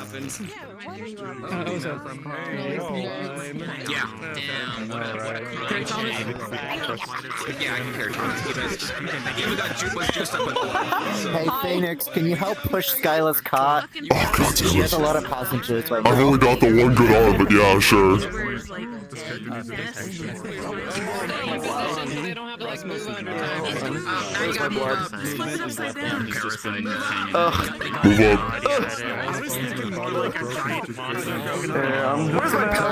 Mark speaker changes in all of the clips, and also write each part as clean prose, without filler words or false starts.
Speaker 1: happened.
Speaker 2: Yeah. Damn. What a crime. Yeah, I can carry Thomas. He even got juiced up with blood.
Speaker 3: Hey Phoenix, can you help push Skyla's cot?
Speaker 4: Oh, God
Speaker 3: She
Speaker 4: damn
Speaker 3: has
Speaker 4: it.
Speaker 3: a lot of passengers right
Speaker 4: I've
Speaker 3: now.
Speaker 4: only got the one good arm, but yeah, sure.
Speaker 1: They don't have to like move under time.
Speaker 3: Where's my blood?
Speaker 2: He's upside down.
Speaker 4: Move
Speaker 3: Where's my pillow?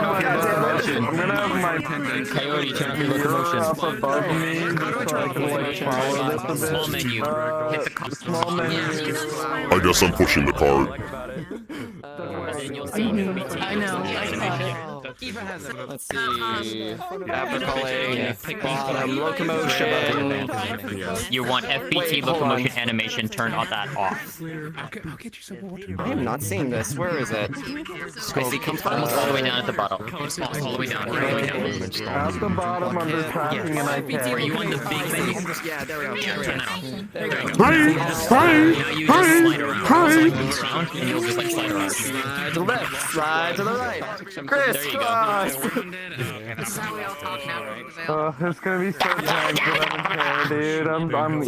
Speaker 5: I'm gonna have my
Speaker 1: Coyote, turn off your locomotion.
Speaker 5: up above me just so I can like follow this a bit.
Speaker 2: Small menu. Hit the cup.
Speaker 5: Small menu.
Speaker 4: I guess I'm pushing the cart.
Speaker 1: I know.
Speaker 3: Let's see. After calling bottom locomotion.
Speaker 2: You want FBT locomotion animation turned on that off.
Speaker 3: I am not seeing this. Where is it?
Speaker 2: I see components all the way down at the bottom. All the way down. All the way down.
Speaker 5: At the bottom under tracking and I
Speaker 2: Are you on the big menu?
Speaker 1: Yeah, there we go.
Speaker 2: Yeah, turn that on. There you go.
Speaker 4: Hey!
Speaker 2: Now you just slide around. So like move around and you'll just like slide around.
Speaker 3: Slide to the left, slide to the right. Chris,
Speaker 2: There you go.
Speaker 3: cross.
Speaker 5: it's gonna be so tagged that I don't care, dude. I'm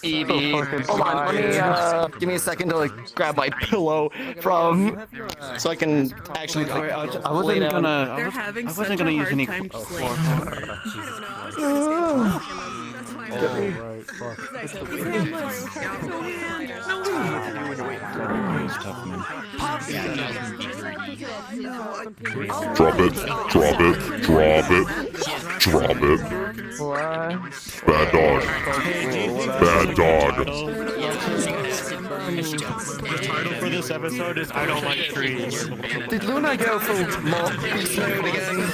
Speaker 3: Evie. Hold on, let me give me a second to like grab my pillow from so I can actually like,
Speaker 5: I wasn't gonna use any
Speaker 4: Drop it, drop it, drop it, drop it. Bad dog. Bad dog.
Speaker 6: The title for this episode is I Don't Like Trees.
Speaker 3: Did Luna go full beast mode again?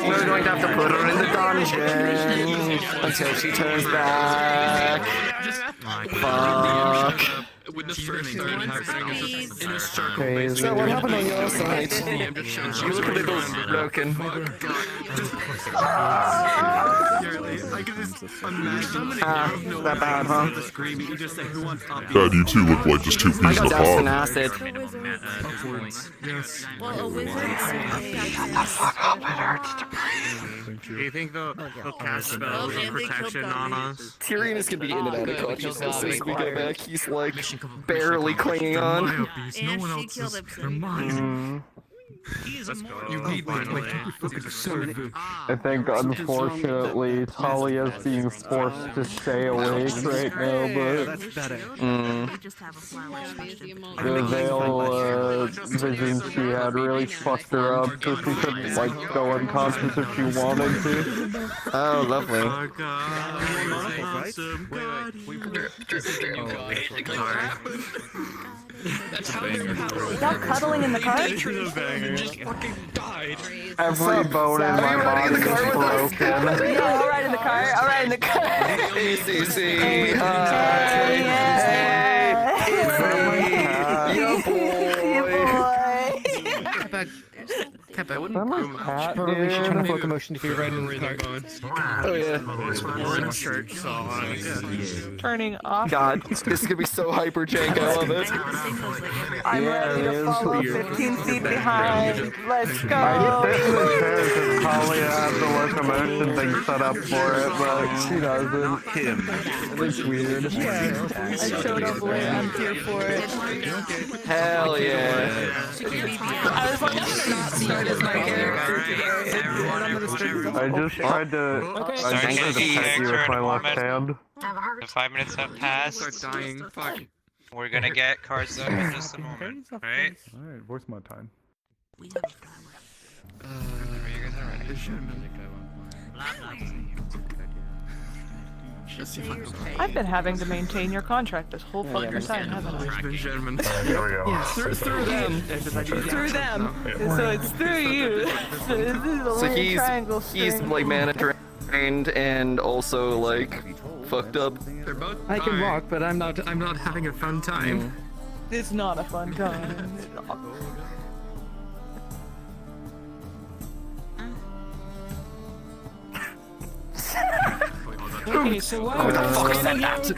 Speaker 3: We're going to have to put her in the dungeon until she turns back. Fuck.
Speaker 2: When the first time happening is in a circle.
Speaker 3: So what happened on your side? You look a little broken.
Speaker 2: I can just imagine
Speaker 3: That bad, huh?
Speaker 4: Dad, you two look like just two
Speaker 3: I
Speaker 4: peas in
Speaker 3: got
Speaker 4: a
Speaker 3: doused in
Speaker 4: pod.
Speaker 3: acid.
Speaker 6: Do you think they'll cast spells of protection on us?
Speaker 3: Tyrion is gonna be in and out of consciousness as we go back. He's like barely clinging on.
Speaker 2: No one else is. They're mine. You need me to like fucking serve it.
Speaker 5: I think unfortunately Talia's being forced to stay awake right now, but the veil vision she had really fucked her up, so she couldn't like go unconscious if she wanted to.
Speaker 3: Oh, lovely.
Speaker 7: Y'all cuddling in the car?
Speaker 5: Every bone in my body is broken.
Speaker 7: Yeah, all right in the car. All right in the car.
Speaker 3: ACC.
Speaker 7: Yo, boy.
Speaker 1: I wouldn't
Speaker 5: Probably should
Speaker 1: turn off locomotion if you're riding in the car.
Speaker 3: Oh yeah.
Speaker 6: We're in church, so
Speaker 7: Turning off.
Speaker 3: God, this is gonna be so hyper jank. I love it.
Speaker 7: I'm ready to follow 15 feet behind. Let's go.
Speaker 5: Talia has the locomotion thing set up for it, but she doesn't. It's weird.
Speaker 7: I showed up late. I'm here for it.
Speaker 3: Hell yeah.
Speaker 7: I was like, I'm gonna not start as my character today.
Speaker 5: I just tried to pet you with my left hand.
Speaker 8: The 5 minutes have passed.
Speaker 2: Dying. Fuck.
Speaker 8: We're gonna get cards up in just a moment, right?
Speaker 5: Alright, where's my time?
Speaker 8: Whenever you guys are ready.
Speaker 7: I've been having to maintain your contract this whole fucking time, haven't I?
Speaker 2: Gentlemen.
Speaker 5: There we go.
Speaker 2: Yeah, through them.
Speaker 7: Through them. So it's through you. So this is a
Speaker 3: So
Speaker 7: little triangle
Speaker 3: he's
Speaker 7: string.
Speaker 3: like mana drained and also like fucked up.
Speaker 2: They're both
Speaker 1: I can
Speaker 2: dying.
Speaker 1: walk, but I'm not.
Speaker 2: I'm not having a fun time.
Speaker 7: It's not a fun time.
Speaker 1: Okay, so what?
Speaker 3: Who the fuck said that?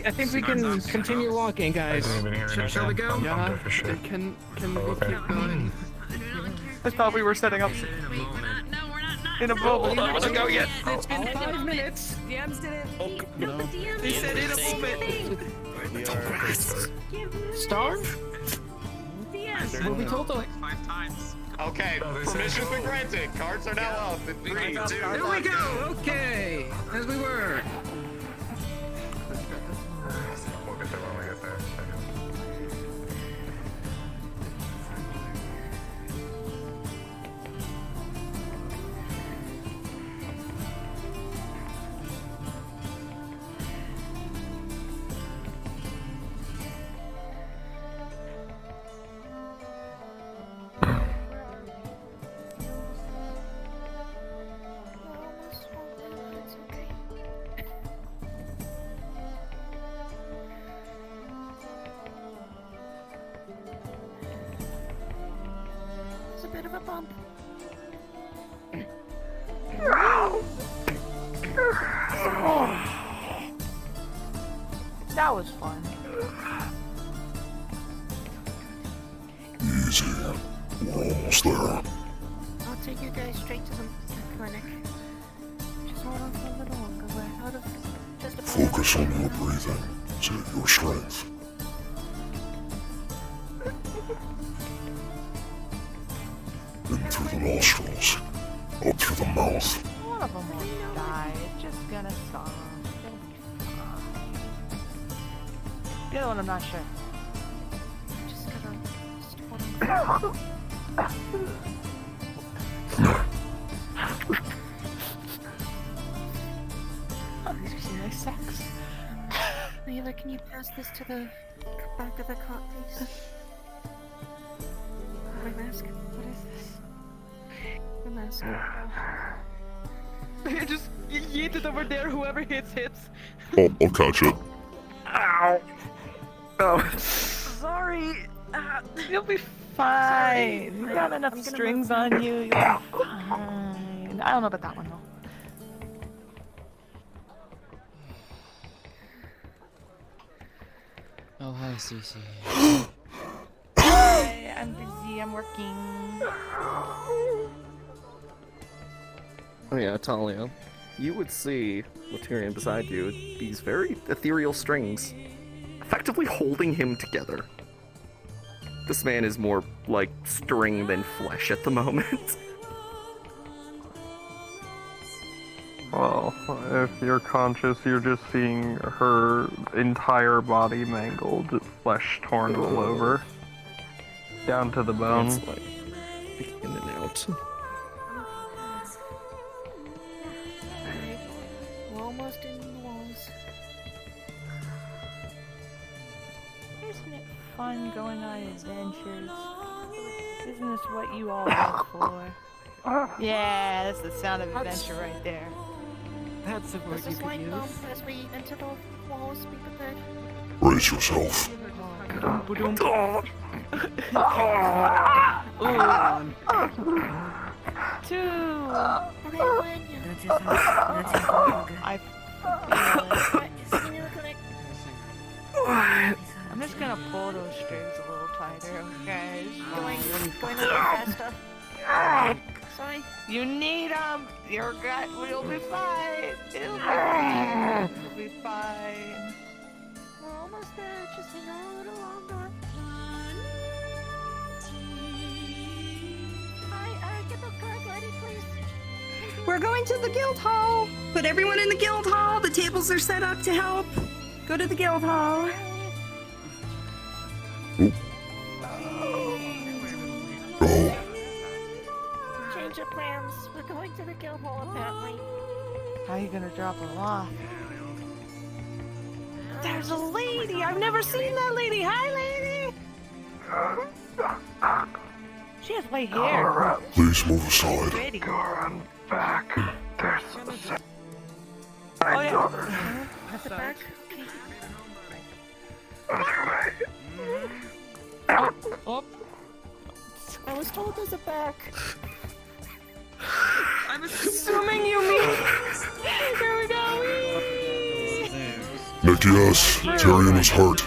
Speaker 1: I think we can continue walking, guys.
Speaker 2: Shall we go?
Speaker 1: Yeah. Can we keep going?
Speaker 7: I thought we were setting up in a bubble.
Speaker 3: Hold on, let's go yet.
Speaker 1: It's been 5 minutes.
Speaker 9: DMs didn't. No, the DMs
Speaker 7: He said in a moment.
Speaker 1: Starve?
Speaker 9: DMs.
Speaker 1: What we told them.
Speaker 2: 5 times.
Speaker 3: Okay, permission's been granted. Cards are now up in 3, 2,
Speaker 2: Here we go. Okay, as we were.
Speaker 6: We'll get there when we get there.
Speaker 9: It's a bit of a bump.
Speaker 7: That was fun.
Speaker 4: Easy. We're almost there.
Speaker 9: I'll take you guys straight to the clinic. Just hold on for a little longer. We're out of just a
Speaker 4: Focus on your breathing. Save your strength. In through the nostrils. Up through the mouth.
Speaker 7: One of them won't die. It's just gonna stop. It'll be fine. The other one, I'm not sure.
Speaker 9: just gotta just hold on.
Speaker 7: Oh, these are some nice sex.
Speaker 9: Leela, can you pass this to the back of the cot, please? My mask. What is this? The mask.
Speaker 7: You just yeet it over there. Whoever hits.
Speaker 4: I'll catch it.
Speaker 3: Ow. Oh.
Speaker 7: Sorry. You'll be fine. You got enough strings on you. You'll be fine. I don't know about that one though.
Speaker 1: Oh, hi, Cece.
Speaker 7: Hey, I'm busy. I'm working.
Speaker 3: Oh yeah, Talia. You would see Laterian beside you, these very ethereal strings, effectively holding him together. This man is more like string than flesh at the moment.
Speaker 5: Well, if you're conscious, you're just seeing her entire body mangled, flesh torn all over, down to the bone.
Speaker 3: It's like in and out.
Speaker 9: We're almost in the walls.
Speaker 7: Isn't it fun going on adventures? Isn't this what you all live for? Yeah, that's the sound of adventure right there.
Speaker 1: That's a word
Speaker 9: This
Speaker 1: you
Speaker 9: is
Speaker 1: could
Speaker 9: like
Speaker 1: use.
Speaker 9: as we enter the walls, be prepared.
Speaker 4: Brace yourself.
Speaker 7: Two.
Speaker 9: Okay, when you
Speaker 7: I feel it. I'm just gonna pull those strings a little tighter, okay?
Speaker 9: going a little faster. Sorry.
Speaker 7: You need them. Your gut will be fine. It'll be fine. It'll be fine.
Speaker 9: We're almost there. Just hang on a little longer. Hi, get the card ready, please.
Speaker 10: We're going to the guild hall. Put everyone in the guild hall. The tables are set up to help. Go to the guild hall.
Speaker 4: Go.
Speaker 9: Change of plans. We're going to the guild hall, apparently.
Speaker 7: How are you gonna drop her off? There's a lady. I've never seen that lady. Hi, lady. She has white hair.
Speaker 4: Please move aside.
Speaker 7: Pretty.
Speaker 5: Goran, back. There's
Speaker 7: Oh yeah.
Speaker 9: At the back. Okay.
Speaker 5: other way.
Speaker 7: Oh.
Speaker 9: I was told there's a back.
Speaker 10: I'm assuming you mean. Here we go.
Speaker 4: Nick, yes, Tyrion is hurt.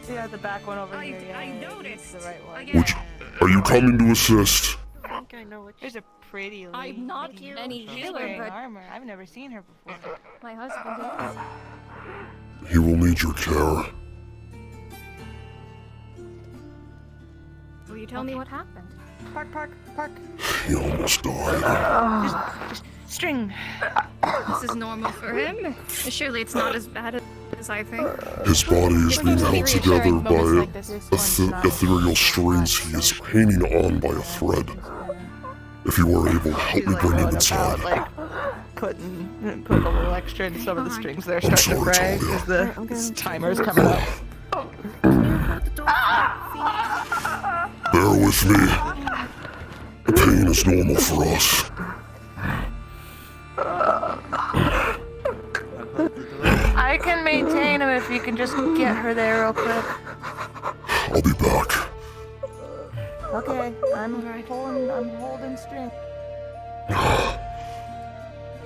Speaker 7: Yeah, the back one over here. Yeah,
Speaker 10: I noticed.
Speaker 7: the right one.
Speaker 4: Are you coming to assist?
Speaker 9: I think I know what
Speaker 7: There's a pretty lady.
Speaker 11: I'm not any
Speaker 7: She's
Speaker 11: healer,
Speaker 7: wearing
Speaker 11: but
Speaker 7: armor. I've never seen her before.
Speaker 11: my husband is.
Speaker 4: He will need your care.
Speaker 11: Will you tell me what happened?
Speaker 7: Park.
Speaker 4: He almost died.
Speaker 7: Just string.
Speaker 11: This is normal for him. Surely it's not as bad as I think.
Speaker 4: His body is being held together by ethereal strings he is hanging on by a thread. If you are able, help me bring him inside.
Speaker 7: Like putting a little extra in some of the strings there, starting to fray as the timer's coming up.
Speaker 4: Bear with me. The pain is normal for us.
Speaker 7: I can maintain him if you can just get her there real quick.
Speaker 4: I'll be back.
Speaker 7: Okay, I'm holding string.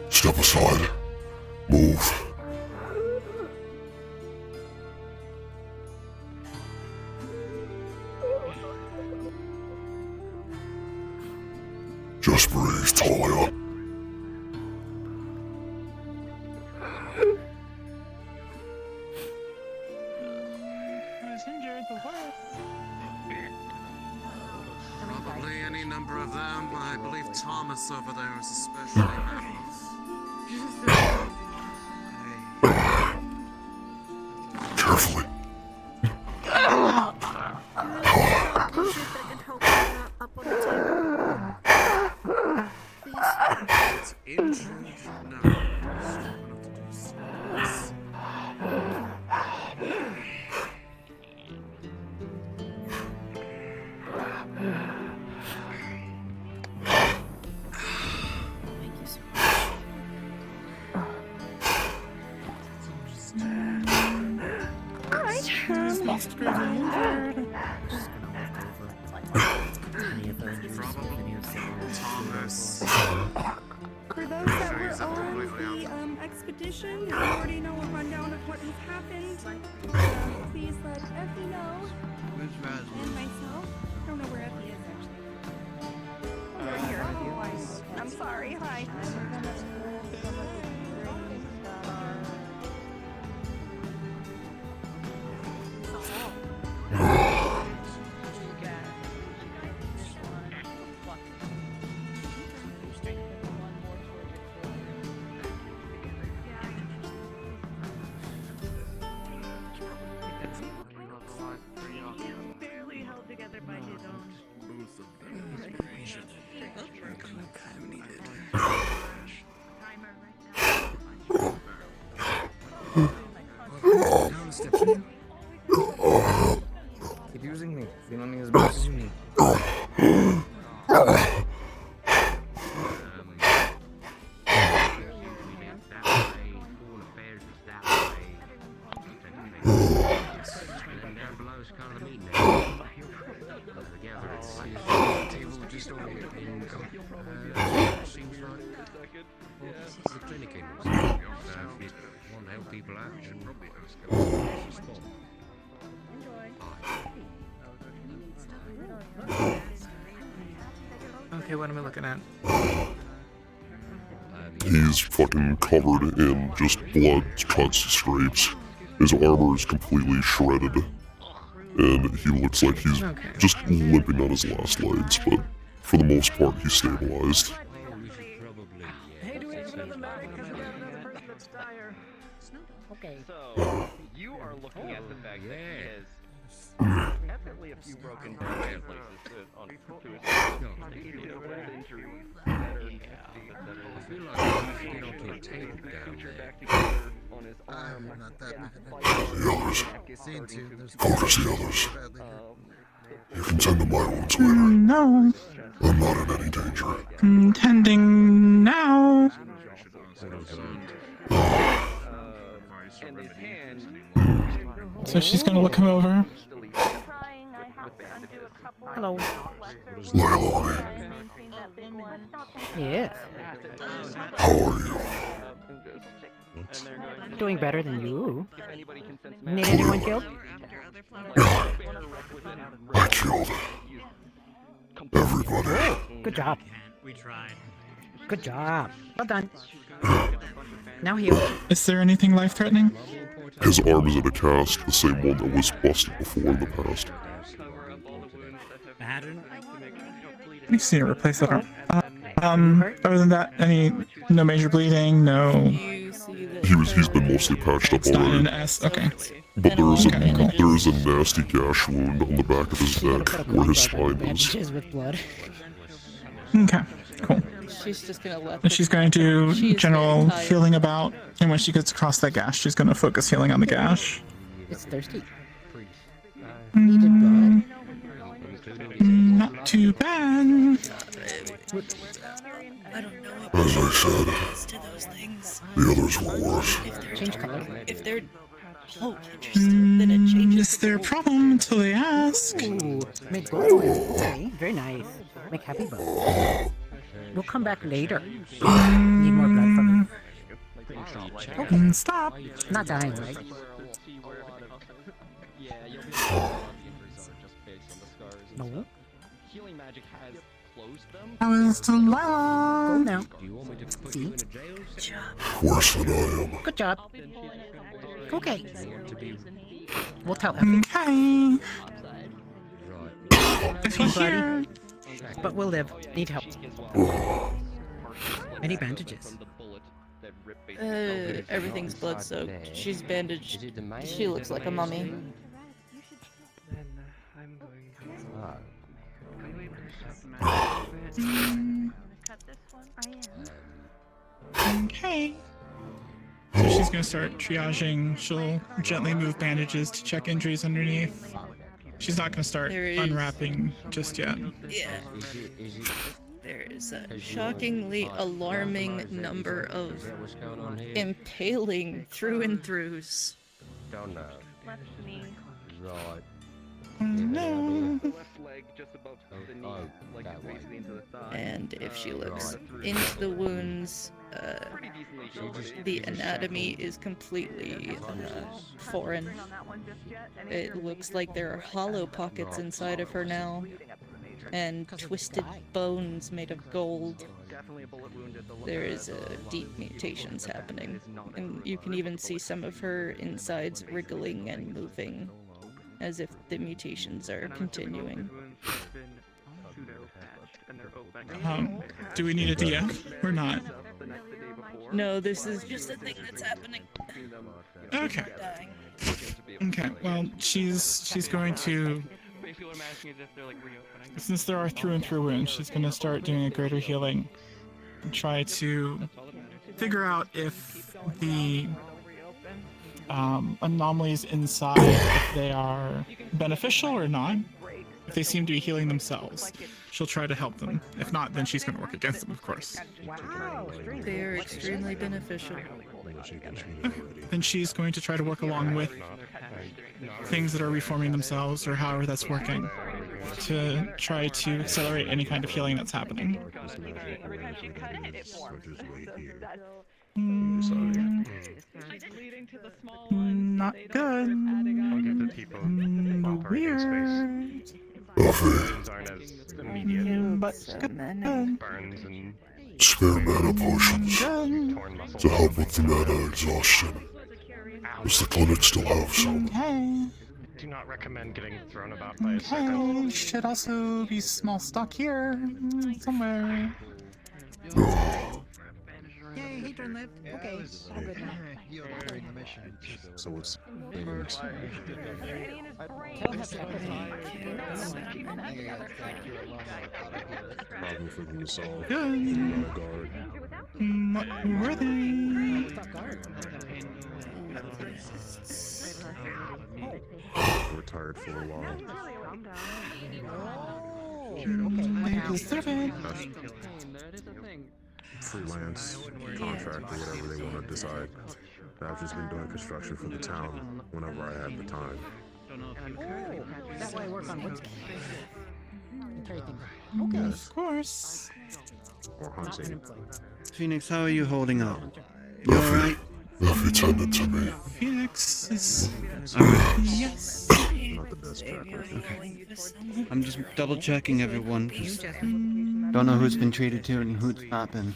Speaker 4: Step aside. Move. Just breathe, Talia.
Speaker 2: Probably any number of them. I believe Thomas over there is especially
Speaker 4: Carefully.
Speaker 2: It's injured. No. Thomas.
Speaker 10: For those that were on the expedition, you already know a rundown of what has happened. Please let Effie know. And myself. I don't know where Effie is actually. Oh, right here. Oh, I'm sorry. Hi.
Speaker 12: Keep using me. You're only as much as you need.
Speaker 1: Okay, what am I looking at?
Speaker 4: He's fucking covered in just blood, cuts, scrapes. His armor is completely shredded. And he looks like he's just limping on his last legs, but for the most part, he's stabilized.
Speaker 13: Okay. So, you are looking at the fact that he has definitely a few broken down places on injuries that are I feel like he's been onto a table down there. On his arm.
Speaker 4: The others. Focus the others. You can tend to my wounds later.
Speaker 14: No.
Speaker 4: I'm not in any danger.
Speaker 14: I'm tending now. So she's gonna look him over.
Speaker 7: Hello.
Speaker 4: Leilani.
Speaker 15: Yes.
Speaker 4: How are you?
Speaker 15: Doing better than you. Need anyone killed?
Speaker 4: I killed everybody.
Speaker 15: Good job.
Speaker 6: We tried.
Speaker 15: Good job. Well done. Now heal.
Speaker 14: Is there anything life-threatening?
Speaker 4: His arm is in a cast, the same one that was busted before in the past.
Speaker 14: I just need to replace that arm. Other than that, no major bleeding, no...
Speaker 4: He's been mostly patched up
Speaker 14: It's not
Speaker 4: already.
Speaker 14: an S, okay.
Speaker 4: But there is
Speaker 14: Okay, cool.
Speaker 4: there is a nasty gash wound on the back of his neck where his spine is.
Speaker 15: Bandages with blood.
Speaker 14: Okay, cool.
Speaker 7: She's just gonna let.
Speaker 14: And she's going to do general healing about, and when she gets across that gash, she's going to focus healing on the gash.
Speaker 15: It's thirsty.
Speaker 14: Not too bad.
Speaker 9: I don't know
Speaker 4: As I said,
Speaker 9: to those things.
Speaker 4: the others were worse.
Speaker 15: Change color.
Speaker 9: If they're whole interested, then it changes.
Speaker 14: Is there a problem until they ask?
Speaker 15: Ooh, make gold. Okay, very nice. Make happy bones. We'll come back later. Need more blood from you. Okay.
Speaker 14: Stop.
Speaker 15: Not dying, right? No.
Speaker 13: Healing magic has closed them.
Speaker 14: That was
Speaker 15: Go
Speaker 14: Delilah.
Speaker 15: now. See?
Speaker 4: Worse than I am.
Speaker 15: Good job. Okay. We'll tell Effie.
Speaker 14: Okay. If he's here.
Speaker 15: But we'll live. Need help. Any bandages?
Speaker 7: Everything's blood soaked. She's bandaged. She looks like a mummy.
Speaker 14: Okay. So she's gonna start triaging. She'll gently move bandages to check injuries underneath. She's not gonna start unwrapping just yet.
Speaker 7: Yeah. There is a shockingly alarming number of impaling through and throughs.
Speaker 13: Don't know. Right.
Speaker 14: No.
Speaker 7: And if she looks into the wounds, the anatomy is completely foreign. It looks like there are hollow pockets inside of her now, and twisted bones made of gold. There is deep mutations happening, and you can even see some of her insides wriggling and moving, as if the mutations are continuing.
Speaker 14: Do we need a DM or not?
Speaker 7: No, this is just a thing that's happening.
Speaker 14: Okay. Okay. Well, she's going to. Since there are through and through wounds, she's going to start doing a greater healing and try to figure out if the anomalies inside, if they are beneficial or not. If they seem to be healing themselves, she'll try to help them. If not, then she's going to work against them, of course.
Speaker 7: They are extremely beneficial.
Speaker 14: Then she's going to try to work along with things that are reforming themselves, or however that's working, to try to accelerate any kind of healing that's happening. Not good. Weird. But good.
Speaker 4: Spare mana potions to help with the mana exhaustion. Does the clinic still have some?
Speaker 14: Okay.
Speaker 6: Do not recommend getting thrown about by a
Speaker 14: Okay,
Speaker 6: serpent.
Speaker 14: should also be small stock here, somewhere.
Speaker 15: Yay, he turned left. Okay, all good now.
Speaker 4: So it's problem for them to solve.
Speaker 14: Good.
Speaker 4: Guard.
Speaker 14: What were they?
Speaker 4: Retired for a while.
Speaker 14: They deserve it.
Speaker 4: Freelance, contractor, whatever they want to decide. I've just been doing construction for the town whenever I have the time.
Speaker 15: That way I work on wood. Carry things.
Speaker 14: Okay. Of course.
Speaker 16: Phoenix, how are you holding up? You alright?
Speaker 4: If he tended to me.
Speaker 14: Phoenix is... yes.
Speaker 4: Not the best tracker.
Speaker 16: Okay. I'm just double checking everyone, 'cause don't know who's been treated to and who's not been.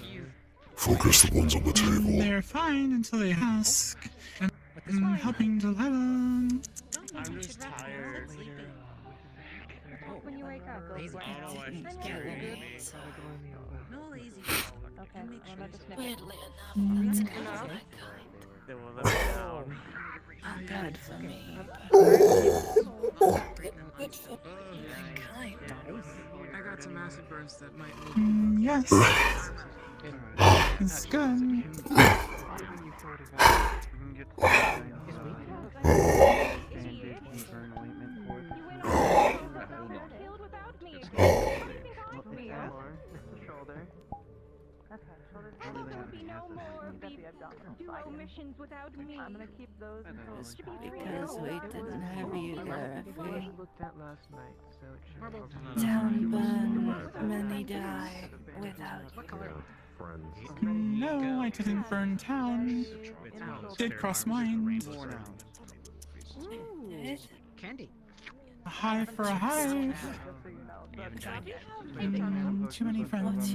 Speaker 4: Focus the ones on the table.
Speaker 14: They're fine until they ask. And I'm helping Delilah.
Speaker 6: I'm just tired.
Speaker 10: When you wake up,
Speaker 6: Lazy. I don't know why she's carrying me.
Speaker 10: No lazy. Okay.
Speaker 7: Weirdly enough,
Speaker 10: That's
Speaker 7: it's
Speaker 10: good.
Speaker 7: kind of my
Speaker 6: They will let me down.
Speaker 7: Not bad for me. Good for my kind.
Speaker 1: I got some acid burns that might.
Speaker 14: Yes. It's good.
Speaker 10: Missions without me. I'm gonna keep those
Speaker 7: Because we didn't have you there, Effie.
Speaker 1: Looked at last night, so it
Speaker 7: Town burn, many die without you.
Speaker 14: No, I didn't burn town. Did cross mind.
Speaker 15: Candy.
Speaker 14: A hive for a hive. Too many friends.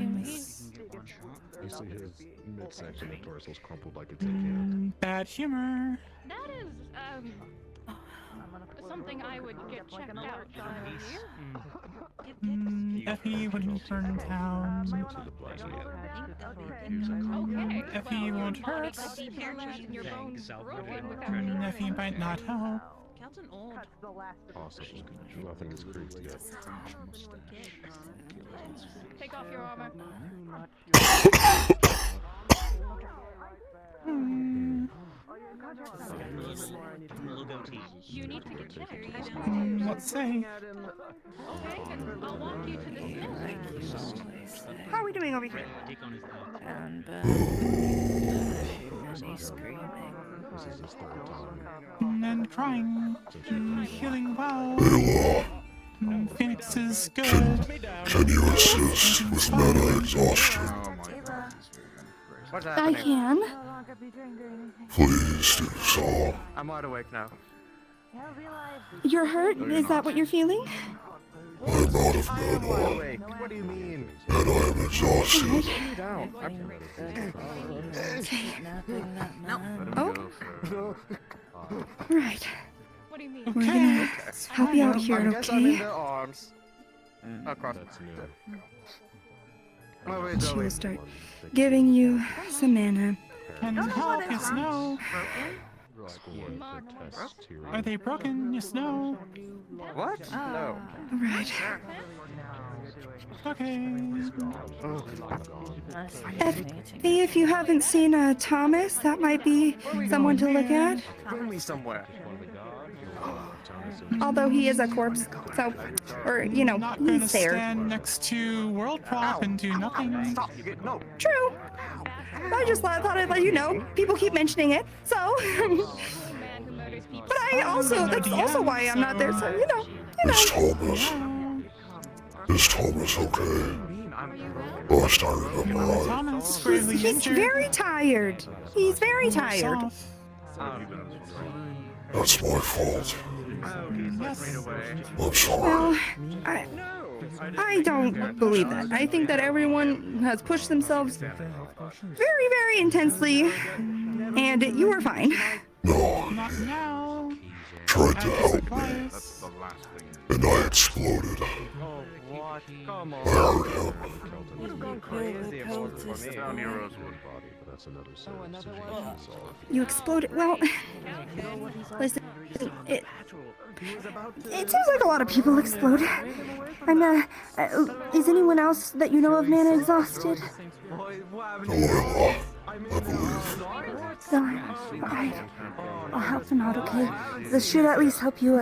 Speaker 4: You see his midsection and torso's crumpled like a tin can.
Speaker 14: Bad humor.
Speaker 11: That is, something I would get checked out.
Speaker 14: Effie wouldn't burn town.
Speaker 11: Okay.
Speaker 14: Effie won't hurt.
Speaker 11: Your bones broken without
Speaker 14: Effie might not help.
Speaker 11: Captain Old.
Speaker 4: Awesome. Nothing is creeped yet.
Speaker 11: Take off your armor. You need to get checked.
Speaker 14: Let's say.
Speaker 11: Okay, I'll walk you to the
Speaker 9: How are we doing over here?
Speaker 7: And many screaming.
Speaker 14: And crying. Healing well. Phoenix is good.
Speaker 4: Can you assist with mana exhaustion?
Speaker 9: I can.
Speaker 4: Please do so.
Speaker 1: I'm wide awake now.
Speaker 9: You're hurt? Is that what you're feeling?
Speaker 4: I'm out of mana,
Speaker 1: What do you mean?
Speaker 4: and I am exhausted.
Speaker 9: Oh. Right.
Speaker 11: What do you mean?
Speaker 9: We're gonna help you out here,
Speaker 3: I guess I'm in
Speaker 9: okay?
Speaker 3: their arms. Across.
Speaker 1: Oh, wait,
Speaker 9: She will start giving you some mana.
Speaker 14: Can help, yes, no. Are they broken, yes, no.
Speaker 3: What? No.
Speaker 9: Right.
Speaker 14: Okay.
Speaker 9: If you haven't seen Thomas, that might be someone to look at.
Speaker 3: Bring me somewhere.
Speaker 9: Although he is a corpse, so, or, you know,
Speaker 14: Not gonna
Speaker 9: he's there.
Speaker 14: stand next to World Prop and do nothing.
Speaker 3: Stop. No.
Speaker 9: True. I just thought I'd let you know. People keep mentioning it, so. But I also, that's also why I'm not there, so, you know.
Speaker 4: Miss Thomas. Is Thomas okay? Last I remember,
Speaker 14: Thomas, gravely
Speaker 9: He's
Speaker 14: injured.
Speaker 9: very tired. He's very tired.
Speaker 4: that's my fault.
Speaker 14: Yes.
Speaker 4: I'm sorry.
Speaker 9: Well, I don't believe that. I think that everyone has pushed themselves very, very intensely, and you were fine.
Speaker 4: No,
Speaker 14: Not now.
Speaker 4: tried to help me,
Speaker 14: Twice.
Speaker 4: and I exploded.
Speaker 13: Come
Speaker 4: I
Speaker 13: on.
Speaker 4: hurt him.
Speaker 9: You exploded. Well, listen, it seems like a lot of people explode. Is anyone else that you know of mana exhausted?
Speaker 4: Delilah, I believe.
Speaker 9: I'll help them out, okay? This should at least help you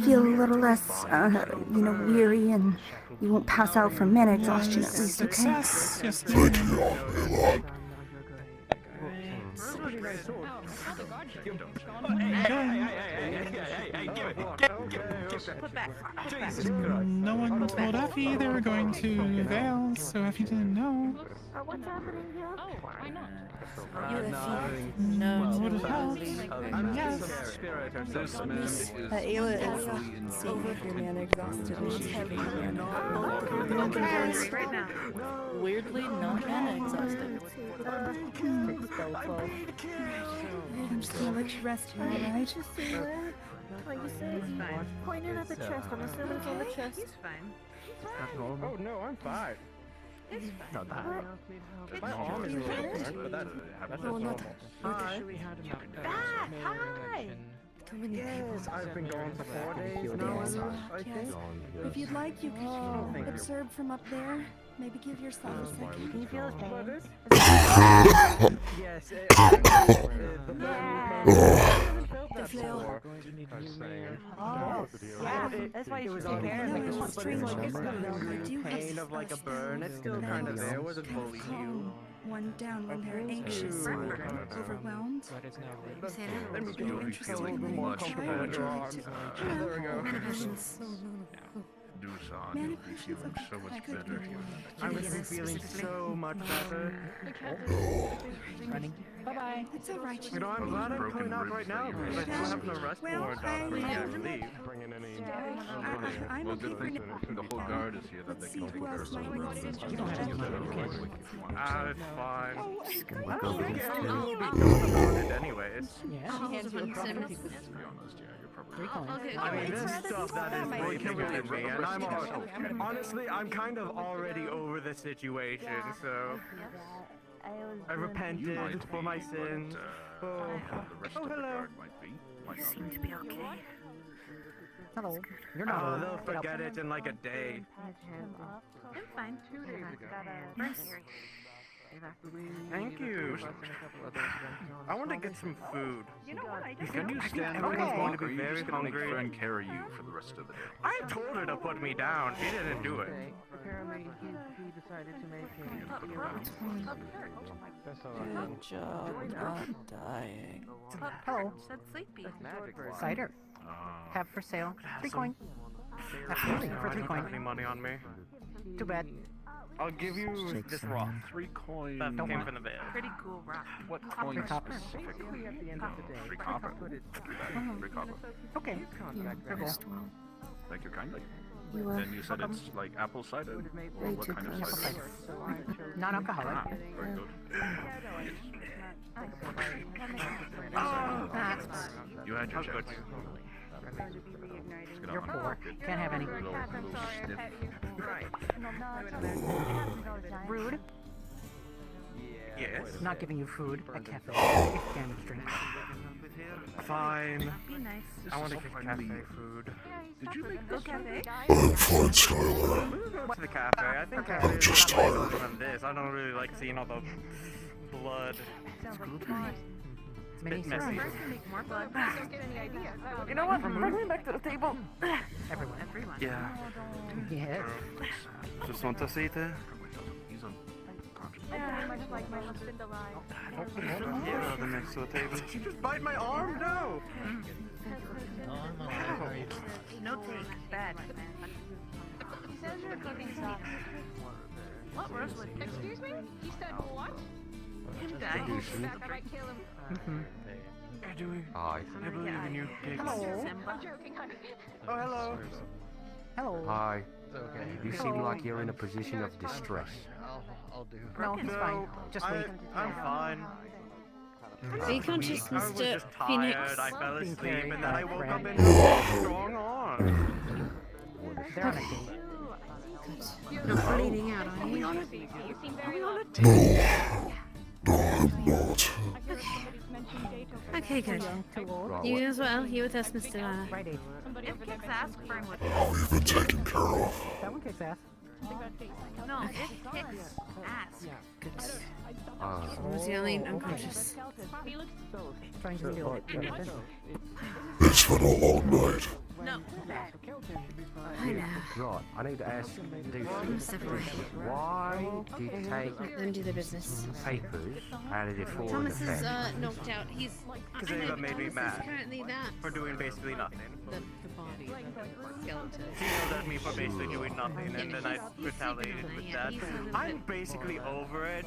Speaker 9: feel a little less, weary, and you won't pass out from mana exhaustion at least, okay?
Speaker 14: Success, yes,
Speaker 4: Thank you, Delilah.
Speaker 7: Yes.
Speaker 13: Pretty nice sword.
Speaker 14: No one told Effie they were going to Vale, so Effie didn't know.
Speaker 10: What's happening here?
Speaker 11: Oh, I know.
Speaker 7: No,
Speaker 14: Would
Speaker 7: to
Speaker 14: have helped.
Speaker 7: Yes.
Speaker 9: Ayla is overly and exhausted and she's heavy.
Speaker 7: Weirdly, not Anna exhausted.
Speaker 9: I'm just gonna let you rest here, alright?
Speaker 10: Like you say, pointed at the chest. I'm assuming it's on the chest. He's fine.
Speaker 5: Oh no, I'm fine.
Speaker 10: Not that.
Speaker 5: My arm is a little burnt, but that's normal. Hi.
Speaker 10: Hi.
Speaker 5: Yes, I've been gone for 4 days now, I think.
Speaker 9: If you'd like, you could observe from up there. Maybe give yourself a second. Can you feel his pain?
Speaker 5: Yes,
Speaker 9: The flail.
Speaker 5: Oh, yeah, that's why you was on there. Like, it's strange. Pain of like a burn. It's still kind of there. Wasn't fully healed.
Speaker 9: One down when they're anxious or overwhelmed.
Speaker 5: Let me feel a little bit more comfortable with your arms. There we go.
Speaker 9: Man, you'll be feeling so much better.
Speaker 5: I would be feeling so much better.
Speaker 15: Running. Bye-bye.
Speaker 9: It's alright.
Speaker 5: You know, I'm glad I'm coming out right now because I still have no rest more down when I leave. Bringing any.
Speaker 9: Well, good thing
Speaker 1: the whole guard is here that they can put theirs around this.
Speaker 5: You don't have to do it. It's fine.
Speaker 9: Oh,
Speaker 5: I don't think anyone will be gone about it anyways.
Speaker 15: Yeah.
Speaker 11: She hands you a card.
Speaker 5: I mean, this stuff that is breaking at me, and honestly, I'm kind of already over the situation, so I repented for my sins. Oh, hello.
Speaker 10: You seem to be okay.
Speaker 15: Hello. You're not.
Speaker 5: Oh, they'll forget it in like a day.
Speaker 10: I'm fine.
Speaker 5: Thank you. I want to get some food.
Speaker 10: You know what?
Speaker 1: Can you stand up?
Speaker 5: Everyone's going to
Speaker 1: Or
Speaker 5: be
Speaker 1: are you
Speaker 5: very
Speaker 1: just gonna make
Speaker 5: hungry.
Speaker 1: friend carry you for the rest of the day?
Speaker 5: I told her to put me down. She didn't do it.
Speaker 13: Apparently, he decided to make
Speaker 7: Good job not dying.
Speaker 15: Hello.
Speaker 10: Said sleepy.
Speaker 15: Cider. Have for sale. 3 coin. Absolutely, for 3
Speaker 5: I don't have any
Speaker 15: coin.
Speaker 5: money on me.
Speaker 15: Too bad.
Speaker 5: I'll give you this rock.
Speaker 1: 3 coins.
Speaker 5: That came from the veil.
Speaker 10: Pretty cool rock.
Speaker 1: What
Speaker 15: 3
Speaker 1: coins
Speaker 15: copper.
Speaker 1: specifically?
Speaker 13: at the end of the day.
Speaker 1: 3 copper. 3 copper.
Speaker 15: Okay. Here we go.
Speaker 1: Thank you kindly.
Speaker 10: You
Speaker 1: Then you said it's like apple cider? Or what kind of
Speaker 15: Apple
Speaker 1: cider?
Speaker 15: cider. Non-alcoholic.
Speaker 1: Ah, very good. You had your checks. Let's get
Speaker 15: You're
Speaker 1: on.
Speaker 15: poor. Can't have any.
Speaker 1: Little stiff.
Speaker 15: Rude.
Speaker 5: Yes.
Speaker 15: Not giving you food. A cafe. If damaged drink.
Speaker 5: Fine.
Speaker 10: Be nice.
Speaker 5: I want to get cafe food.
Speaker 1: Did you make
Speaker 10: Go
Speaker 1: this?
Speaker 10: cafe.
Speaker 4: I'm fine, Skylar.
Speaker 5: We'll go to the cafe. I think cafe
Speaker 4: I'm just
Speaker 5: is better
Speaker 4: tired.
Speaker 5: than this. I don't really like seeing all the blood. It's a bit messy.
Speaker 10: Make more blood. Don't get any ideas.
Speaker 5: You know what? Bring me back to the table.
Speaker 15: Everyone.
Speaker 5: Yeah.
Speaker 15: Yes.
Speaker 5: Just want to see the.
Speaker 1: He's unconscious.
Speaker 10: Much like my husband alive.
Speaker 5: Yeah, the next to the table. Did you just bite my arm? No.
Speaker 10: No take. Bad. He says you're cooking stuff. What Rosewood? Excuse me? You said what? Him die. That might kill him.
Speaker 5: Hey, Dewey.
Speaker 17: Hi.
Speaker 5: I believe in you, Gigs.
Speaker 15: Hello.
Speaker 10: I'm joking, honey.
Speaker 5: Oh, hello.
Speaker 15: Hello.
Speaker 17: Hi. You seem like you're in a position of distress.
Speaker 12: I'll do.
Speaker 15: No, he's fine. Just wait.
Speaker 5: I'm fine.
Speaker 7: Are you conscious,
Speaker 5: I was
Speaker 7: Mr.
Speaker 5: just
Speaker 7: Phoenix?
Speaker 5: tired. I fell
Speaker 15: Being
Speaker 5: asleep
Speaker 15: carried
Speaker 5: and then
Speaker 15: by
Speaker 5: I woke
Speaker 15: Fred.
Speaker 5: up and had a strong arm.
Speaker 15: They're on a date.
Speaker 11: You're bleeding out, are you?
Speaker 10: You seem very well.
Speaker 4: No, I'm not.
Speaker 11: Okay, good. You as well. You with us, Mr. Lana.
Speaker 15: Right age.
Speaker 10: If kicks ass, burn with
Speaker 4: Oh, you've been taken care of.
Speaker 15: That one kicks ass.
Speaker 10: No, it kicks ass.
Speaker 11: I was the only unconscious.
Speaker 15: Trying to steal it.
Speaker 4: It's been a long night.
Speaker 10: No. I know.
Speaker 17: Right, I need to ask you
Speaker 10: Separate.
Speaker 17: why did you take
Speaker 10: Let them do their business.
Speaker 17: papers out of the foreign
Speaker 10: Thomas is
Speaker 17: affairs?
Speaker 10: knocked out. He's.
Speaker 5: Because Ava made me mad
Speaker 10: Currently that.
Speaker 5: for doing basically nothing.
Speaker 10: The body. Skeleton.
Speaker 5: He yelled at me for basically doing nothing, and then I retaliated with that. I'm basically over it.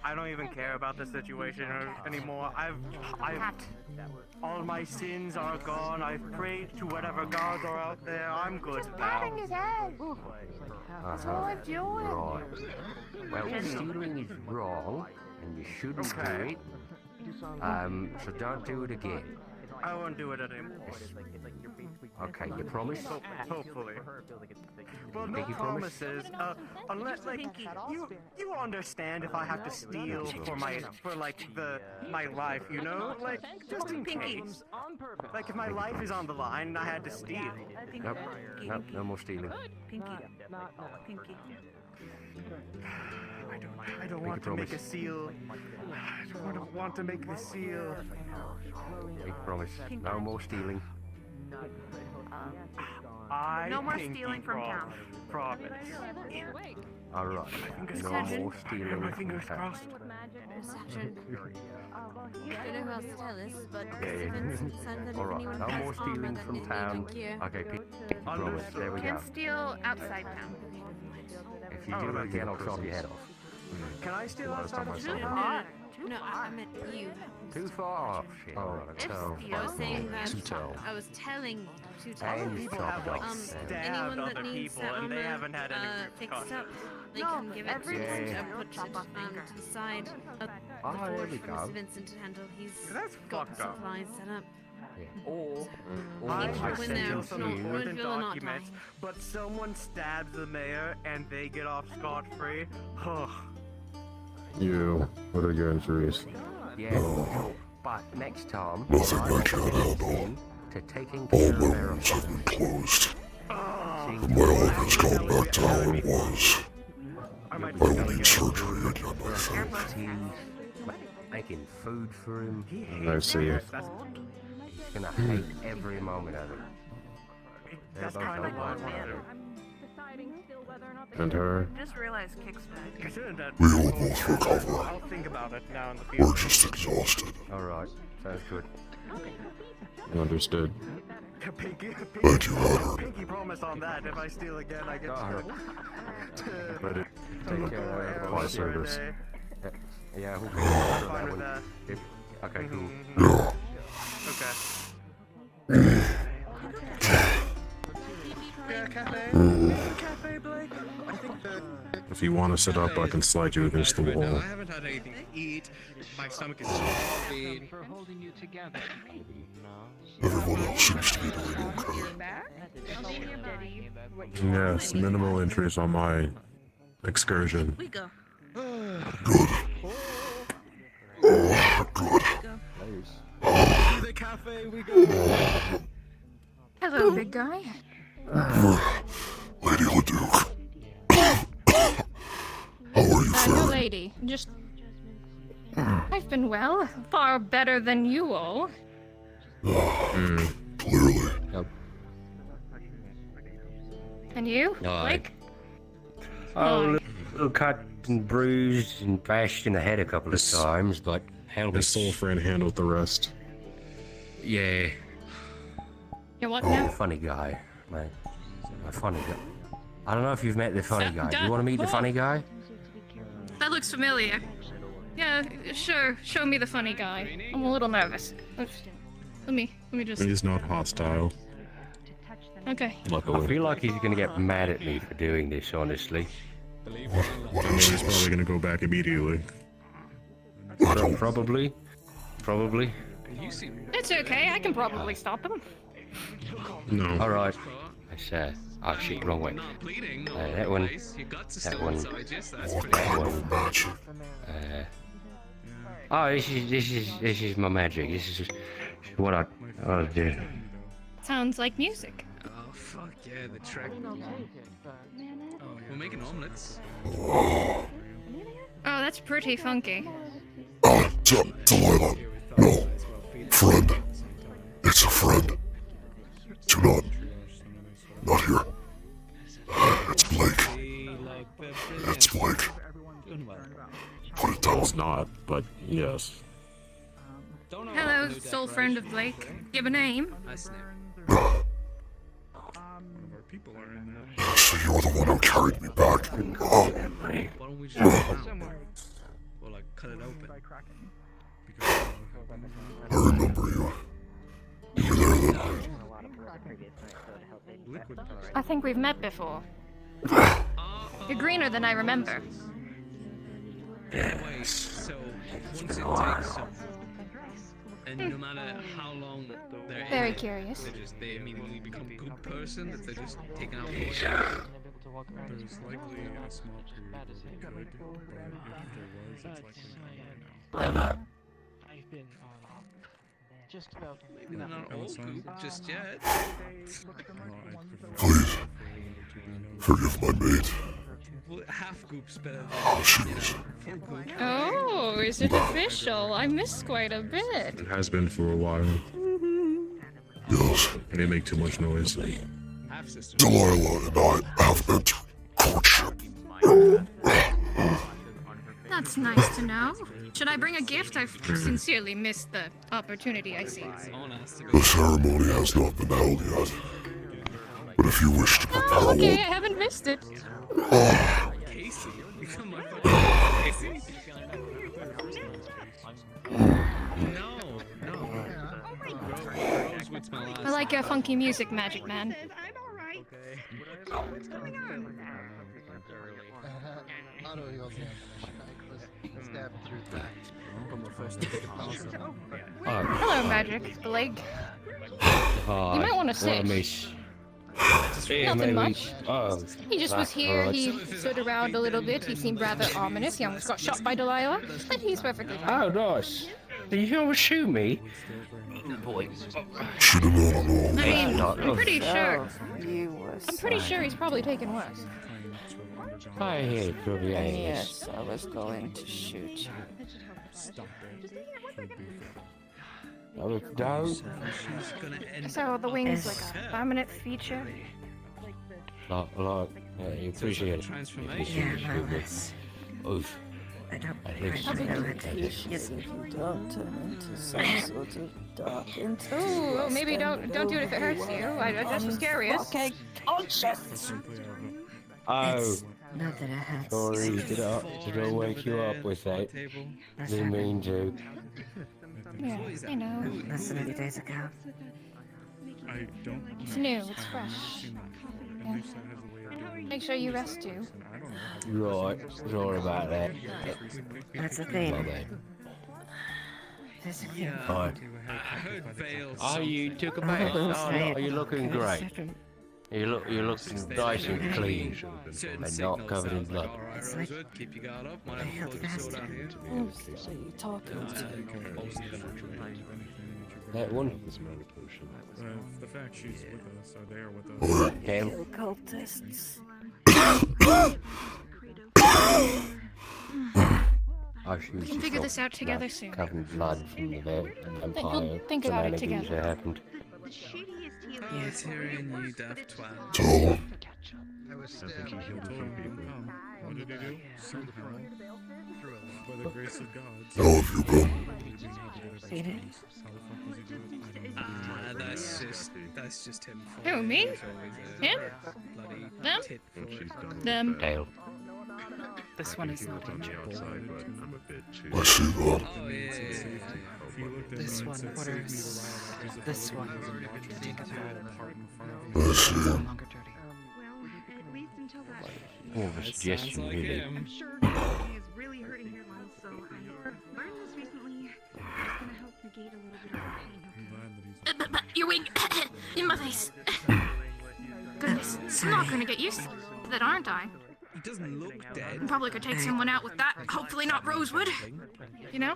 Speaker 5: I don't even care about the situation anymore. I've all my sins are gone. I've prayed to whatever gods are out there. I'm good now.
Speaker 10: his head. That's all I'm doing.
Speaker 17: Right. Well, stealing is wrong, and you shouldn't do it. So don't do it again.
Speaker 5: I won't do it anymore.
Speaker 17: Okay, you promise?
Speaker 5: Hopefully. Well, no
Speaker 17: Pinky promise?
Speaker 5: promises. Unless like you understand if I have to steal for my life, you know, like just in case. Like if my life is on the line and I had to steal.
Speaker 17: Nope. Nope. No more stealing.
Speaker 10: Pinky. Pinky.
Speaker 5: I don't want to make a seal. I don't want to make the seal.
Speaker 17: Big promise. No more stealing.
Speaker 1: No more stealing from town.
Speaker 5: Promise.
Speaker 17: Alright. No more stealing
Speaker 5: My
Speaker 17: from
Speaker 5: fingers
Speaker 17: town.
Speaker 5: crossed.
Speaker 10: Reception. I don't know who else to tell this, but
Speaker 17: Yeah. Alright. No more stealing from town. Okay, Pinky promise. There we go.
Speaker 11: Can steal outside town.
Speaker 17: If you do it again, I'll chop your head off.
Speaker 5: Can I steal outside of
Speaker 10: No,
Speaker 5: town?
Speaker 10: no, I meant you.
Speaker 17: Too far. Shit.
Speaker 10: I was saying that I was telling to tell
Speaker 17: And you chopped off.
Speaker 10: anyone
Speaker 5: Stabbed
Speaker 10: that
Speaker 5: other
Speaker 10: needs
Speaker 5: people,
Speaker 10: that
Speaker 5: and they
Speaker 10: armor
Speaker 5: haven't had any
Speaker 10: fixed
Speaker 5: repercussions.
Speaker 10: up, they can give it to
Speaker 17: Yeah.
Speaker 10: and put it to the side of the
Speaker 17: there
Speaker 10: forge
Speaker 17: we
Speaker 10: for
Speaker 17: go.
Speaker 10: Mr. Vincent to handle. He's
Speaker 5: That's
Speaker 10: got
Speaker 5: fucked up.
Speaker 10: supplies set up.
Speaker 5: Or
Speaker 10: I
Speaker 5: I
Speaker 10: win
Speaker 5: send
Speaker 10: there,
Speaker 5: in some
Speaker 10: not
Speaker 5: important
Speaker 10: Woodville or not
Speaker 5: documents, but someone stabs the mayor and they get off scot-free.
Speaker 18: You, what are your injuries?
Speaker 17: Yeah. But next time,
Speaker 4: Nothing
Speaker 17: I
Speaker 4: I can't handle.
Speaker 17: to taking
Speaker 4: All
Speaker 17: care of
Speaker 4: my
Speaker 17: their
Speaker 4: wounds have been closed.
Speaker 5: Oh.
Speaker 4: And my life has gone back to how it was. I will need surgery again, I think.
Speaker 17: Making food for him.
Speaker 18: I see.
Speaker 17: He's gonna hate every moment of it.
Speaker 5: That's kind of what I want to do.
Speaker 18: And her?
Speaker 1: Just realized Kick's back.
Speaker 4: We will both recover.
Speaker 5: I'll think about it now in the
Speaker 4: We're
Speaker 5: future.
Speaker 4: just exhausted.
Speaker 17: Alright, sounds good.
Speaker 18: Understood.
Speaker 5: Pinky
Speaker 4: Pinky
Speaker 5: promise on that. If I steal again, I get to
Speaker 18: But it,
Speaker 17: Take care of
Speaker 18: Apply service.
Speaker 17: Yeah, we'll
Speaker 5: I'm
Speaker 17: go
Speaker 5: fine
Speaker 17: that
Speaker 5: with
Speaker 17: one.
Speaker 5: that.
Speaker 17: Okay, cool.
Speaker 4: Yeah.
Speaker 5: Okay. Yeah, cafe. Cafe, Blake. I think the.
Speaker 18: if you want to sit up, I can slide you against the wall.
Speaker 2: I haven't had anything to eat. My stomach is starving.
Speaker 13: For holding you together.
Speaker 4: Everyone else seems to be doing okay.
Speaker 18: Yes, minimal injuries on my excursion.
Speaker 10: We go.
Speaker 4: Good. Good.
Speaker 5: To the cafe we go.
Speaker 11: Hello, big guy.
Speaker 4: Lady Leduc. How are you
Speaker 11: No
Speaker 4: faring?
Speaker 11: lady. Just. I've been well. Far better than you all.
Speaker 4: Clearly.
Speaker 11: And you, Blake?
Speaker 17: Oh, little cut and bruised and bashed in the head a couple of times, but hell,
Speaker 18: His soul friend handled the rest.
Speaker 17: yeah.
Speaker 11: You're what now?
Speaker 17: Funny guy, mate. A funny guy. I don't know if you've met the funny guy. Do you
Speaker 11: Dad,
Speaker 17: want to meet the
Speaker 11: what?
Speaker 17: funny guy?
Speaker 11: That looks familiar. Yeah, sure. Show me the funny guy. I'm a little nervous. Let me just.
Speaker 18: He's not hostile.
Speaker 11: Okay.
Speaker 17: I feel like he's gonna get mad at me for doing this, honestly.
Speaker 18: I mean, he's probably gonna go back immediately.
Speaker 17: Probably.
Speaker 11: It's okay. I can probably stop him.
Speaker 18: No.
Speaker 17: Alright. That's, oh shit, wrong way. That one. That one. That one. Oh, this is my magic. This is what I do.
Speaker 11: Sounds like music.
Speaker 2: Oh, fuck yeah, the track. We're making omelets.
Speaker 11: Oh, that's pretty funky.
Speaker 4: Delilah. No. Friend. It's a friend. Do not
Speaker 18: else not, but yes.
Speaker 11: Hello, soul friend of Blake. Do you have a name?
Speaker 4: So you're the one who carried me back.
Speaker 12: Why don't we just or like cut it open?
Speaker 4: I remember you. You were there that night.
Speaker 11: I think we've met before. You're greener than I remember.
Speaker 12: Wait, so once it takes some, and no matter how long they're
Speaker 11: Very
Speaker 12: in it,
Speaker 11: curious.
Speaker 12: they immediately become a good person, that they're just taken out of the
Speaker 14: There's likely a small period where we could, but if there was, it's likely not right now.
Speaker 12: I've been just about maybe they're not all goop just yet.
Speaker 4: Please, forgive my mate.
Speaker 12: Well, half goop's better than
Speaker 4: She
Speaker 12: you
Speaker 4: was.
Speaker 12: know, full goop.
Speaker 11: Oh, is it official? I missed quite a bit.
Speaker 18: It has been for a while.
Speaker 4: Yes.
Speaker 18: They make too much noise.
Speaker 4: Delilah and I have entered courtship.
Speaker 11: That's nice to know. Should I bring a gift? I've sincerely missed the opportunity I see.
Speaker 4: The ceremony has not been held yet. But if you wish to prepare
Speaker 11: Oh, okay, I
Speaker 4: one,
Speaker 11: haven't missed it.
Speaker 12: Casey, you come my fucking Casey.
Speaker 11: I like your funky music, Magic Man. Hello, Magic. Blake. You might want to sit. Nothing much. He just was here, he stood around a little bit, he seemed rather ominous, he almost got shot by Delilah, but he's perfectly fine.
Speaker 17: Oh, nice. Did you almost shoot me? Boy.
Speaker 4: Should have known along.
Speaker 11: I mean, I'm pretty sure.
Speaker 9: You was.
Speaker 11: I'm pretty sure he's probably taken worse.
Speaker 17: I hear probably
Speaker 9: Yes, I was going to shoot you.
Speaker 17: I was down.
Speaker 11: So the wing's like a permanent feature?
Speaker 17: I appreciate it. Oof.
Speaker 9: I don't
Speaker 11: appreciate
Speaker 9: if you don't turn into some sort of dark entity.
Speaker 11: Ooh, well, maybe don't do it if it hurts you. I just was curious.
Speaker 9: Okay, conscious.
Speaker 17: Oh.
Speaker 9: Not that I have.
Speaker 17: Sorry, did I wake you up with that? Didn't mean to.
Speaker 11: Yeah, I know.
Speaker 9: Less than 80 days ago.
Speaker 11: It's new, it's fresh. Yeah. Make sure you rest too.
Speaker 17: Right, sorry about that.
Speaker 9: That's the thing.
Speaker 17: My bad.
Speaker 9: That's the thing.
Speaker 17: Fine. Oh, you took a bath? Oh, no, you're looking great. You're looking nice and clean, and not covered in blood.
Speaker 9: It's like
Speaker 12: keep your guard up.
Speaker 9: I held fast.
Speaker 12: Who's
Speaker 9: you talking to?
Speaker 17: That one?
Speaker 14: The fact she's with us, or they're with us.
Speaker 17: Cam?
Speaker 9: Kill cultists.
Speaker 11: We can figure this out together soon.
Speaker 17: Covered in blood from the vampire
Speaker 11: Think about it
Speaker 17: shenanigans
Speaker 11: together.
Speaker 17: that happened.
Speaker 12: Yes, Tyrion, you daft twat.
Speaker 4: So,
Speaker 18: I think he killed a few people.
Speaker 14: What did he do? Somehow, by the grace of God.
Speaker 4: how have you been?
Speaker 9: Seen it?
Speaker 12: That's just him.
Speaker 11: Who, me? Him? Them? Them.
Speaker 17: Dale.
Speaker 7: This one is not in jail.
Speaker 4: I see that.
Speaker 7: This one orders. This one. Take a bath.
Speaker 4: I see.
Speaker 7: No longer dirty.
Speaker 17: More of a suggestion, really.
Speaker 1: I'm sure he is really hurting your lungs, so I learned this recently. It's gonna help negate a little bit of the pain.
Speaker 11: Your wing in my face. Goodness, I'm not gonna get used to that, aren't I?
Speaker 12: He doesn't look dead.
Speaker 11: Probably could take someone out with that. Hopefully not Rosewood. You know?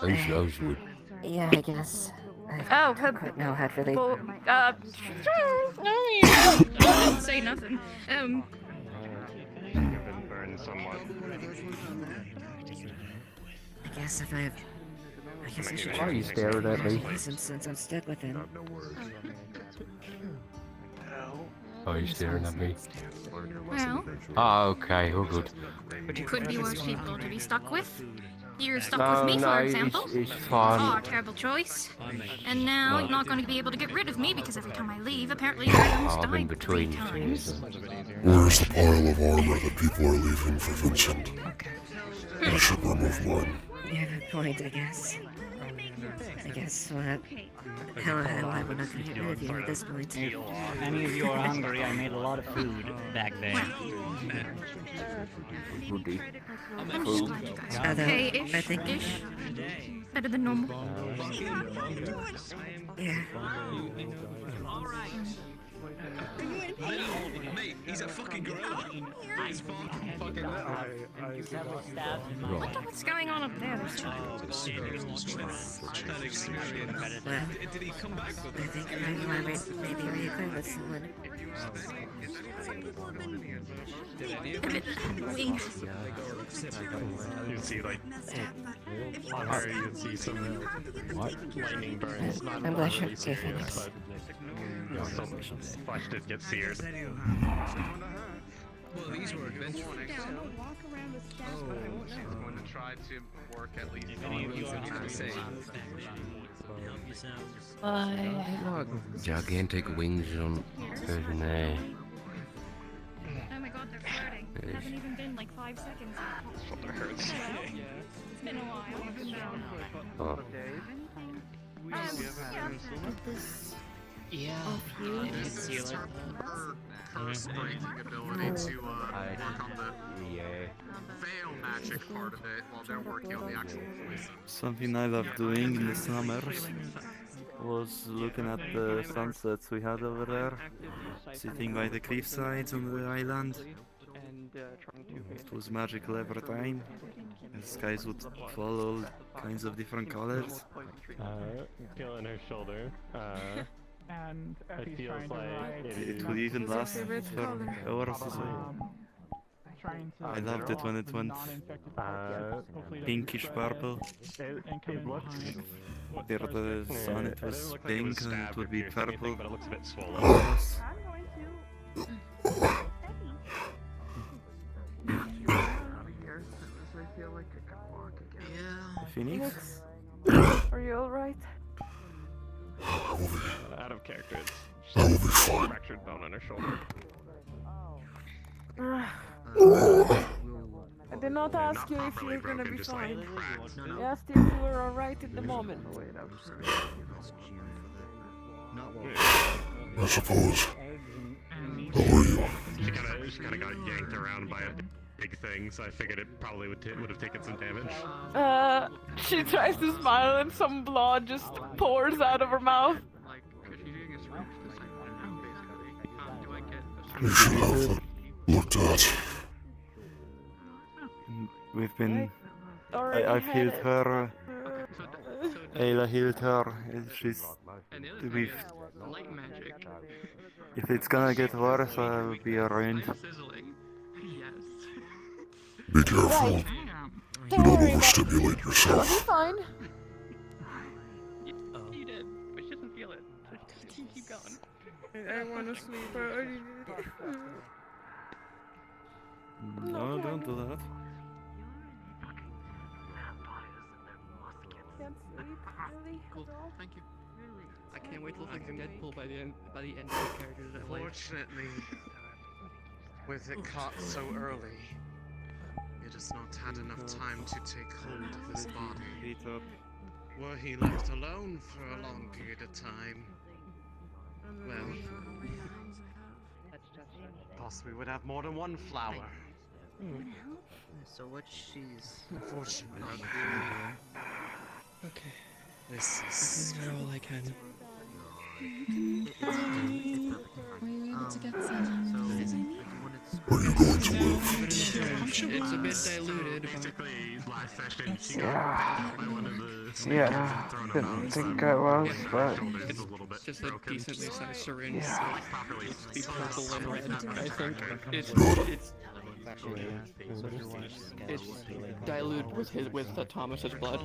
Speaker 17: Who's Rosewood?
Speaker 9: Yeah, I guess.
Speaker 11: Oh,
Speaker 9: Quite know how to really.
Speaker 11: well, I didn't say nothing.
Speaker 9: I guess if I should.
Speaker 17: Why are you staring at me?
Speaker 9: Since I'm stuck with him.
Speaker 17: Oh, you staring at me?
Speaker 11: Well,
Speaker 17: Oh, okay, all good.
Speaker 11: could be worse people to be stuck with. You're stuck
Speaker 17: No,
Speaker 11: with me,
Speaker 17: no,
Speaker 11: for example.
Speaker 17: it's fine.
Speaker 11: Oh, terrible choice. And now
Speaker 17: No.
Speaker 11: you're not going to be able to get rid of me because every time I leave, apparently I almost
Speaker 17: I'm in
Speaker 11: died
Speaker 17: between
Speaker 11: 3
Speaker 17: you two,
Speaker 11: times.
Speaker 17: so-
Speaker 4: Where's the pile of armor that people are leaving for Vincent? I should remove mine.
Speaker 19: You have a point, I guess. I guess what? Hell, why we're not gonna get rid of you at this point.
Speaker 20: If any of you are hungry, I made a lot of food back there.
Speaker 11: I'm just glad you guys are okay-ish.
Speaker 19: I think-
Speaker 11: Ish. Better than normal.
Speaker 19: Yeah.
Speaker 12: Mate, he's a fucking gorilla. He's fucking
Speaker 11: Wonder what's going on up there.
Speaker 12: That experience. Did he come back with
Speaker 19: I think maybe reacquaint with someone.
Speaker 11: Wing.
Speaker 6: You see, like, on her, you can see some lightning burns. Not
Speaker 19: I'm glad you're
Speaker 6: obviously
Speaker 19: okay,
Speaker 6: serious,
Speaker 19: Fenix.
Speaker 6: but some flesh did get seared.
Speaker 12: Well, these were adventures.
Speaker 6: I'm going to try to work at least on
Speaker 17: Gigantic wings on person there.
Speaker 11: Oh my god, they're flirting. It hasn't even been like 5 seconds.
Speaker 6: Shoulder hurts.
Speaker 11: It's been a while.
Speaker 17: Oh.
Speaker 11: Yeah.
Speaker 6: This is her curse breaking ability to work on the veil magic part of it while they're working on the actual poison.
Speaker 21: Something I love doing in the summers was looking at the sunsets we had over there, sitting by the cliff sides on the island. It was magical every time. The skies would fall all kinds of different colors.
Speaker 6: Feeling her shoulder.
Speaker 14: And
Speaker 6: It feels like
Speaker 21: It would even last for hours as well. I loved it when it went pinkish purple. Near the sun it was pink and it would be purple.
Speaker 6: but it looks a bit swollen.
Speaker 21: Phoenix?
Speaker 10: Are you alright?
Speaker 6: Out of character, it's
Speaker 4: I will be fine.
Speaker 6: fractured bone on her shoulder.
Speaker 10: I did not ask you if you were gonna be fine. I asked you if you were alright at the moment.
Speaker 4: I suppose. How are you?
Speaker 6: She kind of got yanked around by a big thing, so I figured it probably would have taken some damage.
Speaker 10: She tries to smile and some blood just pours out of her mouth.
Speaker 4: You should have them looked at.
Speaker 21: We've been...
Speaker 10: Already
Speaker 21: I've
Speaker 10: had
Speaker 21: healed
Speaker 10: it.
Speaker 21: her. Ayla healed her. And she's... We've... If it's gonna get worse, I'll be around.
Speaker 4: Be careful. Do not overstimulate
Speaker 10: You'll
Speaker 4: yourself.
Speaker 10: be fine.
Speaker 13: You did, but she doesn't feel it. So keep going.
Speaker 10: I wanna sleep.
Speaker 21: No, don't do that.
Speaker 10: Can't sleep, really?
Speaker 13: Cool. Thank you. I can't wait to look like Deadpool by the end of the characters that I like.
Speaker 6: Fortunately, with it caught so early, it has not had enough time to take hold of his body. Were he left alone for a long period of time, well, possibly would have more than one flower.
Speaker 2: So what she's...
Speaker 6: Unfortunately,
Speaker 12: Okay.
Speaker 6: this
Speaker 12: This
Speaker 6: is...
Speaker 12: is all I can.
Speaker 22: Were you able to get some?
Speaker 4: Are you going to live?
Speaker 12: It's a bit diluted.
Speaker 6: Basically, last session, she got by one of the...
Speaker 5: Yeah, didn't think I was, but...
Speaker 12: It's just a decently sized syringe.
Speaker 5: Yeah.
Speaker 12: Be purple and red, I think. It's
Speaker 8: It's dilute with Thomas's blood,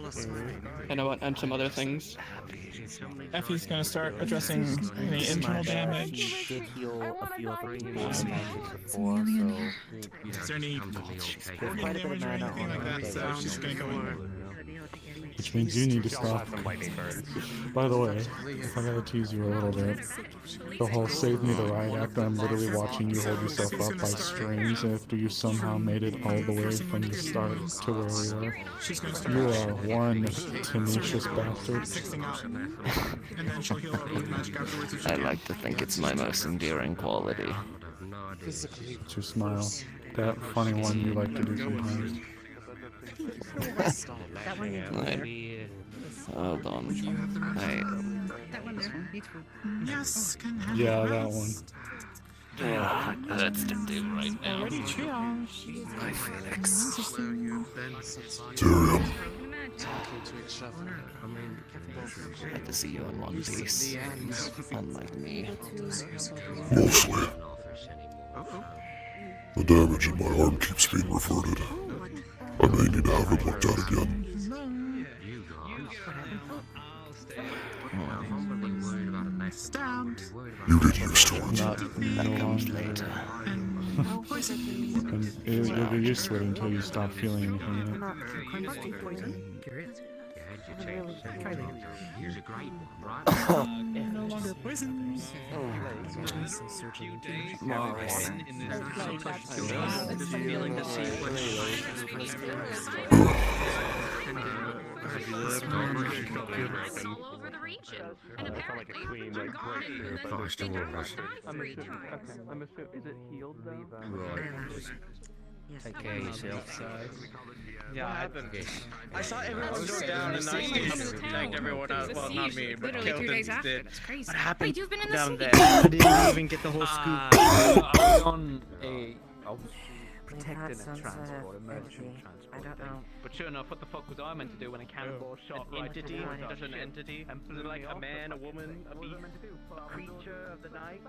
Speaker 8: and some other things.
Speaker 14: Effie's gonna start addressing any internal damage.
Speaker 15: Did heal a few other people
Speaker 14: Is
Speaker 15: with magic before, so
Speaker 14: there any
Speaker 15: quite a bit of mana
Speaker 14: anything like that? So she's gonna go in.
Speaker 18: Which means you need to stop. By the way, if I gotta tease you a little bit, the whole save me the ride after I'm literally watching you hold yourself up by strings after you somehow made it all the way from the start to where we were. You are one tenacious bastard.
Speaker 3: I like to think it's my most endearing quality.
Speaker 18: It's your smile. That funny one you like to do sometimes.
Speaker 3: Wait. Hold on.
Speaker 1: That one there. Beautiful.
Speaker 18: Yes, yeah, that one.
Speaker 3: Yeah, that's to do right now. Hi, Fenix.
Speaker 4: Tyrion.
Speaker 3: Glad to see you in one piece. Unlike me.
Speaker 4: Mostly. The damage in my arm keeps being reverted. I may need to have it looked at again. You get used to it.
Speaker 3: That comes later.
Speaker 18: And you'll get used to it until you stop feeling anything in it.
Speaker 2: Here's a great one, right?
Speaker 14: No longer poisons.
Speaker 11: All over the region, and apparently they're gone.
Speaker 5: I'm assuming, is it healed though?
Speaker 17: Right. Take care of yourself.
Speaker 5: Yeah, I saw everyone go down and I tagged everyone out. Well, not me, but
Speaker 11: Literally 3 days
Speaker 5: Kelton
Speaker 11: after.
Speaker 5: did.
Speaker 11: That's crazy.
Speaker 5: What happened
Speaker 11: Wait, you've been in the
Speaker 5: down
Speaker 11: city?
Speaker 5: there? I didn't even get the whole scoop.
Speaker 17: I was on a... I was
Speaker 19: protecting a transport, emergency transport. I don't know.
Speaker 13: But sure enough, what the fuck was I meant to do when a cannonball shot
Speaker 5: An
Speaker 13: right
Speaker 5: entity?
Speaker 13: towards us?
Speaker 5: Just an entity? Was it like a man, a woman, a beast, a creature of the night?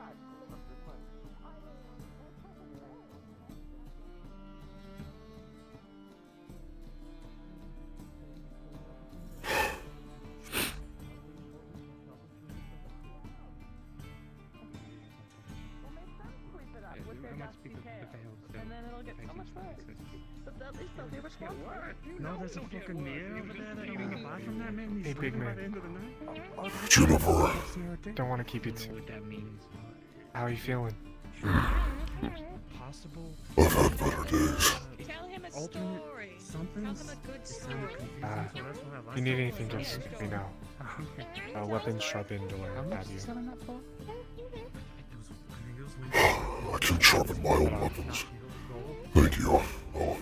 Speaker 5: No, there's a fucking mirror over there that you can buy from that man.
Speaker 16: Hey, big man.
Speaker 4: Jennifer.
Speaker 16: Don't want to keep you too. How are you feeling?
Speaker 6: Possible.
Speaker 4: I've had better days.
Speaker 11: Tell him a story. Tell him a good story.
Speaker 16: If you need anything, just let me know. Weapons sharpened or have you.
Speaker 4: I can sharpen my own weapons. Thank you. Oh.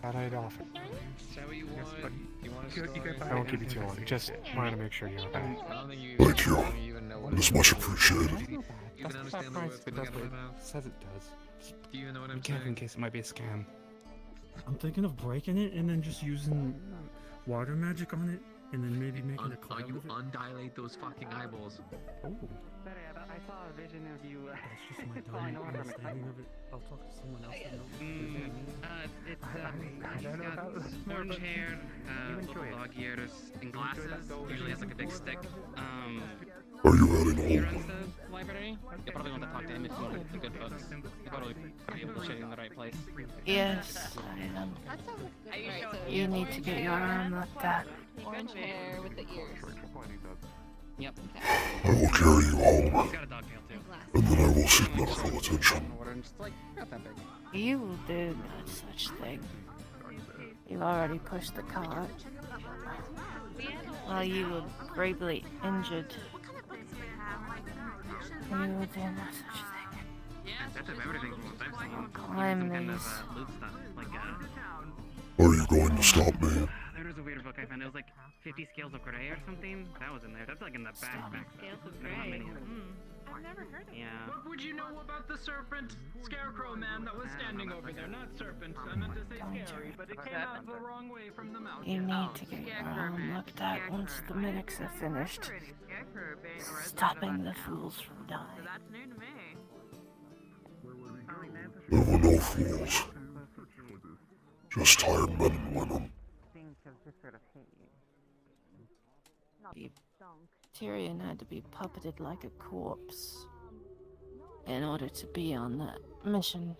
Speaker 16: I'd offer.
Speaker 12: Is that what you want? You want a story?
Speaker 16: I won't keep you too long. Just wanted to make sure you're okay.
Speaker 4: Thank you. It's much appreciated.
Speaker 16: That's that price. It does what it says it does.
Speaker 12: Do you know what I'm
Speaker 16: Be careful
Speaker 12: saying?
Speaker 16: in case it might be a scam.
Speaker 5: I'm thinking of breaking it and then just using water magic on it and then maybe making a cloud with it.
Speaker 2: Undilate those fucking eyeballs.
Speaker 5: Oh. I saw a vision of you. That's just my dumb understanding of it. I'll talk to someone else.
Speaker 6: He's got orange hair, little dog ears, and glasses. Usually has like a big stick.
Speaker 4: Are you heading home?
Speaker 6: The library. You'll probably want to talk to him if you want the good books. He'll probably be able to show you in the right place.
Speaker 7: Yes, I am. You need to get your arm looked at.
Speaker 22: Orange hair with the ears.
Speaker 6: Yep.
Speaker 4: I will carry you home.
Speaker 6: He's got a dog tail too.
Speaker 4: And then I will seek medical attention.
Speaker 6: Not that big.
Speaker 7: You will do no such thing. You've already pushed the cart. While you were gravely injured. You will do no such thing.
Speaker 6: That's of everything from what I've seen.
Speaker 7: Climb
Speaker 6: Some kind
Speaker 7: these.
Speaker 6: of loot stuff. Like,
Speaker 4: Are you going to stop me?
Speaker 6: there was a weird book I found. It was like 50 Scales of Grey or something. That was in there. That's like in the backpack.
Speaker 11: Scales of
Speaker 6: There's not
Speaker 11: Grey.
Speaker 6: many of them.
Speaker 11: I've never heard of
Speaker 6: Yeah.
Speaker 13: What would you know about the serpent scarecrow man that was standing over there? Not serpent, I meant to say scary, but it came out the wrong way from the mouth.
Speaker 7: You need to get your arm looked at once the medics are finished. Stopping the fools from dying.
Speaker 1: That's new to me.
Speaker 4: There were no fools. Just tired men and women.
Speaker 7: Tyrion had to be puppeted like a corpse in order to be on that mission.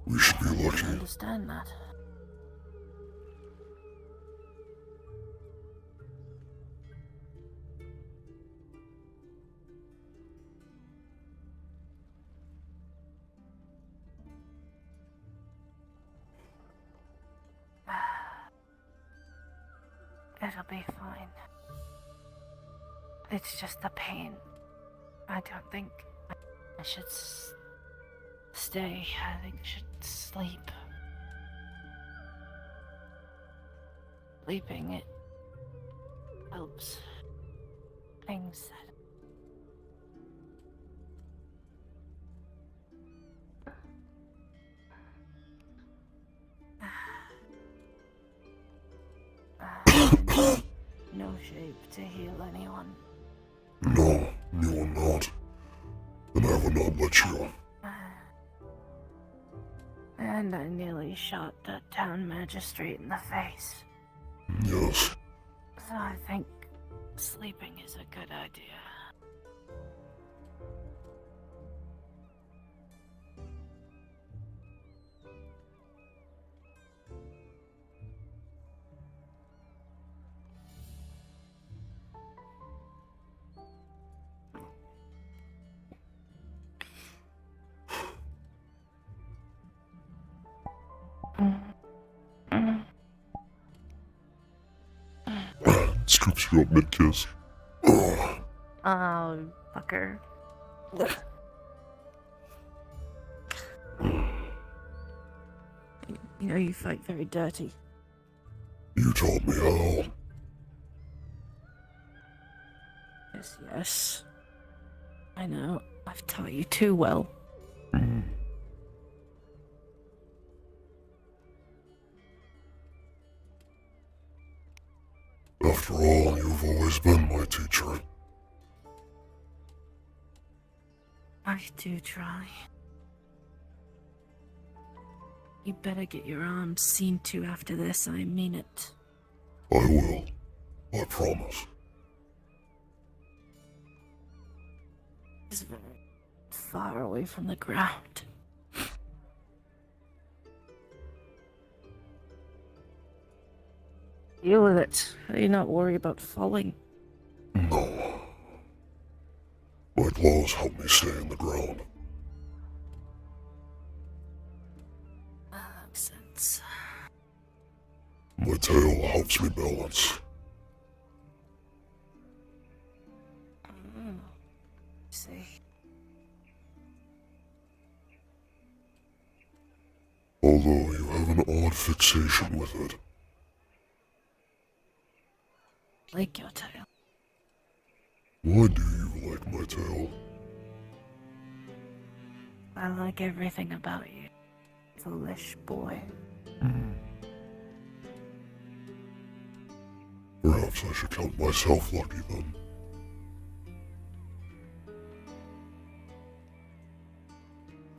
Speaker 4: We should be lucky.
Speaker 7: I understand that. It'll be fine. It's just the pain. I don't think I should stay. I think I should sleep. Sleeping, it helps. Things no shape to heal anyone.
Speaker 4: No, you will not. And I will not let you.
Speaker 7: And I nearly shot that town magistrate in the face.
Speaker 4: Yes.
Speaker 7: So I think sleeping is a good idea.
Speaker 4: Scoops you up mid-kiss.
Speaker 7: Oh, fucker. You know you fight very dirty.
Speaker 4: You taught me how.
Speaker 7: Yes, yes. I know. I've taught you too well.
Speaker 4: After all, you've always been my teacher.
Speaker 7: I do try. You better get your arms seen to after this, I mean it.
Speaker 4: I will. I promise.
Speaker 7: It's very far away from the ground. Deal with it. How do you not worry about falling?
Speaker 4: No. My claws help me stay in the ground.
Speaker 7: That makes sense.
Speaker 4: My tail helps me balance.
Speaker 7: See.
Speaker 4: Although you have an odd fixation with it.
Speaker 7: Like your tail.
Speaker 4: Why do you like my tail?
Speaker 7: I like everything about you, foolish boy.
Speaker 4: Perhaps I should count myself lucky then.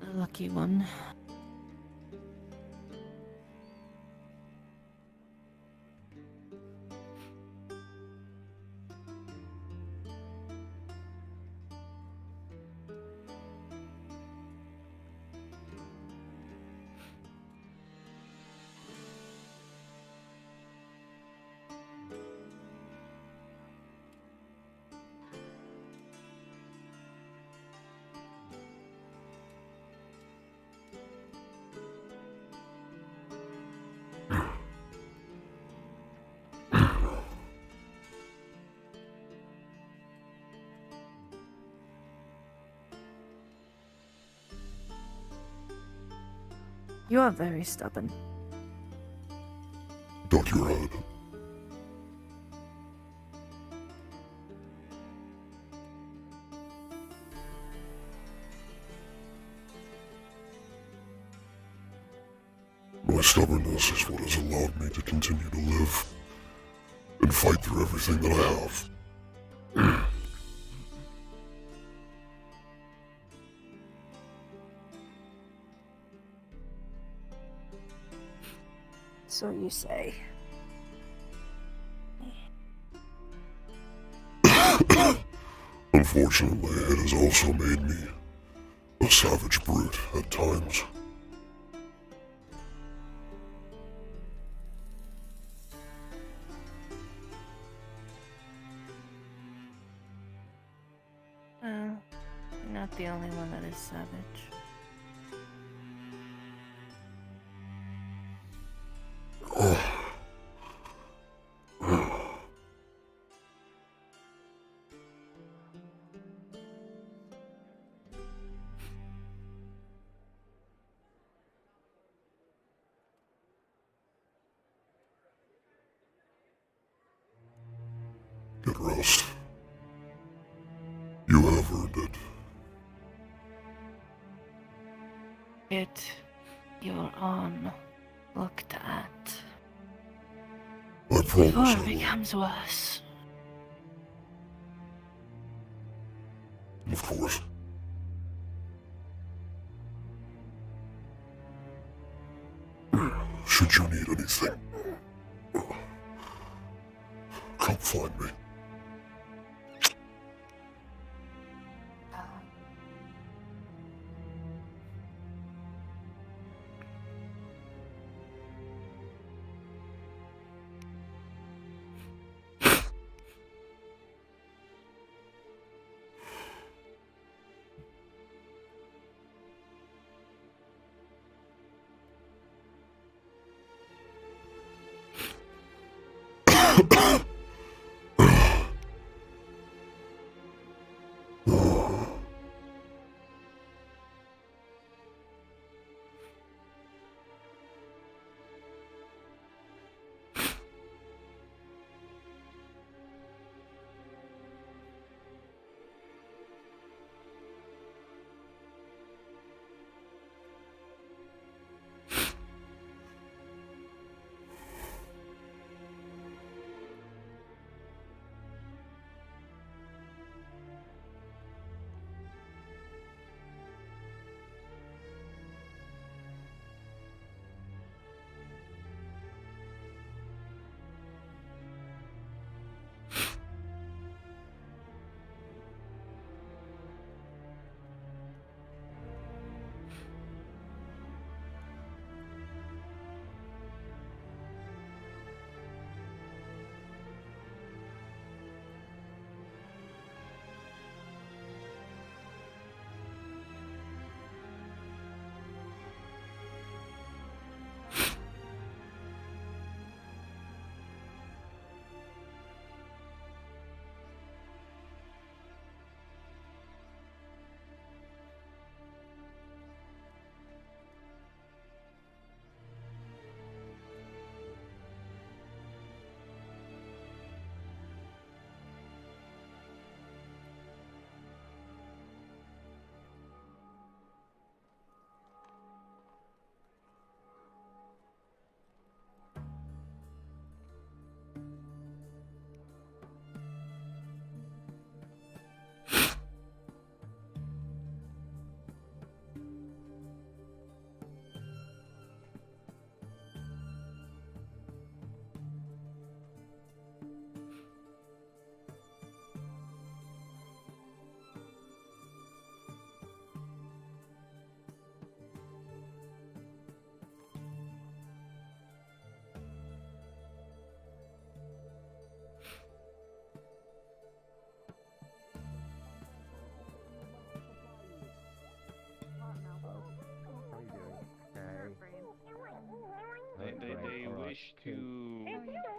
Speaker 7: The lucky one. You are very stubborn.
Speaker 4: Duck your head. My stubbornness is what has allowed me to continue to live and fight through everything that I have.
Speaker 10: So you say.
Speaker 4: Unfortunately, it has also made me a savage brute at times.
Speaker 7: Well, you're not the only one that is savage.
Speaker 4: Get rest. You have earned it.
Speaker 7: Get your arm looked at.
Speaker 4: I promise
Speaker 7: Before
Speaker 4: I
Speaker 7: it
Speaker 4: will.
Speaker 7: becomes worse.
Speaker 4: Of course. Should you need anything, come find me.
Speaker 13: They wish to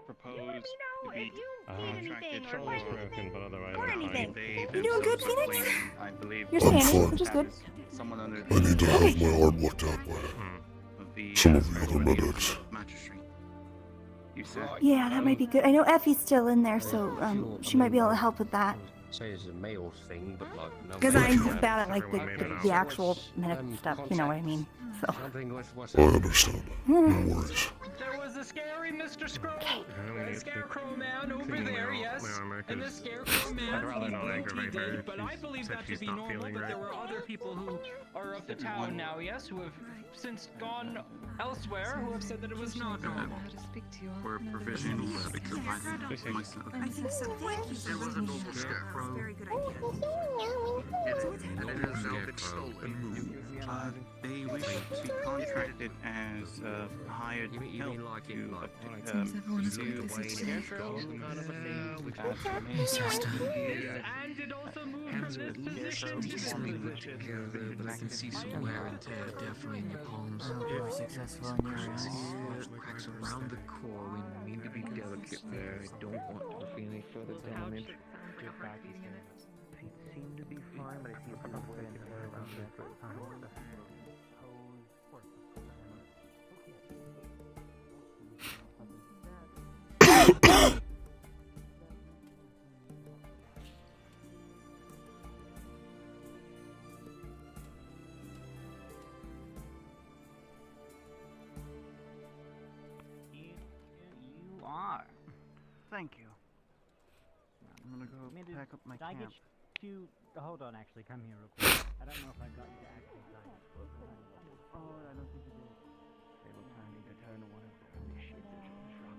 Speaker 13: propose to be contracted
Speaker 16: Control is broken, but otherwise
Speaker 10: Or
Speaker 16: I'm
Speaker 10: anything.
Speaker 16: fine.
Speaker 10: You doing good, Phoenix?
Speaker 6: I believe
Speaker 10: You're
Speaker 4: I'm
Speaker 10: standing,
Speaker 4: fine.
Speaker 10: which is good.
Speaker 6: someone under
Speaker 4: I need to have my arm looked at by some of the other medics.
Speaker 6: You said
Speaker 10: Yeah, that might be good. I know Effie's still in there, so she might be able to help with that.
Speaker 17: Say it's a male thing, but like no.
Speaker 10: Because I'm bad at like the actual medic stuff, you know what I mean? So.
Speaker 4: I understand. No worries.
Speaker 5: There was
Speaker 9: was the scary Mr. Scroll. The Scarecrow man over there, yes. And the Scarecrow man, he did, but I believe that to be normal, but there were other people who are of the town now, yes, who have since gone elsewhere, who have said that it was not normal.
Speaker 2: Or provisional myself. It was a normal scarecrow. And it has now been stolen.
Speaker 20: They wish to be contracted as hired help to
Speaker 9: and it also moved this position to
Speaker 2: but I can see some wear and tear definitely in your palms.
Speaker 15: We're successful in your eyes.
Speaker 2: Cracks around the core. We need to be delicate there. I don't want to feel any further damage.
Speaker 5: Get back, he's gonna. It seemed to be fine, but I see a little bit around that. You are. Thank you. I'm gonna go pack up my camp.
Speaker 15: Did I get you? Hold on, actually, come here real quick. I don't know if I got you to actually sign it.
Speaker 5: Oh, I don't think you did. They were planning to turn one of their initiatives from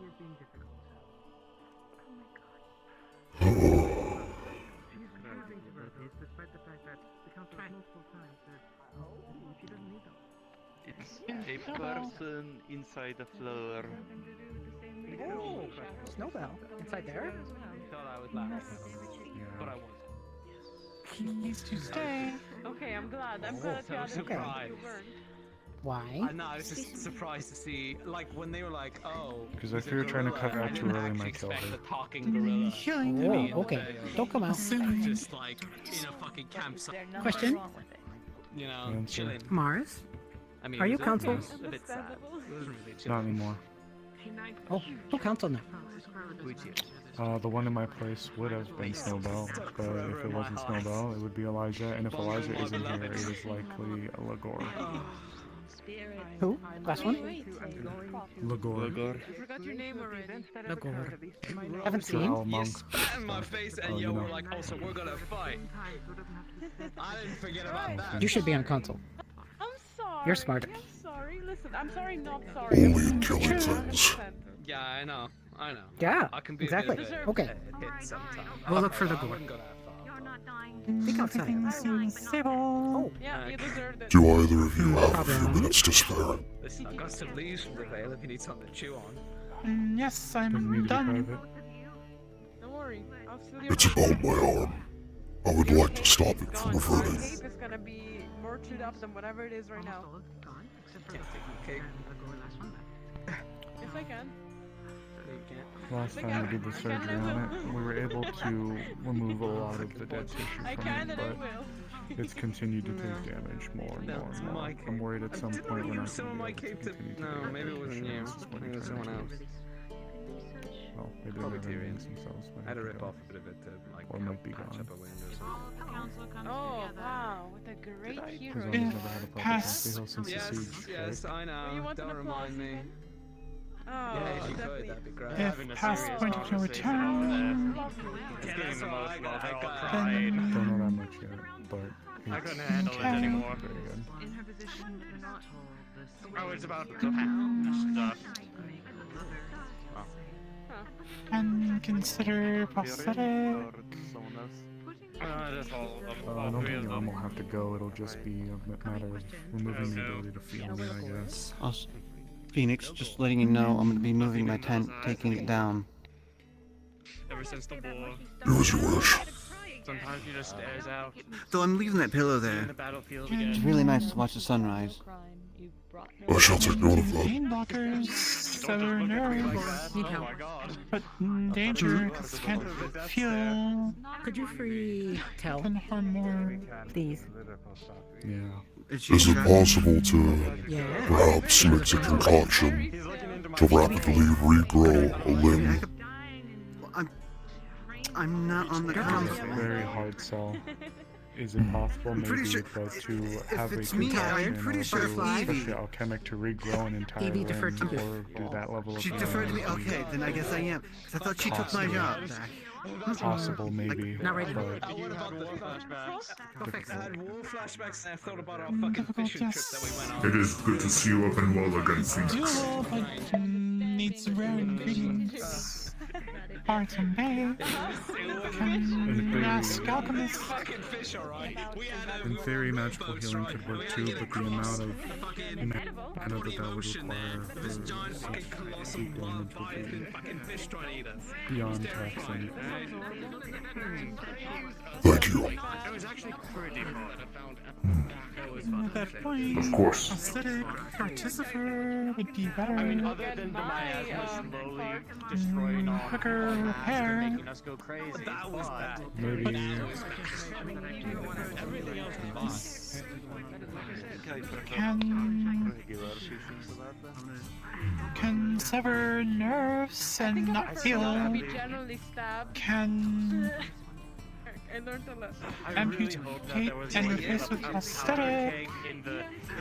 Speaker 5: You're being difficult. Oh my god. She's carving about this despite the fact that the council multiple times said, she doesn't need them.
Speaker 21: It's a person inside the floor.
Speaker 15: Oh, Snowbell. Inside there?
Speaker 9: I thought I was laughing, but I wasn't.
Speaker 14: Please to stay.
Speaker 22: Okay, I'm glad. I'm glad you had
Speaker 9: surprised.
Speaker 15: Why?
Speaker 9: I'm not. I was just surprised to see, like, when they were like, "Oh."
Speaker 18: Because I fear trying to cut her out too early might kill her.
Speaker 9: The talking gorilla.
Speaker 15: Oh, okay. Don't come out.
Speaker 9: Just like in a fucking campsite.
Speaker 15: Question?
Speaker 9: You know,
Speaker 18: Answer.
Speaker 9: chilling.
Speaker 15: Mars?
Speaker 9: I mean,
Speaker 15: Are you
Speaker 9: it was
Speaker 15: council?
Speaker 9: a bit sad. It wasn't really
Speaker 18: Not anymore.
Speaker 15: Oh, who council now?
Speaker 18: The one in my place would have been Snowbell, but if it wasn't Snowbell, it would be Elijah, and if Elijah isn't here, it is likely Lagor.
Speaker 15: Who? Last one?
Speaker 18: Lagor.
Speaker 22: I forgot your name already.
Speaker 15: Lagor. Haven't seen
Speaker 18: Drow
Speaker 15: him.
Speaker 18: monk.
Speaker 9: Spat in my face and
Speaker 18: you
Speaker 9: yo
Speaker 18: know.
Speaker 9: were like, "Oh, so we're gonna fight." I didn't forget about that.
Speaker 15: You should be on console.
Speaker 22: I'm sorry.
Speaker 15: You're smart.
Speaker 22: I'm sorry. Listen, I'm sorry, not sorry.
Speaker 4: Only intelligence.
Speaker 9: Yeah, I know.
Speaker 15: Yeah,
Speaker 9: I can be
Speaker 15: exactly.
Speaker 9: A bit of a
Speaker 15: Okay.
Speaker 9: hit sometime.
Speaker 15: We'll look for the door. Think outside.
Speaker 14: Everything seems stable.
Speaker 22: Yeah, you deserved it.
Speaker 4: Do either of you have a few minutes to spare?
Speaker 9: Listen, I got some leaves from the veil if you need something to chew on.
Speaker 14: Yes,
Speaker 18: Doesn't
Speaker 14: I'm
Speaker 18: need to be
Speaker 14: done.
Speaker 18: private.
Speaker 22: Don't worry. I'll steal your
Speaker 4: It's about my arm. I would like to stop it from
Speaker 22: My
Speaker 4: reverting.
Speaker 22: cape is gonna be more chewed up than whatever it is right now. Yes, I can.
Speaker 18: Last time we did the surgery on it, we were able to remove a lot of the dead tissue
Speaker 22: I
Speaker 18: from
Speaker 22: can
Speaker 18: it,
Speaker 22: and I
Speaker 18: but
Speaker 22: will.
Speaker 18: it's continued to take damage more and more and more. I'm worried at some point we're not
Speaker 9: Some of my
Speaker 18: going to be able
Speaker 9: cape
Speaker 18: to
Speaker 9: to.
Speaker 18: continue to
Speaker 9: No,
Speaker 18: get
Speaker 9: maybe it wasn't you.
Speaker 18: insurance when
Speaker 9: Maybe it was someone else.
Speaker 18: Well, maybe
Speaker 9: Probably
Speaker 18: they're
Speaker 9: Tyrion.
Speaker 18: themselves.
Speaker 9: I had to rip off a bit of it to like
Speaker 18: Or might be
Speaker 9: patch
Speaker 18: gone.
Speaker 9: up a window or something.
Speaker 22: Oh, wow. What a great hero.
Speaker 18: Because I've never had a proper Dusty Hill since the
Speaker 9: Yes,
Speaker 18: siege.
Speaker 9: yes, I know.
Speaker 22: You want
Speaker 9: Don't
Speaker 22: an
Speaker 9: remind
Speaker 22: applause
Speaker 9: me.
Speaker 22: even? Oh,
Speaker 9: Yeah, if you
Speaker 22: definitely.
Speaker 9: could, that'd be great.
Speaker 14: If past point of no return,
Speaker 9: Yeah, that's all I got. I got
Speaker 18: Don't know that much yet, but
Speaker 5: I
Speaker 18: it's
Speaker 5: couldn't handle it anymore.
Speaker 18: very good.
Speaker 1: In her position, you're not
Speaker 5: I was about to pound stuff.
Speaker 14: and consider prosthetic.
Speaker 5: That's all
Speaker 18: I don't think your arm will have to go, it'll just be a matter of removing the ability to feel it, I guess.
Speaker 23: Also, Phoenix, just letting you know, I'm gonna be moving my tent, taking it down.
Speaker 5: Ever since the war.
Speaker 4: Do as you wish.
Speaker 5: Sometimes he just stares out.
Speaker 23: Though I'm leaving that pillow
Speaker 5: In
Speaker 23: there.
Speaker 5: the battlefield
Speaker 23: It's
Speaker 5: again.
Speaker 23: really nice to watch the sunrise.
Speaker 4: I shall take note of that.
Speaker 14: Pain blockers, sever nerves,
Speaker 5: Oh my god.
Speaker 14: but danger because can't feel.
Speaker 15: Could you free Tell?
Speaker 14: Can harm more.
Speaker 15: Please.
Speaker 18: Yeah.
Speaker 4: Is it possible to perhaps mix a concoction to rapidly regrow a limb?
Speaker 23: I'm not on the council.
Speaker 18: Very hard sell. is it possible
Speaker 21: I'm pretty
Speaker 18: maybe
Speaker 21: sure-
Speaker 18: to have a
Speaker 21: it's me,
Speaker 18: concoction
Speaker 21: I'm pretty
Speaker 18: or
Speaker 21: sure
Speaker 18: to,
Speaker 21: Ivy.
Speaker 18: especially alchemic, to regrow an entire
Speaker 21: Evie
Speaker 18: limb
Speaker 21: deferred to me.
Speaker 18: or do that level of
Speaker 21: She deferred to me.
Speaker 18: damage be
Speaker 21: Okay, then I guess I am. Because I thought she took my
Speaker 18: possible?
Speaker 21: job back.
Speaker 18: Possible, maybe,
Speaker 21: Not right now.
Speaker 18: but
Speaker 12: What about the flashbacks?
Speaker 21: Perfect.
Speaker 12: I had war flashbacks and I thought about our fucking fishing trip that we went on.
Speaker 4: It is good to see you up and well again, Phoenix.
Speaker 14: Doable, but needs rare ingredients. Parts and bait. Can ask alchemists.
Speaker 18: in theory, magical healing could work too, but the amount of mana that would require for seek damage would be beyond taxing.
Speaker 4: Thank you.
Speaker 5: That was actually pretty fun. That was fun.
Speaker 14: At that point,
Speaker 4: Of course.
Speaker 14: acidic artificer would be better.
Speaker 5: I mean, other than the miasma slowly destroying all
Speaker 14: quicker repair.
Speaker 5: making us go crazy. That was bad.
Speaker 18: Maybe.
Speaker 14: Can sever nerves and not feel.
Speaker 22: Be generally stabbed.
Speaker 14: Can
Speaker 22: I learned a lot.
Speaker 14: amputate and replace with prosthetic.
Speaker 5: In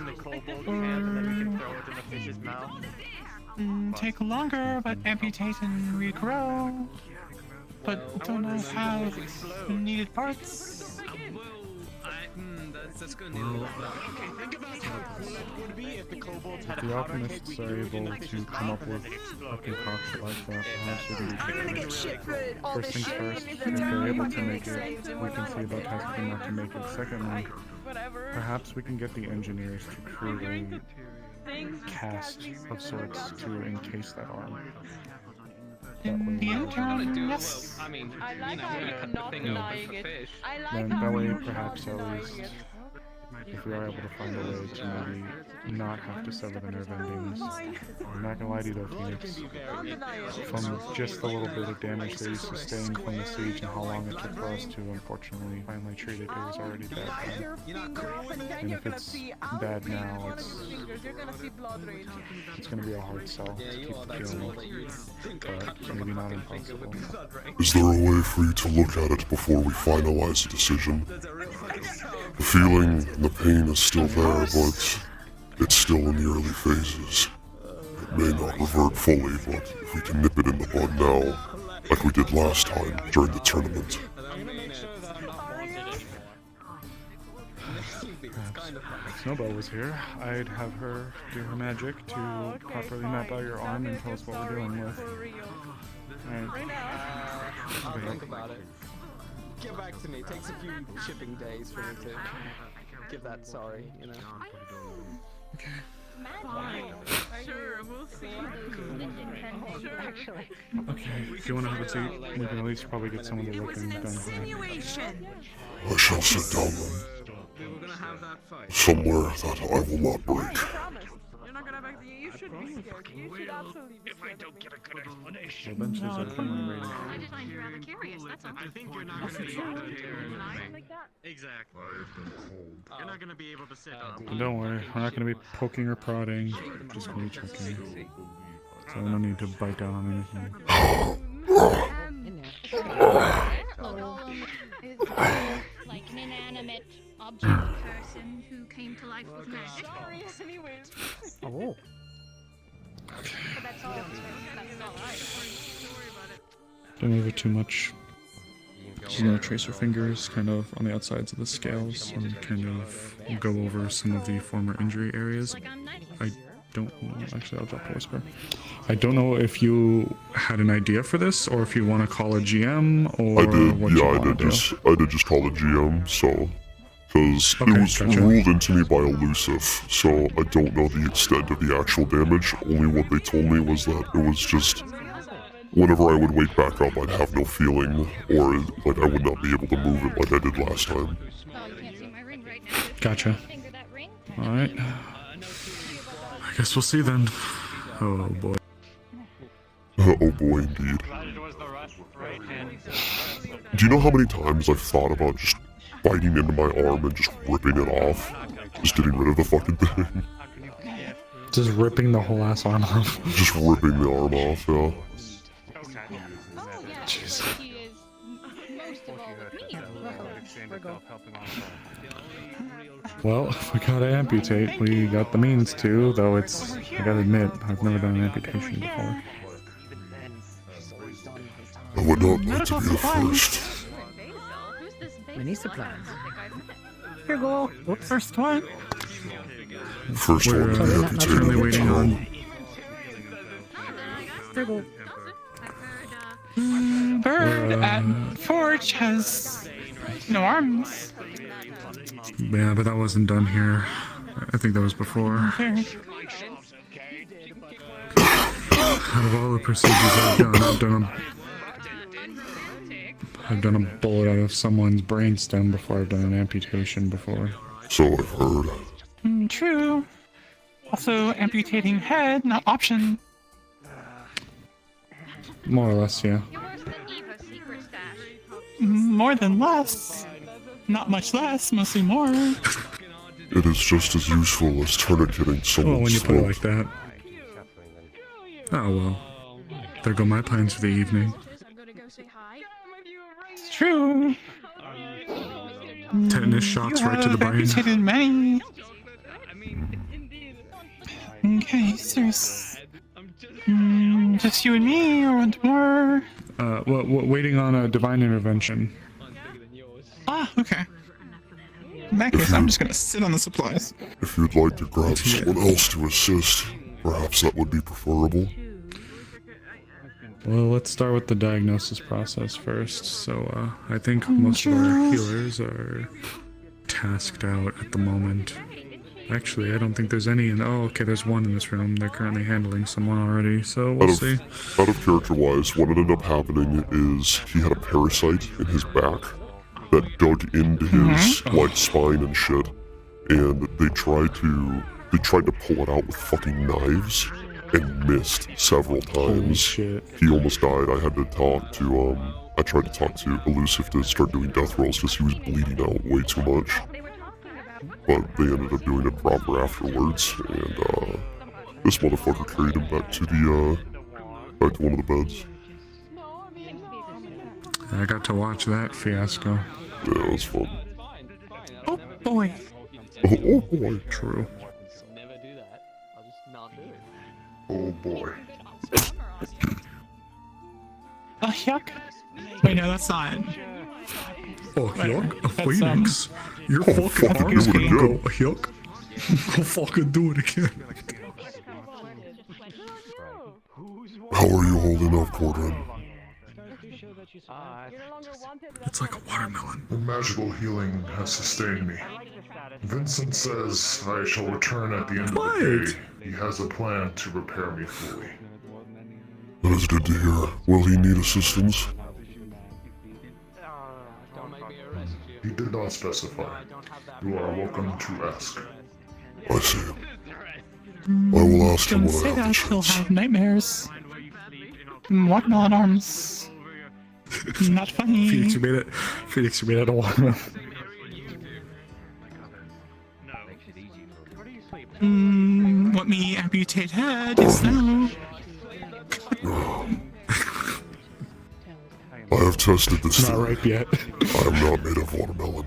Speaker 5: the kobold camp, and then we can throw it in the fish's mouth.
Speaker 14: Take longer, but amputate and regrow. But don't know how needed parts.
Speaker 12: That's gonna need a lot of
Speaker 5: Okay, think about how cool it would be if the kobolds had
Speaker 18: If
Speaker 5: a
Speaker 18: the
Speaker 5: powder keg
Speaker 18: alchemists
Speaker 5: we
Speaker 18: are
Speaker 5: threw
Speaker 18: able
Speaker 5: in like
Speaker 18: to
Speaker 5: his
Speaker 18: come
Speaker 5: mouth
Speaker 18: up
Speaker 5: and
Speaker 18: with
Speaker 5: then it
Speaker 18: a
Speaker 5: exploded.
Speaker 18: concoction like that, perhaps we can
Speaker 10: I'm gonna get shit for all
Speaker 18: First
Speaker 10: this
Speaker 18: things
Speaker 10: shit.
Speaker 18: first,
Speaker 10: Give
Speaker 18: if
Speaker 10: me the
Speaker 18: they're
Speaker 10: town,
Speaker 18: able to
Speaker 10: fucking
Speaker 18: make it,
Speaker 10: slaves and
Speaker 18: we can see about
Speaker 10: whatnot.
Speaker 18: testing them to make it. Secondly, perhaps we can get the engineers to create a cast of sorts to encase that arm.
Speaker 14: In the interim,
Speaker 12: yes. I mean,
Speaker 22: I like
Speaker 12: you know,
Speaker 22: how
Speaker 12: we're gonna
Speaker 22: you're
Speaker 12: cut
Speaker 22: not
Speaker 12: the thing open
Speaker 22: denying
Speaker 12: for
Speaker 22: it.
Speaker 12: fish.
Speaker 22: I like
Speaker 18: Then
Speaker 22: how
Speaker 18: that way,
Speaker 22: you're
Speaker 18: perhaps
Speaker 22: not
Speaker 18: at
Speaker 22: denying
Speaker 18: least,
Speaker 22: it.
Speaker 18: if we are able to find a way to maybe not have to sever the nerve endings. I'm not gonna lie to you though, Phoenix. From just the little bit of damage that you sustained from the siege and how long it took for us to unfortunately finally treat it, it was already bad then. And if it's bad now, it's gonna be a hard sell to keep the feeling, but maybe not impossible.
Speaker 4: Is there a way for you to look at it before we finalize a decision? The feeling and the pain is still there, but it's still in the early phases. It may not revert fully, but if we can nip it in the bud now, like we did last time during the tournament.
Speaker 18: If Snowbell was here, I'd have her do her magic to properly map out your arm and tell us what we're dealing with. Alright.
Speaker 3: I'll think about it. Get back to me. It takes a few shipping days for me to give that sorry, you know.
Speaker 18: Okay.
Speaker 22: Sure, we'll see.
Speaker 10: Actually.
Speaker 18: Okay, if you want to have a seat, we can at least probably get some of the ripping done.
Speaker 10: Insinuation.
Speaker 4: I shall sit down then. Somewhere that I will not break.
Speaker 22: You're not gonna back the. You should be scared. You should absolutely be scared.
Speaker 18: The benches are firmly rated.
Speaker 11: I designed you rather curious, that's all.
Speaker 5: I think you're not gonna be able to do anything. Exactly. You're not gonna be able to sit up.
Speaker 18: And don't worry, we're not going to be poking or prodding, just going to be checking. So no need to bite down on anything.
Speaker 11: Is like an inanimate object person who came to life with magic.
Speaker 22: Anyways.
Speaker 18: Oh.
Speaker 11: That's all. That's not right.
Speaker 14: Don't move it too much. Just gonna trace her fingers kind of on the outsides of the scales and kind of go over some of the former injury areas. I don't know. Actually, I'll drop a whisper. I don't know if you had an idea for this or if you want to call a GM or
Speaker 4: I did,
Speaker 14: what you
Speaker 4: yeah,
Speaker 14: want to do.
Speaker 4: I did just call a GM, so... Because
Speaker 14: Okay,
Speaker 4: it was
Speaker 14: gotcha.
Speaker 4: ruled into me by elusive, so I don't know the extent of the actual damage. Only what they told me was that it was just... Whenever I would wake back up, I'd have no feeling, or like I would not be able to move it like I did last time.
Speaker 14: Gotcha. Alright. I guess we'll see then. Oh boy.
Speaker 4: Oh boy, indeed. Do you know how many times I've thought about just biting into my arm and just ripping it off? Just getting rid of the fucking thing.
Speaker 18: Just ripping the whole ass arm off.
Speaker 4: Just ripping the arm off, yeah.
Speaker 18: Jeez.
Speaker 11: most involved with me.
Speaker 18: Well, if we gotta amputate, we got the means to, though it's, I gotta admit, I've never done an amputation before.
Speaker 4: I would not like to be the first.
Speaker 15: We need supplies. Here you go. Oops.
Speaker 23: First one.
Speaker 4: First one to be amputated.
Speaker 18: Currently waiting on.
Speaker 15: There you go.
Speaker 23: Bird at Forge has no arms.
Speaker 18: Yeah, but that wasn't done here. I think that was before. Out of all the procedures I've done a bullet out of someone's brainstem before. I've done an amputation before.
Speaker 4: So I've heard.
Speaker 23: True. Also, amputating head, not option.
Speaker 18: More or less, yeah.
Speaker 23: More than less. Not much less, mostly more.
Speaker 4: It is just as useful as tourniqueting someone's
Speaker 18: Well, when you put it like
Speaker 4: throat.
Speaker 18: that. Oh well. There go my plans for the evening.
Speaker 23: It's true.
Speaker 18: Tetanus shots right to the brain.
Speaker 23: Amputated many. Okay, so there's just you and me, or want more?
Speaker 18: Waiting on a divine intervention.
Speaker 23: Ah, okay. In that case, I'm just gonna sit on the supplies.
Speaker 4: If you'd like to grab someone else to assist, perhaps that would be preferable.
Speaker 18: Well, let's start with the diagnosis process first. So, I think most of our healers are tasked out at the moment. Actually, I don't think there's any in. Oh, okay, there's one in this room. They're currently handling someone already, so we'll see.
Speaker 4: Out of character-wise, what ended up happening is he had a parasite in his back that dug into his like spine and shit, and they tried to pull it out with fucking knives and missed several times.
Speaker 18: Shit.
Speaker 4: He almost died. I had to talk to I tried to talk to Elusive to start doing death rolls because he was bleeding out way too much. But they ended up doing it proper afterwards, and this motherfucker carried him back to one of the beds.
Speaker 18: I got to watch that fiasco.
Speaker 4: Yeah, it was fun.
Speaker 23: Oh boy.
Speaker 4: Oh boy.
Speaker 18: True.
Speaker 4: Oh boy.
Speaker 23: Yuck. Wait, no, that's not.
Speaker 18: Oh, yuck. A
Speaker 23: That's,
Speaker 18: phoenix. Your fucking arms can go. Yuck. Go fucking do it again.
Speaker 4: How are you holding up, Cordon?
Speaker 18: It's like a watermelon.
Speaker 7: The magical healing has sustained me. Vincent says I shall return at the end of the day. He has a plan to repair me fully.
Speaker 4: That is good to hear. Will he need assistance?
Speaker 7: He did not specify. You are welcome to ask.
Speaker 4: I see. I will ask him
Speaker 23: Don't
Speaker 4: when I
Speaker 23: say
Speaker 4: have the
Speaker 23: that, he'll
Speaker 4: chance.
Speaker 23: have nightmares. Watermelon arms. Not funny.
Speaker 18: Phoenix, you made it. Phoenix, you made it a watermelon.
Speaker 23: Want me amputate head? Yes, no.
Speaker 4: I have tested this
Speaker 18: Not
Speaker 4: theory.
Speaker 18: ripe yet.
Speaker 4: I am not made of watermelon.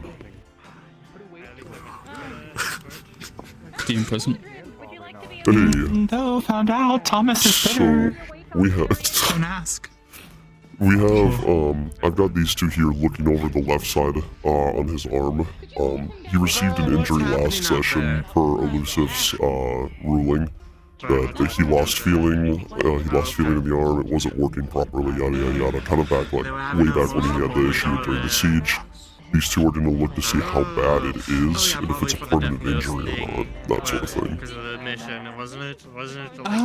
Speaker 14: DM present.
Speaker 4: Hey,
Speaker 23: Though found out Thomas is
Speaker 4: so
Speaker 23: bitter.
Speaker 4: we have
Speaker 23: Don't ask.
Speaker 4: I've got these two here looking over the left side on his arm. He received an injury last session per Elusive's ruling that he lost feeling in the arm, it wasn't working properly, yada yada yada, kind of back like way back when he had the issue during the siege. These two are going to look to see how bad it is and if it's a permanent injury or not, that sort of thing.
Speaker 6: Because of the mission, wasn't it?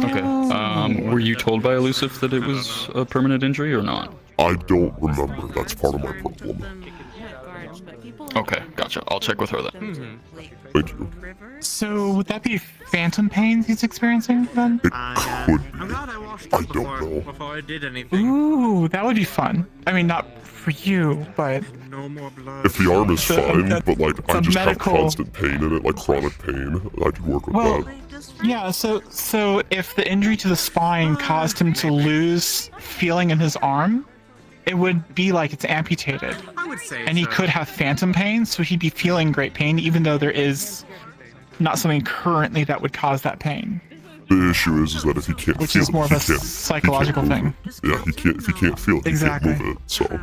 Speaker 14: Okay. Were you told by Elusive that it was a permanent injury or not?
Speaker 4: I don't remember. That's part of my problem.
Speaker 14: Okay, gotcha. I'll check with her then.
Speaker 4: Thank you.
Speaker 23: So would that be phantom pains he's experiencing then?
Speaker 4: Could be.
Speaker 6: I'm glad I watched it before I did anything.
Speaker 23: Ooh, that would be fun. I mean, not for you, but
Speaker 6: No more blood.
Speaker 4: If the arm is fine, but like I just
Speaker 23: medical-
Speaker 4: have constant pain in it, like chronic pain, I could work with
Speaker 23: well,
Speaker 4: that.
Speaker 23: yeah. So if the injury to the spine caused him to lose feeling in his arm, it would be like it's amputated.
Speaker 2: I would say
Speaker 23: And he
Speaker 2: so.
Speaker 23: could have phantom pain, so he'd be feeling great pain, even though there is not something currently that would cause that pain.
Speaker 4: The issue is that if he can't
Speaker 23: Which
Speaker 4: feel
Speaker 23: is more
Speaker 4: it,
Speaker 23: of a psychological thing.
Speaker 4: Yeah, he can't. If he can't feel it,
Speaker 23: Exactly.
Speaker 4: he can't move it. So.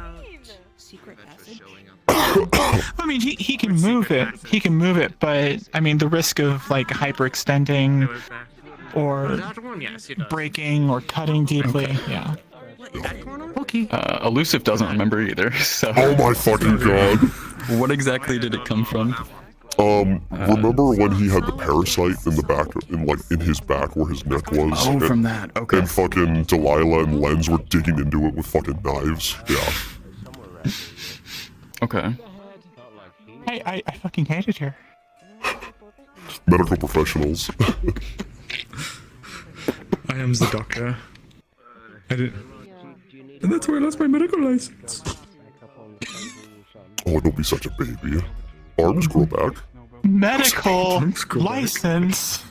Speaker 23: I mean, he can move it. He can move it, but I mean, the risk of like hyperextending or breaking or cutting deeply. Yeah.
Speaker 14: Okay. Elusive doesn't remember either. So.
Speaker 4: Oh my fucking god.
Speaker 14: What exactly did it come from?
Speaker 4: Remember when he had the parasite in the back, in his back where his neck was?
Speaker 14: Oh,
Speaker 4: and,
Speaker 14: from that. Okay.
Speaker 4: And fucking Delilah and Lens were digging into it with fucking knives. Yeah.
Speaker 14: Okay.
Speaker 23: I fucking hate it here.
Speaker 4: Medical professionals.
Speaker 18: I am the doctor. I didn't. And that's where I lost my medical license.
Speaker 4: Oh, don't be such a baby. Arms grow back.
Speaker 23: Medical license.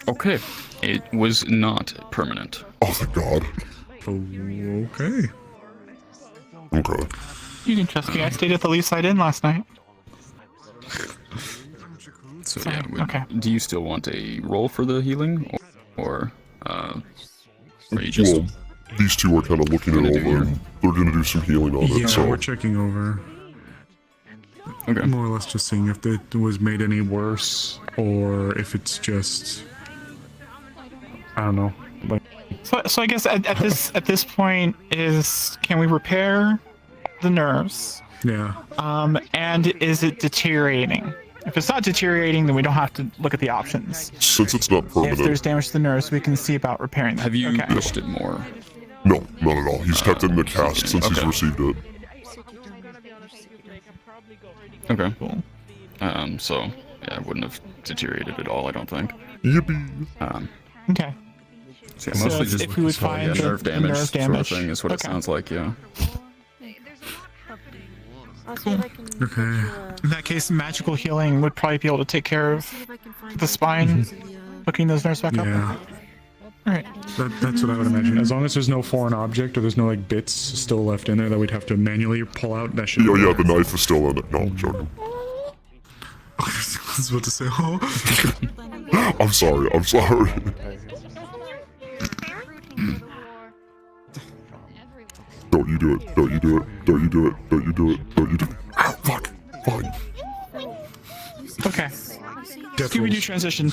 Speaker 14: Okay. It was not permanent.
Speaker 4: Oh, thank God.
Speaker 18: Okay.
Speaker 4: Okay.
Speaker 23: You can trust me. I stayed at the Leaside Inn last night.
Speaker 14: So yeah. Do you still want a roll for the healing, or are you just?
Speaker 4: Well, these two are kind of looking it over. They're gonna do some healing on
Speaker 18: Yeah,
Speaker 4: it. So
Speaker 18: we're checking over.
Speaker 14: Okay.
Speaker 18: More or less just seeing if it was made any worse, or if it's just, I don't know. Like.
Speaker 23: So I guess at this point is, can we repair the nerves?
Speaker 18: Yeah.
Speaker 23: And is it deteriorating? If it's not deteriorating, then we don't have to look at the options.
Speaker 4: since it's not
Speaker 23: If
Speaker 4: permanent,
Speaker 23: there's damage to the nerves, we can see about repairing them.
Speaker 14: Have you
Speaker 23: Okay.
Speaker 14: pushed it more?
Speaker 4: no, not at all. He's kept it in the cast since he's
Speaker 14: Okay.
Speaker 4: received it.
Speaker 14: Okay. So yeah, it wouldn't have deteriorated at all. I don't think.
Speaker 4: Yippee.
Speaker 23: Okay.
Speaker 14: So,
Speaker 23: So
Speaker 14: mostly
Speaker 23: if
Speaker 14: just
Speaker 23: we would find the
Speaker 14: nerve damage,
Speaker 23: nerve
Speaker 14: sort of
Speaker 23: damage.
Speaker 14: thing is what it
Speaker 23: Okay.
Speaker 14: sounds like. Yeah.
Speaker 23: Cool.
Speaker 18: Okay.
Speaker 23: In that case, magical healing would probably be able to take care of the spine, hooking those nerves back up.
Speaker 18: Yeah.
Speaker 23: Alright.
Speaker 18: That's what I would imagine. As long as there's no foreign object or there's no like bits still left in there that we'd have to manually pull out, that should.
Speaker 4: Oh yeah, the knife is still in it. No, I'm joking.
Speaker 18: I was about to say, oh.
Speaker 4: I'm sorry. I'm sorry. Don't you do it. Don't you do it. Don't you do it. Don't you do it. Don't you do it. Ow, fuck. Fine.
Speaker 23: Okay.
Speaker 18: Death
Speaker 23: Scooby-Doo
Speaker 18: rolls.
Speaker 23: transition.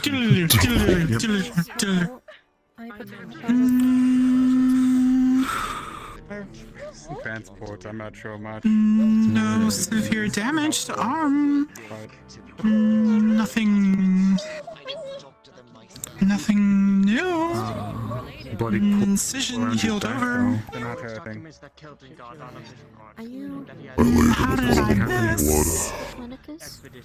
Speaker 16: Transport, I'm not sure much.
Speaker 23: No severe damage to arm. Nothing. Nothing new.
Speaker 18: Bloody
Speaker 23: Incision healed over.
Speaker 16: They're not hurting.
Speaker 23: How did I miss?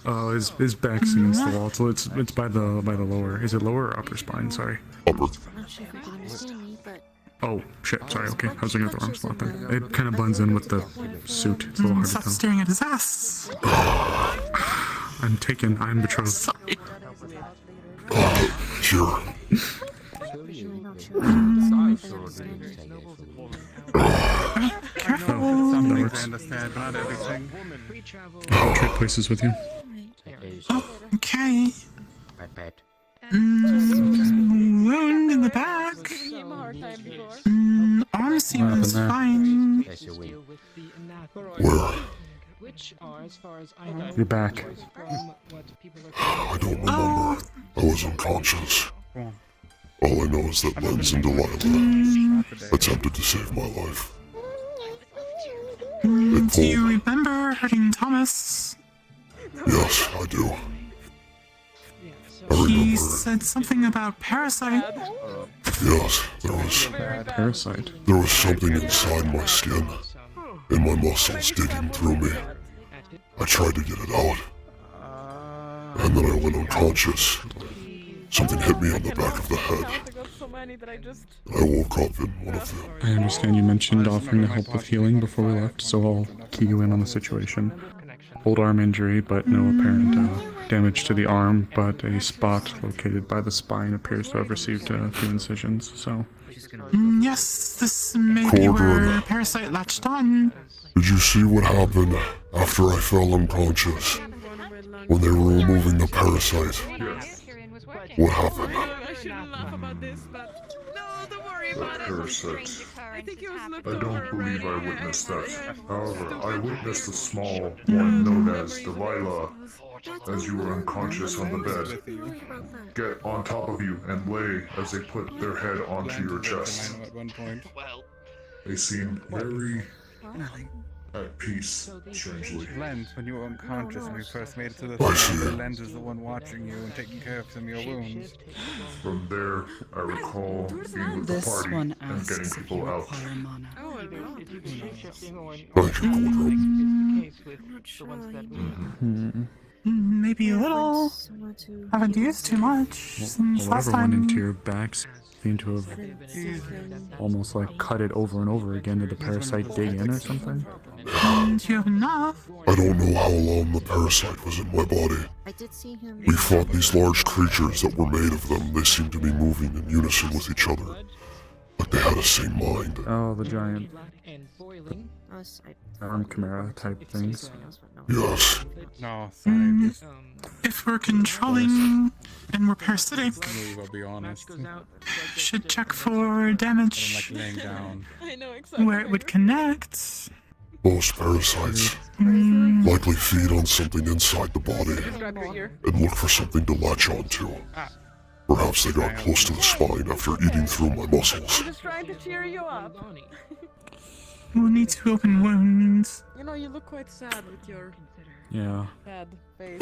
Speaker 18: Oh, his back's against the wall, so it's by the lower. Is it lower or upper spine? Sorry.
Speaker 4: Upper.
Speaker 18: Oh shit. Sorry. Okay, I was looking at the arm slot then. It kind of blends in with the suit. It's a little hard to
Speaker 23: Stop
Speaker 18: tell.
Speaker 23: staring at his ass.
Speaker 18: I'm taken. I'm betrothed.
Speaker 23: Sorry.
Speaker 4: Sure.
Speaker 23: Careful.
Speaker 18: That
Speaker 16: I
Speaker 18: works.
Speaker 16: understand, but not everything.
Speaker 18: I'll trade places with you.
Speaker 23: Oh, okay. Wound in the back. Arm seems
Speaker 18: there?
Speaker 23: fine.
Speaker 4: Where?
Speaker 18: You're back.
Speaker 4: I don't remember. I was unconscious. All I know is that Lens and Delilah attempted to save my life.
Speaker 23: Do you remember hurting Thomas?
Speaker 4: Yes, I do.
Speaker 23: He said something about parasite.
Speaker 4: Yes,
Speaker 18: Parasite.
Speaker 4: there was something inside my skin, and my muscles digging through me. I tried to get it out, and then I went unconscious. Something hit me on the back of the head. I woke up in one of them.
Speaker 18: I understand you mentioned offering to help with healing before we left, so I'll key you in on the situation. old arm injury, but no apparent damage to the arm, but a spot located by the spine appears to have received a few incisions, so...
Speaker 23: Yes, this may be where Parasite latched on.
Speaker 4: Did you see what happened after I fell unconscious? When they were removing the parasite?
Speaker 7: Yes.
Speaker 4: What happened?
Speaker 22: I shouldn't laugh about this, but no, don't worry about it.
Speaker 7: Parasite.
Speaker 22: I think it was looked
Speaker 7: I
Speaker 22: over
Speaker 7: don't believe I
Speaker 22: already.
Speaker 7: witnessed that. However, I witnessed a small one known as Delilah as you were unconscious on the bed. Get on top of you and lay as they put their head onto your chest.
Speaker 18: At one point.
Speaker 7: They seemed very at peace, strangely.
Speaker 8: Lens, when you were unconscious and we first made it to the Lens is the one watching you and taking care of some of your wounds.
Speaker 7: From there, I recall being with the party and getting people out.
Speaker 23: Maybe a little. Haven't used too much since last
Speaker 18: Whatever went
Speaker 23: time.
Speaker 18: into your backs seemed to have almost like cut it over and over again. Did the parasite dig in or something?
Speaker 23: Do you have enough?
Speaker 4: I don't know how long the parasite was in my body. We fought these large creatures that were made of them. They seemed to be moving in unison with each other. Like they had the same mind.
Speaker 18: Oh, the giant arm chimera type things.
Speaker 4: Yes.
Speaker 8: No, sorry.
Speaker 23: If we're controlling and we're parasitic,
Speaker 8: I'll be honest.
Speaker 23: should check for damage
Speaker 8: Laying down.
Speaker 22: I know exactly.
Speaker 23: where it would connect.
Speaker 4: Most parasites likely feed on something inside the body and look for something to latch onto. Perhaps they got close to the spine after eating through my muscles.
Speaker 22: I'm just trying to cheer you up.
Speaker 23: We'll need to open wounds.
Speaker 22: You know, you look quite sad with your
Speaker 18: Yeah.
Speaker 22: sad face.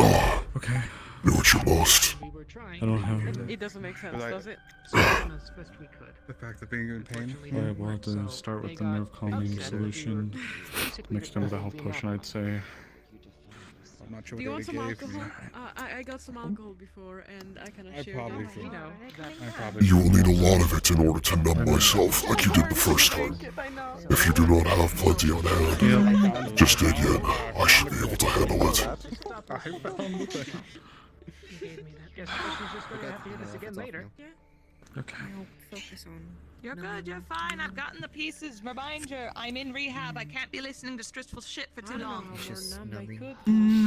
Speaker 18: Okay.
Speaker 4: Do what you must.
Speaker 18: I don't have...
Speaker 22: It doesn't make sense, does it?
Speaker 8: The fact of being in pain.
Speaker 18: Alright, we'll have to start with the nerve calming solution mixed in with a health potion, I'd say.
Speaker 8: I'm not sure
Speaker 22: Do you
Speaker 8: what
Speaker 22: want
Speaker 8: they
Speaker 22: some
Speaker 8: gave
Speaker 22: alcohol?
Speaker 8: me.
Speaker 22: I got some alcohol before, and I kind
Speaker 8: I
Speaker 22: of shared
Speaker 8: probably
Speaker 22: it.
Speaker 8: should.
Speaker 22: You know.
Speaker 8: I probably
Speaker 4: You will need a lot of it in order to numb myself like you did the first time. If you do not have plenty on hand, just dig in. I should be able to handle it.
Speaker 8: I found it.
Speaker 22: Guess she's just gonna have to do this again later.
Speaker 18: Okay.
Speaker 13: You're good, you're fine. I've gotten the pieces. Reminder, I'm in rehab. I can't be listening to stressful shit for too long.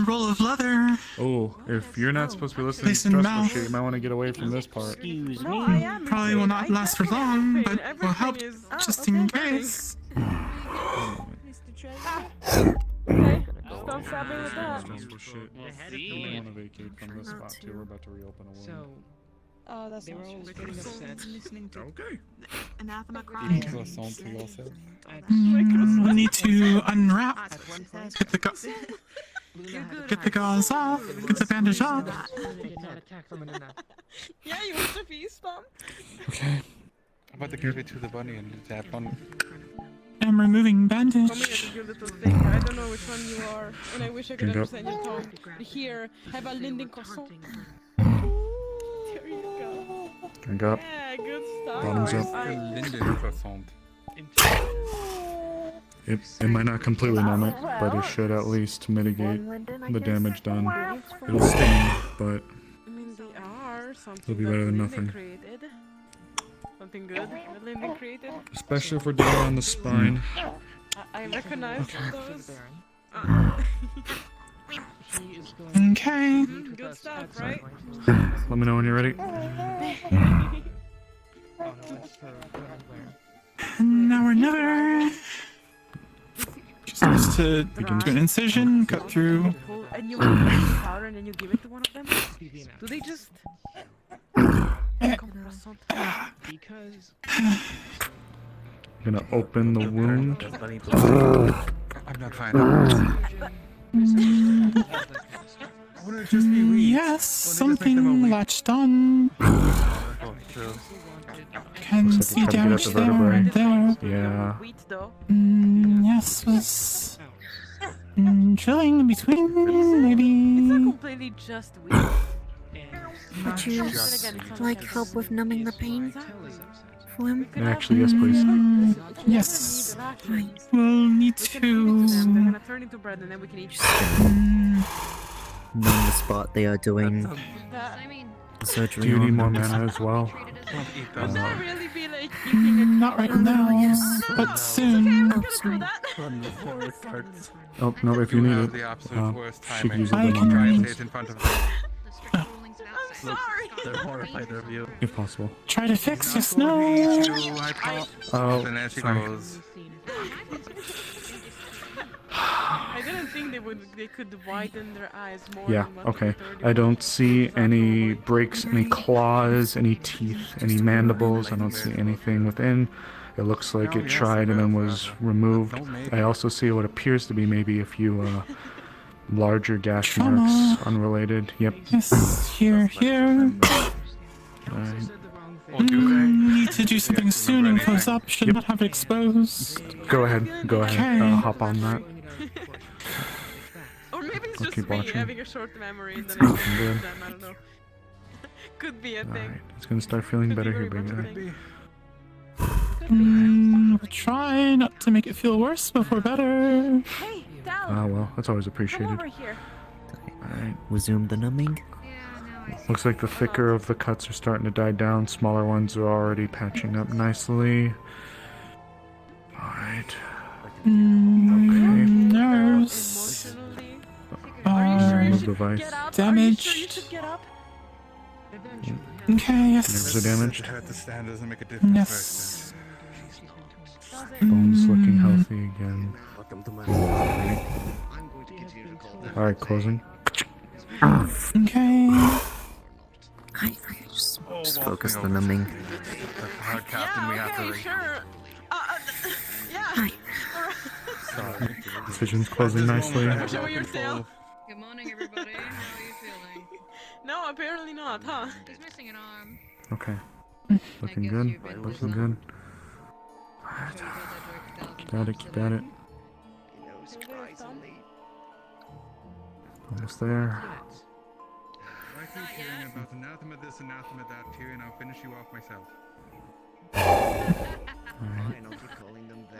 Speaker 23: Roll of leather.
Speaker 18: Oh, if you're not supposed to be listening to
Speaker 23: Place in
Speaker 18: stressful
Speaker 23: mouth.
Speaker 18: shit, you might want to get away from this part.
Speaker 15: Excuse
Speaker 23: Probably will not last for long, but will help just in case.
Speaker 22: Don't stop me with that.
Speaker 18: Stressful shit. You might want to vacate from this spot too. We're about to reopen a wound.
Speaker 22: Oh, that's not
Speaker 13: all
Speaker 22: true.
Speaker 13: getting upset. Listening to anathema
Speaker 8: Eating
Speaker 13: crying.
Speaker 8: croissant to yourself.
Speaker 23: We need to unwrap. Get the gauze off. Get the bandage off.
Speaker 22: Yeah, you want a piece, Tom?
Speaker 18: Okay.
Speaker 8: I'm about to give it to the bunny and just have fun.
Speaker 23: I'm removing
Speaker 22: Come here
Speaker 23: bandage.
Speaker 22: to your little thing. I don't know which one you are, and I wish I could
Speaker 18: Drink up.
Speaker 22: understand your tongue. Here, have a Linden croissant. There you go.
Speaker 18: Drink up.
Speaker 22: Yeah, good stuff.
Speaker 18: Bottoms up.
Speaker 8: Linden croissant.
Speaker 18: It might not completely numb it, but it should at least mitigate the damage done. It'll sting, but
Speaker 22: I mean, they are something
Speaker 18: it'll be better than
Speaker 22: that
Speaker 18: nothing.
Speaker 22: Linden created. Something good that Linden created.
Speaker 18: Especially if we're doing it on the spine.
Speaker 22: I recognize those.
Speaker 23: Okay.
Speaker 22: Good stuff, right?
Speaker 18: Let me know when you're ready.
Speaker 23: And now we're never. Just supposed to do an incision, cut through.
Speaker 22: And you want the powder and then you give it to one of them? Do they just...
Speaker 18: I'm gonna open the wound.
Speaker 8: I'm not fine.
Speaker 23: Yes, something latched on. Can
Speaker 18: Looks
Speaker 23: see
Speaker 18: like we tried to
Speaker 23: damage
Speaker 18: get
Speaker 23: there
Speaker 18: at the
Speaker 23: and
Speaker 18: vertebrae.
Speaker 23: there.
Speaker 18: Yeah.
Speaker 23: Yes, was drilling in between, maybe.
Speaker 22: Completely just weird.
Speaker 10: Would you like help with numbing the pain? For him?
Speaker 18: Actually, yes, please.
Speaker 23: Yes.
Speaker 10: Fine.
Speaker 23: We'll need to
Speaker 22: turn into bread and then we can eat.
Speaker 17: On the spot they are doing the surgery.
Speaker 18: Do you need
Speaker 17: on
Speaker 18: more
Speaker 17: them.
Speaker 18: mana as well?
Speaker 22: Would that really be like
Speaker 23: Not right now, but soon.
Speaker 18: Oh, no, if you need it,
Speaker 8: The absolute worst
Speaker 18: she can
Speaker 8: timing.
Speaker 18: use it
Speaker 23: I
Speaker 18: then
Speaker 23: can
Speaker 18: on
Speaker 8: Try and
Speaker 18: the
Speaker 8: say it in front of them.
Speaker 22: I'm sorry.
Speaker 21: They're horrified of you.
Speaker 18: if possible.
Speaker 23: Try to fix your snow.
Speaker 18: Oh,
Speaker 8: And there she
Speaker 18: sorry.
Speaker 8: goes.
Speaker 22: I didn't think they could widen their eyes more.
Speaker 18: Yeah,
Speaker 22: than what
Speaker 18: okay.
Speaker 22: they already
Speaker 18: I don't see any breaks, any claws, any teeth, any mandibles. I don't see anything within. It looks like it tried and then was removed. I also see what appears to be maybe a few larger gash marks, unrelated. Yep.
Speaker 23: Yes, here.
Speaker 18: Alright.
Speaker 23: Need to do something soon and close up. Should not have it exposed.
Speaker 18: Go ahead.
Speaker 23: Okay.
Speaker 18: Hop on that.
Speaker 22: Or maybe it's
Speaker 18: I'll
Speaker 22: just
Speaker 18: keep
Speaker 22: me
Speaker 18: watching.
Speaker 22: having a short memory and then
Speaker 18: It's
Speaker 22: I
Speaker 18: looking good.
Speaker 22: them. I don't know. Could be a thing.
Speaker 18: Alright, it's gonna start feeling better here, big guy.
Speaker 23: We'll try not to make it feel worse before better.
Speaker 22: Hey, Dal.
Speaker 18: Ah, well, that's always
Speaker 22: Come
Speaker 18: appreciated.
Speaker 22: over here.
Speaker 18: Alright.
Speaker 17: Resume the numbing.
Speaker 18: Looks like the thicker of the cuts are starting to die down. Smaller ones are already patching up nicely. Alright.
Speaker 23: Nerves are
Speaker 18: Remove device.
Speaker 23: damaged. Okay, yes.
Speaker 18: Nerves are damaged.
Speaker 8: Hurt the stand doesn't make a difference.
Speaker 23: Yes.
Speaker 18: Bones looking healthy again. Alright, closing.
Speaker 23: Okay.
Speaker 17: Just focus the numbing.
Speaker 8: Hard captain, we have to reach.
Speaker 22: Sure. Yeah.
Speaker 8: Sorry.
Speaker 18: This vision's closing nicely.
Speaker 22: Show your tail.
Speaker 11: Good morning, everybody. How are you feeling?
Speaker 22: No, apparently not, huh?
Speaker 11: He's missing an arm.
Speaker 18: Okay. Looking good. Looking good. Alright. Keep at it, keep at it. Almost there.
Speaker 8: I keep hearing about anathema this, anathema that, Tyrion, I'll finish you off myself.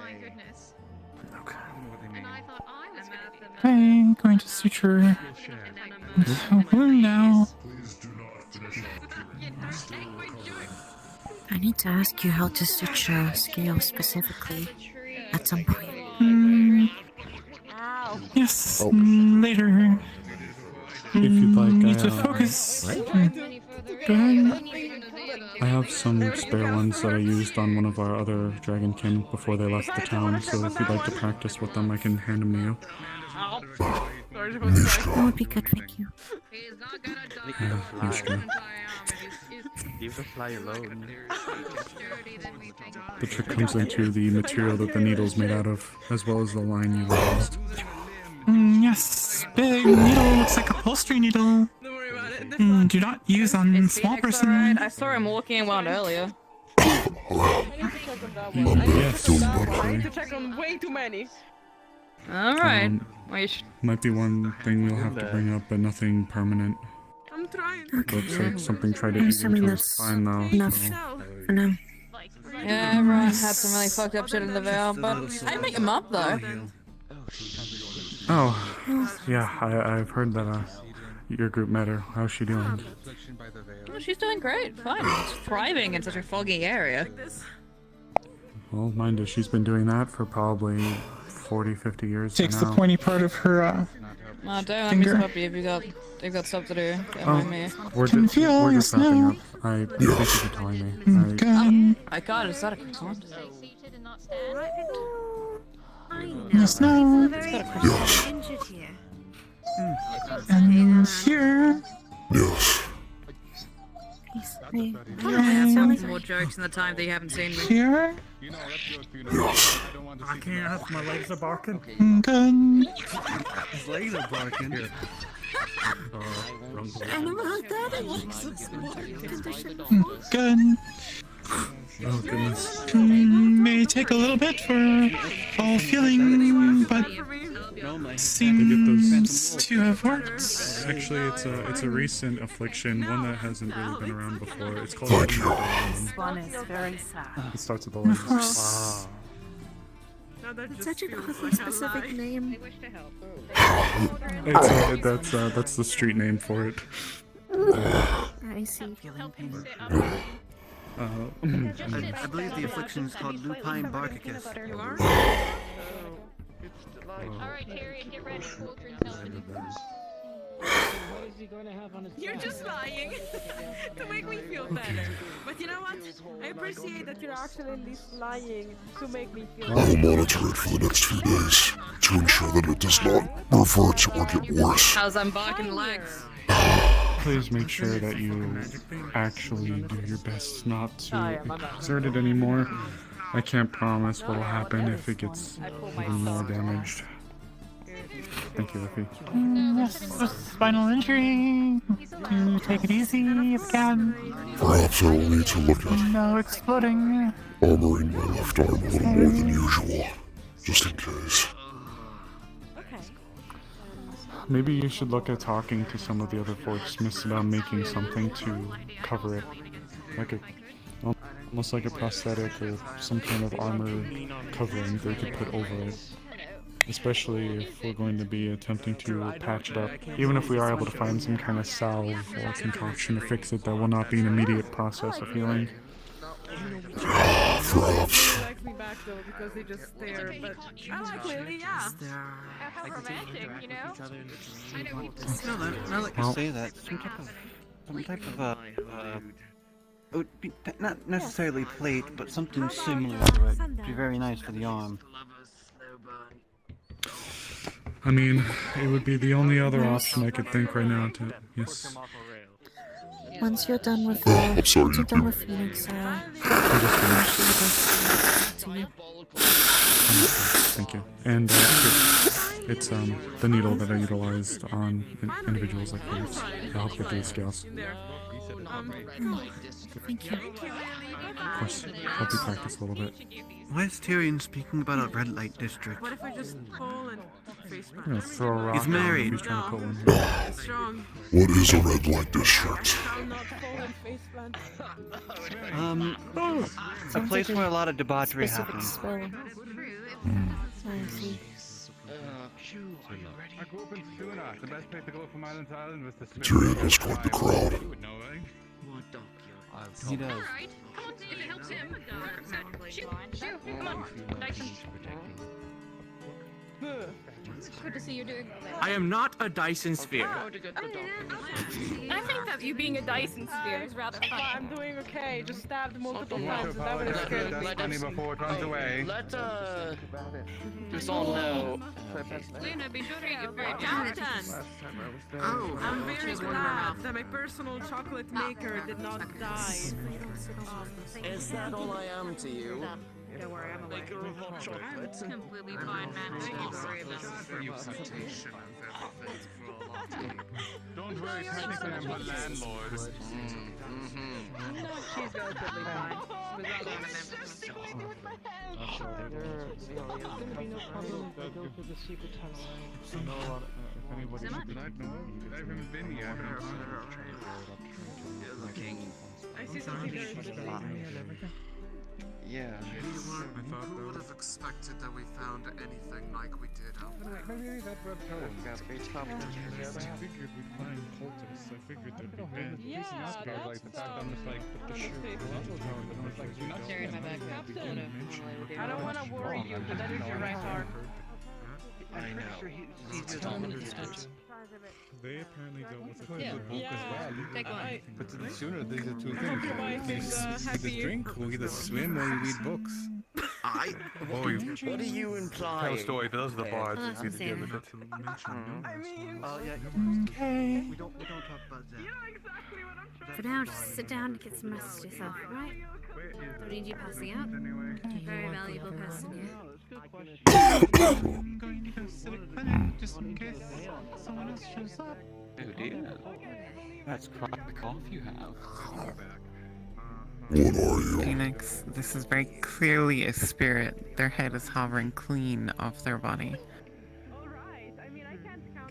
Speaker 11: My goodness.
Speaker 18: Okay.
Speaker 8: I don't know what they mean.
Speaker 11: And I thought I was gonna be.
Speaker 23: Okay, going to suture the wound now.
Speaker 17: I need to ask you how to suture scale specifically at some point.
Speaker 23: Yes, later.
Speaker 18: If you'd like,
Speaker 23: Need to focus. Go ahead.
Speaker 18: I have some spare ones that I used on one of our other dragonkin before they left the town, so if you'd like to practice with them, I can hand them to you.
Speaker 17: That would be good, thank you.
Speaker 18: Yeah, Mishka.
Speaker 21: Leave the fly alone.
Speaker 18: The trick comes into the material that the needle's made out of, as well as the line you used.
Speaker 23: Yes, big needle looks like a upholstery needle. Do not use on small person.
Speaker 19: Alright, I saw him walking around earlier.
Speaker 18: Yes,
Speaker 22: I need to check on way too many.
Speaker 19: Alright.
Speaker 18: Might be one thing we'll have to bring up, but nothing permanent.
Speaker 22: I'm trying.
Speaker 18: Looks like something tried to
Speaker 17: I'm
Speaker 18: eat
Speaker 17: assuming
Speaker 18: into his
Speaker 17: that's
Speaker 18: spine though.
Speaker 17: enough
Speaker 18: So.
Speaker 17: for now.
Speaker 19: Yeah, everyone had some really fucked up shit in the veil, but I make him up though.
Speaker 18: Oh, yeah, I've heard that your group met her. How's she doing?
Speaker 19: Oh, she's doing great, fine. She's thriving in such a foggy area.
Speaker 18: Well, mind you, she's been doing that for probably 40, 50 years
Speaker 23: Takes the
Speaker 18: now.
Speaker 23: pointy part of her
Speaker 19: Oh, don't let me
Speaker 23: finger.
Speaker 19: stop you if you've got stuff to do. Don't mind me.
Speaker 18: We're
Speaker 23: Can
Speaker 18: just,
Speaker 23: feel
Speaker 18: we're
Speaker 23: your
Speaker 18: just wrapping
Speaker 23: snow.
Speaker 18: up. I thank you for telling me.
Speaker 23: Good.
Speaker 19: I got it. Is that a croissant?
Speaker 23: The snow.
Speaker 1: Yes. Injured here.
Speaker 23: And here.
Speaker 4: Yes.
Speaker 19: More jokes in the time that you haven't seen me.
Speaker 23: Here.
Speaker 4: Yes.
Speaker 5: I can't. My legs are barking.
Speaker 23: Good.
Speaker 5: His legs are barking.
Speaker 10: I never heard that.
Speaker 23: Good.
Speaker 18: Oh goodness.
Speaker 23: May take a little bit for all feeling, but seems to have worked.
Speaker 18: Actually, it's a recent affliction, one that hasn't really been around before. It's called.
Speaker 4: Thank you.
Speaker 10: This one is very sad.
Speaker 18: It starts with the legs.
Speaker 10: It's such an oddly specific name.
Speaker 14: That's the street name for it.
Speaker 10: I see.
Speaker 9: I believe the affliction is called lupine barkicus.
Speaker 11: Alright, Harriet, get ready.
Speaker 22: You're just lying to make me feel better. But you know what? I appreciate that you're actually at least lying to make me feel
Speaker 4: I will monitor it for the next few days to ensure that it does not revert or get worse.
Speaker 13: How's I'm barking legs?
Speaker 14: Please make sure that you actually do your best not to exert it anymore. I can't promise what will happen if it gets even more damaged. Thank you, Effie.
Speaker 23: Spinal injury. Take it easy if you can.
Speaker 4: Perhaps I will need to look at
Speaker 23: No exploding.
Speaker 4: armoring my left arm a little more than usual, just in case.
Speaker 14: Maybe you should look at talking to some of the other fortsmiths about making something to cover it. Almost like a prosthetic or some kind of armor covering they could put over it. Especially if we're going to be attempting to patch it up. Even if we are able to find some kind of salve or concoction to fix it, that will not be an immediate process of healing.
Speaker 4: Perhaps.
Speaker 22: likes me back though because they just stare, but I like Lily, yeah.
Speaker 11: How romantic, you know? I know we
Speaker 9: Now that you say that, some type of it would be not necessarily plate, but something similar to it. Would be very nice for the arm.
Speaker 14: I mean, it would be the only other option I could think right now to... Yes.
Speaker 10: Once you're done with Fenix,
Speaker 14: Thank you. And it's the needle that I utilized on individuals like Fenix to help get through the scales.
Speaker 10: Thank you.
Speaker 14: Of course, help you practice a little bit.
Speaker 9: Why is Tyrion speaking about a red light district?
Speaker 22: What if we just pull and face
Speaker 14: I'm gonna throw a rock
Speaker 9: He's
Speaker 14: at him if
Speaker 9: married.
Speaker 14: he's trying to put one here.
Speaker 22: Strong.
Speaker 4: What is a red light district?
Speaker 9: A place where a lot of debauchery
Speaker 10: Specific
Speaker 9: happens.
Speaker 10: spell. I see.
Speaker 8: I grew up in Suna. The best place to go from island to island was the
Speaker 4: Tyrion has quite the crowd.
Speaker 9: He does.
Speaker 11: Alright, come on, if it helps him. Shoot, come on. Dyson. Good to see you doing well.
Speaker 5: I am not a Dyson sphere.
Speaker 11: I think that you being a Dyson sphere is rather funny.
Speaker 22: I'm doing okay, just stabbed multiple times and that was good.
Speaker 8: That's funny before it runs away.
Speaker 12: Let us all know.
Speaker 11: Luna, be sure to eat your food.
Speaker 22: Captain!
Speaker 5: Oh,
Speaker 22: I'm very glad that my personal chocolate maker did not die.
Speaker 12: Is that all I am to you?
Speaker 11: Don't worry, I'm away.
Speaker 12: Maker of hot chocolate.
Speaker 11: Completely fine, man. Thank you for
Speaker 6: Representation of everything for a long time.
Speaker 8: Don't worry, technically I'm the landlord.
Speaker 22: She's relatively fine. She was rather
Speaker 3: There's gonna be no problem if I go to the secret tunnel.
Speaker 8: I haven't been yet.
Speaker 22: I see something very
Speaker 6: Yeah. Who would have expected that we found anything like we did out there?
Speaker 8: Maybe that web
Speaker 6: Got to be tough.
Speaker 14: I figured we'd find cultists. I figured there'd be bad.
Speaker 8: Yeah. Like the fact I'm just like, put the shirt down. I'm just like, you know.
Speaker 13: Carrying my backpack.
Speaker 22: I don't want to worry you, but that is your right arm.
Speaker 6: I know.
Speaker 14: They apparently dealt with a
Speaker 13: Yeah.
Speaker 14: book as well.
Speaker 13: Take one.
Speaker 8: But sooner these are two things.
Speaker 22: Wife is
Speaker 8: Either
Speaker 22: happy.
Speaker 8: drink, or either swim, or you read books.
Speaker 12: What are you implying?
Speaker 8: Tell stories, but those are the bards.
Speaker 11: Oh, that's
Speaker 8: who deal with it.
Speaker 22: I mean,
Speaker 9: Okay. We don't talk about that.
Speaker 22: you know exactly what I'm trying
Speaker 10: For now, just sit down and get some rest yourself, right? Don't need you passing out. Very valuable person here.
Speaker 23: I'm going to go sit at clinic just in case someone else shows up.
Speaker 12: Oh dear. That's cracked the cough you have.
Speaker 4: What are you?
Speaker 23: Phoenix, this is very clearly a spirit. Their head is hovering clean off their body.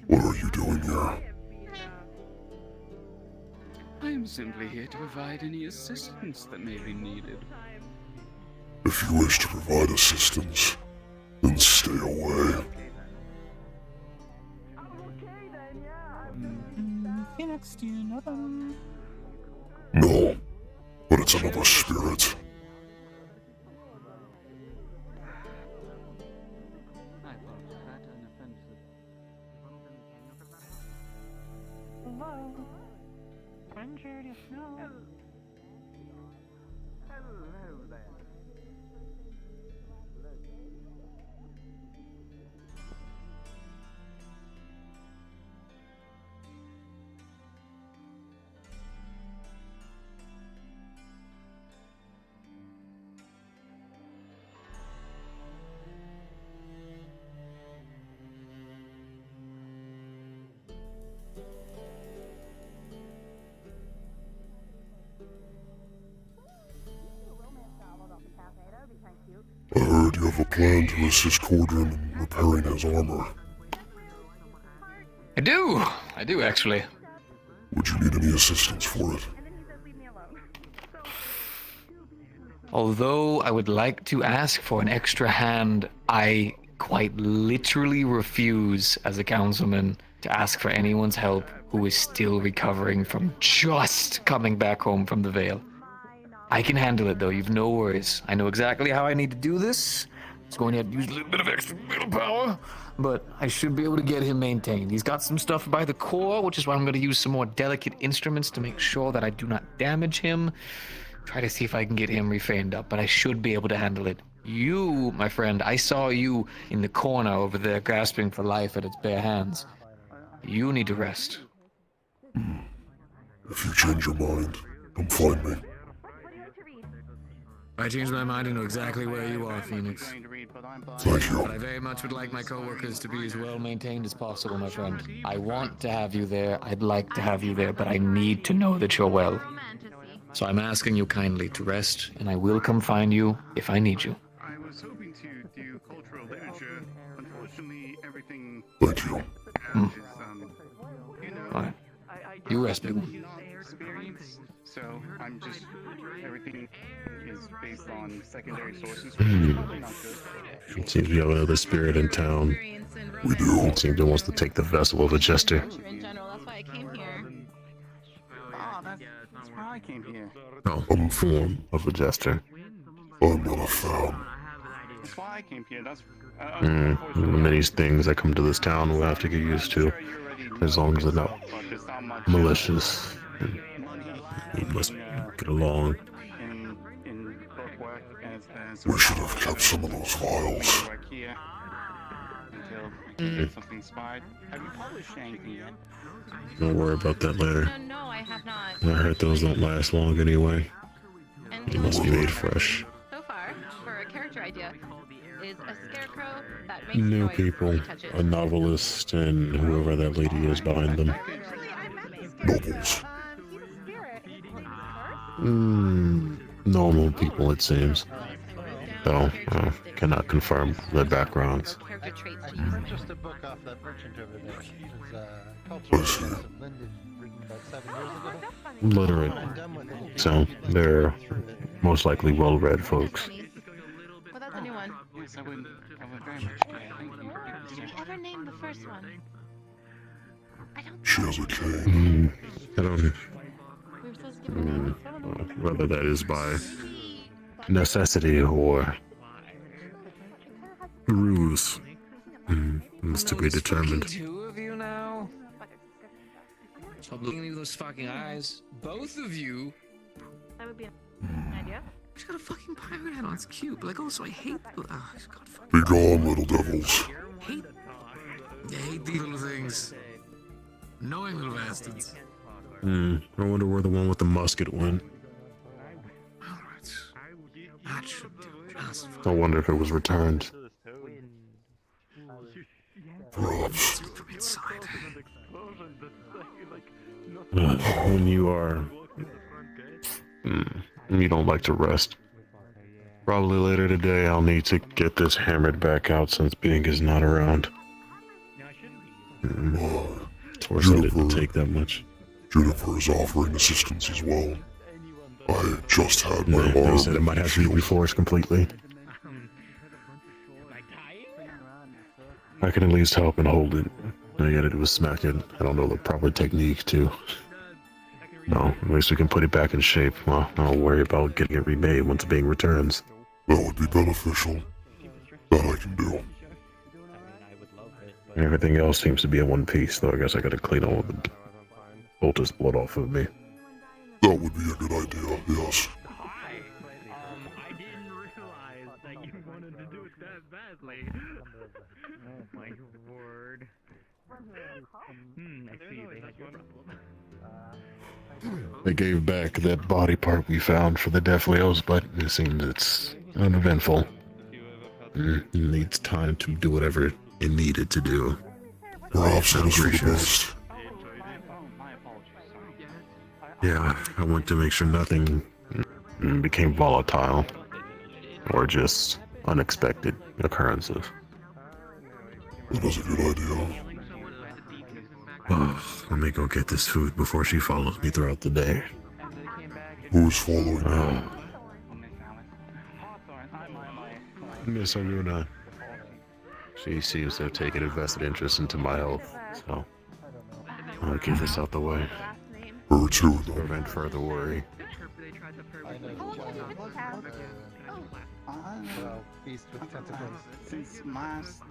Speaker 4: What are you doing here?
Speaker 12: I am simply here to provide any assistance that may be needed.
Speaker 4: If you wish to provide assistance, Then stay away.
Speaker 23: Phoenix, do you know them?
Speaker 4: No, but it's another spirit.
Speaker 23: Hello. Stranger, do you know?
Speaker 5: Hello there.
Speaker 4: I heard you have a plan to assist Cordrin in repairing his armor.
Speaker 2: I do actually.
Speaker 4: Would you need any assistance for it?
Speaker 2: Although I would like to ask for an extra hand, I quite literally refuse as a councilman to ask for anyone's help who is still recovering from just coming back home from the Vale. I can handle it though, you've no worries. I know exactly how I need to do this. It's going to have to use a little bit of extra willpower, but I should be able to get him maintained. He's got some stuff by the core, which is why I'm going to use some more delicate instruments to make sure that I do not damage him. Try to see if I can get him refeined up, but I should be able to handle it. You, my friend, I saw you in the corner over there grasping for life at its bare hands. You need to rest.
Speaker 4: If you change your mind, come find me.
Speaker 2: I changed my mind and know exactly where you are, Phoenix.
Speaker 4: Thank you.
Speaker 2: But I very much would like my coworkers to be as well maintained as possible, my friend. I want to have you there, I'd like to have you there, but I need to know that you're well. So I'm asking you kindly to rest, and I will come find you if I need you.
Speaker 16: I was hoping to do cultural literature. Unfortunately, everything
Speaker 4: Thank you.
Speaker 2: Alright. You rest, big one.
Speaker 16: experience. So I'm just everything is based on secondary sources.
Speaker 20: It seems we have another spirit in town.
Speaker 4: We do.
Speaker 20: It seems it wants to take the vessel of a jester.
Speaker 13: In general, that's why I came here.
Speaker 16: Ah, that's why I came here.
Speaker 20: No, I'm form of a jester.
Speaker 4: I'm not a fan.
Speaker 16: That's why I came here. That's
Speaker 20: Many things that come to this town we'll have to get used to, as long as they're not malicious. We must get along.
Speaker 4: We should have kept some of those vials.
Speaker 16: Something spied. Have you published anything yet?
Speaker 20: Don't worry about that later.
Speaker 13: No, I have not.
Speaker 20: I heard those don't last long anyway. They must be made fresh.
Speaker 13: So far, for a character idea, is a scarecrow that makes
Speaker 20: New
Speaker 13: noise
Speaker 20: people,
Speaker 13: when you touch it.
Speaker 20: a novelist, and whoever that lady is behind them.
Speaker 4: Nobles.
Speaker 20: Normal people, it seems. Though, cannot confirm their backgrounds.
Speaker 24: Purchased a book off that merchant over there. It was Cultural Events of Linden, written about 7 years ago.
Speaker 20: Literate. So, they're most likely well-read folks.
Speaker 13: Well, that's a new one.
Speaker 16: Yes, I would very much.
Speaker 13: Did you ever name the first one?
Speaker 4: She has a cane.
Speaker 20: I don't
Speaker 13: We were supposed to give her a name.
Speaker 20: whether that is by necessity or ruse. Is to be determined.
Speaker 2: Two of you now? Stop looking at those fucking eyes. Both of you.
Speaker 1: That would be an idea.
Speaker 2: She's got a fucking pirate hat on. It's cute. But like, also, I hate. Oh, God, fuck.
Speaker 4: Be gone, little devils.
Speaker 2: I hate these little things. Knowing little bastards.
Speaker 20: I wonder where the one with the musket went.
Speaker 2: That should do just
Speaker 20: I wonder if it was returned.
Speaker 4: Perhaps.
Speaker 2: from inside.
Speaker 20: When you are... you don't like to rest. Probably later today I'll need to get this hammered back out since Bing is not around. Torso didn't take that much.
Speaker 4: Juniper is offering assistance as well. I just had my arm.
Speaker 20: They said it might have to be reforged completely. I can at least help and hold it. All you gotta do is smack it. I don't know the proper technique to. No, at least we can put it back in shape. Well, I'll worry about getting it remade once being returns.
Speaker 4: That would be beneficial. That I can do.
Speaker 20: Everything else seems to be in one piece, though I guess I gotta clean all of the Bolter's blood off of me.
Speaker 4: That would be a good idea, yes.
Speaker 5: I didn't realize that you wanted to do it that badly. Oh my word. I see they had your problem.
Speaker 20: They gave back that body part we found for the Death Whales, but it seems it's uneventful. It needs time to do whatever it needed to do.
Speaker 4: Perhaps that is for the best.
Speaker 20: Yeah, I want to make sure nothing became volatile or just unexpected occurrences.
Speaker 4: That is a good idea.
Speaker 20: Let me go get this food before she follows me throughout the day.
Speaker 4: Who is following you?
Speaker 20: Miss Aruna. She seems to have taken a vested interest into my health, so I'll get this out the way.
Speaker 4: Her too, though.
Speaker 20: Prevent further worry.
Speaker 24: Beast with tentacles.
Speaker 9: Since last,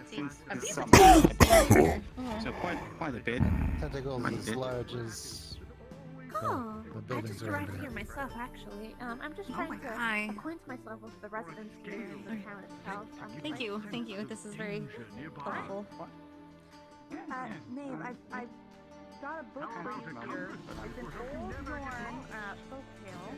Speaker 9: since this
Speaker 24: So
Speaker 9: quite a bit.
Speaker 24: Tentacles as large as
Speaker 10: Oh,
Speaker 24: the
Speaker 10: I
Speaker 24: buildings
Speaker 10: just
Speaker 24: around
Speaker 10: arrived
Speaker 24: here.
Speaker 10: here myself, actually. I'm just trying to acquaint myself with the residents here in the town itself.
Speaker 7: Thank you. This is very helpful.
Speaker 10: Maeve, I've got a book for you here. It's an old Norn folktale.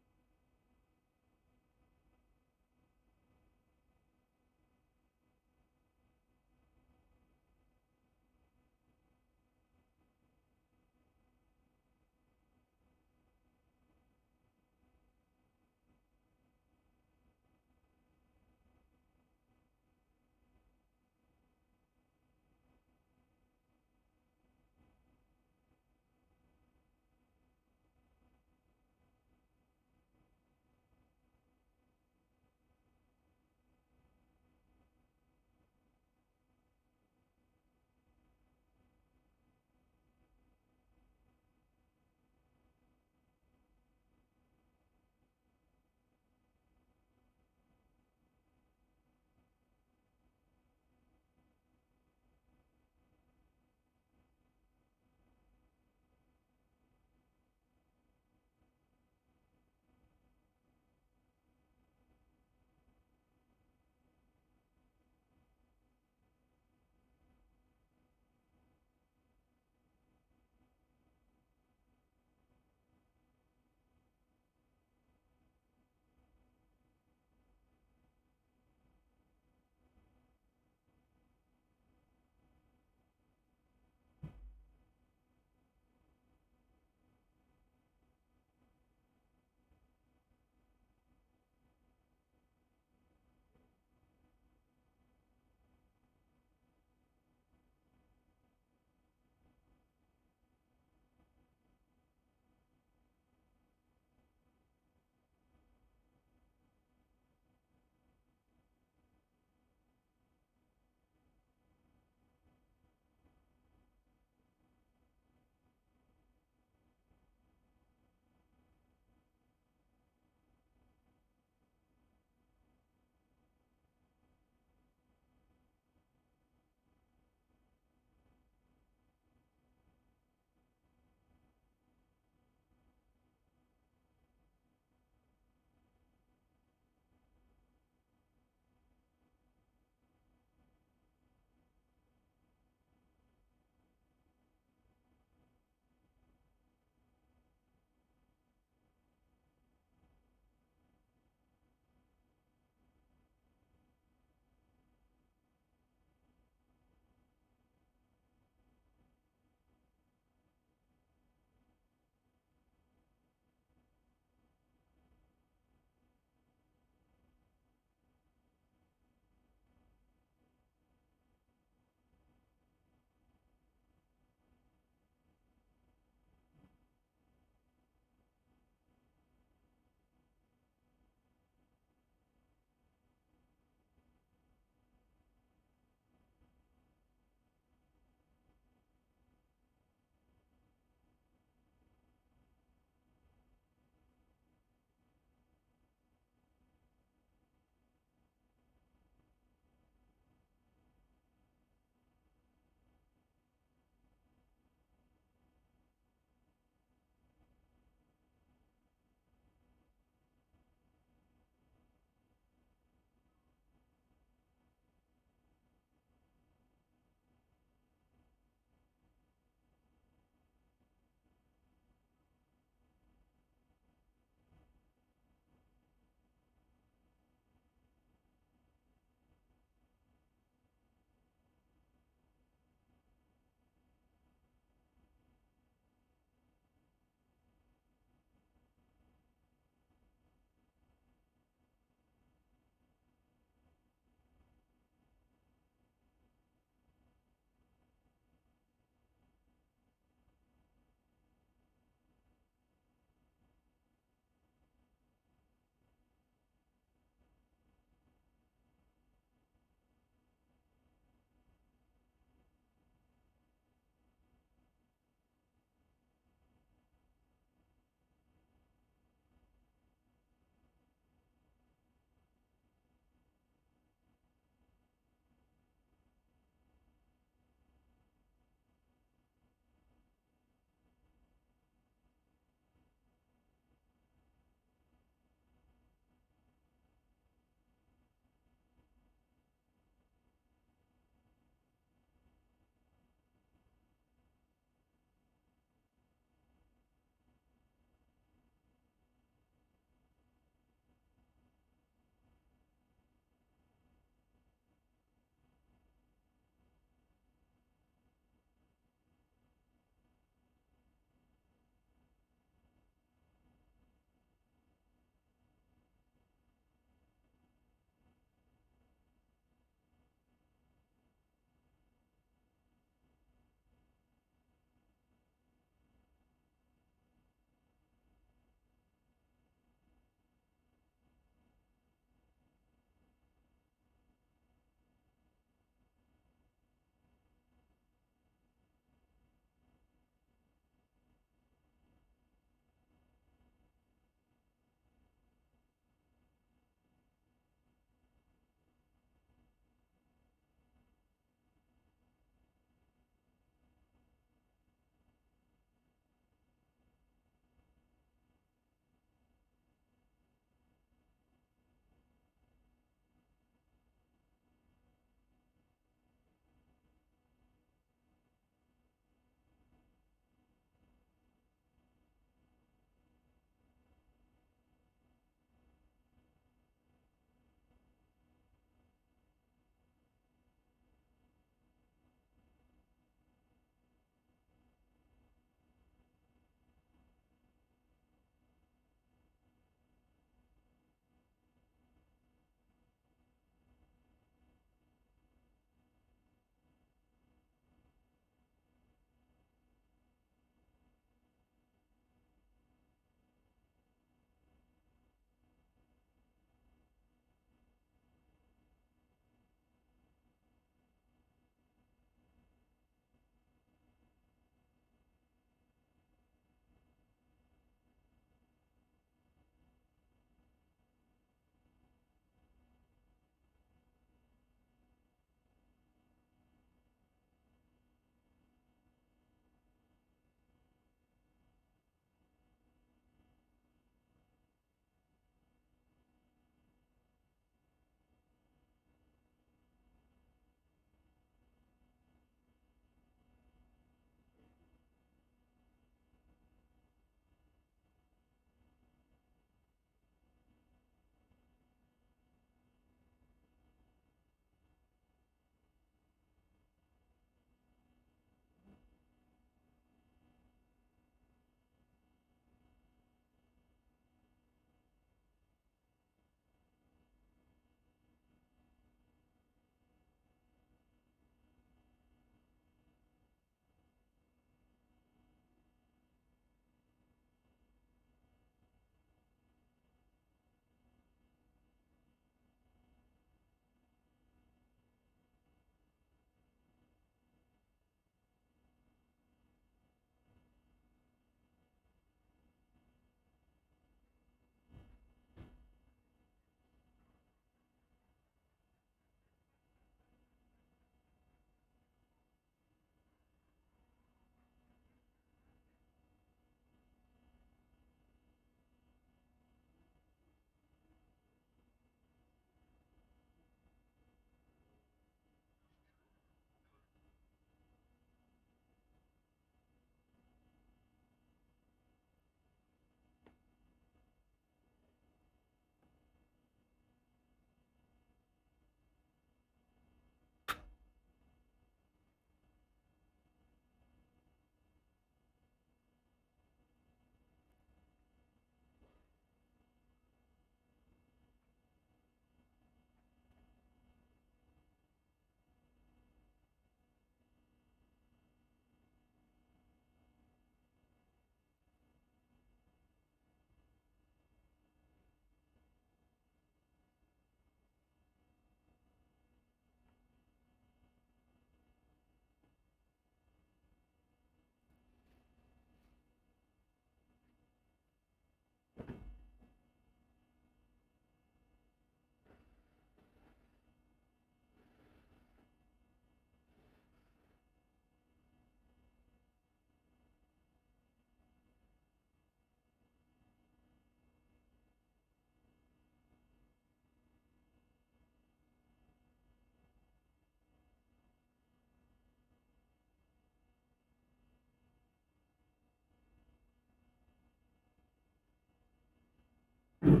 Speaker 4: Oh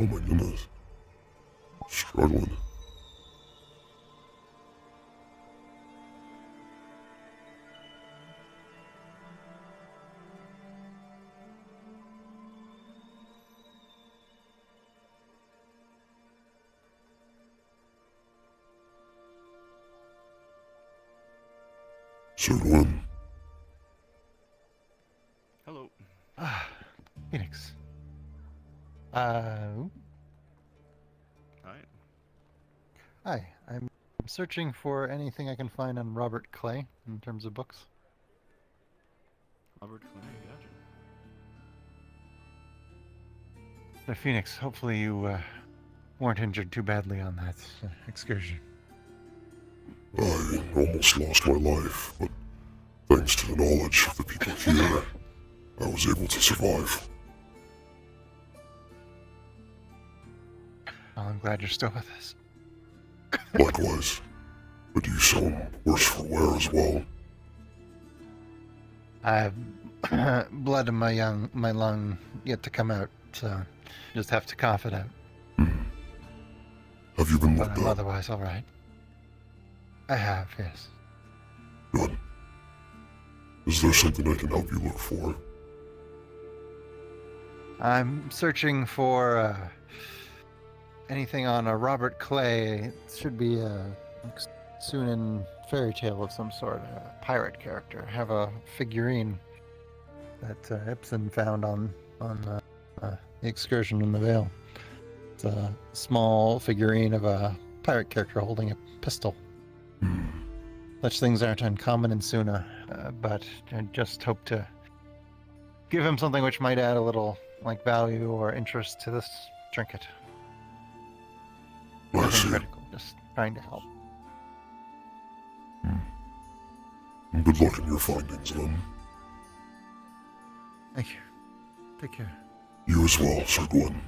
Speaker 4: my goodness. Struggling. Sir Gwen.
Speaker 9: Hello.
Speaker 24: Phoenix.
Speaker 9: Hi.
Speaker 24: Hi. I'm searching for anything I can find on Robert Clay in terms of books.
Speaker 9: Robert Clay, gotcha.
Speaker 24: So Phoenix, hopefully you weren't injured too badly on that excursion.
Speaker 4: I almost lost my life, but thanks to the knowledge of the people here, I was able to survive.
Speaker 24: Well, I'm glad you're still with us.
Speaker 4: Likewise. But you sound worse for wear as well.
Speaker 24: I have blood in my lung yet to come out, so just have to cough it out.
Speaker 4: Have you been
Speaker 24: But
Speaker 4: looked
Speaker 24: I'm
Speaker 4: at?
Speaker 24: otherwise all right. I have, yes.
Speaker 4: Good. Is there something I can help you look for?
Speaker 24: I'm searching for anything on a Robert Clay. It should be a Sunan fairy tale of some sort, a pirate character. I have a figurine that Ibsen found on the excursion in the Vale. It's a small figurine of a pirate character holding a pistol. Such things aren't uncommon in Suna, but I just hope to give him something which might add a little value or interest to this trinket. Nothing critical, just trying to help.
Speaker 4: Good luck in your findings, then.
Speaker 24: Thank you. Take care.
Speaker 4: You as well, Sir Gwen.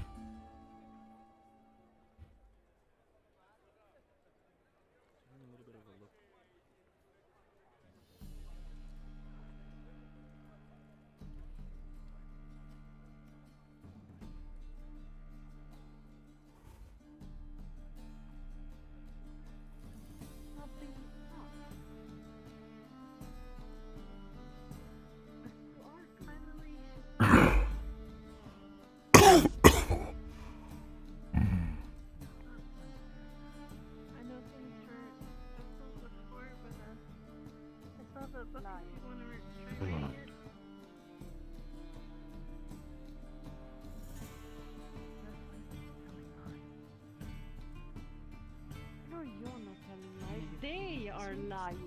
Speaker 10: No, you're not telling lies. They are lying.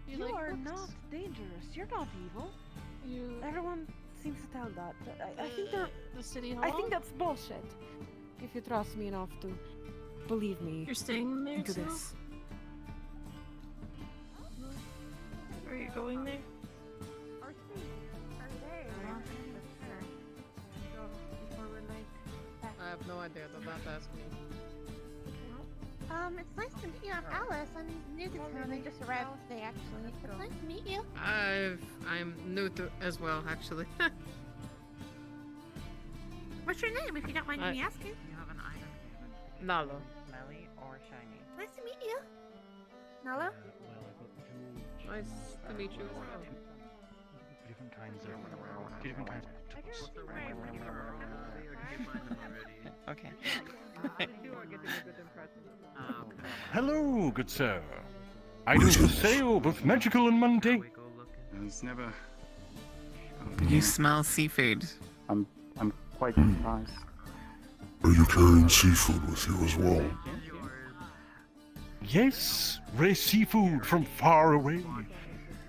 Speaker 11: You
Speaker 10: You
Speaker 11: like
Speaker 10: are
Speaker 11: books?
Speaker 10: not dangerous. You're not evil. Everyone seems to tell that. But I think they're.
Speaker 11: The city hall?
Speaker 10: I think that's bullshit. If you trust me enough to believe me.
Speaker 11: You're staying there
Speaker 10: into
Speaker 11: too?
Speaker 10: this.
Speaker 11: Are you going there?
Speaker 15: I have no idea. They're about to ask me.
Speaker 17: It's nice to meet you. I'm Alice. I'm new to town. I just arrived today, actually. It's nice to meet you.
Speaker 15: I'm new to as well, actually.
Speaker 17: What's your name, if you don't mind me asking?
Speaker 15: You have an item. Nalo.
Speaker 17: Smelly or shiny? Nice to meet you. Nala?
Speaker 15: Nice to meet you as well.
Speaker 9: Different kinds of. Different kinds of.
Speaker 12: Okay.
Speaker 18: Hello, good sir. Items for sale, both magical and mundane.
Speaker 16: It's never.
Speaker 3: You smell seafood.
Speaker 16: I'm quite surprised.
Speaker 4: Are you carrying seafood with you as well?
Speaker 6: Yes, rare seafood from far away.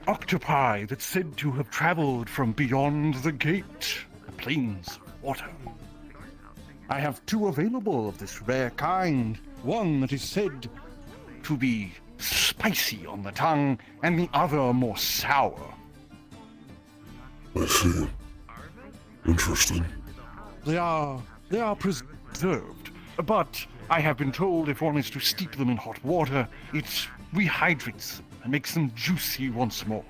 Speaker 6: Octopi that's said to have traveled from beyond the gate, the plains of water. I have two available of this rare kind. One that is said to be spicy on the tongue, and the other more sour.
Speaker 4: I see. Interesting.
Speaker 6: They are preserved, but I have been told if one is to steep them in hot water, it rehydrates them and makes them juicy once more.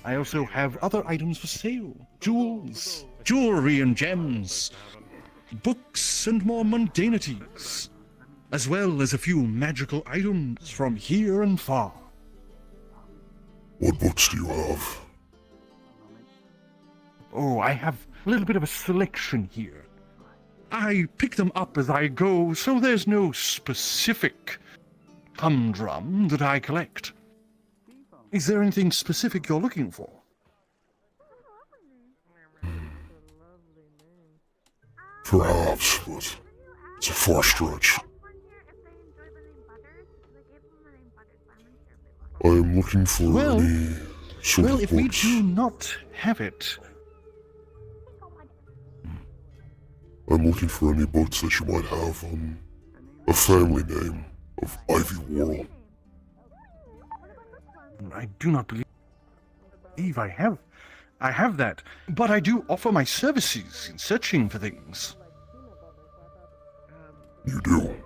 Speaker 6: I also have other items for sale. Jewels, jewelry and gems, books and more mundanities, as well as a few magical items from here and far.
Speaker 4: What books do you have?
Speaker 6: Oh, I have a little bit of a selection here. I pick them up as I go, so there's no specific humdrum that I collect. Is there anything specific you're looking for?
Speaker 4: Perhaps, but it's a far stretch. I am looking for any sort of
Speaker 6: if we
Speaker 4: books.
Speaker 6: do not have it,
Speaker 4: I'm looking for any books that you might have on a family name of Ivy Worrell.
Speaker 6: I do not believe I have that, but I do offer my services in searching for things.
Speaker 4: You do?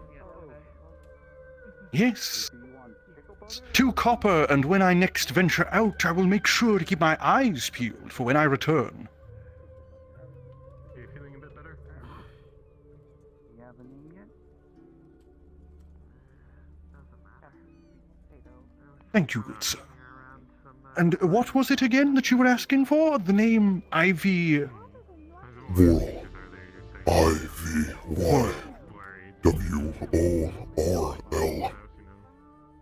Speaker 6: Yes. 2 copper, and when I next venture out, I will make sure to keep my eyes peeled for when I return.
Speaker 5: Are you feeling a bit better?
Speaker 16: Do you have a name yet?
Speaker 6: Thank you, good sir. And what was it again that you were asking for? The name Ivy...
Speaker 4: Worrell. I-V-Y. W-O-R-L.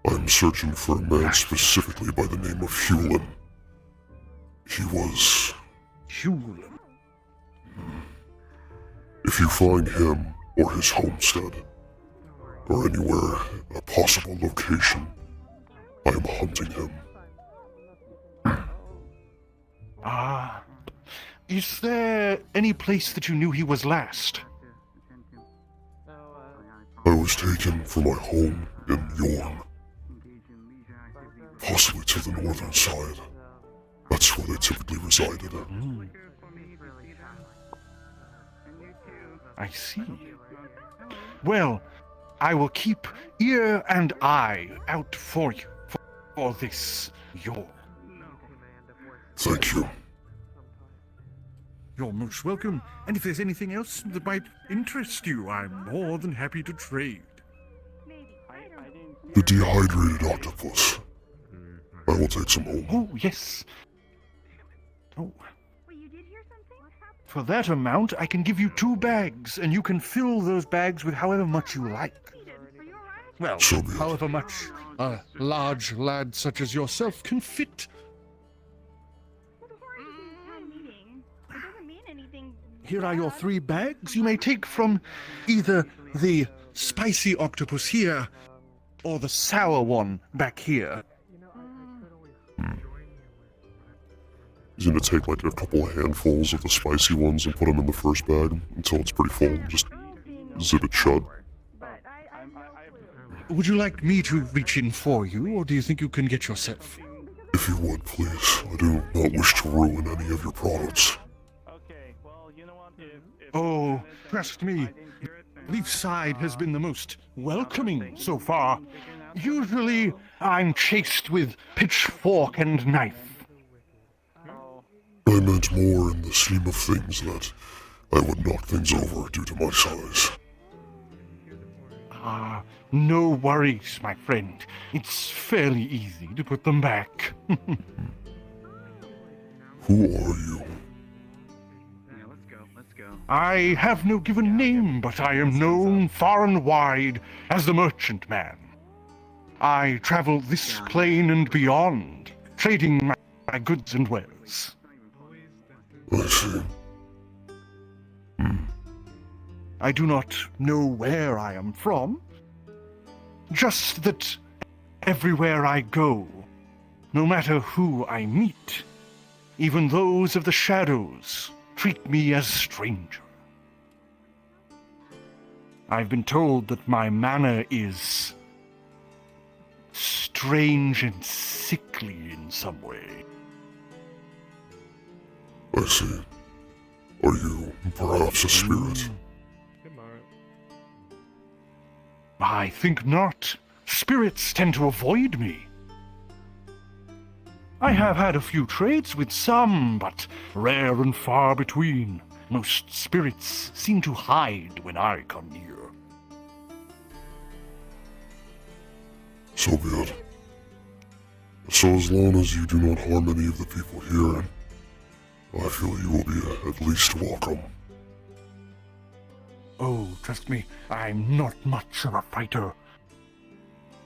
Speaker 4: I'm searching for a man specifically by the name of Hewlin. He was...
Speaker 6: Hewlin?
Speaker 4: If you find him or his homestead, or anywhere, a possible location, I am hunting him.
Speaker 6: Is there any place that you knew he was last?
Speaker 4: I was taken from my home in Yorn. Possibly to the northern side. That's where they typically resided.
Speaker 6: I see. Well, I will keep ear and eye out for you, for this, Yorn.
Speaker 4: Thank you.
Speaker 6: You're most welcome, and if there's anything else that might interest you, I'm more than happy to trade.
Speaker 4: The dehydrated octopus. I will take some home.
Speaker 6: Oh, yes. Oh. For that amount, I can give you 2 bags, and you can fill those bags with however much you like. Well, however much a large lad such as yourself can fit. Here are your 3 bags. You may take from either the spicy octopus here or the sour one back here.
Speaker 4: He's gonna take like a couple of handfuls of the spicy ones and put them in the first bag until it's pretty full and just zip it shut.
Speaker 6: Would you like me to reach in for you, or do you think you can get yourself?
Speaker 4: If you would, please. I do not wish to ruin any of your products.
Speaker 6: Oh, trust me, Leafside has been the most welcoming so far. Usually, I'm chased with pitchfork and knife.
Speaker 4: I meant more in the scheme of things that I would knock things over due to my size.
Speaker 6: No worries, my friend. It's fairly easy to put them back.
Speaker 4: Who are you?
Speaker 6: I have no given name, but I am known far and wide as the Merchant Man. I travel this plane and beyond, trading my goods and wares.
Speaker 4: I see.
Speaker 6: I do not know where I am from, just that everywhere I go, no matter who I meet, even those of the shadows treat me as stranger. I've been told that my manner is strange and sickly in some way.
Speaker 4: I see. Are you perhaps a spirit?
Speaker 6: I think not. Spirits tend to avoid me. I have had a few trades with some, but rare and far between. Most spirits seem to hide when I come near.
Speaker 4: So be it. So as long as you do not harm any of the people here, I feel you will be at least welcome.
Speaker 6: Oh, trust me, I'm not much of a fighter.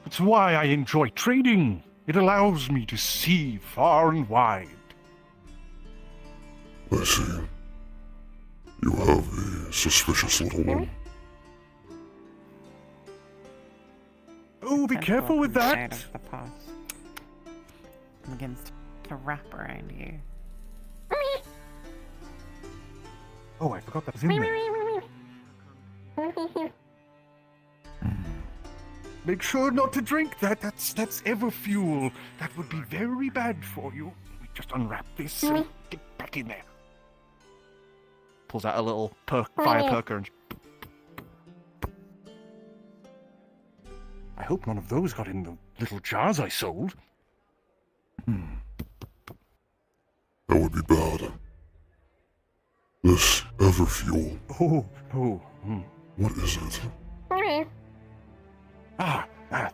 Speaker 6: It's why I enjoy trading. It allows me to see far and wide.
Speaker 4: I see. You have a suspicious little one.
Speaker 6: Oh, be careful with that!
Speaker 3: Of the past. I'm against a wrap around you.
Speaker 6: Oh, I forgot that was in there. Make sure not to drink that. That's Everfuel. That would be very bad for you. Let me just unwrap this and get back in there. Pulls out a little fire perker and... I hope none of those got in the little jars I sold.
Speaker 4: That would be bad. This Everfuel. What is it?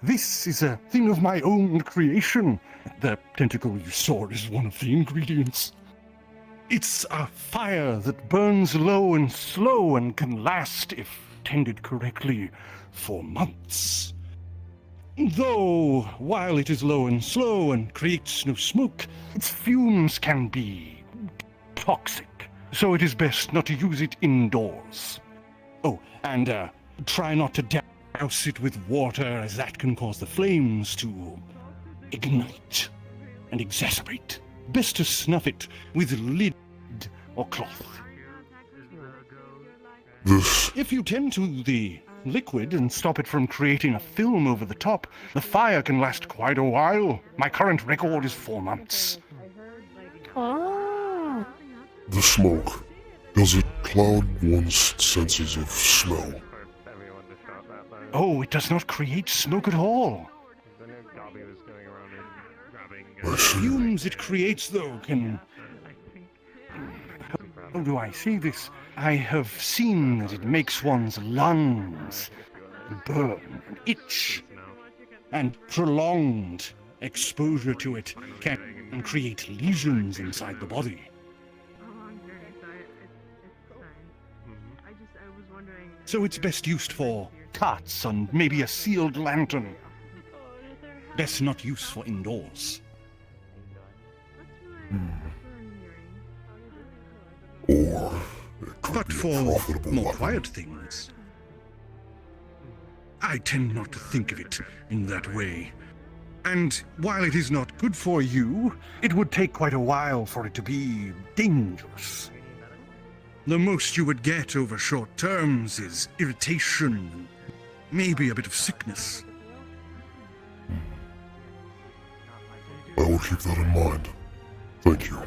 Speaker 6: This is a thing of my own creation. The tentacle you saw is one of the ingredients. It's a fire that burns low and slow and can last, if tended correctly, for months. Though, while it is low and slow and creates no smoke, its fumes can be toxic, so it is best not to use it indoors. Oh, and try not to douse it with water, as that can cause the flames to ignite and exacerbate. Best to snuff it with lid or cloth. If you tend to the liquid and stop it from creating a film over the top, the fire can last quite a while. My current record is 4 months.
Speaker 4: The smoke. Does it cloud one's senses of smell?
Speaker 6: Oh, it does not create smoke at all. The fumes it creates, though, can... How do I say this? I have seen that it makes one's lungs burn and itch, and prolonged exposure to it can create lesions inside the body. So it's best used for cuts and maybe a sealed lantern. Best not used for indoors. But for more quiet things, I tend not to think of it in that way. And while it is not good for you, it would take quite a while for it to be dangerous. The most you would get over short terms is irritation, maybe a bit of sickness.
Speaker 4: I will keep that in mind. Thank you.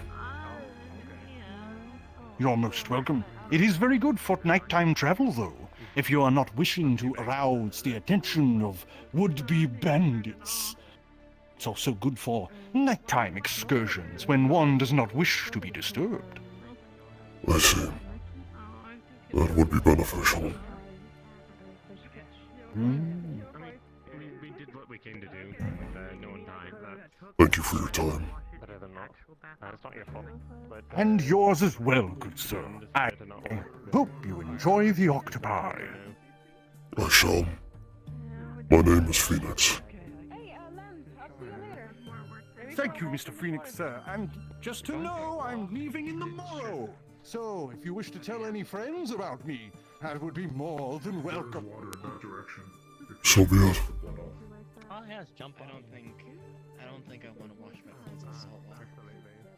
Speaker 6: You're most welcome. It is very good for nighttime travel, though, if you are not wishing to arouse the attention of would-be bandits. It's also good for nighttime excursions when one does not wish to be disturbed.
Speaker 4: I see. That would be beneficial.
Speaker 5: We did what we came to do, and no one died.
Speaker 4: Thank you for your time.
Speaker 5: Better than not. It's not your fault. But,
Speaker 6: And yours as well, good sir. I hope you enjoy the octopi.
Speaker 4: I shall. My name is Fenix.
Speaker 6: Thank you, Mr. Phoenix, sir. And just to know, I'm leaving in the morrow. So, if you wish to tell any friends about me, that would be more than welcome.
Speaker 4: So be it.
Speaker 12: Oh, yes, jump on. I don't think I want to wash my clothes in salt water.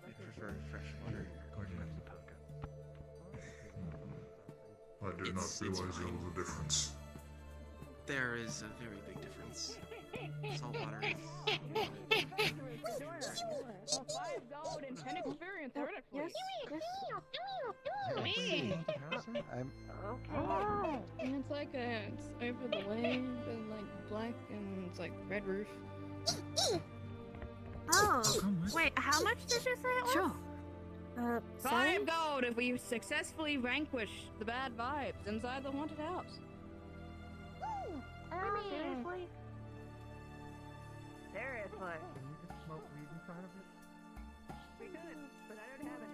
Speaker 12: I prefer fresh water.
Speaker 4: I did not realize there was a difference.
Speaker 12: There is a very big difference. Salt water
Speaker 11: And it's like it's over the wave and like black and it's like red roof.
Speaker 1: Oh, wait, how much did you say it was?
Speaker 11: Sure.
Speaker 1: 7?
Speaker 11: 5 gold if we successfully vanquish the bad vibes inside the haunted house.
Speaker 1: Seriously? Seriously. We could, but I don't have any.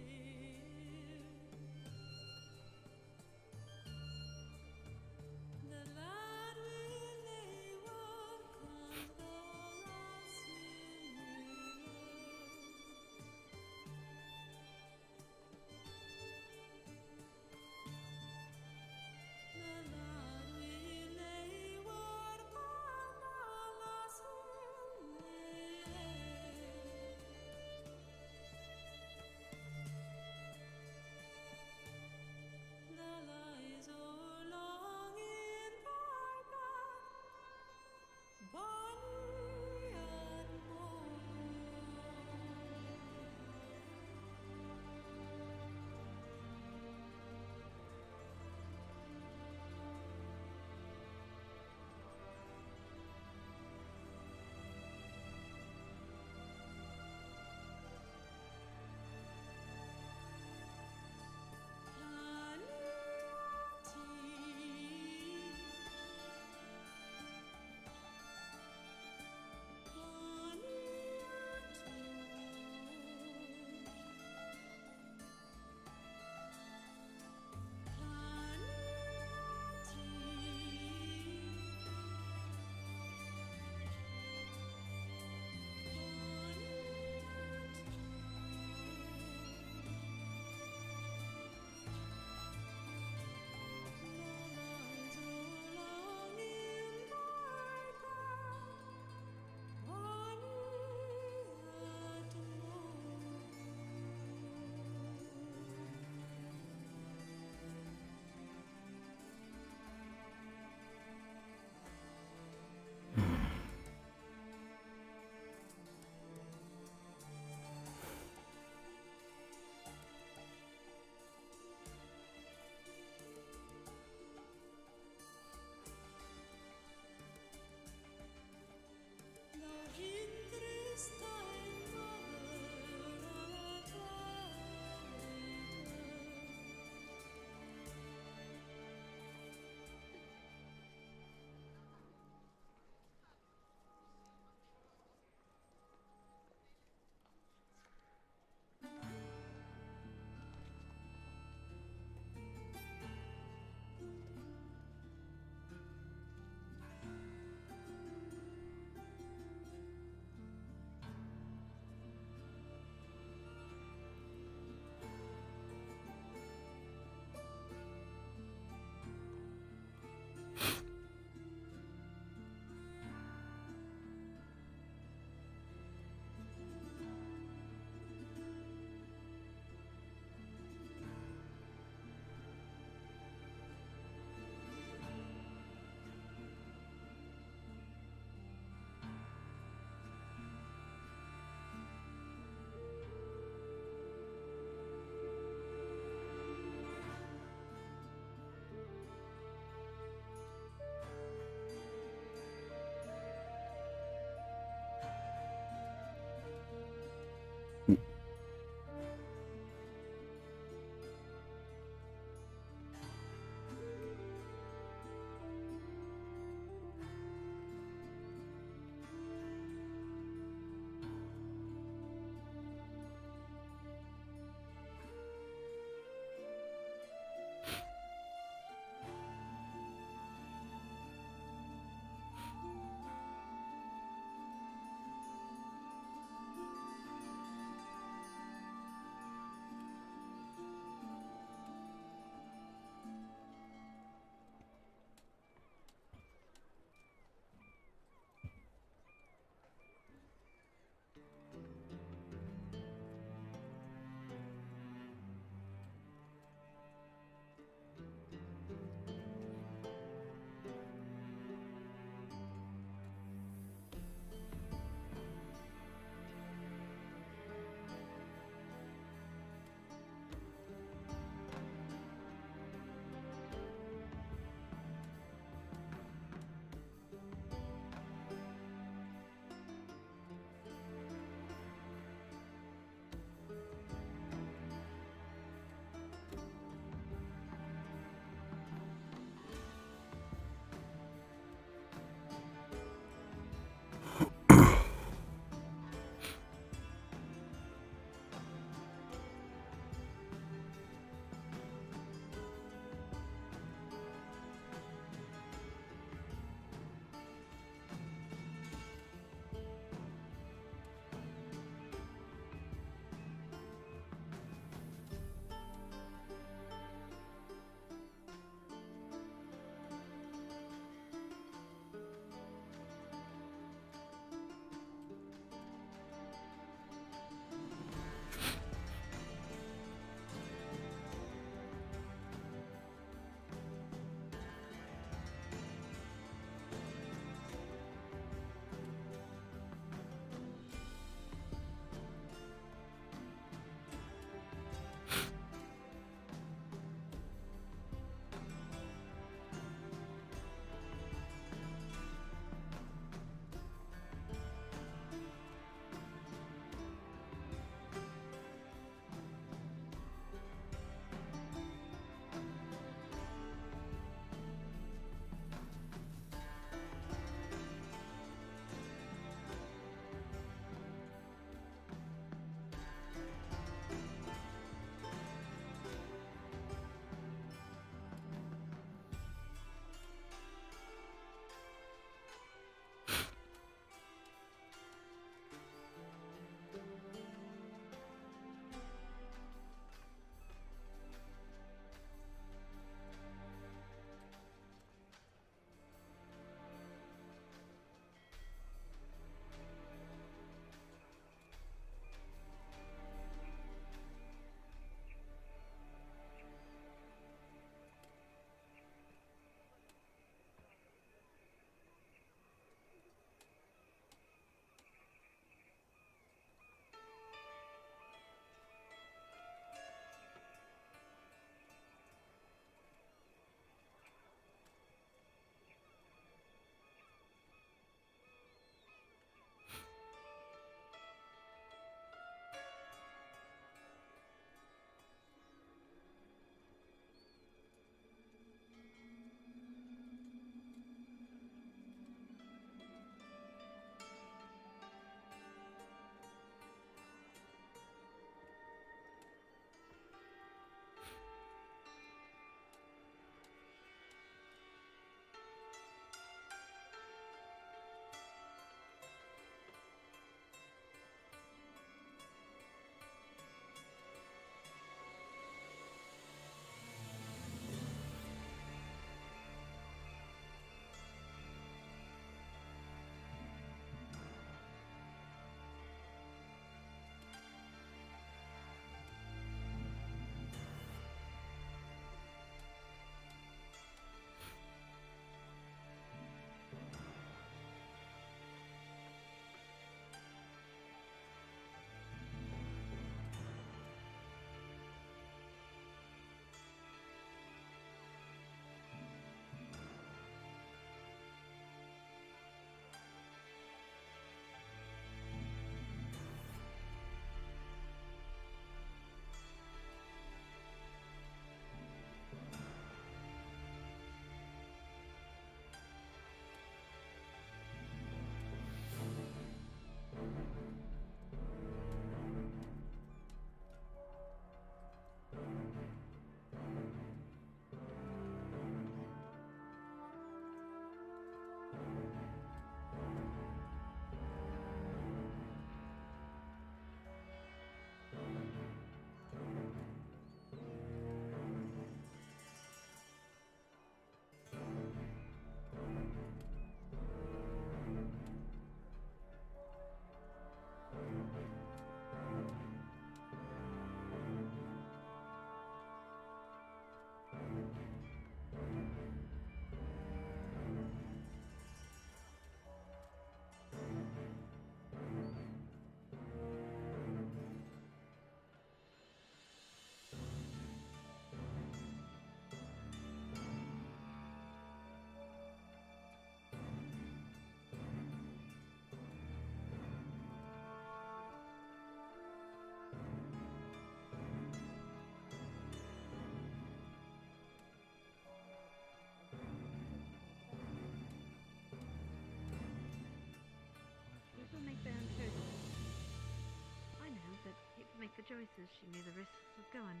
Speaker 1: the choices. She knew the risks of going.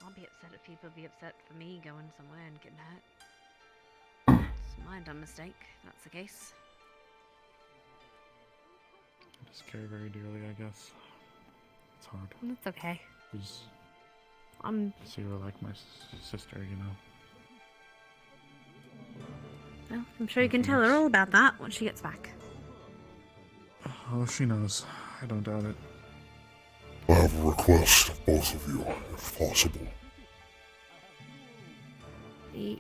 Speaker 1: I'll be upset if people be upset for me going somewhere and getting hurt. It's my dumb mistake, if that's the case.
Speaker 18: I just care very dearly, I guess. It's hard.
Speaker 1: That's okay.
Speaker 18: Because
Speaker 1: I'm...
Speaker 18: I see her like my sister, you know.
Speaker 1: Well, I'm sure you can tell her all about that when she gets back.
Speaker 18: Oh, she knows. I don't doubt it.
Speaker 4: I have a request of both of you, if possible.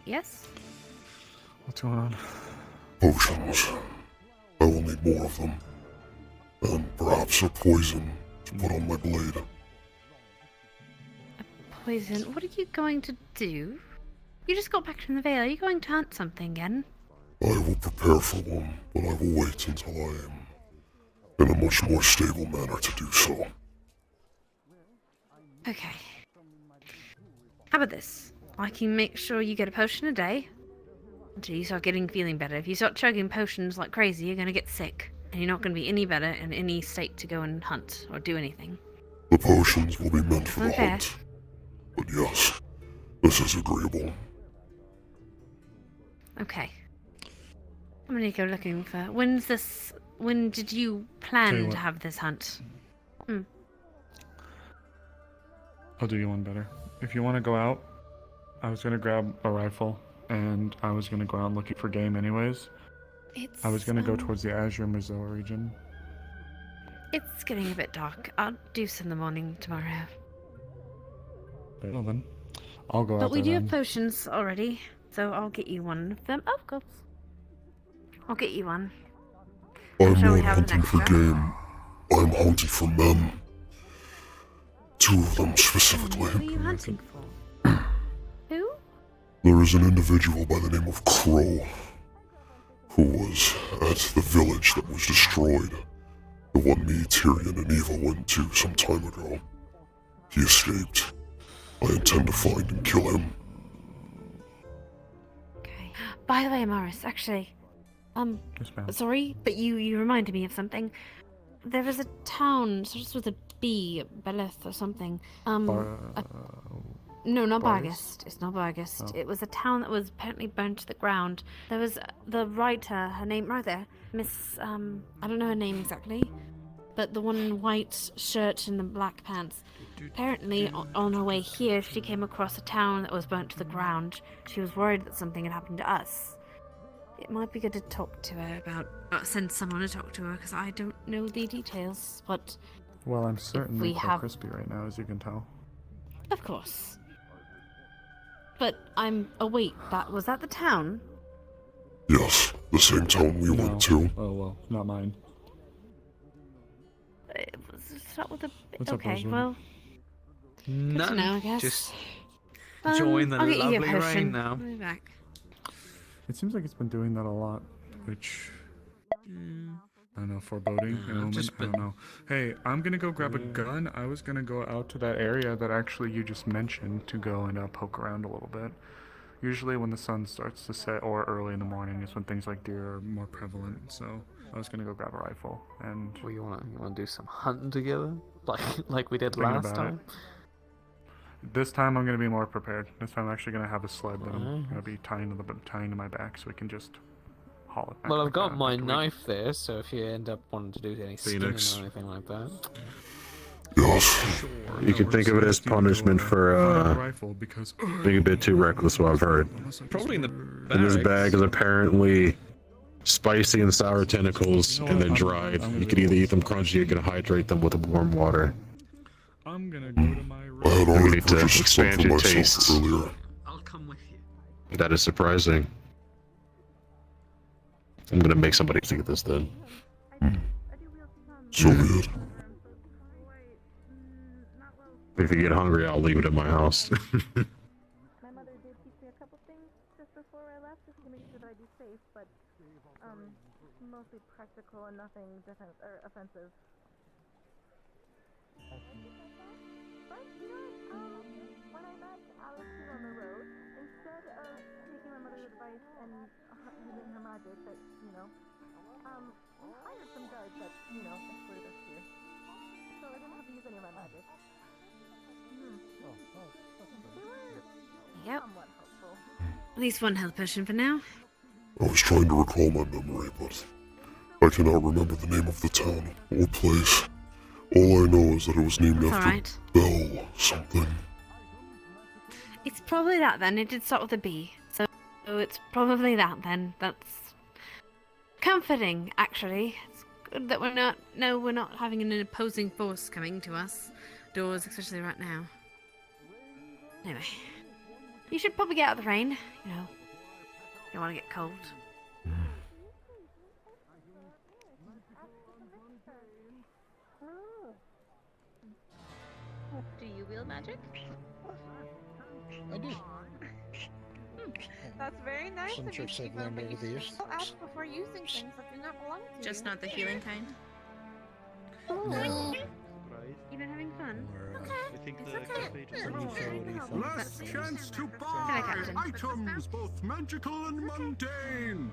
Speaker 1: Yes?
Speaker 18: What's going on?
Speaker 4: Potions. I will need more of them. And perhaps a poison to put on my blade.
Speaker 1: Poison? What are you going to do? You just got back from the Vale. Are you going to hunt something again?
Speaker 4: I will prepare for one, but I will wait until I am in a much more stable manner to do so.
Speaker 1: Okay. How about this? I can make sure you get a potion a day until you start feeling better. If you start chugging potions like crazy, you're going to get sick. And you're not going to be any better in any state to go and hunt or do anything.
Speaker 4: The potions will be meant for the
Speaker 1: Okay.
Speaker 4: hunt. But yes, this is agreeable.
Speaker 1: Okay. I'm going to go looking for... When did you plan to have this hunt?
Speaker 18: I'll do you one better. If you want to go out, I was going to grab a rifle, and I was going to go out looking for game anyways. I was going to go towards the Azure Mazoa region.
Speaker 1: It's getting a bit dark. I'll do some in the morning tomorrow.
Speaker 18: Well then, I'll go out
Speaker 1: But we
Speaker 18: there
Speaker 1: do
Speaker 18: then.
Speaker 1: have potions already, so I'll get you one of them. Oh, of course. I'll get you one.
Speaker 4: I'm
Speaker 1: sure we
Speaker 4: not
Speaker 1: have an
Speaker 4: hunting for
Speaker 1: extra.
Speaker 4: game. I'm hunting for men. 2 of them specifically.
Speaker 1: What are you hunting for? Who?
Speaker 4: There is an individual by the name of Crow, who was at the village that was destroyed, the one me, Tyrion, and Eva went to some time ago. He escaped. I intend to find and kill him.
Speaker 1: By the way, Morris, actually, sorry, but you reminded me of something. There was a town, starts with a B, Beleth or something. No, not Bargest. It's not Bargest.
Speaker 18: Oh.
Speaker 1: It was a town that was apparently burnt to the ground. There was the writer, her name right there, Miss, I don't know her name exactly, but the one in white shirt and the black pants. Apparently, on her way here, she came across a town that was burnt to the ground. She was worried that something had happened to us. It might be good to talk to her about, send someone to talk to her, because I don't know the details, but...
Speaker 18: Well, I'm certainly
Speaker 1: we
Speaker 18: quite
Speaker 1: have-
Speaker 18: crispy right now, as you can tell.
Speaker 1: Of course. But oh wait, was that the town?
Speaker 4: Yes, the same town we went to.
Speaker 18: Oh well, not mine.
Speaker 1: It was start with a...
Speaker 18: What's up,
Speaker 1: okay,
Speaker 18: Rosewood?
Speaker 1: well... Good to know, I guess.
Speaker 2: Just
Speaker 1: Um,
Speaker 2: enjoying the
Speaker 1: I'll get you a
Speaker 2: lovely
Speaker 1: potion.
Speaker 2: rain now.
Speaker 1: I'll be back.
Speaker 18: It seems like it's been doing that a lot, which... I don't know, foreboding, an omen, I don't know. Hey, I'm gonna go grab a gun. I was gonna go out to that area that actually you just mentioned to go and poke around a little bit. Usually when the sun starts to set or early in the morning is when things like deer are more prevalent, so I was gonna go grab a rifle and...
Speaker 2: Well, you wanna do some hunting together? Like we did
Speaker 18: Thinking
Speaker 2: last
Speaker 18: about
Speaker 2: time?
Speaker 18: This time I'm gonna be more prepared. This time I'm actually gonna have a sled that I'm
Speaker 2: Alright.
Speaker 18: gonna be tying to my back so we can just haul it back.
Speaker 2: Well, I've
Speaker 18: like
Speaker 2: got
Speaker 18: that
Speaker 2: my
Speaker 18: after we-
Speaker 2: knife there, so if you end up wanting to do any skinning
Speaker 20: Phoenix.
Speaker 2: or anything like that.
Speaker 4: Yes.
Speaker 20: You can think of it as punishment for
Speaker 18: rifle because
Speaker 20: being a bit too reckless, what I've heard.
Speaker 12: Probably in the
Speaker 20: And this bag is apparently spicy and sour tentacles and then dried. You can either eat them crunchy or you can hydrate them with warm water.
Speaker 18: I'm gonna go to my
Speaker 4: I had
Speaker 20: We
Speaker 4: already
Speaker 20: need to
Speaker 4: purchased some
Speaker 20: expand
Speaker 4: for
Speaker 20: your
Speaker 4: myself
Speaker 20: tastes.
Speaker 4: earlier.
Speaker 2: I'll come with you.
Speaker 20: That is surprising. I'm gonna make somebody think this then.
Speaker 4: So be it.
Speaker 20: If you get hungry, I'll leave it at my house.
Speaker 10: My mother did teach me a couple things just before I left, just to make sure that I'd be safe, but mostly practical and nothing offensive. But you know what? When I met Alex here on the road, instead of taking my mother's advice and using her magic, that we hired some guards that escorted us here. So it
Speaker 1: Yep. At least one health potion for now.
Speaker 4: I was trying to recall my memory, but I cannot remember the name of the town or place. All I know is that it was named
Speaker 1: That's
Speaker 4: after
Speaker 1: alright.
Speaker 4: Bell something.
Speaker 1: It's probably that then. It did start with a B. So it's probably that then. That's comforting, actually. It's good that we're not having an opposing force coming to us. Doors, especially right now. Anyway. You should probably get out of the rain. You know, you don't want to get cold.
Speaker 7: Do you wield magic?
Speaker 8: I do.
Speaker 17: That's very nice
Speaker 8: Some
Speaker 17: of you,
Speaker 8: tricks I've
Speaker 17: Shiva,
Speaker 8: learned
Speaker 17: but
Speaker 8: over
Speaker 17: you
Speaker 8: the years.
Speaker 17: should still ask before using things that do not belong to
Speaker 7: Just
Speaker 17: you.
Speaker 7: not the healing kind.
Speaker 17: No.
Speaker 1: You been having fun?
Speaker 12: I think the cafe just
Speaker 6: Last chance to buy items, both magical and mundane.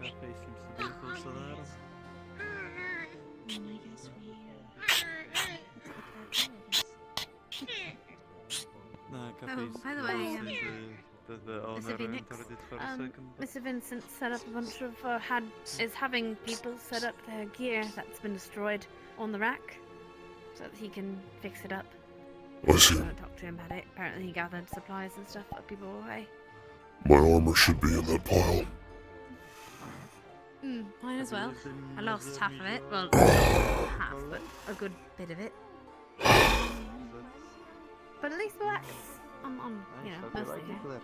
Speaker 12: Cafe seems to be close to that. No, cafe
Speaker 1: Oh, by the way,
Speaker 12: the owner
Speaker 1: Mr. Phoenix,
Speaker 12: entered it for a second.
Speaker 1: Mr. Vincent set up a bunch of, is having people set up their gear that's been destroyed on the rack, so that he can fix it up.
Speaker 4: I see.
Speaker 1: I'm gonna talk to him about it. Apparently he gathered supplies and stuff that people were away.
Speaker 4: My armor should be in that pile.
Speaker 1: Mine as well. I lost half of it. Well, not half, but a good bit of it. But at least the wax on you know, mostly here.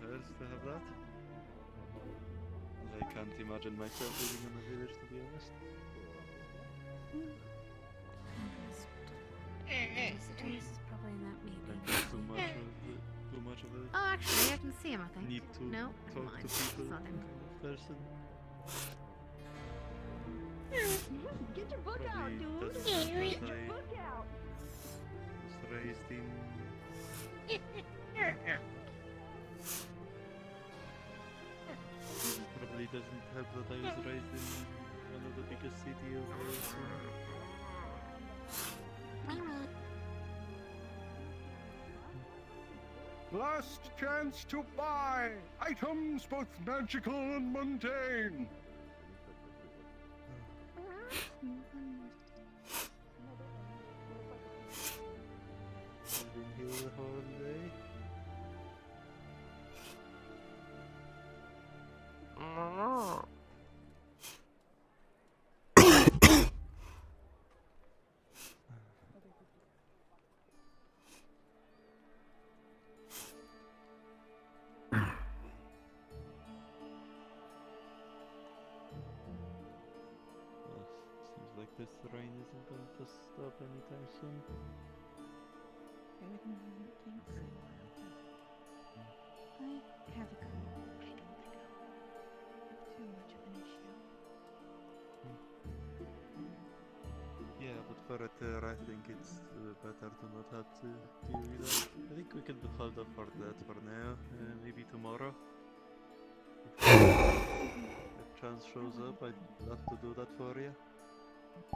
Speaker 12: Hurts to have that. I can't imagine myself living in a village, to be honest.
Speaker 1: He's probably in that meeting.
Speaker 12: Too much of it.
Speaker 1: Oh, actually, I can see him, I think.
Speaker 12: Need to
Speaker 1: No,
Speaker 12: talk
Speaker 1: never mind.
Speaker 12: to people
Speaker 1: It's not him.
Speaker 12: kind of person.
Speaker 17: Get your book out,
Speaker 12: Probably
Speaker 17: dude.
Speaker 12: doesn't
Speaker 17: Get
Speaker 12: because
Speaker 17: your
Speaker 12: I
Speaker 17: book out.
Speaker 12: was raised in... Probably doesn't help that I was raised in one of the biggest cities of
Speaker 6: Last chance to buy items, both magical and mundane.
Speaker 12: I've been here the whole day. Seems like this rain isn't going to stop anytime soon.
Speaker 7: I wouldn't think so. I have a gun. I don't think I'll have too much of an issue.
Speaker 12: Yeah, but for a terror, I think it's better to not have to deal with that. I think we can hold off for that for now. Maybe tomorrow. If a chance shows up, I'd love to do that for you.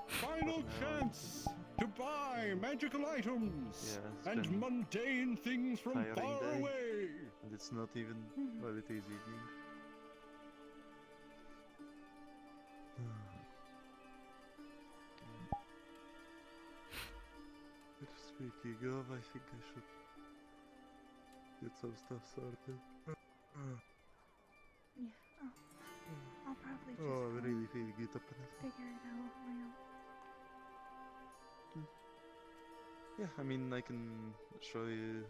Speaker 6: Final chance to buy magical items
Speaker 12: Yeah,
Speaker 6: and
Speaker 12: spend
Speaker 6: mundane things from
Speaker 12: tiring
Speaker 6: far
Speaker 12: day.
Speaker 6: away.
Speaker 12: And it's not even, well, it is evening. Speaking of, I think I should get some stuff sorted.
Speaker 17: Yeah, I'll probably just
Speaker 12: Oh, I'm really feeling it up.
Speaker 17: figure it out on my own.
Speaker 12: Yeah, I mean, I can show you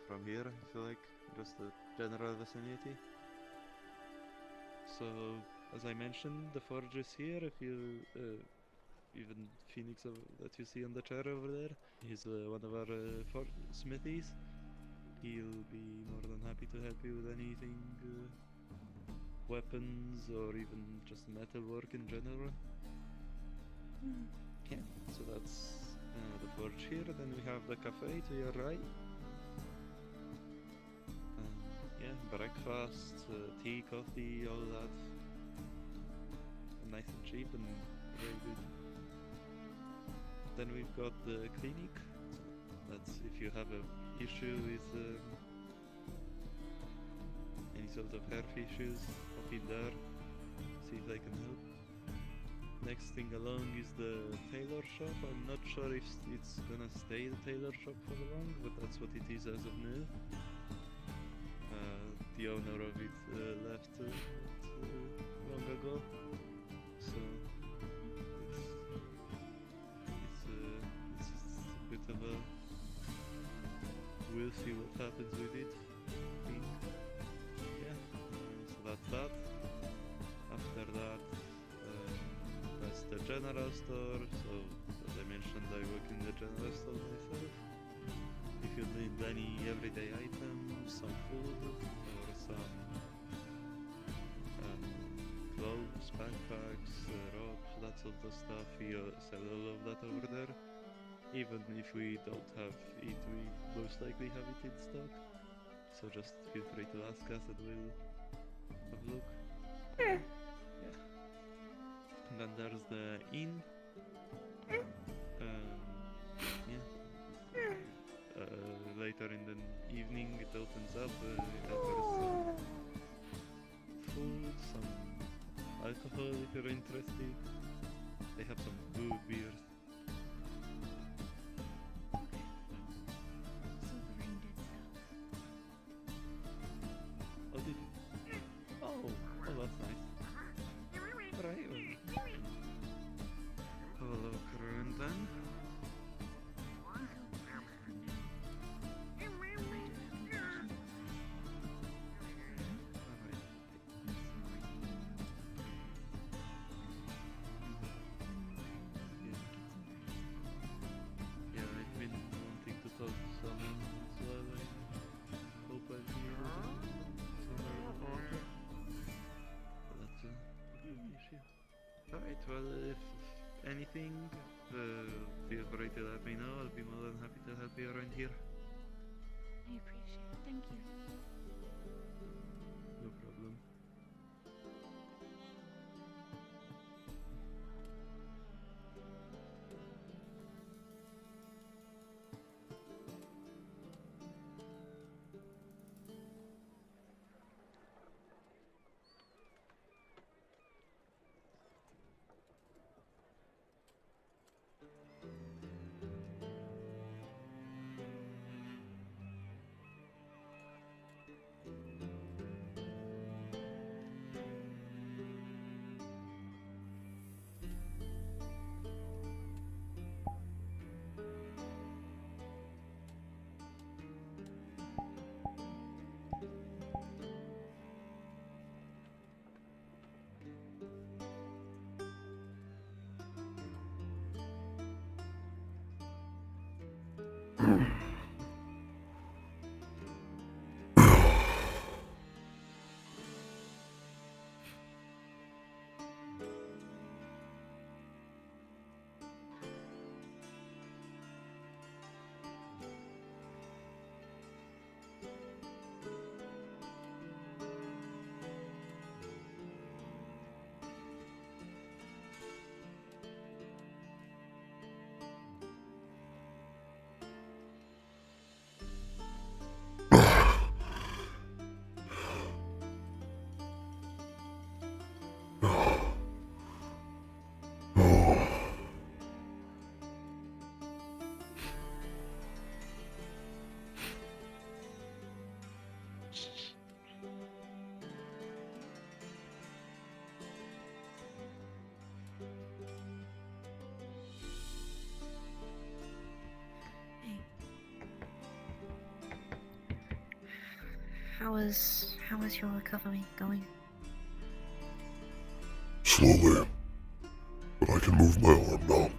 Speaker 12: from here if you like, just the general vicinity. So, as I mentioned, the forge is here. If you, even Phoenix that you see on the chair over there, he's one of our smithies. he'll be more than happy to help you with anything, weapons or even just metalwork in general. Yeah, so that's the forge here. Then we have the cafe to your right. Yeah, breakfast, tea, coffee, all that. Nice and cheap and very good. Then we've got the clinic. That's if you have an issue with any sort of health issues, hop in there, see if they can help. Next thing along is the tailor shop. I'm not sure if it's gonna stay the tailor shop for long, but that's what it is as of now. The owner of it left long ago, so it's just a bit of a we'll see what happens with it thing. Yeah, so that's that. After that, that's the general store. So as I mentioned, I work in the general store myself. If you need any everyday items, some food or some clothes, backpacks, ropes, that sort of stuff, we sell all of that over there. Even if we don't have it, we most likely have it in stock. So just feel free to ask us and we'll have a look. Yeah. And then there's the inn. Later in the evening it opens up. It offers some food, some alcohol if you're interested. They have some good beers. Oh, did you? Oh, that's nice. Alright, have a look around then. Alright, well, if anything, feel free to let me know. I'll be more than happy to help you around here.
Speaker 7: I appreciate it. Thank you.
Speaker 12: No problem.
Speaker 1: How is your recovery going?
Speaker 4: Slowly, but I can move my arm now.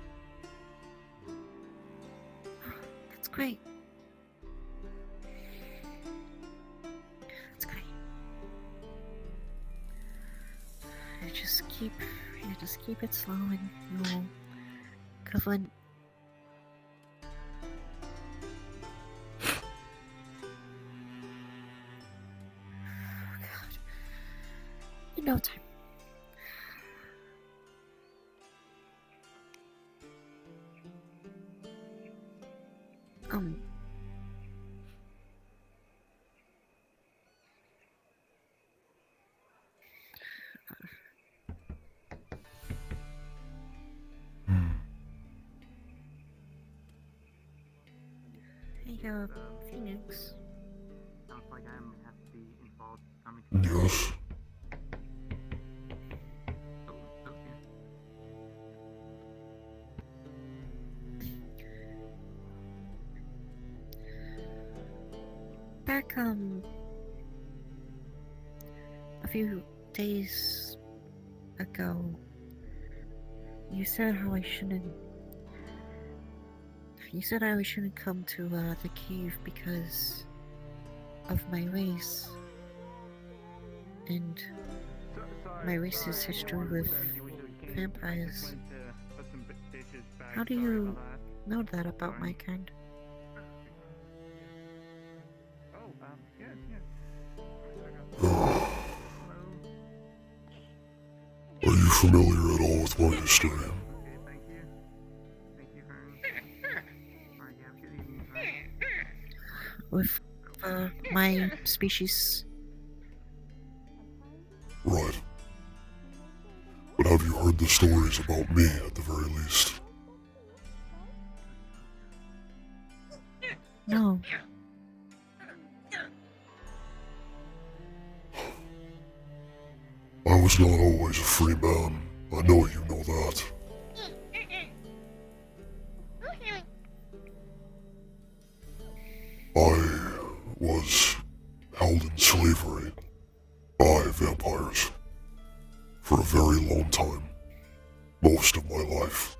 Speaker 1: That's great.
Speaker 14: just keep it slow and you'll cover it. Oh, God. In no time. Hey, Phoenix.
Speaker 5: Sounds like I have to be involved.
Speaker 4: Yes.
Speaker 14: Back, a few days ago, you said how I shouldn't. You said I shouldn't come to the cave because of my race. And my race's history with vampires. How do you know that about my kind?
Speaker 4: Are you familiar at all with my history?
Speaker 14: With my species?
Speaker 4: Right. But have you heard the stories about me at the very least?
Speaker 14: No.
Speaker 4: I was not always a free man. I know you know that. I was held in slavery by vampires for a very long time, most of my life.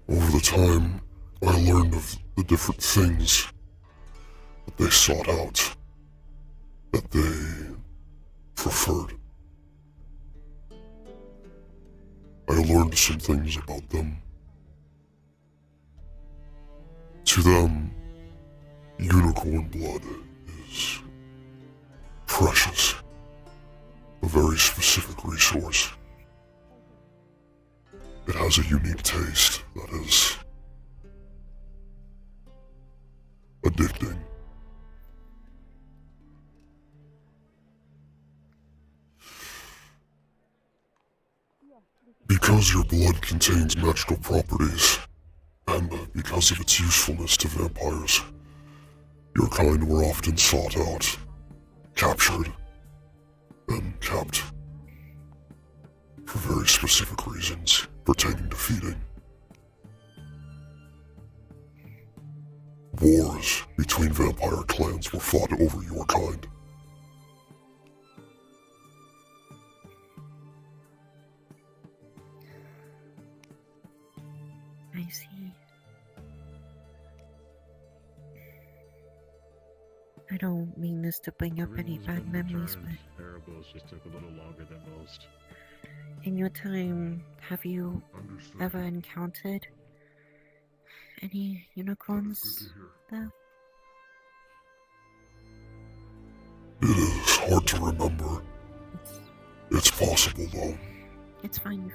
Speaker 4: Over the time, I learned of the different things that they sought out, that they preferred. I learned some things about them. To them, unicorn blood is precious, a very specific resource. It has a unique taste that is addicting. Because your blood contains magical properties, and because of its usefulness to vampires, your kind were often sought out, captured, and kept for very specific reasons pertaining to feeding. Wars between vampire clans were fought over your kind.
Speaker 14: I see. I don't mean this to bring up any bad memories, but
Speaker 20: Parables just took a little longer than most.
Speaker 14: in your time, have you ever encountered any unicorns there?
Speaker 4: It is hard to remember. It's possible, though.
Speaker 14: It's fine.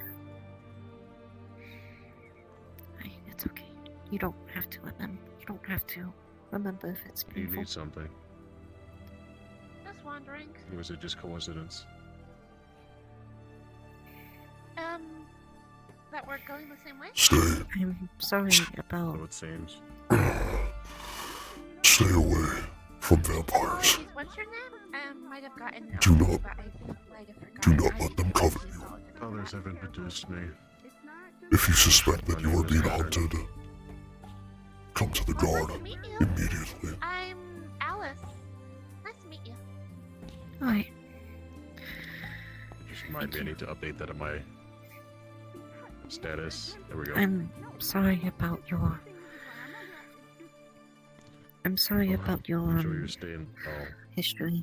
Speaker 14: It's okay. You don't have to remember. You don't have to remember if it's
Speaker 20: Do you
Speaker 14: painful.
Speaker 20: need something?
Speaker 17: Just wondering.
Speaker 20: Or was it just coincidence?
Speaker 17: That we're going the same way?
Speaker 4: Stay.
Speaker 14: I'm sorry about.
Speaker 20: So it seems.
Speaker 4: Stay away from vampires.
Speaker 17: What's your name? Might have gotten it
Speaker 4: Do
Speaker 17: already,
Speaker 4: not.
Speaker 17: but I might have
Speaker 4: Do
Speaker 17: forgotten.
Speaker 4: not let them covet you.
Speaker 20: Others have introduced me.
Speaker 4: If you suspect that you are being hunted, come to the guard immediately.
Speaker 17: I'm Alice. Nice to meet you.
Speaker 14: Alright.
Speaker 20: Just remind me, I need to update that in my status. There we go.
Speaker 14: I'm sorry about your. I'm sorry about your
Speaker 20: Enjoy your stay in. Oh.
Speaker 14: history.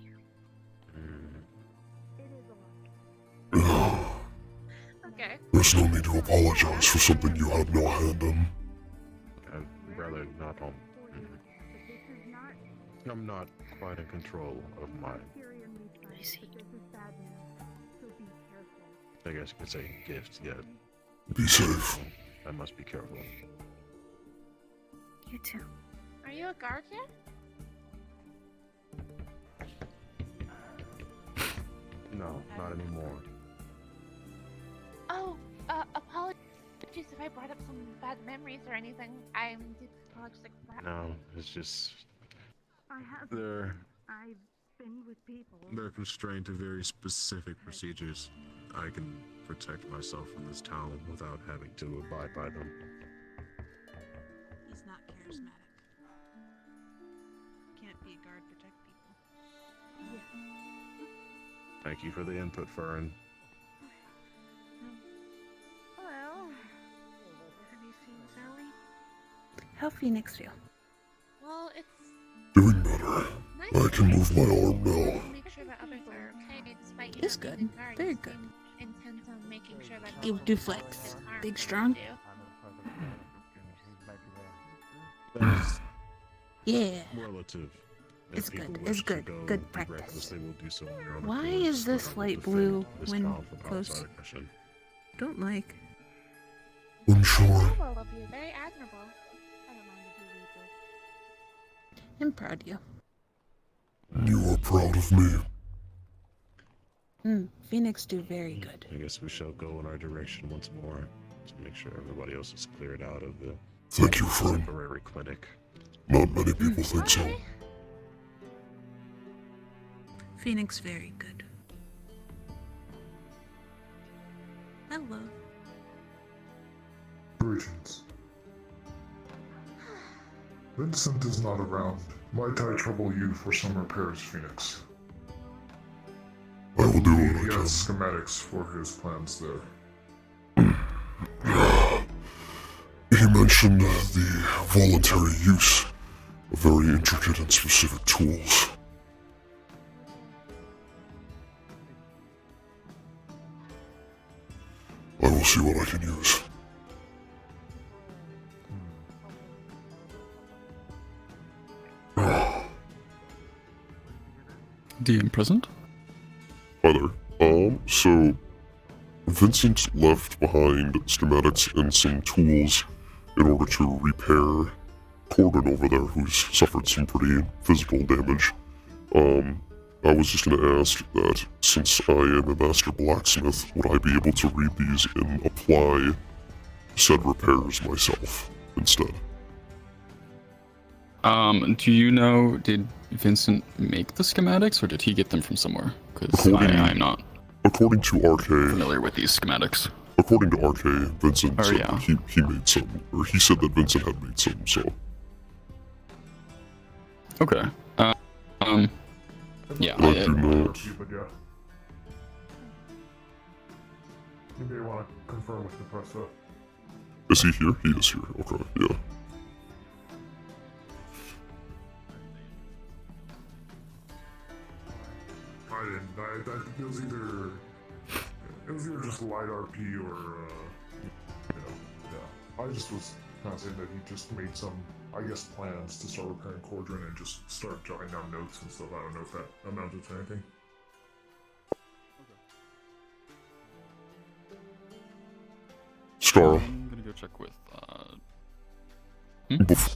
Speaker 4: There's no need to apologize for something you had no hand in.
Speaker 20: I'd rather not on. I'm not quite in control of my. I guess you could say gifts, yeah.
Speaker 4: Be safe.
Speaker 20: I must be careful.
Speaker 14: You too.
Speaker 17: Are you a guard here?
Speaker 20: No, not anymore.
Speaker 17: Oh, apologies if I brought up some bad memories or anything. I'm deeply apologetic for that.
Speaker 20: No, it's just
Speaker 10: I've been with people.
Speaker 20: they're constrained to very specific procedures. I can protect myself in this town without having to abide by them.
Speaker 13: He's not charismatic. Can't be a guard, protect people.
Speaker 20: Thank you for the input, Fern.
Speaker 10: Well, have you seen Sally?
Speaker 14: How Phoenix feel?
Speaker 17: Well, it's
Speaker 4: Doing better. I can move my arm now.
Speaker 17: make sure that others are okay despite you
Speaker 14: It's
Speaker 17: not
Speaker 14: good.
Speaker 17: being a guard.
Speaker 14: Very
Speaker 17: You
Speaker 14: good.
Speaker 17: seem intent on making sure that
Speaker 14: You do flex. Big strong. Yeah.
Speaker 20: Relative.
Speaker 14: It's
Speaker 20: If people
Speaker 14: good.
Speaker 20: wish
Speaker 14: It's
Speaker 20: to
Speaker 14: good.
Speaker 20: go
Speaker 14: Good
Speaker 20: eat
Speaker 14: practice.
Speaker 20: breakfast, they will do so on their own
Speaker 14: Why
Speaker 20: accord,
Speaker 14: is this
Speaker 20: but
Speaker 14: light
Speaker 20: defend
Speaker 14: blue
Speaker 20: this
Speaker 14: when
Speaker 20: town from
Speaker 14: close?
Speaker 20: outside aggression.
Speaker 14: Don't like.
Speaker 4: Unsure.
Speaker 17: Noble of you, very admirable. I don't mind if you read this.
Speaker 14: I'm proud of you.
Speaker 4: You are proud of me.
Speaker 14: Phoenix do very good.
Speaker 20: I guess we shall go in our direction once more to make sure everybody else is cleared out of the
Speaker 4: Thank you, friend.
Speaker 20: temporary clinic.
Speaker 4: Not many people think so.
Speaker 14: Phoenix very good. Hello.
Speaker 19: Greetings. Vincent is not around. Might I trouble you for some repairs, Phoenix?
Speaker 4: I will do what I
Speaker 19: He
Speaker 4: can.
Speaker 19: has schematics for his plans there.
Speaker 4: He mentioned the voluntary use of very intricate and specific tools. I will see what I can use.
Speaker 18: DM present?
Speaker 4: Hi there. So Vincent left behind schematics and some tools in order to repair Corbin over there, who's suffered some pretty physical damage. I was just gonna ask that since I am a master blacksmith, would I be able to read these and apply said repairs myself instead?
Speaker 18: Do you know, did Vincent make the schematics or did he get them from somewhere? Because I'm not
Speaker 4: According to RK,
Speaker 18: familiar with these schematics.
Speaker 4: According to RK, Vincent
Speaker 18: Oh,
Speaker 4: said
Speaker 18: yeah.
Speaker 4: he made some, or he said that Vincent had made some, so.
Speaker 18: Okay. Yeah.
Speaker 4: I do not.
Speaker 19: But yeah. You may want to confirm with the press though.
Speaker 4: Is he here? He is here. Okay, yeah.
Speaker 19: I didn't. I think it was either just light RP or yeah. I just was kind of saying that he just made some, I guess, plans to start repairing Cordron and just start jotting down notes and stuff. I don't know if that amounted to anything.
Speaker 4: Scar,
Speaker 18: I'm gonna go check with,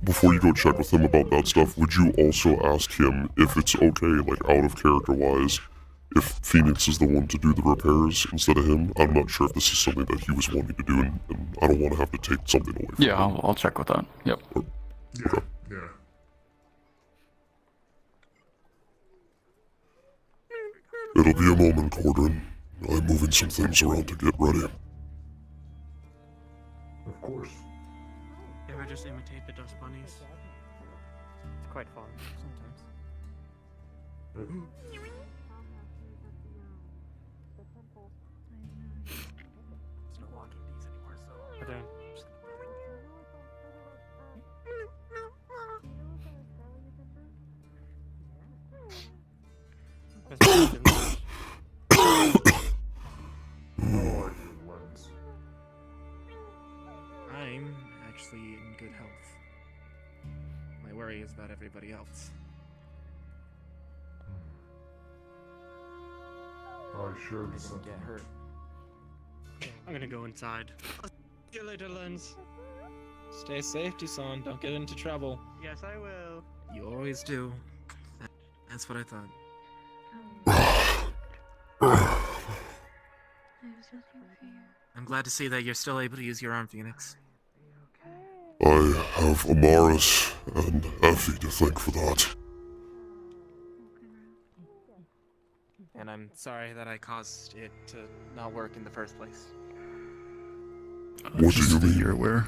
Speaker 4: before you go check with him about that stuff, would you also ask him if it's okay, like out of character wise, if Phoenix is the one to do the repairs instead of him? I'm not sure if this is something that he was wanting to do, and I don't want to have to take something away from
Speaker 18: Yeah,
Speaker 4: him.
Speaker 18: I'll check with that. Yep.
Speaker 19: Yeah, yeah.
Speaker 4: It'll be a moment, Cordron. I'm moving some things around to get ready.
Speaker 19: Of course.
Speaker 5: Ever just imitate the dust bunnies? It's quite fun sometimes. There's no walking these anymore, so I don't.
Speaker 19: I like your lens.
Speaker 5: actually in good health. My worry is about everybody else.
Speaker 19: I shared
Speaker 5: Doesn't
Speaker 19: something.
Speaker 5: get hurt. I'm gonna go inside. See you later, Lens.
Speaker 21: Stay safe, Son. Don't get into trouble.
Speaker 5: Yes, I will. You always do. That's what I thought. I'm glad to see that you're still able to use your arm, Phoenix.
Speaker 4: I have Amaris and Effie to thank for that.
Speaker 5: And I'm sorry that I caused it to not work in the first place.
Speaker 4: What do you
Speaker 22: Just so
Speaker 4: mean?
Speaker 22: you're aware,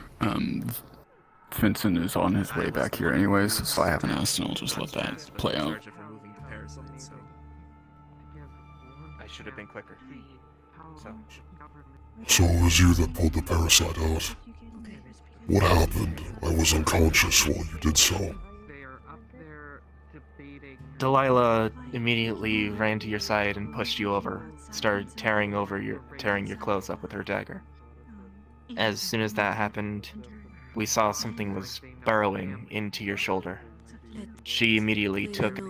Speaker 22: Vincent is on his way back here anyways, so I haven't asked, and I'll just let that play
Speaker 5: In
Speaker 22: out.
Speaker 5: charge of removing the parasites, so I should have been quicker.
Speaker 4: So it was you that pulled the parasite out. What happened? I was unconscious while you did so.
Speaker 5: Delilah immediately ran to your side and pushed you over, started tearing your clothes up with her dagger. As soon as that happened, we saw something was burrowing into your shoulder. She immediately took it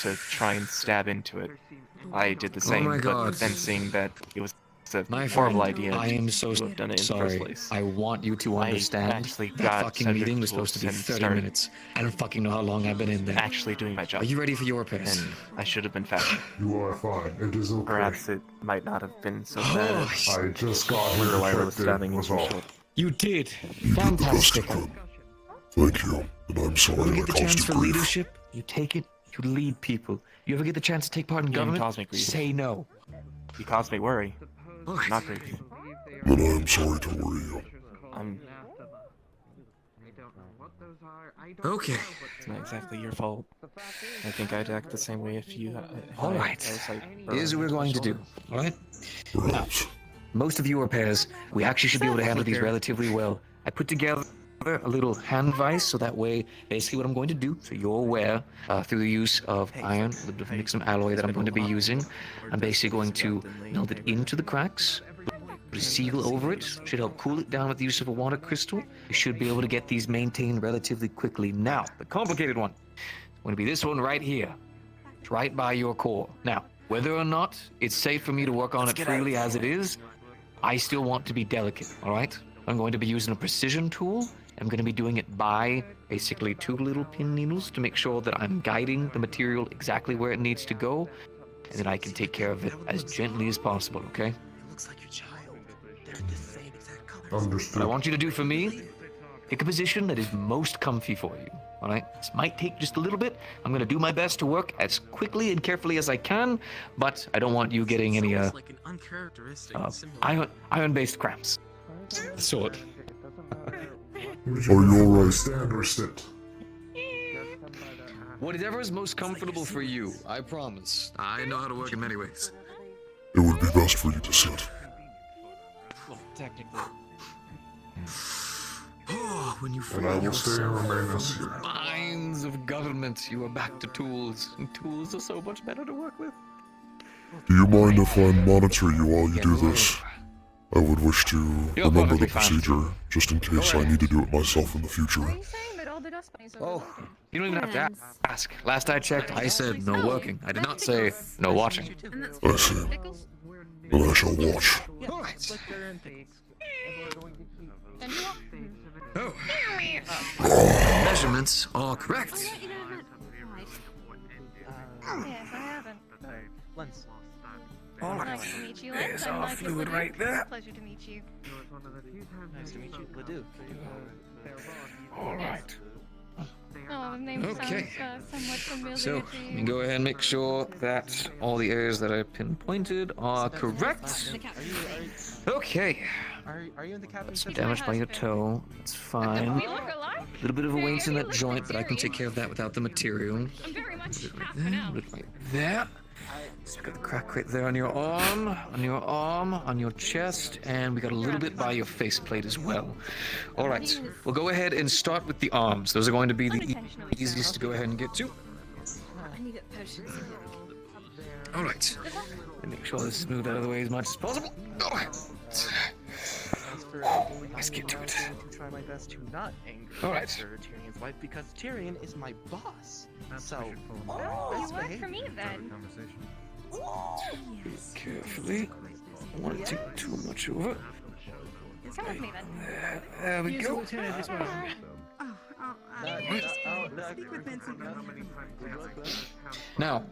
Speaker 5: to try and stab into it. I did the same,
Speaker 2: my God.
Speaker 5: but then seeing that it was a
Speaker 2: My
Speaker 5: horrible
Speaker 2: friend,
Speaker 5: idea
Speaker 2: I am so
Speaker 5: to have done it in the
Speaker 2: sorry.
Speaker 5: first place.
Speaker 2: I want you to
Speaker 5: I
Speaker 2: understand
Speaker 5: actually
Speaker 2: that
Speaker 5: got
Speaker 2: fucking
Speaker 5: Cedric
Speaker 2: meeting was
Speaker 5: to
Speaker 2: supposed to be
Speaker 5: and
Speaker 2: 30
Speaker 5: started
Speaker 2: minutes. I don't fucking know how long I've been in there.
Speaker 5: Actually doing my job.
Speaker 2: Are you ready for your piss?
Speaker 5: And I should have been faster.
Speaker 19: You are fine. It is okay.
Speaker 5: Perhaps it might not have been so bad.
Speaker 19: I just got here
Speaker 5: Delilah
Speaker 19: and
Speaker 5: was
Speaker 19: checked
Speaker 5: stabbing
Speaker 19: in, was
Speaker 5: into your
Speaker 19: all.
Speaker 5: shoulder.
Speaker 2: You did.
Speaker 4: You did the best you
Speaker 2: Fantastic.
Speaker 4: could. Thank you, and I'm sorry
Speaker 2: You
Speaker 4: I
Speaker 2: get the chance
Speaker 4: caused
Speaker 2: for
Speaker 4: you grief.
Speaker 2: leadership, you take it, you lead people. You ever get the chance to take part in
Speaker 5: You didn't
Speaker 2: government?
Speaker 5: cause me grief.
Speaker 2: Say no.
Speaker 5: You caused me worry. Not grief.
Speaker 4: Then I am sorry to worry you.
Speaker 5: I'm...
Speaker 2: Okay.
Speaker 5: It's not exactly your fault. I think I'd act the same way if you...
Speaker 2: All right. Here's what we're going to do. All right. Now, most of you are pairs. We actually should be able to handle these relatively well. I put together a little hand vise, so that way, basically what I'm going to do, so you're aware, through the use of iron, a little bit of mix of alloy that I'm going to be using, I'm basically going to melt it into the cracks, put a seal over it, should help cool it down with the use of a water crystal. You should be able to get these maintained relatively quickly. Now, the complicated one is going to be this one right here. It's right by your core. Now, whether or not it's safe for me to work on it freely as it is, I still want to be delicate, all right? I'm going to be using a precision tool. I'm going to be doing it by basically 2 little pin needles to make sure that I'm guiding the material exactly where it needs to go, and that I can take care of it as gently as possible, okay?
Speaker 19: Understood.
Speaker 2: What I want you to do for me, pick a position that is most comfy for you, all right? This might take just a little bit. I'm going to do my best to work as quickly and carefully as I can, but I don't want you getting any iron-based cramps. Sword.
Speaker 19: Would you prefer to stand or sit?
Speaker 2: Whatever is most comfortable for you, I promise. I know how to work in many ways.
Speaker 4: It would be best for you to sit.
Speaker 5: Well, technically.
Speaker 2: Oh, when you
Speaker 19: And I will stay and remain as here.
Speaker 2: minds of government, you are back to tools, and tools are so much better to work with.
Speaker 4: Do you mind if I monitor you while you do this? I would wish to remember the procedure, just in case I need to do it myself in the future.
Speaker 2: Oh, you don't even have to ask. Last I checked, I said no working. I did not say no watching.
Speaker 4: I see. Then I shall watch.
Speaker 2: Oh. Measurements are correct.
Speaker 11: Yes, I haven't.
Speaker 5: Lens.
Speaker 2: All right.
Speaker 11: Nice to meet you,
Speaker 2: There's
Speaker 11: Lens. I'm
Speaker 2: our
Speaker 11: Nigel
Speaker 2: fluid
Speaker 11: Ledoux.
Speaker 2: right there.
Speaker 11: Pleasure to meet you.
Speaker 5: Nice to meet you, Ledoux.
Speaker 2: All right.
Speaker 11: Oh, the name
Speaker 2: Okay.
Speaker 11: sounds somewhat familiar
Speaker 2: So,
Speaker 11: to
Speaker 2: let
Speaker 11: you.
Speaker 2: me go ahead and make sure that all the areas that I pinpointed are correct. Okay.
Speaker 5: Are you in the cabin?
Speaker 2: Some damage by your toe. It's fine.
Speaker 11: We look alike.
Speaker 2: A little bit of a weight in that joint, but I can take care of that without the material.
Speaker 11: I'm very much half
Speaker 2: There,
Speaker 11: an elf.
Speaker 2: look right there. So we got the crack right there on your arm, on your chest, and we got a little bit by your faceplate as well. All right, we'll go ahead and start with the arms. Those are going to be the easiest to go ahead and get to.
Speaker 1: I need it potions.
Speaker 2: All right, and make sure this is moved out of the way as much as possible. All right.
Speaker 5: Master,
Speaker 2: Let's get to it.
Speaker 5: I'm going to try my best to not anger
Speaker 2: All right.
Speaker 5: Tyrion's wife because Tyrion is my boss. So,
Speaker 17: Oh,
Speaker 5: best
Speaker 17: you work
Speaker 5: behavior.
Speaker 17: for me then.
Speaker 2: Carefully. I don't want to take too much over.
Speaker 17: Come with me then.
Speaker 2: There we go.
Speaker 10: Speak with Vincent.
Speaker 2: Now,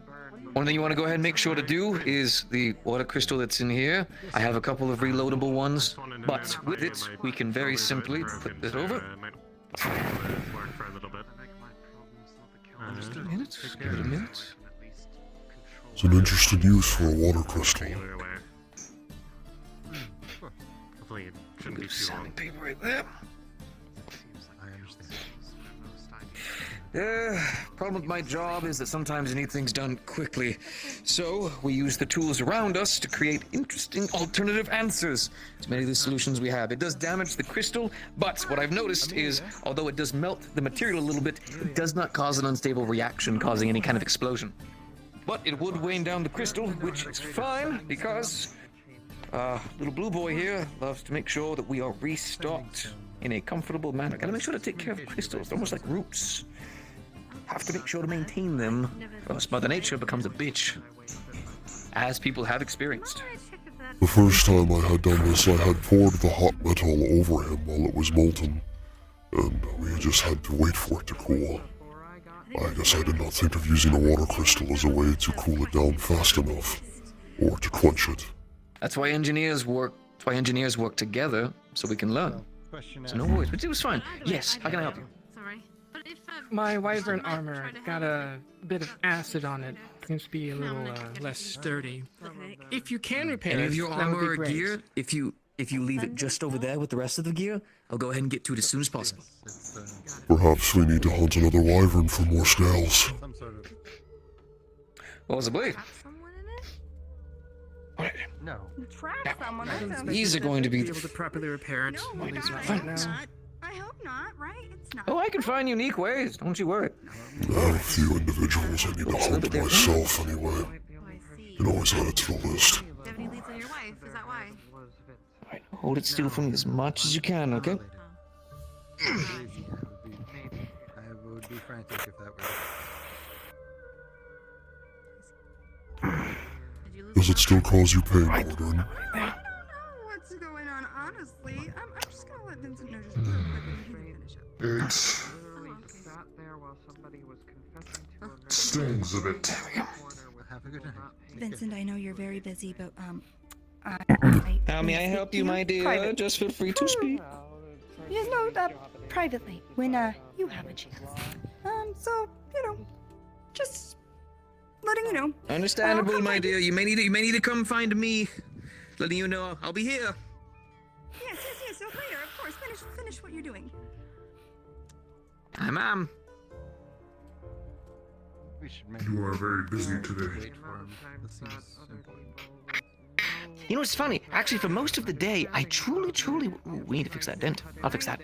Speaker 2: one thing you want to go ahead and make sure to do is the water crystal that's in here. I have a couple of reloadable ones, but with it, we can very simply put this over. Just a minute. Give it a minute.
Speaker 4: It's an interesting use for a water crystal.
Speaker 9: Hopefully it shouldn't be too
Speaker 2: Sanding
Speaker 9: long.
Speaker 2: paper right there.
Speaker 9: I understand.
Speaker 2: Problem with my job is that sometimes you need things done quickly. So, we use the tools around us to create interesting alternative answers to many of the solutions we have. It does damage the crystal, but what I've noticed is, although it does melt the material a little bit, it does not cause an unstable reaction causing any kind of explosion. But it would wane down the crystal, which is fine, because little blue boy here loves to make sure that we are restocked in a comfortable manner. Gotta make sure to take care of crystals. They're almost like roots. Have to make sure to maintain them, or else Mother Nature becomes a bitch, as people have experienced.
Speaker 4: The first time I had done this, I had poured the hot metal over him while it was molten, and we just had to wait for it to cool. I guess I did not think of using a water crystal as a way to cool it down fast enough, or to quench it.
Speaker 2: That's why engineers work. That's why engineers work together, so we can learn. So no worries, but it was fine. Yes, how can I help you?
Speaker 1: Sorry. But if
Speaker 15: My wyvern armor got a bit of acid on it. Seems to be a little less sturdy. If you can repair
Speaker 2: Any
Speaker 15: it,
Speaker 2: of your
Speaker 15: that
Speaker 2: armor
Speaker 15: would
Speaker 2: or
Speaker 15: be great.
Speaker 2: gear, if you leave it just over there with the rest of the gear, I'll go ahead and get to it as soon as possible.
Speaker 4: Perhaps we need to hunt another wyvern for more scales.
Speaker 2: Possibly.
Speaker 5: No.
Speaker 10: Trap someone. That sounds
Speaker 2: These are going to be
Speaker 15: able to properly repair it.
Speaker 10: No,
Speaker 15: At least
Speaker 10: not
Speaker 15: not right now.
Speaker 10: I hope not, right? It's not.
Speaker 2: Oh, I can find unique ways. Don't you worry.
Speaker 4: I have a few individuals I need to hunt myself anyway. You can always add it to the list.
Speaker 1: Definitely leads on your wife. Is that why?
Speaker 2: Hold it still for me as much as you can, okay?
Speaker 8: I would be frantic if that were.
Speaker 4: Does it still cause you pain, Wardren?
Speaker 10: I don't know what's going on, honestly. I'm just gonna let Vincent know just a little bit and he can finish up.
Speaker 4: It stings a bit.
Speaker 8: Have a good night.
Speaker 10: Vincent, I know you're very busy, but
Speaker 2: How may I help you, my dear?
Speaker 10: Private.
Speaker 2: Just feel free to speak.
Speaker 10: You know, privately, when you have a chance. So just letting you know.
Speaker 2: Understandable, my dear. You may need to come find me. Letting you know I'll be here.
Speaker 10: Yes. So later, of course. Finish what you're doing.
Speaker 2: Hi, Mom.
Speaker 19: You are very busy today.
Speaker 2: You know what's funny? Actually, for most of the day, I truly... Ooh, we need to fix that dent. I'll fix that.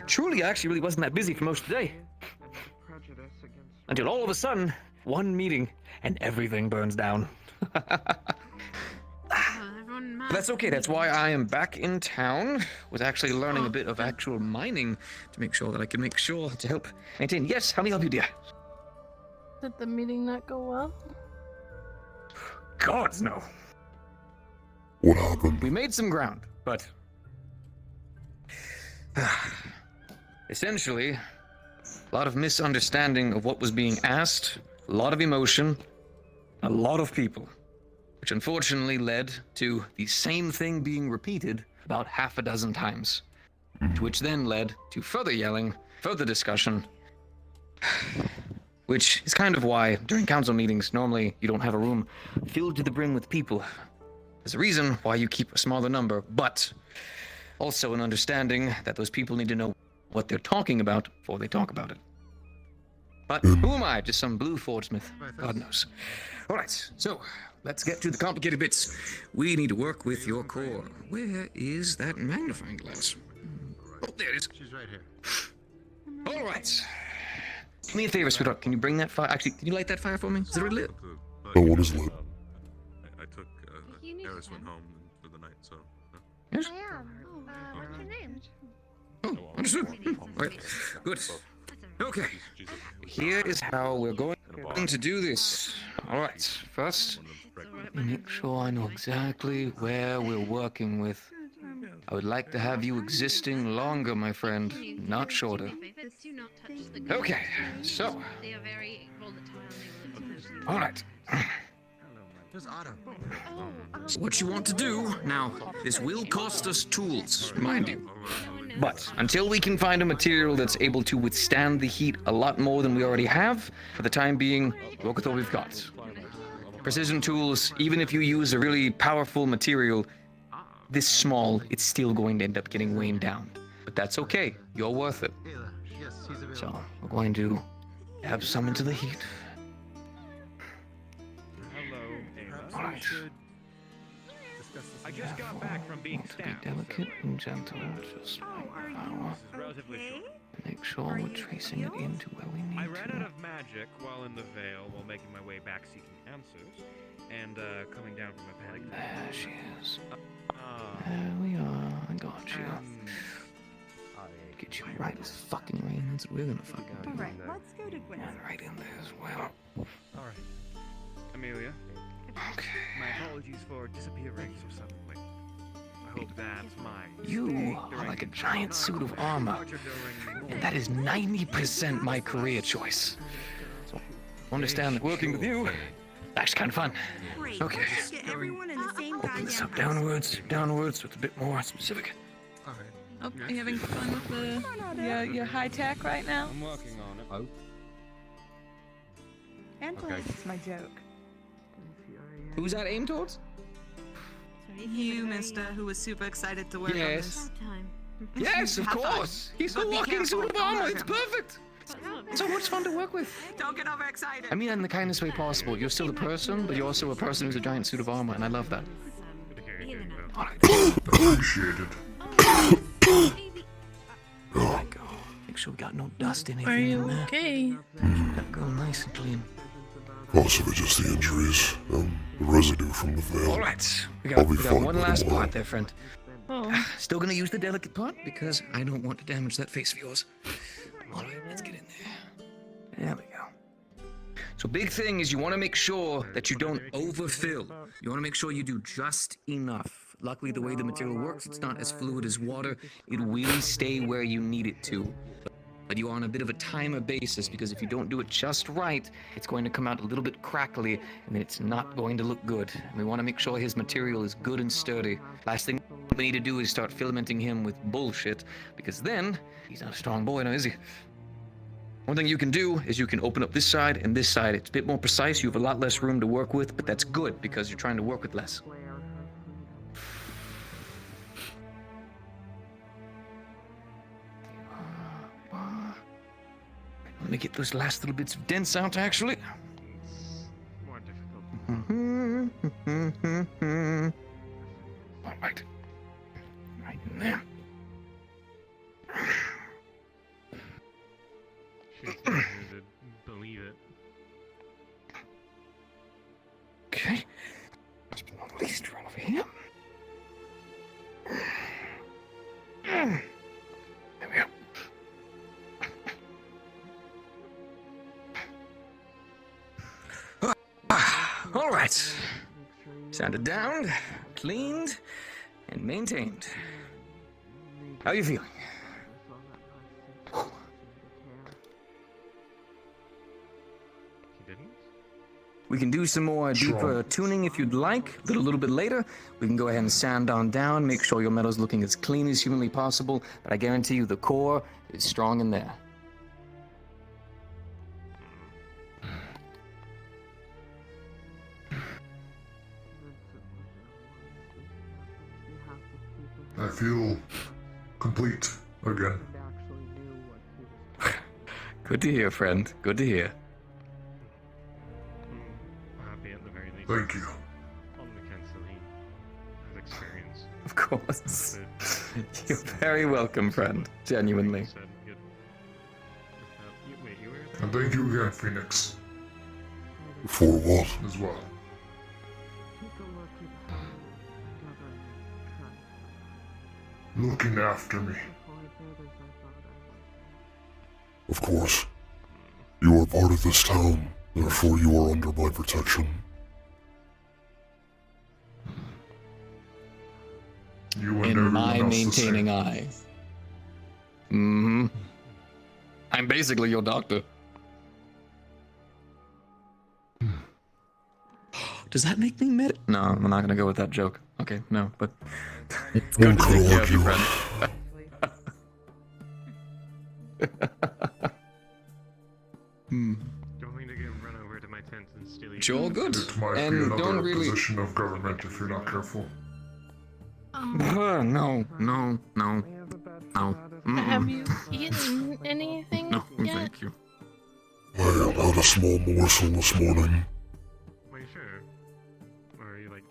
Speaker 2: Truly, I actually really wasn't that busy for most of the day. Until all of a sudden, one meeting, and everything burns down. But that's okay. That's why I am back in town. Was actually learning a bit of actual mining to make sure that I can make sure to help maintain. Yes, how may I help you, dear?
Speaker 23: Did the meeting not go well?
Speaker 2: Gods, no.
Speaker 4: What happened?
Speaker 2: We made some ground, but essentially, a lot of misunderstanding of what was being asked, a lot of emotion, a lot of people, which unfortunately led to the same thing being repeated about half a dozen times, which then led to further yelling, further discussion, which is kind of why during council meetings, normally you don't have a room filled to the brim with people. There's a reason why you keep a smaller number, but also an understanding that those people need to know what they're talking about before they talk about it. But who am I? Just some blue forgesmith. God knows. All right, so let's get to the complicated bits. We need to work with your core. Where is that magnifying glass? Oh, there it is.
Speaker 8: She's right here.
Speaker 2: All right. Do me a favor, sweetheart. Can you bring that fire? Actually, can you light that fire for me? Is it already lit?
Speaker 4: No one is lit.
Speaker 9: I took Eris went home for the night, so.
Speaker 2: Yes?
Speaker 17: What's your name?
Speaker 2: Oh, understood. Right. Good. Okay. Here is how we're going to do this. Alright, first, let me make sure I know exactly where we're working with. I would like to have you existing longer, my friend, not shorter. Okay, so. Alright.
Speaker 8: There's Otto.
Speaker 2: So what you want to do, now, this will cost us tools, mind you. But until we can find a material that's able to withstand the heat a lot more than we already have, for the time being, work with what we've got. Precision tools, even if you use a really powerful material, this small, it's still going to end up getting weighed down. But that's okay, you're worth it. So, we're going to have some into the heat. Alright.
Speaker 5: I just got back from being stabbed.
Speaker 2: Be delicate and gentle, just power. Make sure we're tracing it into where we need
Speaker 5: I
Speaker 2: to.
Speaker 5: ran out of magic while in the Vale while making my way back seeking answers, and coming down from a panic.
Speaker 2: There she is. There we are. I got you. Get you right as fucking rain. That's what we're gonna fucking do.
Speaker 10: Alright, let's go to Gwen.
Speaker 2: And right in there as well.
Speaker 5: Alright. Amelia.
Speaker 2: Okay.
Speaker 5: My apologies for disappearing so suddenly. I hope that's mine.
Speaker 2: You are like a giant suit of armor. And that is 90% my career choice. So, understand that working with you, that's kind of fun. Okay.
Speaker 10: Let's get everyone in the same
Speaker 2: Open this up
Speaker 10: goddamn
Speaker 2: downwards, so it's a bit more specific.
Speaker 13: Oh, are you having fun with your high tech right now?
Speaker 12: I'm working on it.
Speaker 2: Oh.
Speaker 10: Angela, it's my joke.
Speaker 2: Who's that aimed towards?
Speaker 13: You, mister, who was super excited to work
Speaker 2: Yes.
Speaker 13: on this.
Speaker 2: Yes, of course. He's a walking suit of armor. It's perfect. So much fun to work with.
Speaker 13: Don't get overexcited.
Speaker 2: I mean that in the kindest way possible. You're still a person, but you're also a person who's a giant suit of armor, and I love that.
Speaker 4: Appreciated.
Speaker 2: There we go. Make sure we got no dust in anything
Speaker 23: Are you
Speaker 2: in there.
Speaker 23: okay?
Speaker 2: Keep that girl nice and clean.
Speaker 4: Possibly just the injuries, the residue from the veil.
Speaker 2: Alright, we
Speaker 4: I'll
Speaker 2: got
Speaker 4: be fine
Speaker 2: one
Speaker 4: by
Speaker 2: last
Speaker 4: tomorrow.
Speaker 2: part there, friend.
Speaker 23: Oh.
Speaker 2: Still gonna use the delicate part because I don't want to damage that face of yours. Alright, let's get in there. There we go. So big thing is you want to make sure that you don't overfill. You want to make sure you do just enough. Luckily, the way the material works, it's not as fluid as water. It will stay where you need it to. But you're on a bit of a timer basis because if you don't do it just right, it's going to come out a little bit crackly and then it's not going to look good. And we want to make sure his material is good and sturdy. Last thing we need to do is start filamenting him with bullshit because then he's not a strong boy now, is he? One thing you can do is you can open up this side and this side. It's a bit more precise. You have a lot less room to work with, but that's good because you're trying to work with less. Let me get those last little bits of dents out, actually.
Speaker 5: More difficult.
Speaker 2: All right. Right in there.
Speaker 12: Believe it.
Speaker 2: Okay. Last but not least, right over here. There we go. All right. Sanded down, cleaned, and maintained. How are you feeling?
Speaker 12: He didn't?
Speaker 2: We can do some more deeper tuning if you'd like, a little bit later. We can go ahead and sand on down, make sure your metal's looking as clean as humanly possible, but I guarantee you the core is strong in there.
Speaker 19: I feel complete again.
Speaker 2: Good to hear, friend. Good to hear.
Speaker 12: Happy at the very least.
Speaker 19: Thank you.
Speaker 12: On the council, he has experience.
Speaker 2: Of course. You're very welcome, friend. Genuinely.
Speaker 19: And thank you again, Phoenix.
Speaker 4: For what?
Speaker 19: As well. looking after me.
Speaker 4: Of course. You are part of this town, therefore you are under my protection.
Speaker 19: You and
Speaker 2: In
Speaker 19: everyone
Speaker 2: my
Speaker 19: else the
Speaker 2: maintaining
Speaker 19: same.
Speaker 2: eye. Mm-hmm. I'm basically your doctor. Does that make me med? No, I'm not gonna go with that joke. Okay, no, but good to take care of you, friend.
Speaker 9: Don't mean to get run over to my tent and steal you.
Speaker 2: It's all good.
Speaker 19: It might be
Speaker 2: And
Speaker 19: another
Speaker 2: don't really.
Speaker 19: position of government if you're not careful.
Speaker 2: No, no, no. No.
Speaker 23: Have you eaten anything
Speaker 2: No,
Speaker 23: yet?
Speaker 2: thank you.
Speaker 4: I had a small morsel this morning.
Speaker 9: Are you sure? Or are you like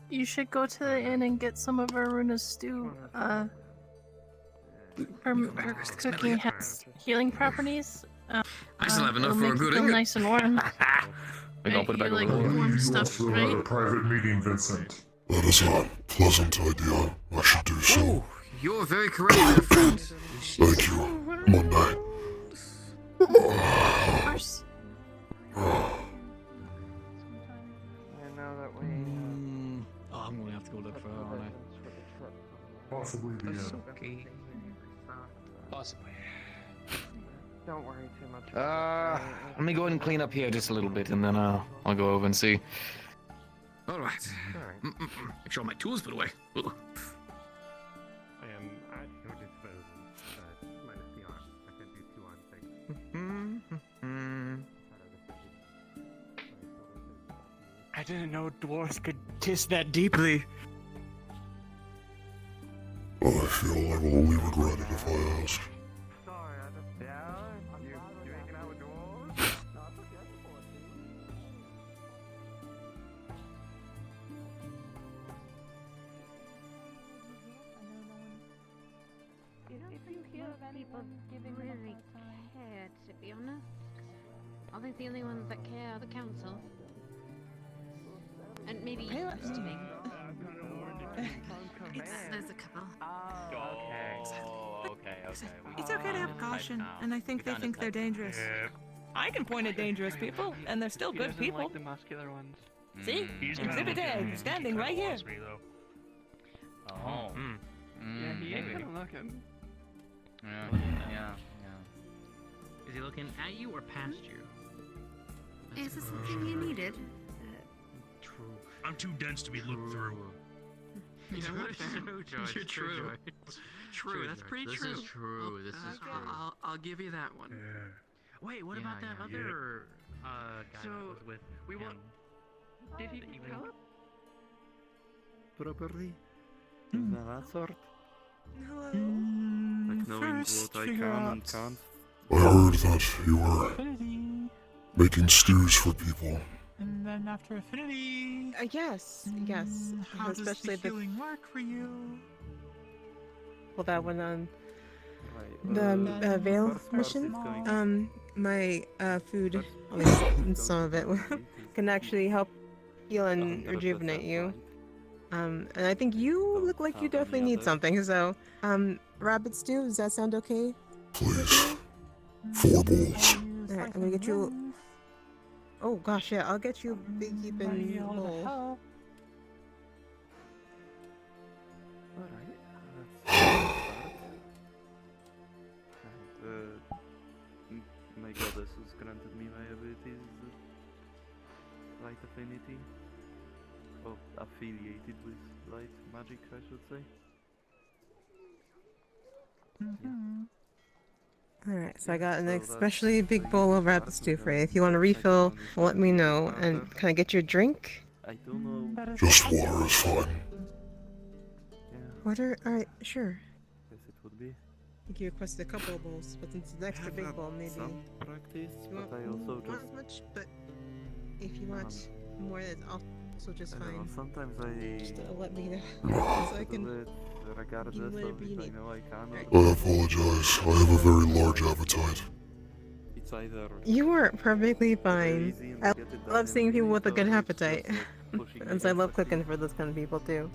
Speaker 23: You should go to the inn and get some of Aruna's stew. Her cooking has healing properties.
Speaker 2: I still have enough
Speaker 23: it'll
Speaker 2: for a
Speaker 23: make you
Speaker 2: good
Speaker 23: feel
Speaker 2: ingot.
Speaker 23: nice and warm.
Speaker 2: Maybe I'll put it back
Speaker 23: You
Speaker 2: over
Speaker 23: like
Speaker 2: the
Speaker 23: warm
Speaker 19: You
Speaker 23: stuff,
Speaker 19: also
Speaker 23: right?
Speaker 19: had a private meeting, Vincent.
Speaker 4: That is a pleasant idea. I should do so.
Speaker 2: You're very correct, my friend.
Speaker 4: Thank you. Monday.
Speaker 23: Of course.
Speaker 2: Oh, I'm gonna have to go look for her, aren't I?
Speaker 19: Possibly the end.
Speaker 2: Okay. Possibly.
Speaker 5: Don't worry too much.
Speaker 2: Let me go ahead and clean up here just a little bit, and then I'll go over and see. All right. Make sure my tools put away. Ooh.
Speaker 9: I am at your disposal. Minus the arm. I can do 2 arm things.
Speaker 15: I didn't know dwarves could kiss that deeply.
Speaker 4: I feel I will only regret it if I ask.
Speaker 1: People really care, to be honest. I think the only ones that care are the council. And maybe Steving. There's a couple.
Speaker 13: It's okay to have caution, and I think they think they're dangerous. I can point at dangerous people, and they're still good people.
Speaker 5: Like the muscular ones.
Speaker 13: See? Exhibit A, standing right here.
Speaker 5: Oh. Yeah, he ain't gonna look at me.
Speaker 3: Yeah.
Speaker 6: Is he looking at you or past you?
Speaker 1: Is this something you needed?
Speaker 6: True.
Speaker 3: I'm too dense to be looked through.
Speaker 6: You know what? You're true. True. That's pretty true.
Speaker 3: This is true. This is true.
Speaker 6: I'll give you that one. Wait, what about that other guy that was with
Speaker 5: we
Speaker 6: him?
Speaker 5: Did he develop?
Speaker 12: Properly? That sort?
Speaker 13: Hello.
Speaker 12: Like knowing what I can and can't.
Speaker 4: I heard that you were making stews for people.
Speaker 16: And then after affinity.
Speaker 24: Yes.
Speaker 16: How
Speaker 24: Especially
Speaker 16: does the healing work for you?
Speaker 24: Well, that one on
Speaker 12: Right,
Speaker 24: the Veil
Speaker 12: first part
Speaker 24: mission.
Speaker 12: is going-
Speaker 24: My food, at least some of it, can actually help heal and rejuvenate you. And I think you look like you definitely need something. So, rabbit stew. Does that sound okay?
Speaker 4: Please. 4 bowls.
Speaker 24: Alright, I'm gonna get you. Oh gosh, yeah, I'll get you a big heaping bowl.
Speaker 12: My goddess has granted me my abilities. Light affinity. Or affiliated with light magic, I should say.
Speaker 24: Alright, so I got an especially big bowl of rabbit stew for you. If you want to refill, let me know. And can I get you a drink?
Speaker 12: I don't know.
Speaker 4: Just water is fine.
Speaker 24: Water? Alright, sure.
Speaker 12: Yes, it would be.
Speaker 24: I think you requested a couple of bowls, but since it's an extra big bowl, maybe.
Speaker 12: Some practice,
Speaker 24: You
Speaker 12: but
Speaker 24: won't
Speaker 12: I also
Speaker 24: want
Speaker 12: just.
Speaker 24: much, but if you want more, that's also just
Speaker 12: I don't know,
Speaker 24: fine.
Speaker 12: sometimes I.
Speaker 24: Just let me know. So I can.
Speaker 12: Regardless
Speaker 24: you
Speaker 12: of
Speaker 24: whatever
Speaker 12: if
Speaker 24: you
Speaker 12: I
Speaker 24: need.
Speaker 12: know I can.
Speaker 4: I apologize. I have a very large appetite.
Speaker 12: It's either.
Speaker 24: You are perfectly fine.
Speaker 12: easy and
Speaker 24: I
Speaker 12: get it done
Speaker 24: love
Speaker 12: in
Speaker 24: seeing
Speaker 12: a
Speaker 24: people with a
Speaker 12: minute,
Speaker 24: good
Speaker 12: or it's just,
Speaker 24: appetite.
Speaker 12: like, pushing
Speaker 24: And so I
Speaker 12: against
Speaker 24: love
Speaker 12: the
Speaker 24: cooking for those kind of people too.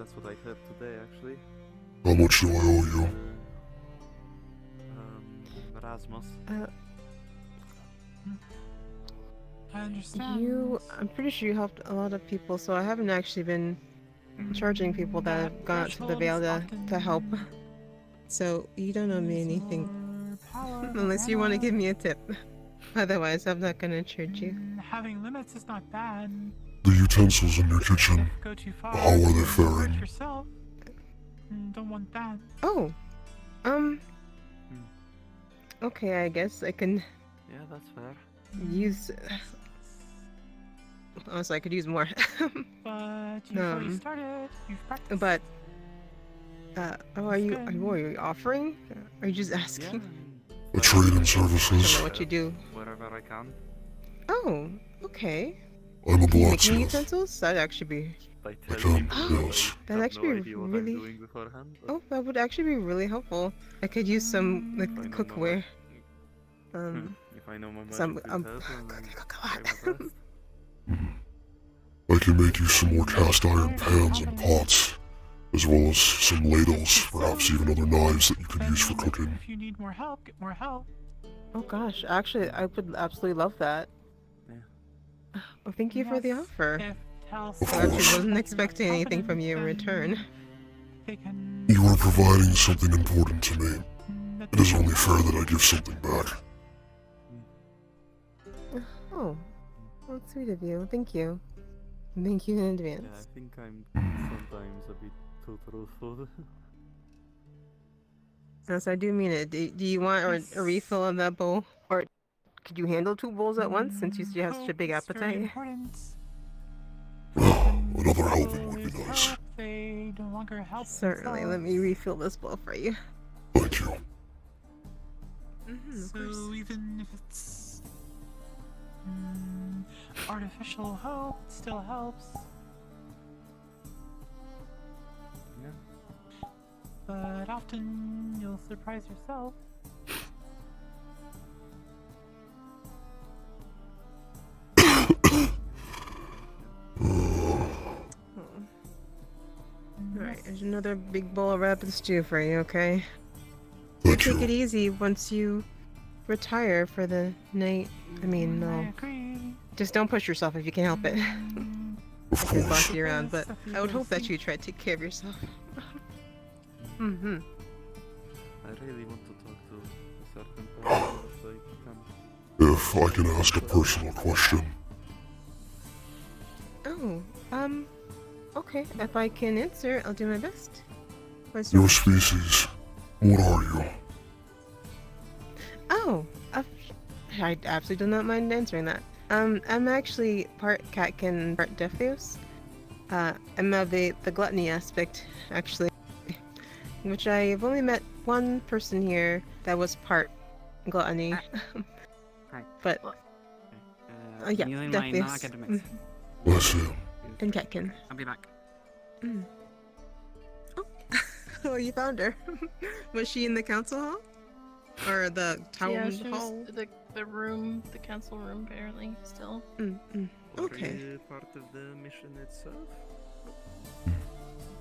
Speaker 12: That's what I had today, actually.
Speaker 4: How much do I owe you?
Speaker 12: Rasmus.
Speaker 16: I understand.
Speaker 24: I'm pretty sure you helped a lot of people, so I haven't actually been charging people that have gone out to the Vale to help. So you don't owe me anything. Unless you want to give me a tip. Otherwise, I'm not gonna charge you.
Speaker 16: Having limits is not bad.
Speaker 4: The utensils in your kitchen,
Speaker 16: Go too far.
Speaker 4: how are they
Speaker 16: Hurt
Speaker 4: faring?
Speaker 16: yourself. Don't want that.
Speaker 24: Oh, okay, I guess I can
Speaker 12: Yeah, that's fair.
Speaker 24: use. Honestly, I could use more.
Speaker 16: But you've already started. You've practiced.
Speaker 24: But, are you offering? Or are you just asking?
Speaker 4: A trade in
Speaker 24: I
Speaker 4: services.
Speaker 24: don't know what you do.
Speaker 12: Wherever I can.
Speaker 24: Oh, okay.
Speaker 4: I'm a
Speaker 24: Can you make me
Speaker 4: blacksmith.
Speaker 24: utensils? That'd actually be.
Speaker 12: I
Speaker 4: can,
Speaker 24: Oh,
Speaker 4: yes.
Speaker 24: that'd
Speaker 12: have
Speaker 24: actually
Speaker 12: no
Speaker 24: be
Speaker 12: idea what I'm
Speaker 24: really.
Speaker 12: doing beforehand, but
Speaker 24: Oh, that would actually be really helpful. I could use some like
Speaker 12: I know
Speaker 24: cookware.
Speaker 12: if I know my
Speaker 24: Some
Speaker 12: magic utensils,
Speaker 4: I can make you some more cast iron pans and pots, as well as some ladles, perhaps even other knives that you can use for cooking.
Speaker 16: If you need more help, get more help.
Speaker 24: Oh gosh, actually, I would absolutely love that.
Speaker 12: Yeah.
Speaker 24: Well, thank you for the
Speaker 16: Yes,
Speaker 24: offer.
Speaker 16: if Tal
Speaker 24: I
Speaker 16: says
Speaker 24: actually
Speaker 16: you're
Speaker 24: wasn't expecting anything from you in return.
Speaker 16: they can.
Speaker 4: You are providing something important to me. It is only fair that I give something back.
Speaker 24: Oh, well, that's sweet of you. Thank you. Thank you in advance.
Speaker 12: yeah, I think I'm sometimes a bit too truthful.
Speaker 24: Yes, I do mean it. Do you want a refill on that bowl? Or could you handle 2 bowls at once since you have such a big
Speaker 16: Hope is very
Speaker 24: appetite?
Speaker 16: important.
Speaker 4: Another helping would be nice.
Speaker 16: They no longer help
Speaker 24: Certainly, let me refill this bowl for you.
Speaker 4: Thank you.
Speaker 16: So even if it's artificial hope, it still helps.
Speaker 12: Yeah.
Speaker 16: But often you'll surprise yourself.
Speaker 24: Alright, there's another big bowl of rapid stew for you, okay?
Speaker 4: Thank
Speaker 24: Take
Speaker 4: you.
Speaker 24: it easy once you retire for the night. I mean,
Speaker 16: I
Speaker 24: no.
Speaker 16: agree.
Speaker 24: Just don't push yourself if you can help it.
Speaker 4: Of
Speaker 24: I can
Speaker 4: course.
Speaker 24: boss you around, but I would hope that you try to take care of yourself. Mm-hmm.
Speaker 12: I really want to talk to a certain person, but I can't.
Speaker 4: If I can ask a personal question.
Speaker 24: Oh, okay. If I can answer, I'll do my best. What's
Speaker 4: Your species, what are you?
Speaker 24: Oh, I absolutely do not mind answering that. I'm actually part catkin, part Defios. I'm of the gluttony aspect, actually. Which I've only met one person here that was part gluttony.
Speaker 6: Hi.
Speaker 24: But, yeah,
Speaker 6: using my
Speaker 24: Defios.
Speaker 6: non-academics.
Speaker 4: Bless you.
Speaker 24: And catkin.
Speaker 6: I'll be back.
Speaker 24: Oh, you found her. Was she in the council hall? Or the town
Speaker 23: Yeah, she was
Speaker 24: hall?
Speaker 23: the room, the council room, apparently, still.
Speaker 24: Okay.
Speaker 12: Part of the mission itself?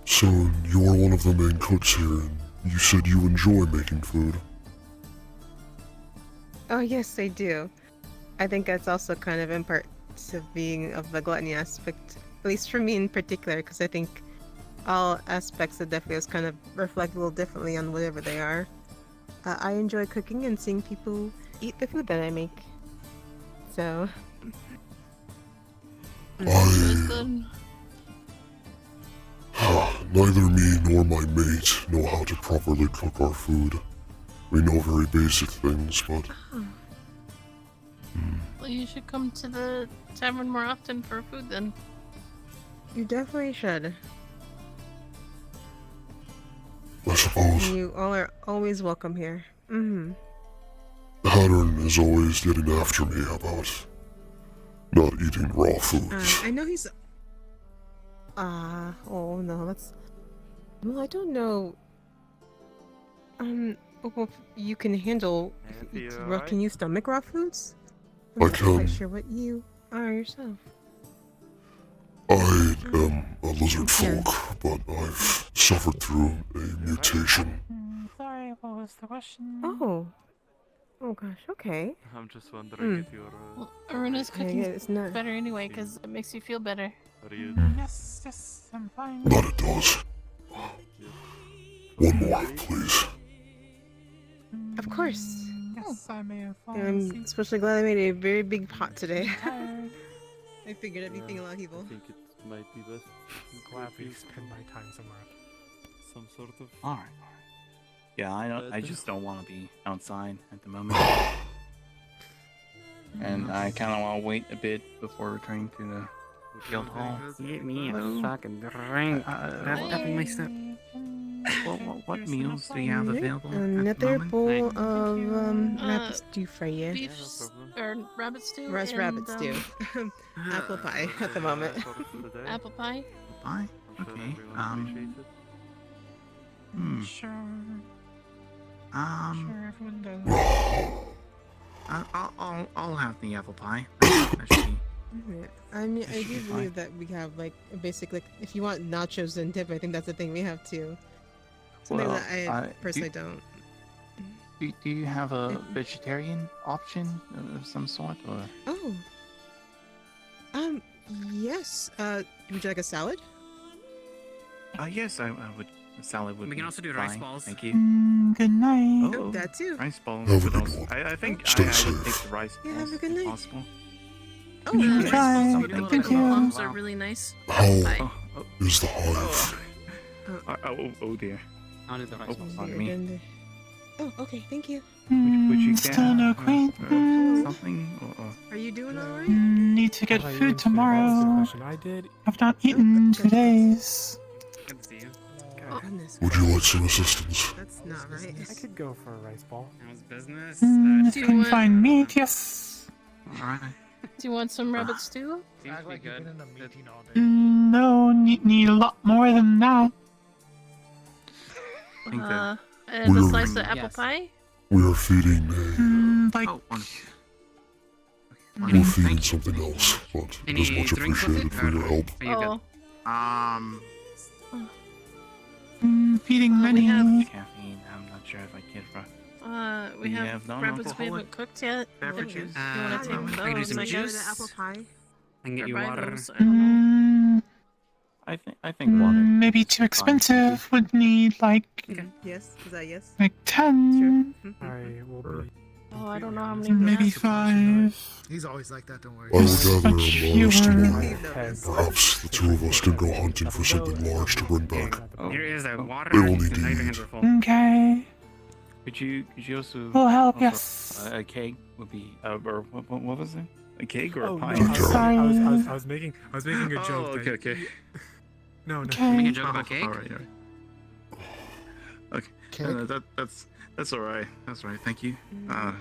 Speaker 4: So, you're one of the main cooks here, and you said you enjoy making food.
Speaker 24: Oh, yes, I do. I think that's also kind of in part to being of the gluttony aspect, at least for me in particular, because I think all aspects of Defios kind of reflect a little differently on whatever they are. I enjoy cooking and seeing people eat the food that I make. So...
Speaker 4: Neither me nor my mate know how to properly cook our food. We know very basic things, but...
Speaker 23: Well, you should come to the tavern more often for food then.
Speaker 24: You definitely should.
Speaker 4: I suppose.
Speaker 24: You all are always welcome here. Mm-hmm.
Speaker 4: Pattern is always getting after me about not eating raw foods.
Speaker 24: I know he's... oh no, that's... Well, I don't know... well, you can handle... Can you stomach raw foods? I'm
Speaker 4: I
Speaker 24: not quite
Speaker 4: can.
Speaker 24: sure what you are yourself.
Speaker 4: I am a lizard folk, but I've suffered through a mutation.
Speaker 16: Sorry, what was the question?
Speaker 24: Oh. Oh gosh, okay.
Speaker 12: I'm just wondering if you're.
Speaker 23: Well, Aruna's cooking
Speaker 24: it's not...
Speaker 23: better anyway, because it makes you feel better.
Speaker 12: Are you?
Speaker 16: Yes, I'm fine.
Speaker 4: That it does. One more, please.
Speaker 24: Of course.
Speaker 16: Yes, I may have fallen
Speaker 24: I'm
Speaker 16: asleep.
Speaker 24: especially glad I made a very big pot today.
Speaker 16: Tired.
Speaker 24: I figured I'd be thinking a lot of people.
Speaker 12: I think it might be best.
Speaker 9: I'm glad we spend my time somewhere.
Speaker 12: Some sort of.
Speaker 7: All right. Yeah, I just don't want to be outside at the moment. And I kind of want to wait a bit before returning to the guild hall.
Speaker 6: Get me a fucking drink. That's my stuff. What meals do you have available?
Speaker 24: Another bowl of rabbit stew for you.
Speaker 23: Beef or rabbit stew.
Speaker 24: Roast
Speaker 23: and,
Speaker 24: rabbit stew. Apple pie at the moment.
Speaker 23: Apple pie.
Speaker 7: Pie? Okay.
Speaker 16: Sure.
Speaker 7: Um.
Speaker 16: Sure, everyone does.
Speaker 7: I'll have the apple pie. That should be.
Speaker 24: Yeah. I mean, I do believe that we have like a basic like if you want nachos and dip, I think that's the thing we have too. Something
Speaker 7: Well,
Speaker 24: that I personally don't.
Speaker 7: Do you have a vegetarian option of some sort, or?
Speaker 24: Oh. Yes. Would you like a salad?
Speaker 7: Yes, I would. A salad would.
Speaker 6: We can
Speaker 7: be
Speaker 6: also do
Speaker 7: fine.
Speaker 6: rice balls.
Speaker 7: Thank you.
Speaker 16: Good night.
Speaker 7: Oh,
Speaker 24: that too.
Speaker 7: Rice balls.
Speaker 4: Have a
Speaker 7: would
Speaker 4: good
Speaker 7: also,
Speaker 4: one.
Speaker 7: I think
Speaker 4: Stay
Speaker 7: I would
Speaker 4: safe.
Speaker 7: take the rice
Speaker 24: Yeah,
Speaker 7: balls
Speaker 24: have a good
Speaker 7: if
Speaker 24: night.
Speaker 7: possible.
Speaker 24: Oh,
Speaker 23: The
Speaker 16: Try.
Speaker 23: little
Speaker 16: Thank you.
Speaker 23: plums are really nice.
Speaker 4: How
Speaker 23: Bye.
Speaker 4: is the hive?
Speaker 7: Oh dear.
Speaker 6: I'll do the rice
Speaker 7: Oh,
Speaker 6: balls.
Speaker 7: pardon me.
Speaker 24: Oh, okay. Thank you.
Speaker 7: Would you get
Speaker 16: Still no great.
Speaker 7: something? Or...
Speaker 24: Are you doing all right?
Speaker 16: Need to get
Speaker 9: How about you
Speaker 16: food
Speaker 9: answer the
Speaker 16: tomorrow.
Speaker 9: question I did.
Speaker 16: I've not eaten in 2 days.
Speaker 6: Good to see you.
Speaker 24: Oh, goodness.
Speaker 4: Would you like some assistance?
Speaker 24: That's not right.
Speaker 9: I could go for a rice ball.
Speaker 6: How's business?
Speaker 16: If
Speaker 23: Do
Speaker 16: you
Speaker 23: you
Speaker 16: can
Speaker 23: want-
Speaker 16: find meat, yes.
Speaker 7: Alright.
Speaker 23: Do you want some rabbit stew?
Speaker 6: Seems to be good.
Speaker 16: No, need a lot more than that.
Speaker 7: I think that.
Speaker 23: And a
Speaker 4: We're-
Speaker 23: slice of apple
Speaker 6: Yes.
Speaker 23: pie?
Speaker 4: We are feeding
Speaker 16: Like
Speaker 7: Oh, wonderful.
Speaker 4: we're feeding something else, but it is
Speaker 6: Any
Speaker 4: much
Speaker 6: drinks with
Speaker 4: appreciated
Speaker 6: it,
Speaker 4: for your
Speaker 6: or
Speaker 4: help.
Speaker 6: are you good?
Speaker 16: feeding many.
Speaker 23: we have
Speaker 7: Caffeine. I'm not sure if I care for.
Speaker 23: we
Speaker 7: We
Speaker 23: have
Speaker 7: have
Speaker 23: rabbits we
Speaker 7: non-alcoholic
Speaker 23: haven't cooked yet.
Speaker 7: beverages.
Speaker 23: If you want to take
Speaker 6: I can do
Speaker 23: those,
Speaker 6: some
Speaker 23: I
Speaker 6: juice.
Speaker 23: guess.
Speaker 24: Apple pie.
Speaker 6: I can get you
Speaker 23: Or buy
Speaker 6: water.
Speaker 23: those, I don't know.
Speaker 7: I think water.
Speaker 16: Maybe too expensive. Would need like
Speaker 24: Yes. Is that yes?
Speaker 16: 10,
Speaker 9: I will be.
Speaker 23: Oh, I don't know how many. we
Speaker 16: maybe
Speaker 23: have.
Speaker 16: 5.
Speaker 8: He's always like that, don't worry.
Speaker 4: I will gather
Speaker 16: Much
Speaker 4: a large
Speaker 16: fewer.
Speaker 4: tomorrow. Perhaps the two of us can go hunting for something large to bring back.
Speaker 6: Here is that water.
Speaker 4: They will need
Speaker 6: and now
Speaker 4: to
Speaker 6: your
Speaker 4: eat.
Speaker 6: hands are full.
Speaker 16: Okay.
Speaker 7: Could you also?
Speaker 16: Will help,
Speaker 7: also,
Speaker 16: yes.
Speaker 7: A cake would be. Or what was it? A cake or
Speaker 9: Oh,
Speaker 7: a
Speaker 9: no,
Speaker 7: pie?
Speaker 16: Sorry.
Speaker 9: I was making a joke.
Speaker 7: Oh,
Speaker 9: then.
Speaker 7: okay.
Speaker 9: No.
Speaker 16: Okay.
Speaker 6: Making a joke about cake?
Speaker 7: Alright. Okay. No, that's alright. That's alright. Thank you.
Speaker 24: There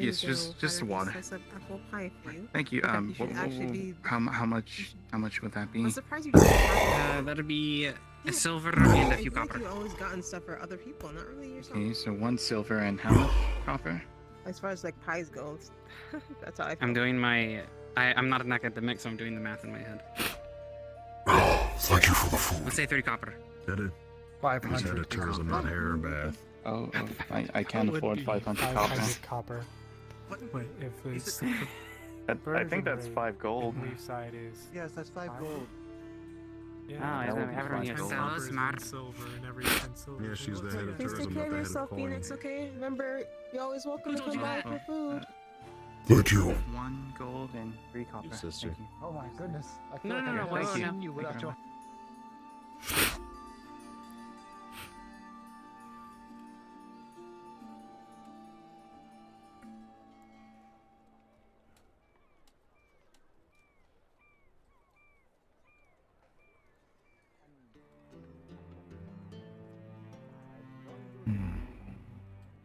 Speaker 7: Yes,
Speaker 24: you go.
Speaker 7: just
Speaker 24: Had a
Speaker 7: water.
Speaker 24: slice of apple pie for you.
Speaker 7: Thank you.
Speaker 24: You should actually be.
Speaker 7: How much would that be?
Speaker 24: I'm surprised you didn't have
Speaker 6: That'd be a silver and
Speaker 24: I
Speaker 6: a few
Speaker 24: feel like
Speaker 6: copper.
Speaker 24: you've always gotten stuff for other people, not really yourself.
Speaker 7: Okay, so 1 silver and how much copper?
Speaker 24: As far as like pies go, that's how I feel.
Speaker 6: I'm doing my. I'm not an academic, so I'm doing the math in my head.
Speaker 4: Thank you for the food.
Speaker 6: Let's say 30 copper.
Speaker 8: Did it?
Speaker 9: 500
Speaker 8: Had a tourism on hair bath.
Speaker 7: Oh, I can't
Speaker 9: Would
Speaker 7: afford
Speaker 9: be
Speaker 7: 500 copper.
Speaker 9: 500 copper. Wait, if it's
Speaker 7: I think that's 5 gold.
Speaker 9: Leafside is.
Speaker 8: Yes, that's 5 gold.
Speaker 9: Yeah,
Speaker 6: Ah,
Speaker 7: that would be
Speaker 6: everyone
Speaker 7: fine.
Speaker 6: gets
Speaker 9: Ten
Speaker 6: so
Speaker 9: coppers,
Speaker 6: smart.
Speaker 9: 1 silver, and every 10 silver.
Speaker 8: Yeah, she's the head of
Speaker 24: Please
Speaker 8: tourism,
Speaker 24: take
Speaker 8: not
Speaker 24: care
Speaker 8: the
Speaker 24: of
Speaker 8: head of
Speaker 24: yourself,
Speaker 8: coin.
Speaker 24: Phoenix. Okay, remember you're always welcome to come back for food.
Speaker 4: Thank you.
Speaker 7: 1 gold and 3 copper.
Speaker 8: Sister.
Speaker 7: Thank you.
Speaker 8: Oh my goodness. I feel
Speaker 6: No,
Speaker 8: like
Speaker 6: no,
Speaker 8: I
Speaker 6: no,
Speaker 8: haven't
Speaker 6: wait,
Speaker 8: seen
Speaker 6: no.
Speaker 8: you
Speaker 7: Thank you
Speaker 8: without
Speaker 7: very
Speaker 8: your...
Speaker 7: much.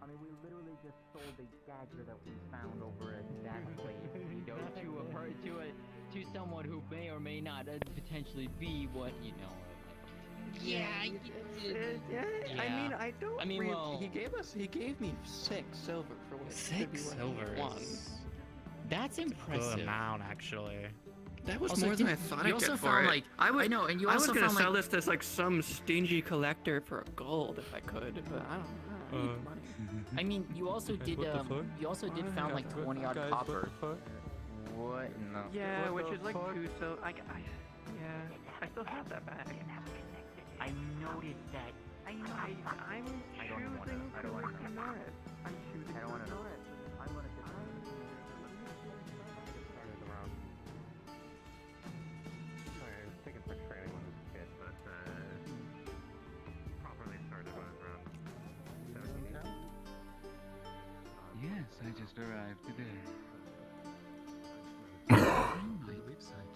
Speaker 14: I mean, we literally just sold a dagger that we found over at that place, you know, to someone who may or may not potentially be what, you know.
Speaker 18: Yeah, I mean, I don't.
Speaker 14: I mean,
Speaker 18: really,
Speaker 14: well,
Speaker 18: he gave me 6 silver for what
Speaker 6: 6 silver.
Speaker 18: One. That's impressive.
Speaker 6: Good amount, actually. That was
Speaker 14: Also,
Speaker 6: more than I thought
Speaker 14: you
Speaker 6: I'd
Speaker 14: also
Speaker 6: get for
Speaker 14: found
Speaker 6: it.
Speaker 14: like
Speaker 6: I
Speaker 14: know, and you
Speaker 6: I
Speaker 14: also
Speaker 6: was gonna
Speaker 14: found
Speaker 6: sell
Speaker 14: like
Speaker 6: this as like some stingy collector for gold if I could, but I don't need money.
Speaker 14: I mean, you also did
Speaker 12: what the fuck?
Speaker 14: you also did found like 20 odd copper.
Speaker 12: What? No.
Speaker 6: Yeah,
Speaker 12: What
Speaker 6: which
Speaker 12: the
Speaker 6: is like
Speaker 12: fuck?
Speaker 6: two, so yeah, I still have that bag.
Speaker 14: I noticed that.
Speaker 6: I'm
Speaker 14: I don't want to. I don't want to know it.
Speaker 6: I'm choosing
Speaker 14: I don't want to know it. I'm gonna
Speaker 9: Sorry, I was taken for training when I was a kid, but properly started when I was around 17.
Speaker 11: Yes, I just arrived today. My website.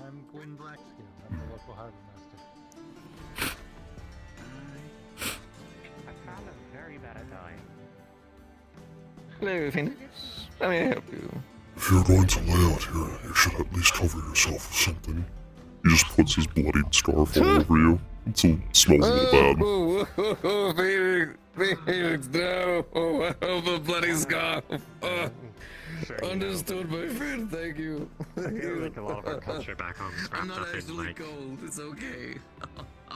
Speaker 8: I'm Gwyn Blackskin. I'm the local harbor master.
Speaker 9: I found I'm very bad at dying.
Speaker 2: Hello, Phoenix. Let me help you.
Speaker 4: If you're going to lay out here, you should at least cover yourself with something. He just puts his bloodied scarf all over you until it smells a little bad.
Speaker 2: Oh, Phoenix, no. Oh, the bloody scarf. Understood, my friend. Thank you.
Speaker 9: I feel like a lot of our culture back home is
Speaker 2: I'm
Speaker 9: wrapped
Speaker 2: not
Speaker 9: up in
Speaker 2: actually
Speaker 9: like.
Speaker 2: cold. It's okay.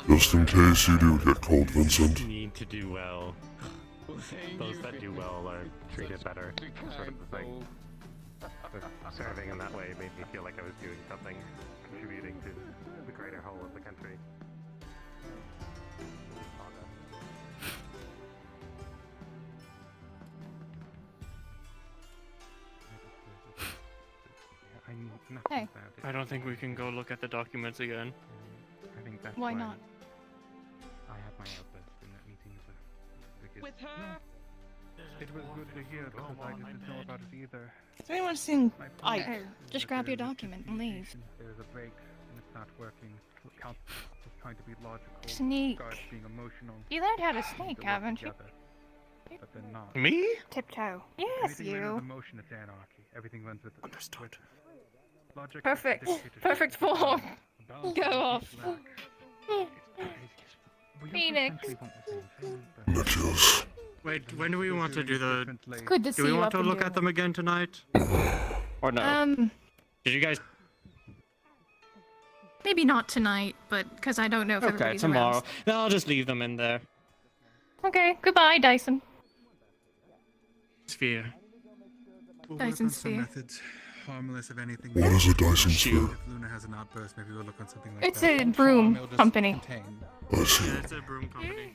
Speaker 4: Just in case you do get cold, Vincent.
Speaker 9: Need to do well. Those that do well are treated better. Sort of the thing. But serving in that way made me feel like I was doing something, contributing to the greater whole of the country. I need nothing
Speaker 17: Hey.
Speaker 9: about it.
Speaker 6: I don't think we can go look at the documents again.
Speaker 9: I think that's
Speaker 17: Why not?
Speaker 9: I had my outburst in that meeting because
Speaker 13: With her?
Speaker 9: it was good to hear because I didn't know about it either.
Speaker 17: Has anyone seen
Speaker 9: My
Speaker 17: I
Speaker 9: point is
Speaker 17: just
Speaker 9: that
Speaker 17: grab your
Speaker 9: there is
Speaker 17: document and leave.
Speaker 9: miscommunication. There's a break and it's not working. Council is trying to be logical.
Speaker 17: Sneak.
Speaker 9: Guards being emotional.
Speaker 17: You learned how to
Speaker 9: Need
Speaker 17: sneak,
Speaker 9: work
Speaker 17: haven't you?
Speaker 9: together, but they're not.
Speaker 6: Me?
Speaker 17: Tiptoe. Yes,
Speaker 9: Anything ran with
Speaker 17: you.
Speaker 9: emotion, it's anarchy. Everything runs with
Speaker 6: Understood.
Speaker 9: Logic.
Speaker 17: Perfect.
Speaker 9: It's a dictatorship.
Speaker 17: Perfect form.
Speaker 9: A balance
Speaker 17: Go
Speaker 9: is
Speaker 17: off.
Speaker 9: lack. It's crazy. We also
Speaker 17: Phoenix.
Speaker 9: essentially want the same thing, but
Speaker 4: Nicholas.
Speaker 6: Wait, when do we want to do the...
Speaker 17: It's good to see
Speaker 6: Do we
Speaker 17: you
Speaker 6: want
Speaker 17: up
Speaker 6: to
Speaker 17: and
Speaker 6: look
Speaker 17: doing
Speaker 6: at them again tonight? Or no? Did you guys...
Speaker 17: Maybe not tonight, but because I don't know if
Speaker 6: Okay,
Speaker 17: everybody's
Speaker 6: tomorrow.
Speaker 17: around.
Speaker 6: No, I'll just leave them in there.
Speaker 17: Okay, goodbye, Dyson.
Speaker 6: Sphere.
Speaker 8: We'll
Speaker 17: Dyson
Speaker 8: work on some
Speaker 17: sphere.
Speaker 8: methods, harmless if anything.
Speaker 4: What is a Dyson sphere?
Speaker 8: If Luna has an outburst, maybe we'll look on something like
Speaker 17: It's
Speaker 8: that.
Speaker 17: a broom
Speaker 8: It'll just
Speaker 17: company.
Speaker 8: contain-
Speaker 4: I see.
Speaker 6: Yeah, it's a broom company.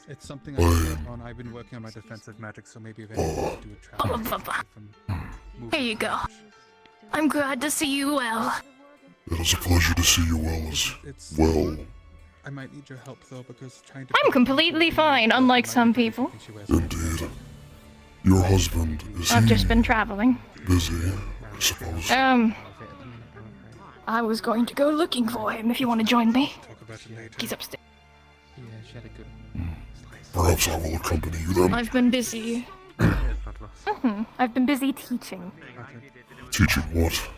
Speaker 8: It's something I've been working on. I've been working on my defensive magic, so maybe eventually I'll do a
Speaker 17: Blah,
Speaker 8: trap.
Speaker 17: blah, blah. Here you go. I'm glad to see you well.
Speaker 4: It is a pleasure to see you well as well.
Speaker 8: I might need your help though, because trying to.
Speaker 17: I'm completely fine, unlike some people.
Speaker 4: Indeed. Your husband, is
Speaker 17: I've
Speaker 4: he
Speaker 17: just been traveling.
Speaker 4: busy, I suppose?
Speaker 17: I was going to go looking for him if you want to join me. He's upstairs.
Speaker 8: Yeah, she had a good.
Speaker 4: Perhaps I will accompany you then.
Speaker 17: I've been busy. I've been busy teaching.
Speaker 4: Teaching what?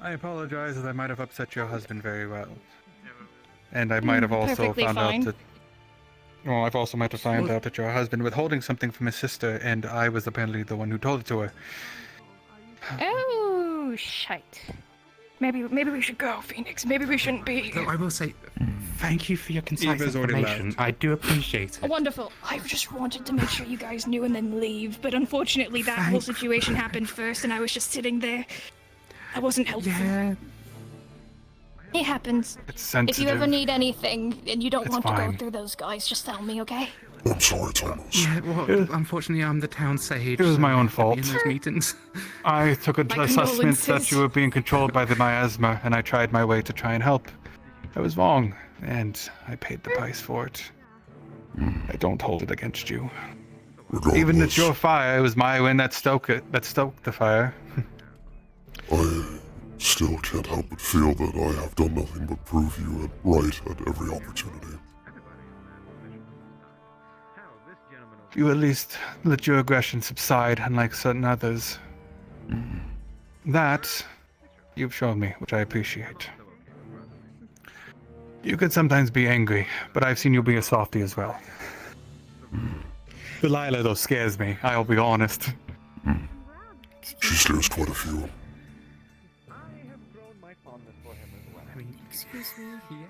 Speaker 8: I apologize as I might have upset your husband very well. And I might have also
Speaker 17: perfectly
Speaker 8: found
Speaker 17: fine.
Speaker 8: out that. Well, I've also might have found out that your husband withholding something from his sister, and I was apparently the one who told it to her.
Speaker 17: Oh, shite. Maybe we should go, Phoenix. Maybe we shouldn't be here.
Speaker 6: Though I will say, thank you for your concise
Speaker 8: Eva's already
Speaker 6: information.
Speaker 8: left.
Speaker 6: I do appreciate it.
Speaker 17: Wonderful. I just wanted to make sure you guys knew and then leave, but unfortunately that whole situation happened first and I was just sitting there. I wasn't helpful.
Speaker 6: Yeah.
Speaker 17: It happens.
Speaker 8: It's
Speaker 17: If you ever
Speaker 8: sensitive.
Speaker 17: need anything and you don't
Speaker 8: It's
Speaker 17: want to
Speaker 8: fine.
Speaker 17: go through those guys, just tell me, okay?
Speaker 4: I'm sorry, Thomas.
Speaker 6: Yeah, well, unfortunately, I'm the town sage.
Speaker 8: It was my
Speaker 6: so I
Speaker 8: own
Speaker 6: have to be
Speaker 8: fault.
Speaker 6: In those meetings.
Speaker 8: I took an
Speaker 17: My
Speaker 8: assessment that
Speaker 17: condolences.
Speaker 8: you were being controlled by the miasma, and I tried my way to try and help. I was wrong, and I paid the price for it. I don't hold it against you. Even at your fire, it was my wind that stoked the fire.
Speaker 4: I still can't help but feel that I have done nothing but prove you right at every opportunity.
Speaker 8: You at least let your aggression subside, unlike certain others. That you've shown me, which I appreciate. You can sometimes be angry, but I've seen you be a softie as well. Delilah, though, scares me, I'll be honest.
Speaker 4: She scares quite a few.
Speaker 1: Excuse me.
Speaker 15: Yeah.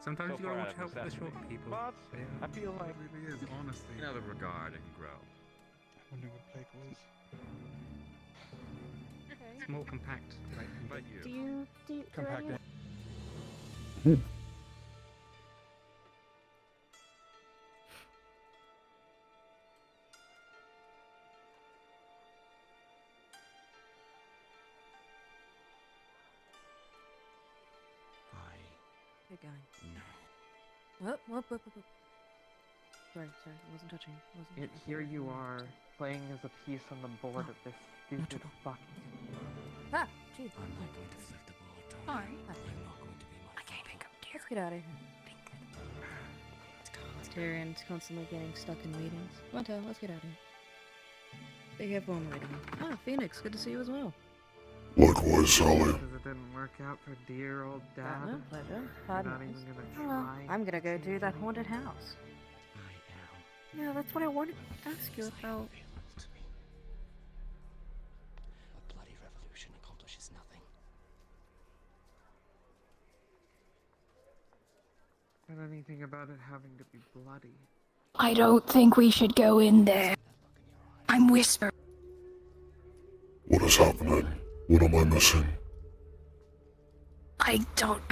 Speaker 15: Sometimes
Speaker 12: So
Speaker 15: you gotta
Speaker 12: far,
Speaker 15: watch out for the
Speaker 12: perception.
Speaker 15: short people.
Speaker 12: But
Speaker 15: Yeah.
Speaker 12: I feel like
Speaker 8: It really is, honestly.
Speaker 12: in other regard, I can grow.
Speaker 8: I wonder what Blake was.
Speaker 15: It's more compact. Right?
Speaker 12: But
Speaker 23: Do
Speaker 12: you.
Speaker 23: you do
Speaker 8: Compact.
Speaker 23: any-
Speaker 24: Good guy. No. Whoop. Sorry, I wasn't touching.
Speaker 18: Yet here you are, playing as a piece on the board of this stupid fucking.
Speaker 24: Ah, jeez.
Speaker 11: I'm not going to flip the board.
Speaker 17: Alright.
Speaker 11: I'm not going to be my
Speaker 24: Let's get out of here. Tyrion's constantly getting stuck in meetings. Monto, let's get out of here. Big headphone waiting. Ah, Phoenix, good to see you as well.
Speaker 4: Likewise, Sally.
Speaker 18: Because it didn't work out for dear old dad.
Speaker 24: No pleasure.
Speaker 18: You're
Speaker 24: Pardon
Speaker 18: not
Speaker 24: us.
Speaker 18: even gonna
Speaker 24: Well,
Speaker 18: try.
Speaker 24: I'm gonna go do that haunted house. Yeah, that's what I wanted to ask you about.
Speaker 11: A bloody revolution accomplishes nothing.
Speaker 18: Said anything about it having to be bloody.
Speaker 17: I don't think we should go in there. I'm whispering.
Speaker 4: What is happening? What am I missing?
Speaker 17: I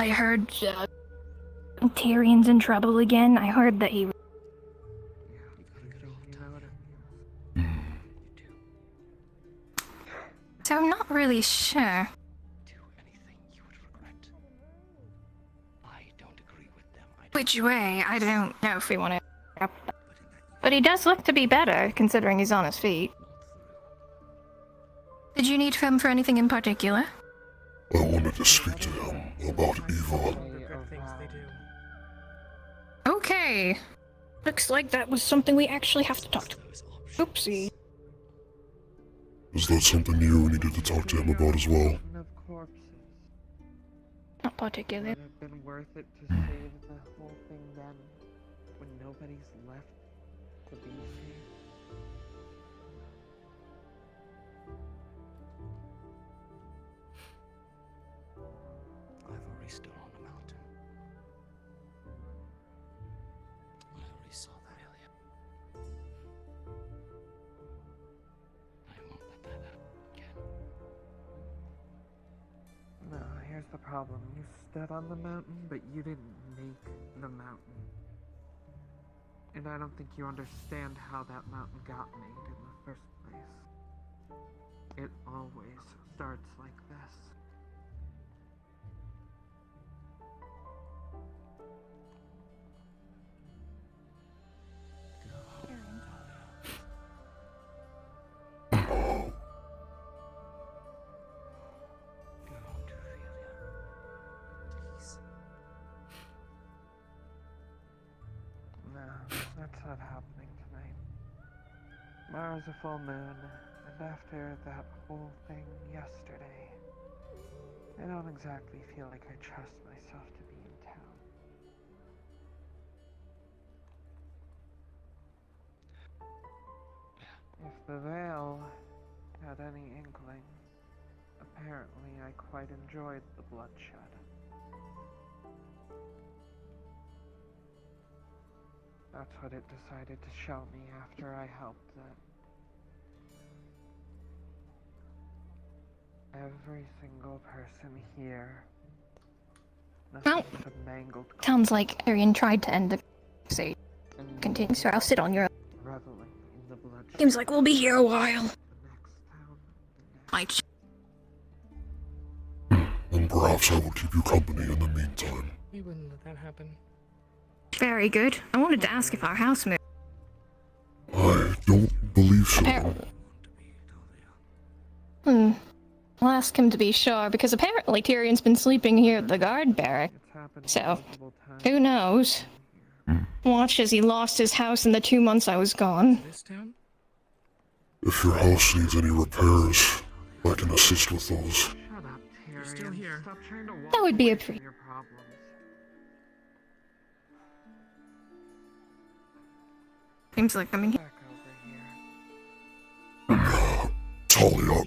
Speaker 17: heard Tyrion's in trouble again. I heard that he. So I'm not really sure. Which way? I don't know if we want to. But he does look to be better, considering he's on his feet. Did you need him for anything in particular?
Speaker 4: I wanted to speak to him about Eva.
Speaker 17: Okay. Looks like that was something we actually have to talk to. Oopsie.
Speaker 4: Is that something you needed to talk to him about as well?
Speaker 18: Of corpses.
Speaker 17: Not particularly.
Speaker 18: Would have been worth it to save the whole thing then, when nobody's left to be saved.
Speaker 11: I've already stood on the mountain. I already saw that earlier. I won't let that happen again.
Speaker 18: No, here's the problem. You stood on the mountain, but you didn't make the mountain. And I don't think you understand how that mountain got made in the first place. It always starts like this. No, that's not happening tonight. Tomorrow's a full moon, and after that whole thing yesterday, I don't exactly feel like I trust myself to be in town. If the veil had any inkling, apparently I quite enjoyed the bloodshed. That's what it decided to show me after I helped it. Every single person here.
Speaker 17: Well,
Speaker 18: but mangled
Speaker 17: sounds like Tyrion tried to end the conversation. Continue, so I'll sit on your.
Speaker 18: reveling in the bloodshed.
Speaker 17: Seems like we'll be here a while. Might.
Speaker 4: And perhaps I will keep you company in the meantime.
Speaker 15: We wouldn't let that happen.
Speaker 17: Very good. I wanted to ask if our house moved.
Speaker 4: I don't believe so.
Speaker 17: I'll ask him to be sure, because apparently Tyrion's been sleeping here at the guard barrack. So, who knows? Watch as he lost his house in the 2 months I was gone.
Speaker 15: This town?
Speaker 4: If your house needs any repairs, I can assist with those.
Speaker 15: You're still here.
Speaker 17: That would be a pre. Seems like I'm in here.
Speaker 4: Talia,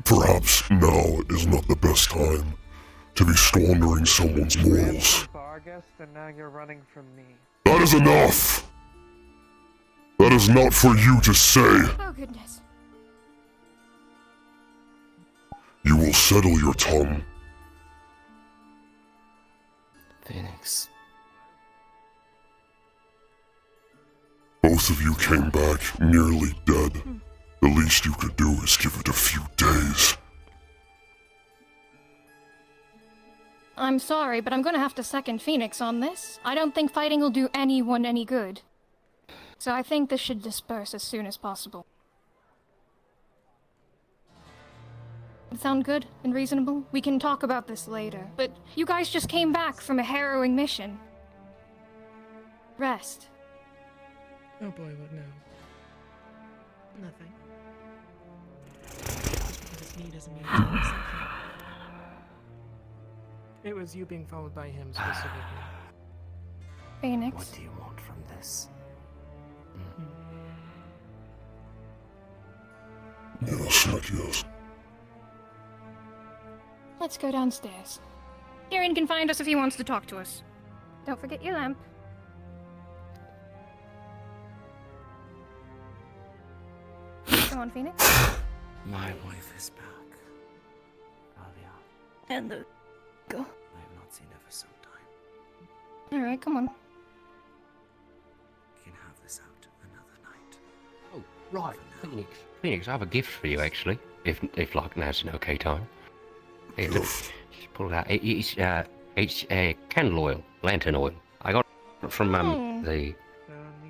Speaker 4: perhaps now is not the best time. to be squandering someone's morals.
Speaker 18: August, and now you're running from me.
Speaker 4: That is enough! That is not for you to say.
Speaker 17: Oh, goodness.
Speaker 4: You will settle your tongue.
Speaker 11: Phoenix.
Speaker 4: Both of you came back nearly dead. The least you could do is give it a few days.
Speaker 17: I'm sorry, but I'm gonna have to second Phoenix on this. I don't think fighting will do anyone any good. So I think this should disperse as soon as possible. Sound good and reasonable? We can talk about this later, but you guys just came back from a harrowing mission. Rest.
Speaker 15: Oh boy, what now?
Speaker 16: Nothing. Just because it's me doesn't mean it's always something.
Speaker 15: It was you being followed by him specifically.
Speaker 17: Phoenix.
Speaker 11: What do you want from this?
Speaker 4: Yes, Nick, yes.
Speaker 17: Let's go downstairs. Tyrion can find us if he wants to talk to us. Don't forget your lamp. Go on, Phoenix.
Speaker 11: My wife is back. Alia.
Speaker 17: And the... Go.
Speaker 11: I have not seen her for some time.
Speaker 17: Alright, come on.
Speaker 11: We can have this out another night.
Speaker 10: Oh, right, Phoenix. Phoenix, I have a gift for you, actually. If like, now's an okay time. Here, just pull it out. It's candle oil, lantern oil. I got it from the...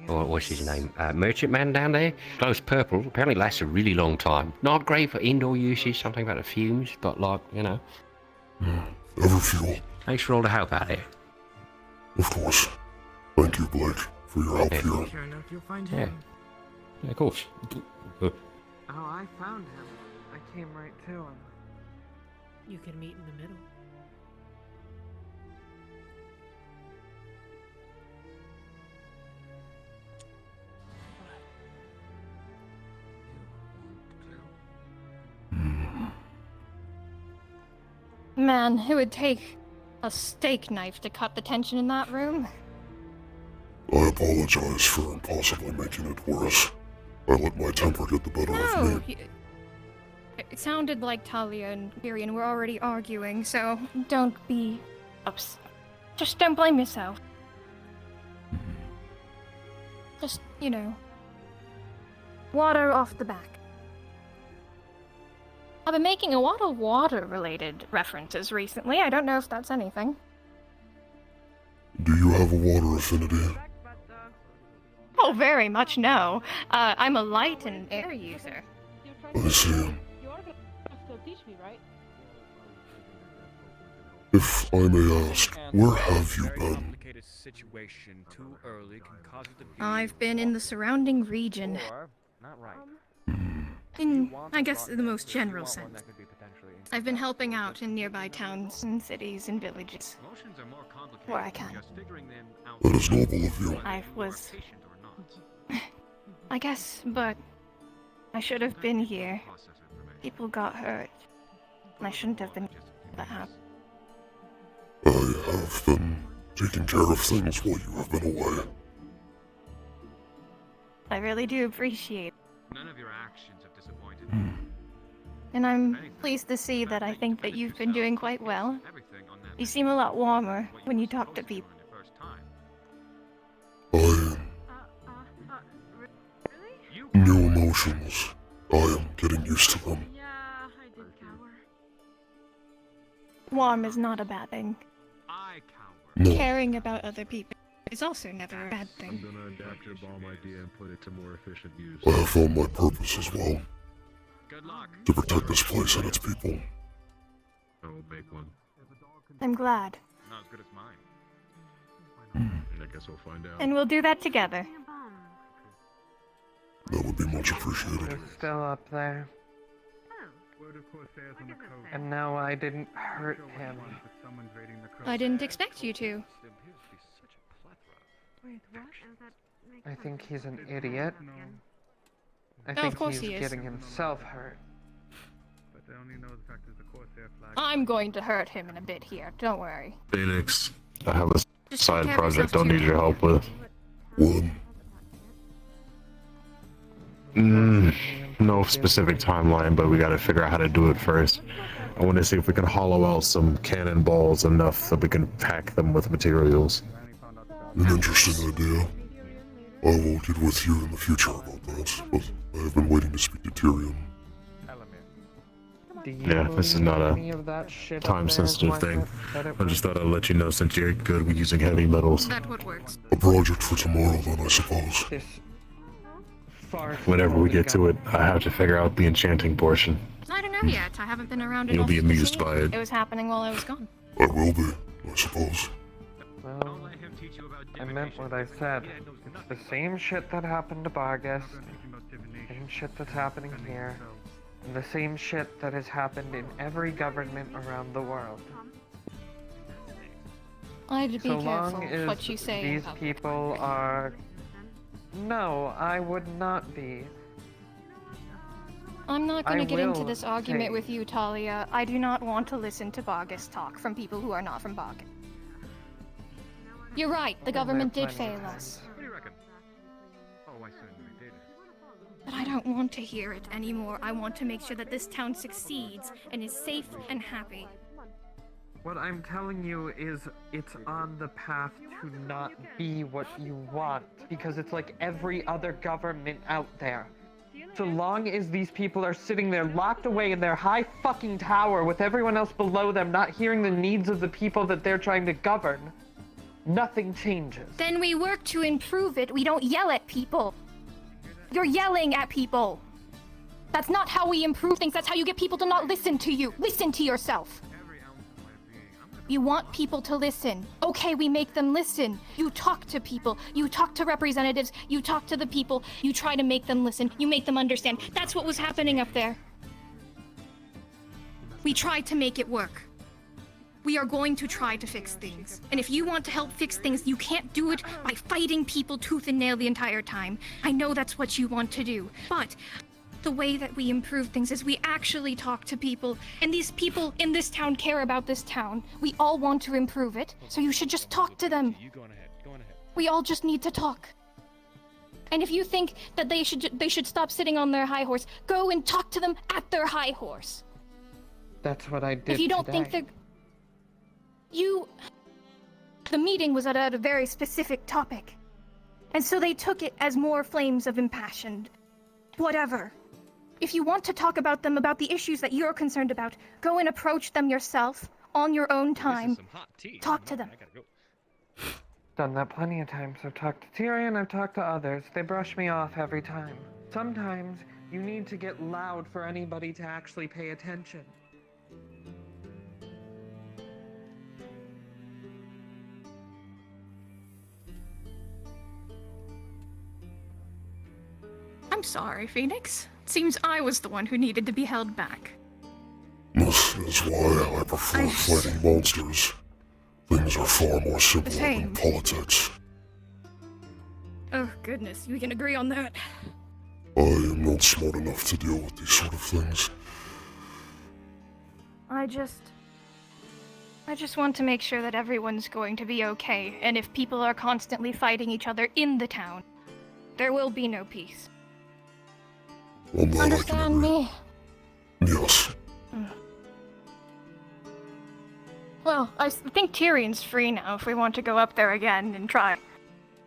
Speaker 10: what's his name? Merchant man down there. Glows purple. Apparently lasts a really long time. Not great for indoor usage, something about the fumes, but like, you know.
Speaker 4: Everfuel.
Speaker 10: Thanks for all the help out there.
Speaker 4: Of course. Thank you, Blake, for your help here.
Speaker 15: Sure enough, you'll find
Speaker 10: Yeah.
Speaker 15: him.
Speaker 10: Yeah, of course.
Speaker 18: Oh, I found him. I came right to him.
Speaker 16: You can meet in the middle.
Speaker 17: Man, it would take a steak knife to cut the tension in that room.
Speaker 4: I apologize for possibly making it worse. I let my temper get the better of me.
Speaker 17: It sounded like Talia and Tyrion were already arguing, so don't be upset. Just don't blame yourself. Just, you know, water off the back. I've been making a lot of water-related references recently. I don't know if that's anything.
Speaker 4: Do you have a water affinity?
Speaker 17: Oh, very much no. I'm a light and air user.
Speaker 4: I see.
Speaker 16: You are gonna still teach me, right?
Speaker 4: If I may ask, where have you been?
Speaker 5: Situation too early can cause it to be
Speaker 17: I've been in the surrounding region.
Speaker 5: not right.
Speaker 17: In, I guess, the most general sense. I've been helping out in nearby towns and cities and villages. Where I can.
Speaker 4: That is noble of you.
Speaker 17: I was... I guess, but... I should have been here. People got hurt. And I shouldn't have been... that happened.
Speaker 4: I have been taking care of things while you have been away.
Speaker 17: I really do appreciate it.
Speaker 3: None of your actions have disappointed
Speaker 4: me.
Speaker 17: And I'm pleased to see that I think that you've been doing quite well. You seem a lot warmer when you talk to people.
Speaker 4: New emotions. I am getting used to them.
Speaker 17: Warm is not a bad thing.
Speaker 4: No.
Speaker 17: Caring about other people is also never a bad thing.
Speaker 19: I'm gonna adapt your bomb idea and put it to more efficient use.
Speaker 4: I have found my purpose as well. To protect this place and its people.
Speaker 19: I will make one.
Speaker 17: I'm glad.
Speaker 3: Not as good as mine.
Speaker 19: I guess we'll find out.
Speaker 17: And we'll do that together.
Speaker 4: That would be much appreciated.
Speaker 18: They're still up there. And no, I didn't hurt him.
Speaker 17: I didn't expect you to.
Speaker 18: I think he's an idiot. I
Speaker 17: Oh, of
Speaker 18: think
Speaker 17: course
Speaker 18: he's
Speaker 17: he is.
Speaker 18: getting himself hurt.
Speaker 5: I only know the fact that the Corsair flag.
Speaker 17: I'm going to hurt him in a bit here. Don't worry.
Speaker 7: Phoenix, I have a
Speaker 17: Just
Speaker 7: side
Speaker 17: take care of
Speaker 7: project
Speaker 17: yourself
Speaker 7: I'll need
Speaker 17: too.
Speaker 7: your help with.
Speaker 4: What?
Speaker 7: No specific timeline, but we gotta figure out how to do it first. I want to see if we can hollow out some cannonballs enough that we can pack them with materials.
Speaker 4: An interesting idea. I will get with you in the future about that, but I have been waiting to speak to Tyrion.
Speaker 7: Yeah, this is not
Speaker 18: Any of that shit up there
Speaker 7: time-sensitive
Speaker 18: is
Speaker 7: thing.
Speaker 18: worth it?
Speaker 7: I just thought I'd let you know since you're good with using heavy metals.
Speaker 17: That would work.
Speaker 4: A project for tomorrow, then, I suppose.
Speaker 7: Whenever we get to it, I have to figure out the enchanting portion.
Speaker 17: I don't know yet. I haven't been around
Speaker 7: You'll
Speaker 17: enough
Speaker 7: be
Speaker 17: to
Speaker 7: amused
Speaker 17: see
Speaker 7: by it.
Speaker 17: It was happening while I was gone.
Speaker 4: I will be, I suppose.
Speaker 5: Well, I meant what I said. It's the same shit that happened to Bargus, same shit that's happening here, and the same shit that has happened in every government around the world.
Speaker 17: I'd be
Speaker 5: So long
Speaker 17: careful
Speaker 5: as
Speaker 17: what you say.
Speaker 5: these
Speaker 17: about
Speaker 5: people are... No, I would not be.
Speaker 17: I'm not going
Speaker 5: I
Speaker 17: to get into
Speaker 5: will
Speaker 17: this argument
Speaker 5: say-
Speaker 17: with you, Talia. I do not want to listen to Bogus talk from people who are not from Bogus. You're right, the government did fail us.
Speaker 3: What do you reckon? Oh, I certainly did.
Speaker 17: But I don't want to hear it anymore. I want to make sure that this town succeeds and is safe and happy.
Speaker 5: What I'm telling you is it's on the path to not be what you want, because it's like every other government out there. So long as these people are sitting there locked away in their high fucking tower with everyone else below them, not hearing the needs of the people that they're trying to govern, nothing changes.
Speaker 17: Then we work to improve it. We don't yell at people. You're yelling at people. That's not how we improve things. That's how you get people to not listen to you. Listen to yourself. You want people to listen. Okay, we make them listen. You talk to people. You talk to representatives. You talk to the people. You try to make them listen. You make them understand. That's what was happening up there. We tried to make it work. We are going to try to fix things. And if you want to help fix things, you can't do it by fighting people tooth and nail the entire time. I know that's what you want to do. But the way that we improve things is we actually talk to people. And these people in this town care about this town. We all want to improve it, so you should just talk to them.
Speaker 11: You go on ahead. Go on ahead.
Speaker 17: We all just need to talk. And if you think that they should stop sitting on their high horse, go and talk to them at their high horse.
Speaker 5: That's what I did
Speaker 17: If you don't think
Speaker 5: today.
Speaker 17: the meeting was at a very specific topic. And so they took it as more flames of impassioned. Whatever. If you want to talk about them, about the issues that you're concerned about, go and approach them yourself, on your own time. Talk to them.
Speaker 5: Done that plenty of times. I've talked to Tyrion, I've talked to others. They brush me off every time. Sometimes you need to get loud for anybody to actually pay attention.
Speaker 17: I'm sorry, Phoenix. Seems I was the one who needed to be held back.
Speaker 4: This is why I prefer fighting monsters. Things are far more simple
Speaker 17: Same.
Speaker 4: than politics.
Speaker 17: Oh, goodness, we can agree on that.
Speaker 4: I am not smart enough to deal with these sort of things.
Speaker 17: I just want to make sure that everyone's going to be okay, and if people are constantly fighting each other in the town, there will be no peace.
Speaker 4: On that I can
Speaker 17: Understand
Speaker 4: agree.
Speaker 17: me?
Speaker 4: Yes.
Speaker 17: Well, I think Tyrion's free now if we want to go up there again and try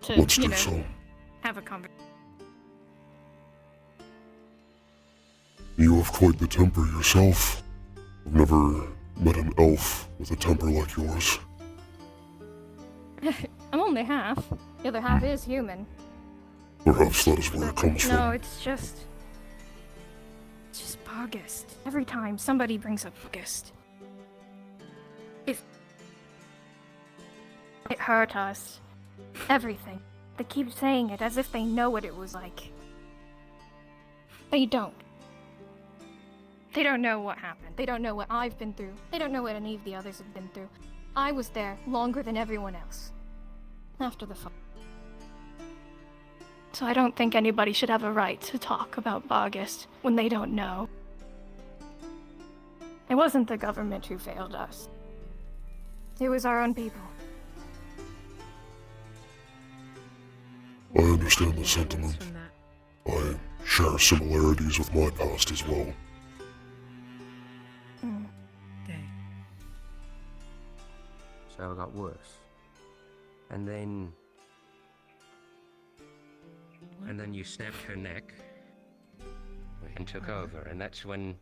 Speaker 17: to,
Speaker 4: Let's
Speaker 17: you
Speaker 4: do
Speaker 17: know,
Speaker 4: so.
Speaker 17: have a conversation.
Speaker 4: You have quite the temper yourself. I've never met an elf with a temper like yours.
Speaker 17: I'm only half. The other half is human.
Speaker 4: Perhaps that is where it comes
Speaker 17: No,
Speaker 4: from.
Speaker 17: it's just August. Every time somebody brings up August, it hurt us. Everything. They keep saying it as if they know what it was like. They don't. They don't know what happened. They don't know what I've been through. They don't know what any of the others have been through. I was there longer than everyone else. After the fall. So I don't think anybody should have a right to talk about August when they don't know. It wasn't the government who failed us. It was our own people.
Speaker 4: I understand the sentiment. I share similarities with my past as well.
Speaker 10: So it got worse. And then you snapped her neck and took over, and that's when,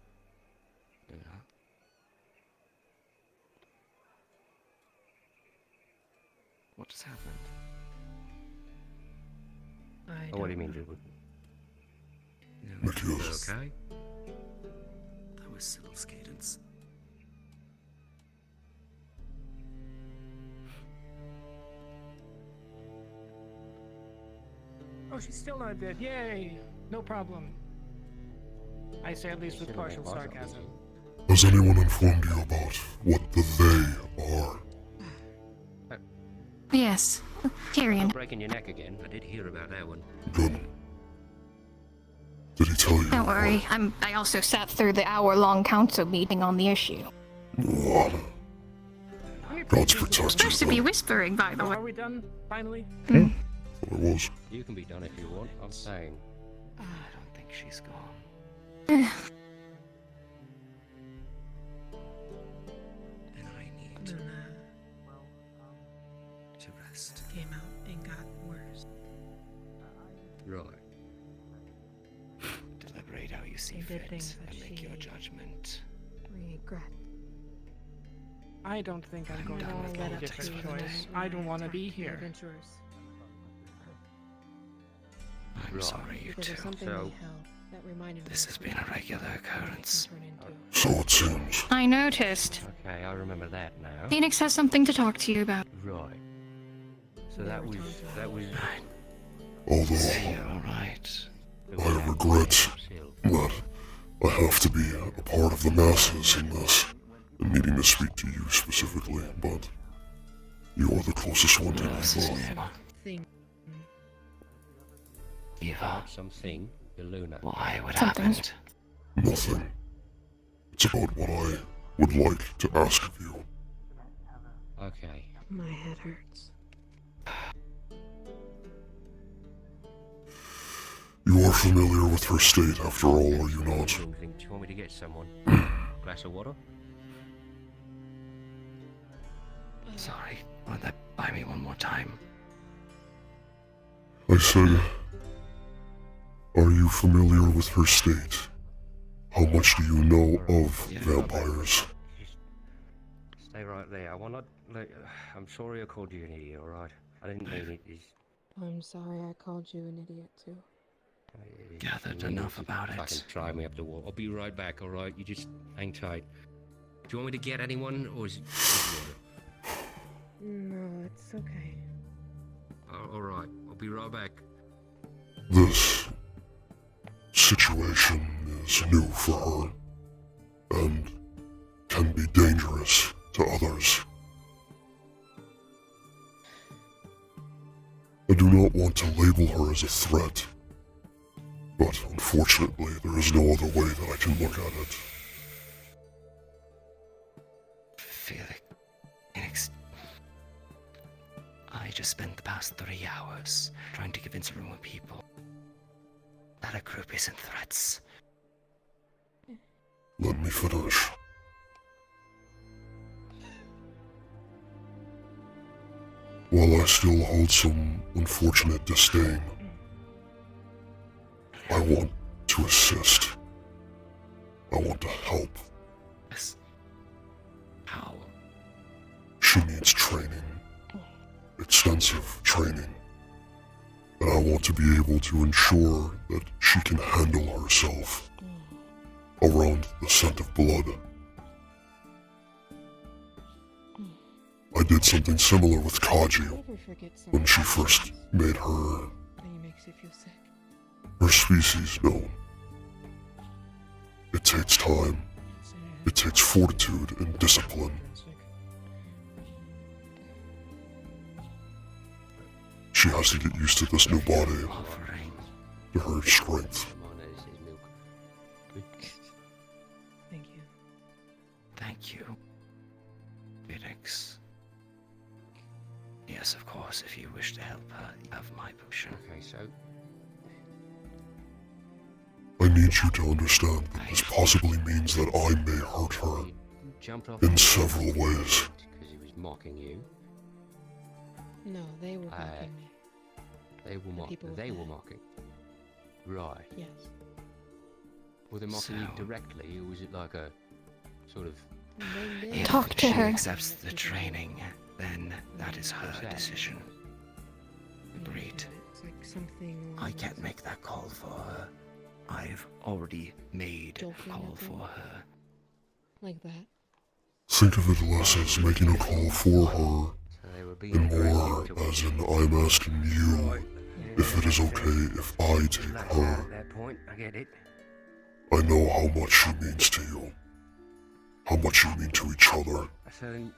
Speaker 10: you know.
Speaker 2: What just happened?
Speaker 10: Oh, what do you mean, dude?
Speaker 4: Matthias.
Speaker 10: Okay.
Speaker 11: That was Sybil's cadence.
Speaker 15: Oh, she's still not dead. Yay! No problem. I say at least with partial sarcasm.
Speaker 4: Has anyone informed you about what the they are?
Speaker 17: Yes, Tyrion.
Speaker 10: Breaking your neck again. I did hear about that one.
Speaker 4: Good. Did he tell you?
Speaker 17: Don't worry, I also sat through the hour-long council meeting on the issue.
Speaker 4: God's protected.
Speaker 17: Supposed to be whispering, by the way.
Speaker 15: Are we done, finally?
Speaker 4: It was.
Speaker 10: You can be done if you want. I'm saying.
Speaker 2: I don't think she's gone.
Speaker 11: And I need to rest.
Speaker 13: Came out and got worse.
Speaker 10: Right.
Speaker 2: Deliberate how you see
Speaker 13: They did
Speaker 2: fit
Speaker 13: things that
Speaker 2: and make your judgment.
Speaker 13: Regret.
Speaker 15: I don't think I'm going to
Speaker 13: No,
Speaker 15: make
Speaker 13: let
Speaker 15: any
Speaker 13: up
Speaker 15: different
Speaker 13: to
Speaker 15: choice.
Speaker 13: the
Speaker 15: I don't want to be
Speaker 13: attack the
Speaker 15: here.
Speaker 13: adventurers.
Speaker 2: I'm sorry, you
Speaker 13: Because
Speaker 2: two.
Speaker 13: of something they held that reminded me
Speaker 2: This has been a regular occurrence.
Speaker 4: So it seems.
Speaker 17: I noticed.
Speaker 10: Okay, I remember that now.
Speaker 17: Phoenix has something to talk to you about.
Speaker 10: Right. So that was.
Speaker 4: Although
Speaker 2: Yeah, alright.
Speaker 4: I regret that I have to be a part of the masses in this, and needing to speak to you specifically, but you are the closest one to me.
Speaker 13: Thing.
Speaker 2: Eva.
Speaker 10: Something. Luna.
Speaker 2: Why? What
Speaker 17: Something.
Speaker 2: happened?
Speaker 4: Nothing. It's about what I would like to ask of you.
Speaker 10: Okay.
Speaker 13: My head hurts.
Speaker 4: You are familiar with her state, after all, are you not?
Speaker 10: Do you want me to get someone? Glass of water?
Speaker 2: Sorry. Run that by me one more time.
Speaker 4: I said, are you familiar with her state? How much do you know of vampires?
Speaker 10: Stay right there. I want to. I'm sorry I called you an idiot, alright? I didn't mean it.
Speaker 13: I'm sorry I called you an idiot too.
Speaker 2: Gathered enough about it.
Speaker 10: Fucking drive me up the wall. I'll be right back, alright? You just hang tight. Do you want me to get anyone, or is it water?
Speaker 13: No, it's okay.
Speaker 10: Alright, I'll be right back.
Speaker 4: This situation is new for her, and can be dangerous to others. I do not want to label her as a threat, but unfortunately there is no other way that I can look at it.
Speaker 2: Fenix. I just spent the past 3 hours trying to convince a room of people that a group isn't threats.
Speaker 4: Let me finish. While I still hold some unfortunate disdain, I want to assist. I want to help.
Speaker 2: Yes. How?
Speaker 4: She needs training. Extensive training. And I want to be able to ensure that she can handle herself around the scent of blood. I did something similar with Kaji when she first made her species known. It takes time. It takes fortitude and discipline. She has to get used to this new body, to her strength.
Speaker 13: Thank you.
Speaker 11: course, if you wish to help her, you have my potion.
Speaker 10: Okay, so
Speaker 4: I need you to understand that this possibly means that I may hurt her
Speaker 10: jumped off
Speaker 4: in several ways.
Speaker 10: because he was mocking you.
Speaker 24: No, they were mocking me.
Speaker 10: They were mocking.
Speaker 24: people
Speaker 10: They
Speaker 24: with
Speaker 10: were
Speaker 24: that.
Speaker 10: mocking. Right.
Speaker 24: Yes.
Speaker 10: Were they mocking you directly, or was it like a sort of?
Speaker 11: If
Speaker 17: Talk to
Speaker 11: she
Speaker 17: her.
Speaker 11: accepts the training, then that is her decision. Agreed.
Speaker 24: It's like something.
Speaker 11: I can't make that call for her. I've already made a call for her.
Speaker 24: Like that.
Speaker 4: Think of it less as making a call for her, and more as in I'm asking you if it is okay if I take
Speaker 10: At
Speaker 4: her.
Speaker 10: that point, I get it.
Speaker 4: I know how much she means to you. How much you mean to each other.
Speaker 10: So then,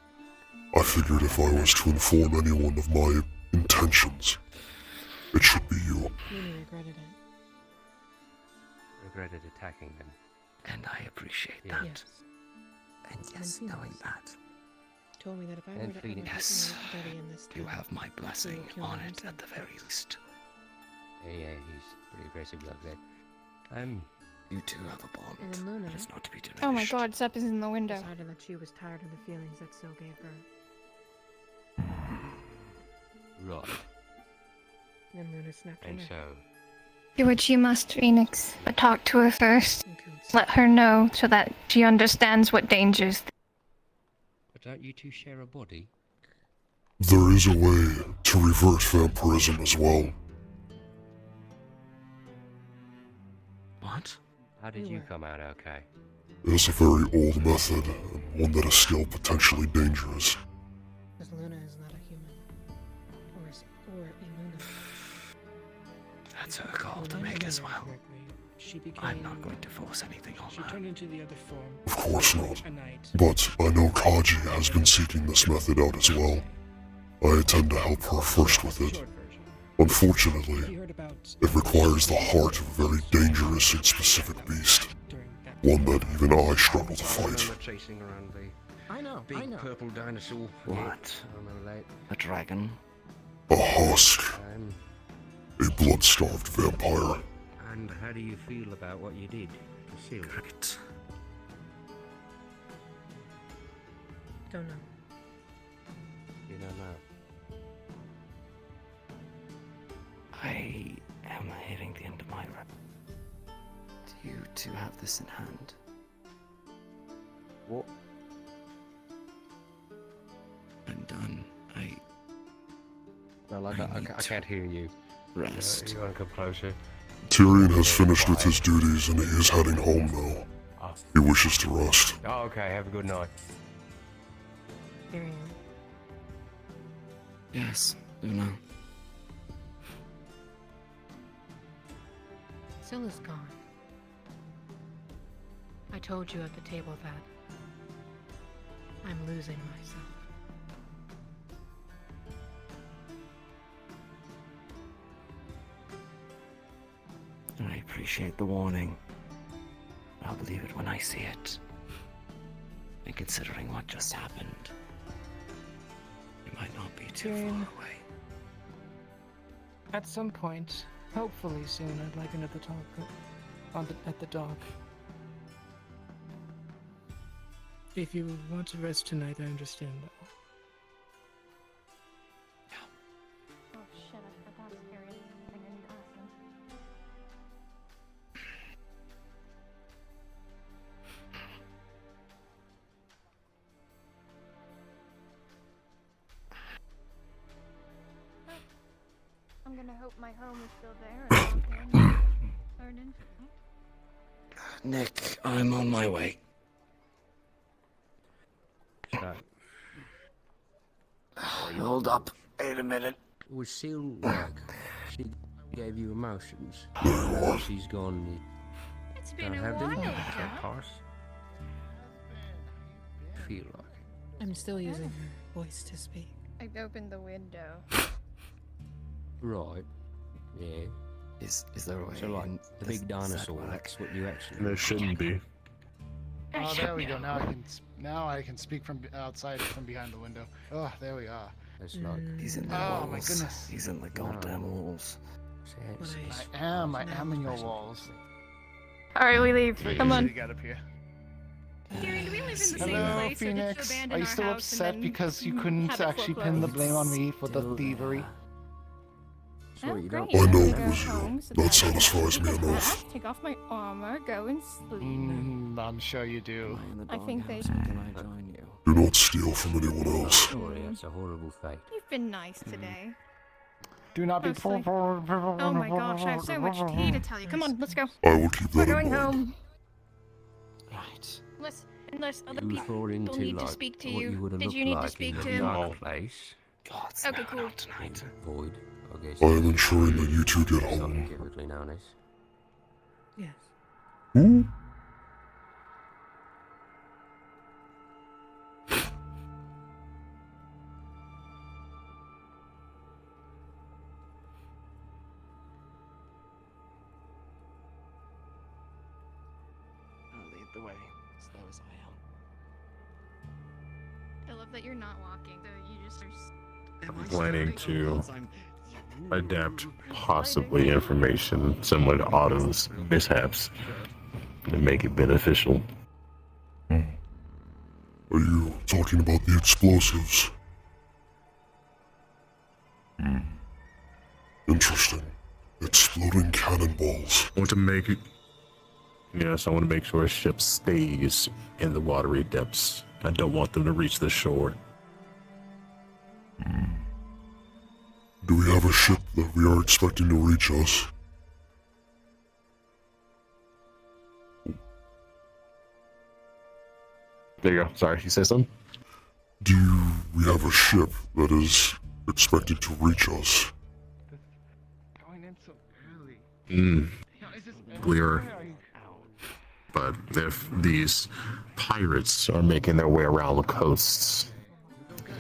Speaker 4: I figured if I was to inform anyone of my intentions, it should be you.
Speaker 24: You regretted it.
Speaker 10: regretted attacking them.
Speaker 11: And I appreciate
Speaker 10: Yeah.
Speaker 11: that.
Speaker 24: Yes.
Speaker 11: And
Speaker 24: And
Speaker 11: yes,
Speaker 24: Phoenix
Speaker 11: knowing that,
Speaker 24: told me that if I
Speaker 10: And
Speaker 24: were to ever
Speaker 10: Phoenix.
Speaker 24: hit
Speaker 11: yes,
Speaker 24: anybody in this
Speaker 11: you
Speaker 24: town,
Speaker 11: have my blessing
Speaker 24: he will kill
Speaker 11: on
Speaker 24: me
Speaker 11: it at the very least.
Speaker 10: Yeah, he's pretty aggressive like that.
Speaker 11: You two have a bond.
Speaker 24: And then Luna.
Speaker 11: That is not to be diminished.
Speaker 17: Oh my god, Zepp is in the window.
Speaker 24: decided that she was tired of the feelings that So gave her.
Speaker 10: Right.
Speaker 24: And Luna snapped her
Speaker 10: And
Speaker 24: neck.
Speaker 10: so,
Speaker 17: Do what you must, Phoenix, but talk to her first. Let her know so that she understands what dangers.
Speaker 10: but don't you two share a body?
Speaker 4: There is a way to revert vampirism as well.
Speaker 11: What?
Speaker 10: How did you come out okay?
Speaker 4: It is a very old method, and one that is still potentially dangerous.
Speaker 24: Because Luna is not a human. Or a Luna.
Speaker 11: That's her call to make as well.
Speaker 15: She became,
Speaker 11: I'm not going to force anything on
Speaker 15: She
Speaker 11: her.
Speaker 15: turned into the other form.
Speaker 4: Of course not.
Speaker 15: A knight.
Speaker 4: But I know Kaji has been seeking this method out as well. I intend to help her first with it. Unfortunately, it requires the heart of a very dangerous and specific beast. One that even I struggle to fight.
Speaker 10: Chasing around the
Speaker 24: I know.
Speaker 10: big purple dinosaur.
Speaker 11: What?
Speaker 10: I remember that.
Speaker 11: A dragon?
Speaker 4: A husk.
Speaker 10: Um,
Speaker 4: A blood-starved vampire.
Speaker 10: and how do you feel about what you did to Seal?
Speaker 11: Great.
Speaker 24: Don't know.
Speaker 10: You don't know.
Speaker 11: I am hitting the end of my rep. Do you two have this in hand?
Speaker 10: What?
Speaker 11: I'm done.
Speaker 10: No, like I can't hear you.
Speaker 11: Rest.
Speaker 10: You want to come closer?
Speaker 4: Tyrion has finished with his duties and he is heading home now. He wishes to rest.
Speaker 10: Oh, okay. Have a good night.
Speaker 24: Tyrion.
Speaker 11: Yes, Luna.
Speaker 24: Scylla's gone. I told you at the table that I'm losing myself.
Speaker 11: I appreciate the warning. I'll believe it when I see it. And considering what just happened, it might not be too far
Speaker 15: Tyrion.
Speaker 11: away.
Speaker 15: At some point, hopefully soon, I'd like another talk at the dock. If you want to rest tonight, I understand that.
Speaker 17: Oh shit, I forgot Tyrion. I think I need to ask him. I'm gonna hope my home is still there and not turned into.
Speaker 11: Nick, I'm on my way.
Speaker 10: So,
Speaker 11: Hold up. Wait a minute.
Speaker 10: was Seal like? She gave you emotions. She's gone.
Speaker 17: It's
Speaker 10: Don't
Speaker 17: been a
Speaker 10: have them.
Speaker 17: while,
Speaker 10: That
Speaker 17: Jack.
Speaker 10: pass. Feel like it.
Speaker 24: I'm still using her voice to speak.
Speaker 17: I opened the window.
Speaker 10: Right. Yeah.
Speaker 11: Is there a way?
Speaker 10: So like
Speaker 11: in
Speaker 10: the
Speaker 11: this-
Speaker 10: big
Speaker 11: does that
Speaker 10: dinosaur.
Speaker 11: work?
Speaker 10: That's what you actually.
Speaker 7: There shouldn't be.
Speaker 14: Oh, there we go. Now I can speak from outside from behind the window. Oh, there we are.
Speaker 11: He's in the
Speaker 8: Oh
Speaker 11: walls.
Speaker 8: my goodness.
Speaker 11: He's in the goddamn walls.
Speaker 8: I am in your walls.
Speaker 17: Alright, we leave. Come on.
Speaker 8: Get up here.
Speaker 17: Tyrion, do we live in the same
Speaker 8: Hello,
Speaker 17: place, or did you
Speaker 8: Phoenix.
Speaker 17: abandon
Speaker 8: Are you
Speaker 17: our
Speaker 8: still
Speaker 17: house and
Speaker 8: upset
Speaker 17: then
Speaker 8: because you couldn't
Speaker 17: have it
Speaker 8: actually pin the
Speaker 17: foreclosed?
Speaker 8: blame on me for the thievery?
Speaker 17: Oh, great.
Speaker 4: I
Speaker 17: I'm
Speaker 4: know
Speaker 17: gonna
Speaker 4: it
Speaker 17: go
Speaker 4: was you.
Speaker 17: home so
Speaker 4: That
Speaker 17: I can
Speaker 4: satisfies me
Speaker 17: take a
Speaker 4: enough.
Speaker 17: bath, take off my armor, go and sleep.
Speaker 8: I'm sure you do.
Speaker 17: I think they.
Speaker 4: Do not steal from anyone else.
Speaker 10: That's a horrible fate.
Speaker 17: You've been nice today.
Speaker 8: Do not be.
Speaker 17: Mostly. Oh my gosh, I have so much tea to tell you. Come on, let's go.
Speaker 4: I will keep
Speaker 17: We're
Speaker 4: that in
Speaker 17: going
Speaker 4: mind.
Speaker 17: home.
Speaker 11: Right.
Speaker 17: Unless other
Speaker 10: You
Speaker 17: people
Speaker 10: fall into
Speaker 17: need to
Speaker 10: like
Speaker 17: speak to
Speaker 10: what
Speaker 17: you.
Speaker 10: would have
Speaker 17: Did
Speaker 10: looked
Speaker 17: you need to
Speaker 10: like
Speaker 17: speak
Speaker 10: in
Speaker 17: to
Speaker 10: a
Speaker 17: him?
Speaker 10: dark place.
Speaker 11: God's
Speaker 17: Okay, cool.
Speaker 11: tonight.
Speaker 10: Void, I guess.
Speaker 4: I am ensuring that you two get home.
Speaker 10: Something typically known as.
Speaker 24: Yes.
Speaker 4: Who?
Speaker 11: I'll lead the way, slow as I am.
Speaker 17: I love that you're not walking, so you just are.
Speaker 7: I'm planning to adapt possibly information similar to Autumn's mishaps and make it beneficial.
Speaker 4: Are you talking about the explosives? Interesting. Exploding cannonballs.
Speaker 7: I want to make it. Yes, I want to make sure a ship stays in the watery depths. I don't want them to reach the shore.
Speaker 4: Do we have a ship that we are expecting to reach us?
Speaker 7: There you go. Sorry, you say something?
Speaker 4: Do we have a ship that is expected to reach us?
Speaker 8: Going in so early.
Speaker 7: Clear. But if these pirates are making their way around the coasts,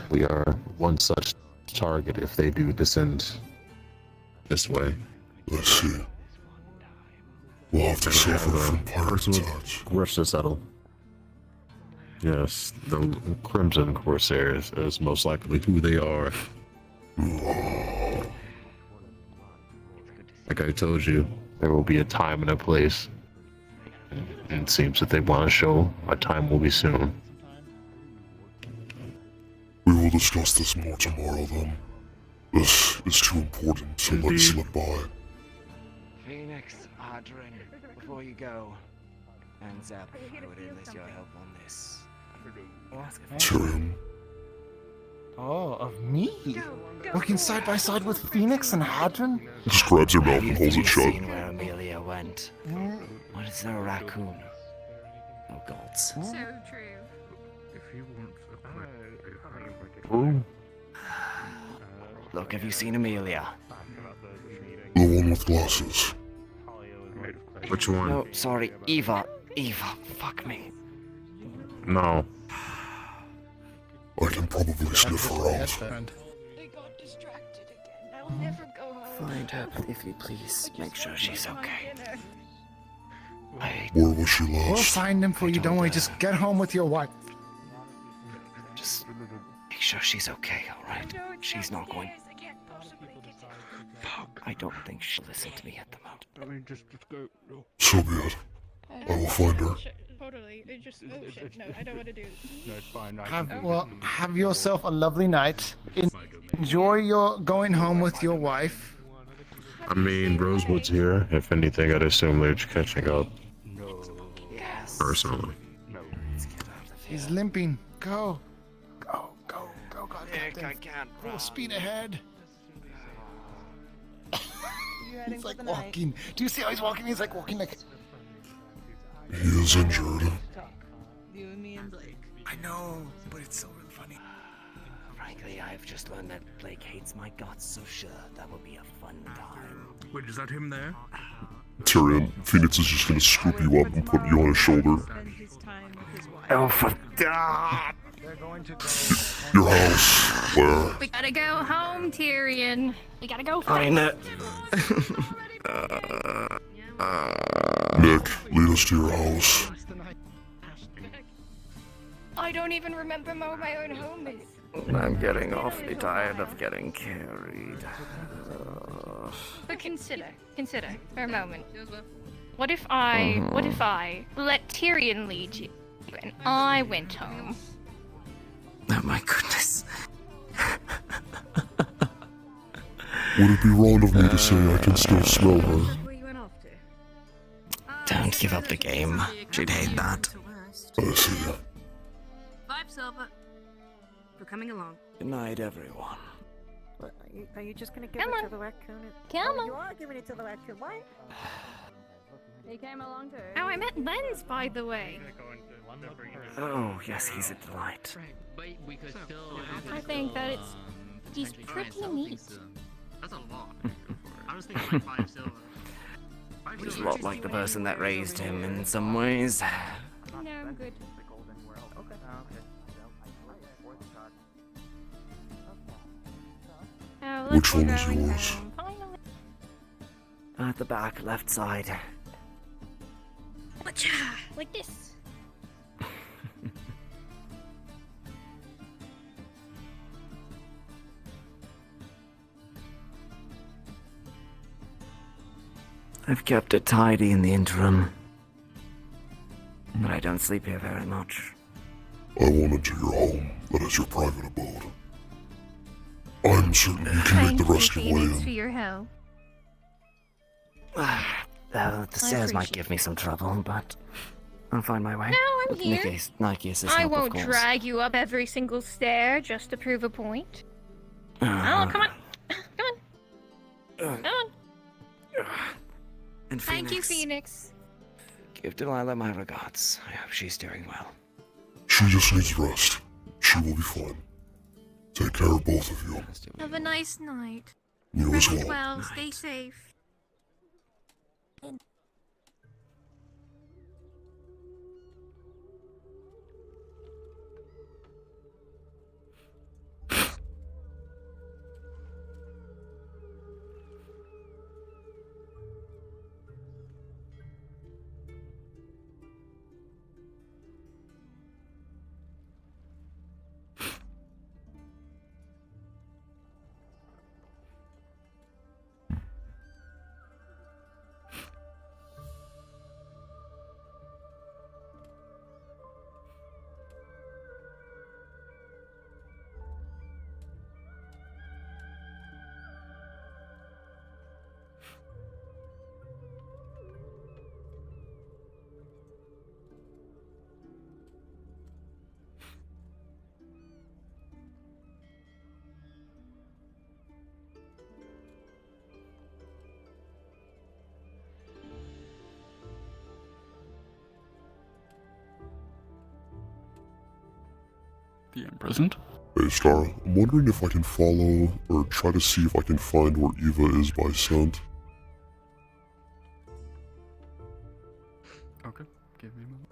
Speaker 7: we are one such target if they do descend this way.
Speaker 4: Let's see. We'll have to suffer from pirate attacks.
Speaker 7: Griffs to settle. Yes, the Crimson Corsairs is most likely who they are. Like I told you, there will be a time and a place. And it seems that they want to show our time will be soon.
Speaker 4: We will discuss this more tomorrow then. This is too important to let it slip by.
Speaker 11: Phoenix, Adrian, before you go, and Zeb, I would enlist your help on this.
Speaker 4: Tyrion.
Speaker 8: Oh, of me? Working side by side with Phoenix and Hadron?
Speaker 4: Just grabs her mouth
Speaker 11: Have you
Speaker 4: and holds
Speaker 11: three
Speaker 4: it shut.
Speaker 11: seen where Amelia went? What is there, a raccoon? Oh gods.
Speaker 17: So true.
Speaker 9: If you want
Speaker 7: Ooh.
Speaker 11: Look, have you seen Amelia?
Speaker 4: The one with glasses.
Speaker 7: Which one?
Speaker 11: No, sorry, Eva. Eva, fuck me.
Speaker 7: No.
Speaker 4: I can probably sniff her out.
Speaker 17: I'll never go home.
Speaker 11: Find her, if you please. Make sure she's okay.
Speaker 4: Where was she
Speaker 8: We'll
Speaker 4: last?
Speaker 8: find him for you, don't worry. Just get home with your wife.
Speaker 11: Just make sure she's okay, alright? She's not going. I don't think she'll listen to me at the moment.
Speaker 9: I mean, just go. No.
Speaker 4: So be it. I will find her.
Speaker 17: Totally. It just. Oh shit. No, I don't want to do this.
Speaker 9: No, it's fine.
Speaker 8: Have yourself a lovely night. Enjoy your going home with your wife.
Speaker 7: I mean, Rosewood's here. If anything, I'd assume they're catching up. Personally.
Speaker 8: He's limping. Go. Go, God.
Speaker 11: Nick, I can't.
Speaker 8: Full speed ahead. He's like walking. Do you see how he's walking? He's like walking like.
Speaker 4: He is injured.
Speaker 13: You and me and Blake.
Speaker 8: I know, but it's so funny.
Speaker 11: Frankly, I've just learned that Blake hates my guts, so sure, that will be a fun time.
Speaker 5: Wait, is that him there?
Speaker 4: Tyrion, Phoenix is just gonna scoop you up and put you on his shoulder.
Speaker 11: Oh, for God!
Speaker 4: Your house, where?
Speaker 17: We gotta go home, Tyrion. We gotta go.
Speaker 11: Find it.
Speaker 4: Nick, lead us to your house.
Speaker 17: I don't even remember where my own home is.
Speaker 11: I'm getting awfully tired of getting carried.
Speaker 17: But consider for a moment. What if I let Tyrion lead you and I went home?
Speaker 11: Oh my goodness.
Speaker 4: Would it be wrong of me to say I can still smell her?
Speaker 11: Don't give up the game. She'd hate that.
Speaker 4: I see.
Speaker 1: 5 silver for coming along.
Speaker 11: Good night, everyone.
Speaker 14: What, are you just gonna give it to the raccoon?
Speaker 17: Come on.
Speaker 14: You are giving it to the raccoon. What?
Speaker 17: He came along too. Oh, I met Lens, by the way.
Speaker 11: Oh, yes, he's a delight.
Speaker 17: I think that he's pretty neat.
Speaker 5: That's a lot. I was thinking like 5 silver.
Speaker 11: He's a lot like the person that raised him in some ways.
Speaker 17: No, I'm good.
Speaker 4: Which one is yours?
Speaker 11: At the back, left side.
Speaker 17: Like this.
Speaker 11: I've kept it tidy in the interim. But I don't sleep here very much.
Speaker 4: I want into your home. That is your private abode. I'm certain you can make the rest of your way
Speaker 17: Thanks for
Speaker 4: in.
Speaker 17: your help.
Speaker 11: The stairs might give me some trouble, but I'll find my way.
Speaker 17: No, I'm
Speaker 11: With
Speaker 17: here.
Speaker 11: Nike's
Speaker 17: I
Speaker 11: help,
Speaker 17: won't
Speaker 11: of course.
Speaker 17: drag you up every single stair just to prove a point. Oh, come on. Come on. Come on.
Speaker 11: And
Speaker 17: Thank you,
Speaker 11: Phoenix.
Speaker 17: Phoenix.
Speaker 11: Give Delilah my regards. I hope she's doing well.
Speaker 4: She just needs rest. She will be fine. Take care of both of you.
Speaker 1: Have a nice night.
Speaker 4: You as
Speaker 1: Rest
Speaker 4: well.
Speaker 1: well. Stay safe.
Speaker 8: The imprisoned?
Speaker 4: Hey, Star, I'm wondering if I can follow or try to see if I can find where Eva is by scent.
Speaker 8: Okay, give me a moment.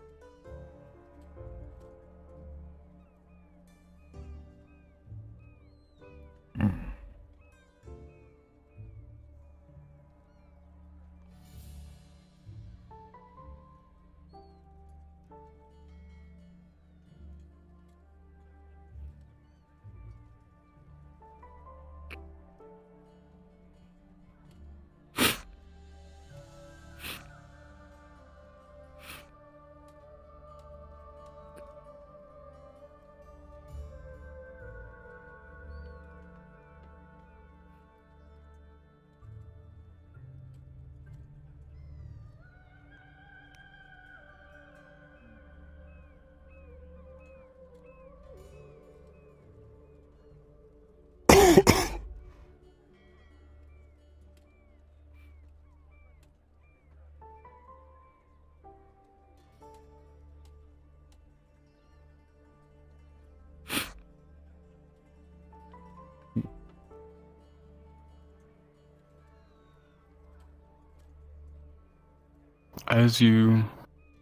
Speaker 8: As you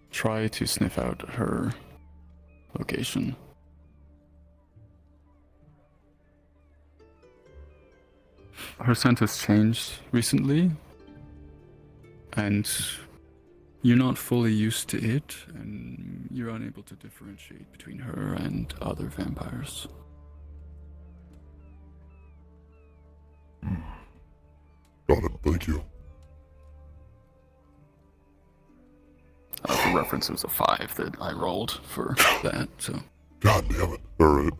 Speaker 8: try to sniff out her location, her scent has changed recently, and you're not fully used to it, and you're unable to differentiate between her and other vampires.
Speaker 6: reference, it was a 5 that I rolled for that, so.
Speaker 4: God damn it. Alright.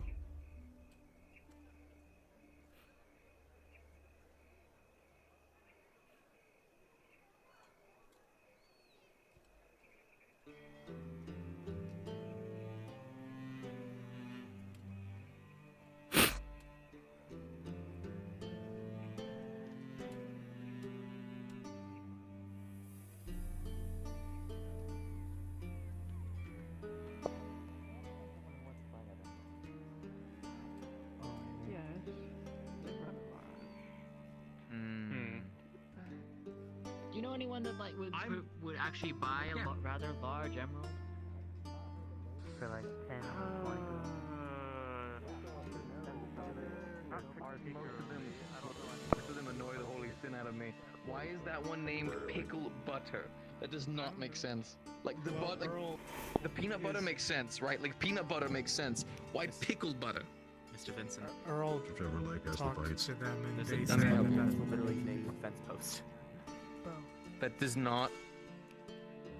Speaker 20: Do you know anyone that like would actually buy a rather large emerald?
Speaker 3: For like 10
Speaker 2: Most of them annoy the holy sin out of me. Why is that one named Pickle Butter? That does not make sense. Like the the peanut butter makes sense, right? Like peanut butter makes sense. Why pickled butter?
Speaker 21: Mr. Vincent.
Speaker 15: Earl
Speaker 7: Whichever leg has the
Speaker 15: talked
Speaker 7: bites.
Speaker 15: to them and
Speaker 21: That's
Speaker 15: they
Speaker 21: it.
Speaker 15: said
Speaker 21: That's
Speaker 15: that
Speaker 21: literally named a fence post.
Speaker 2: That does not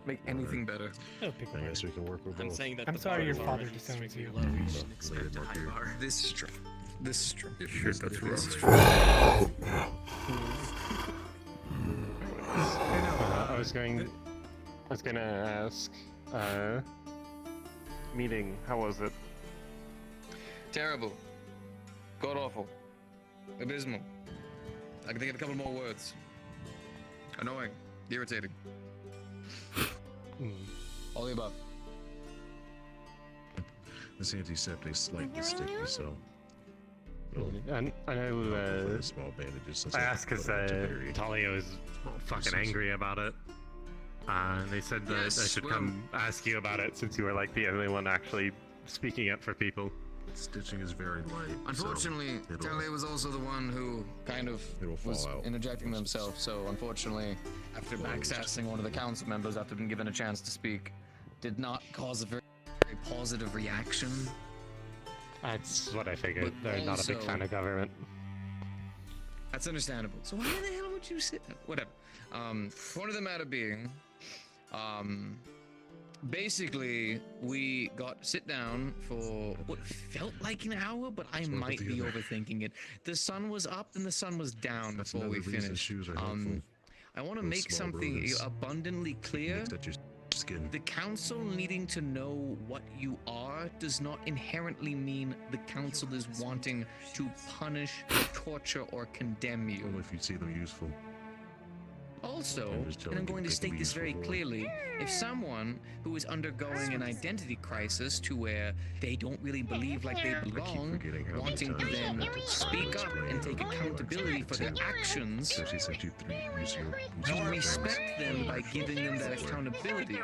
Speaker 2: make anything better.
Speaker 7: I guess we can work with both.
Speaker 21: I'm saying that
Speaker 15: I'm
Speaker 21: the
Speaker 15: sorry your
Speaker 21: bar
Speaker 15: father
Speaker 21: is
Speaker 15: disowns you.
Speaker 21: low. You should expect a high bar.
Speaker 2: This is true. This is true.
Speaker 7: Shit, that's rough.
Speaker 9: I was gonna ask, meeting, how was it?
Speaker 2: Terrible. God awful. Abysmal. I can think of a couple more words. Annoying. Irritating. All the above.
Speaker 7: This antiseptic's slightly sticky, so.
Speaker 9: I know,
Speaker 7: small bandages.
Speaker 9: I asked because Talia was fucking angry about it. And they said that I should come ask you about it since you were like the only one actually speaking up for people.
Speaker 7: Stitching is very light.
Speaker 2: Unfortunately, Talia was also the one who kind of was interjecting themselves, so unfortunately, after backsassing one of the council members after being given a chance to speak, did not cause a very positive reaction.
Speaker 9: That's what I figured.
Speaker 2: But
Speaker 9: They're not a big
Speaker 2: also-
Speaker 9: fan of government.
Speaker 2: That's understandable. So why the hell would you sit? Whatever. Point of the matter being, basically we got sit down for what felt like an hour, but I might be overthinking it. The sun was up and the sun was down before we finished. I want to make something abundantly clear. The council needing to know what you are does not inherently mean the council is wanting to punish, torture, or condemn you.
Speaker 7: Only if you see them useful.
Speaker 2: Also, and I'm going to state this very clearly, if someone who is undergoing an identity crisis to where they don't really believe like they belong, wanting to then speak up and take accountability for their actions, you respect them by giving them that accountability.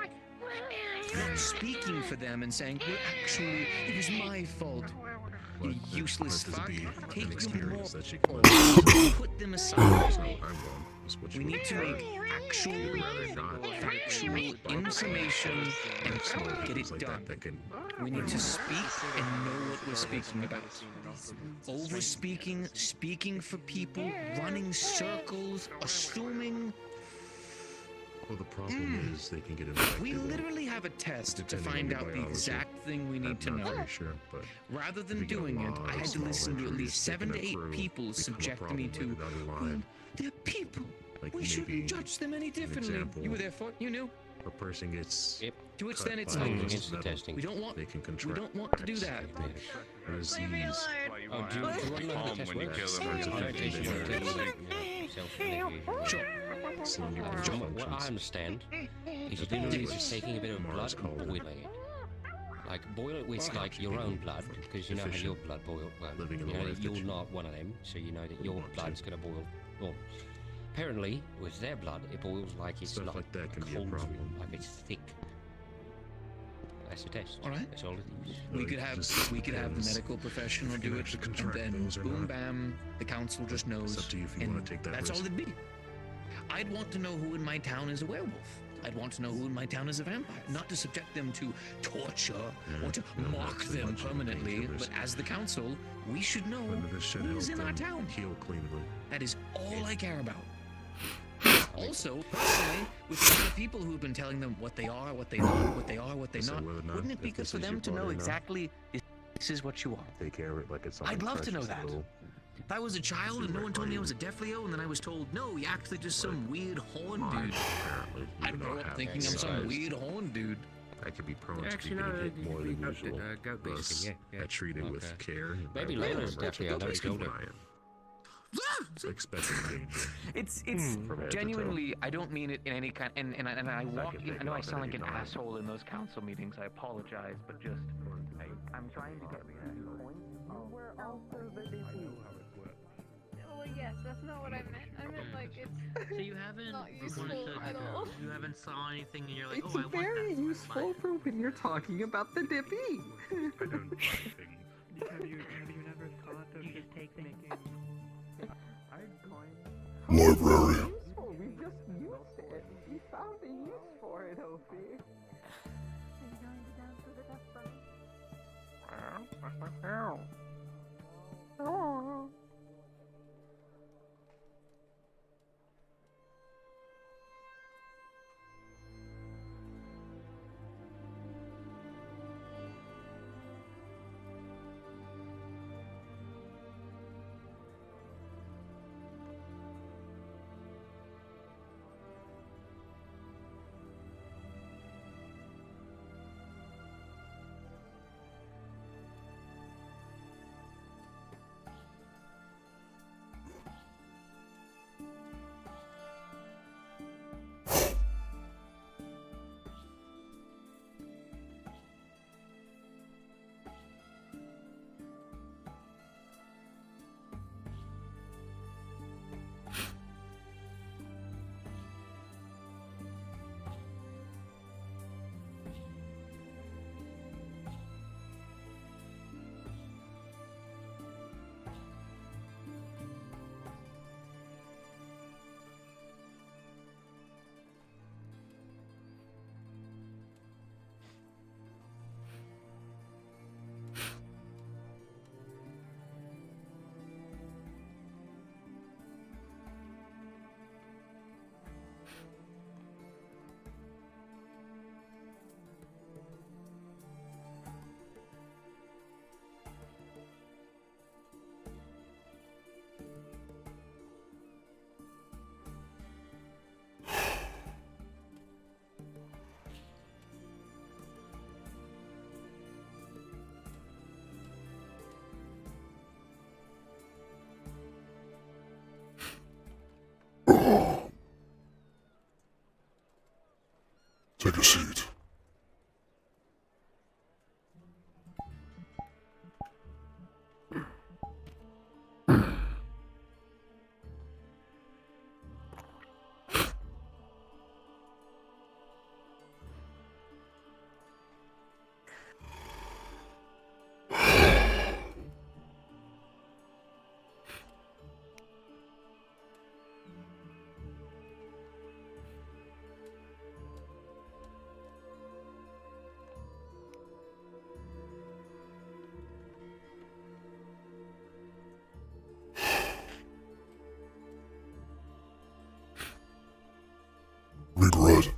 Speaker 2: Not speaking for them and saying, well, actually, it was my fault. You useless fuck. Take your morals, put them aside. We need to make actual, factual information and get it done. We need to speak and know what we're speaking about. Over speaking, speaking for people, running circles, assuming.
Speaker 7: Well, the problem is they can get infected.
Speaker 2: We literally have a test to find out the exact thing we need to know. Rather than doing it, I had to listen to at least 7 to 8 people subject me to, well, they're people. We shouldn't judge them any differently. You were there for it. You knew.
Speaker 7: A person gets
Speaker 2: to which then it's
Speaker 10: against the testing.
Speaker 2: We don't want to do that.
Speaker 7: disease.
Speaker 10: Oh, do you want to know the test What I understand is literally just taking a bit of blood and boiling it. Like, boil it with, like, your own blood, because you know how your blood boils. Well, you know that you're not one of them, so you know that your blood's gonna boil. Well, apparently, with their blood, it boils like it's not like that can be a problem. Like it's thick. That's the test.
Speaker 2: All right.
Speaker 10: That's all it is.
Speaker 2: We could have the medical professional do it, and then boom, bam, the council just knows.
Speaker 7: It's up to you if you want to take that
Speaker 2: That's
Speaker 7: risk.
Speaker 2: all it'd be. I'd want to know who in my town is a werewolf. I'd want to know who in my town is a vampire. Not to subject them to torture or to mock them permanently, but as the council, we should know who's in our town.
Speaker 7: Heal cleanly.
Speaker 2: That is all I care about.
Speaker 11: Also, personally, with the amount of people who've been telling them what they are, what they not, what they are, what they not, wouldn't it be good for them to know exactly this is what you are?
Speaker 7: Take care of it like it's
Speaker 11: I'd love to know that. If I was a child and no one told me I was a Deathleo, and then I was told, no, you're actually just some weird horn dude. I'd grow up thinking I'm some weird horn dude.
Speaker 7: I could be prone
Speaker 15: Yeah,
Speaker 7: to
Speaker 15: actually,
Speaker 7: be
Speaker 15: no,
Speaker 7: hit
Speaker 15: you
Speaker 7: more
Speaker 15: can
Speaker 7: than
Speaker 15: be adopted,
Speaker 7: usual.
Speaker 15: goat
Speaker 7: Thus,
Speaker 15: basically, yeah.
Speaker 7: I treat it with care.
Speaker 10: Maybe
Speaker 7: and
Speaker 10: Lola's
Speaker 7: I
Speaker 10: definitely a
Speaker 7: don't
Speaker 10: nice
Speaker 7: keep an
Speaker 10: builder.
Speaker 7: eye on. Expecting danger.
Speaker 2: It's
Speaker 7: From head to toe.
Speaker 2: genuinely. I don't mean it in any kind. And I walk. I know I sound like an asshole in those council meetings. I apologize, but just I'm trying to get to the point.
Speaker 12: Well, yes, that's not what I meant. I meant like it's
Speaker 20: So you haven't
Speaker 12: not
Speaker 20: wanted
Speaker 12: useful
Speaker 20: to,
Speaker 12: at all.
Speaker 20: you haven't saw anything and you're like,
Speaker 18: It's
Speaker 20: oh, I want
Speaker 18: very
Speaker 20: that.
Speaker 18: useful for when you're talking about the dippy.
Speaker 9: I don't buy things.
Speaker 3: Have you never thought of just making
Speaker 4: Library.
Speaker 18: Useful, we just used it. We found a use for it, Ophi.
Speaker 4: Take a seat. Regret.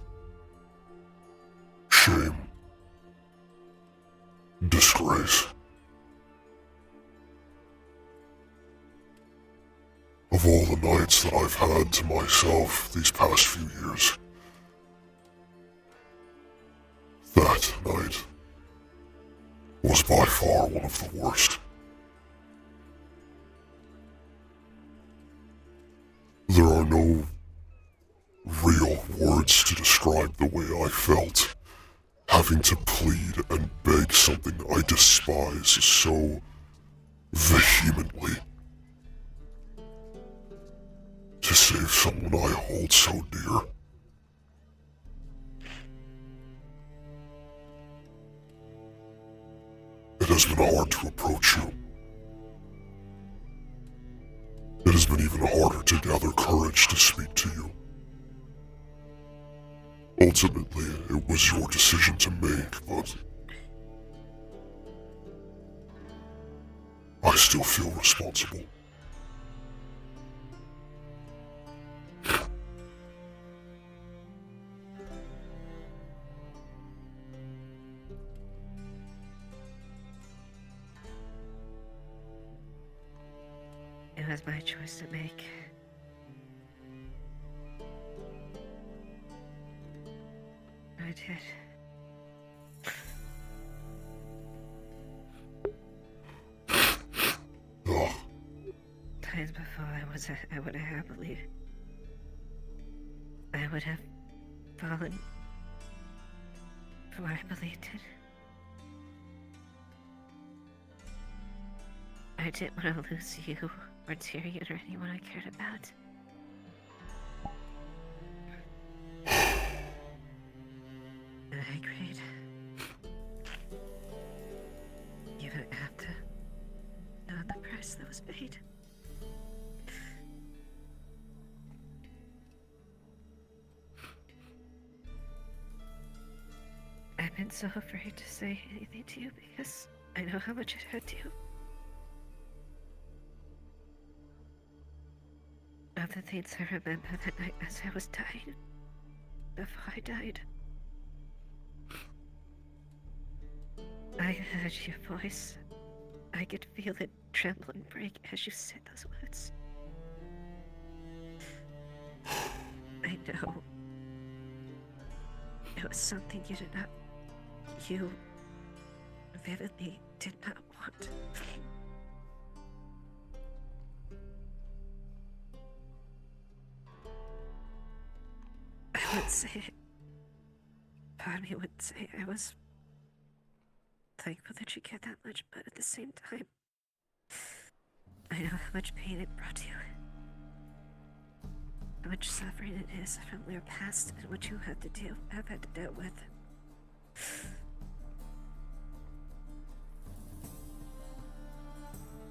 Speaker 4: Shame. Disgrace. Of all the nights that I've had to myself these past few years, that night was by far one of the worst. There are no real words to describe the way I felt, having to plead and beg something I despise so vehemently to save someone I hold so dear. It has been hard to approach you. It has been even harder to gather courage to speak to you. Ultimately, it was your decision to make, but I still feel responsible.
Speaker 11: was my choice to make. I did. Times before I would have happily. I would have fallen for what I believed in. I didn't want to lose you or Tyrion or anyone I cared about. And I agreed. Even after knowing the price that was paid. I've been so afraid to say anything to you because I know how much it hurt you. Of the things I remember that night as I was dying, before I died. I heard your voice. I could feel it tremble and break as you said those words. I know. It was something you vividly did not want. I would say it. Part of me would say I was thankful that you cared that much, but at the same time, I know how much pain it brought you. How much suffering it is from your past and what you have had to deal with.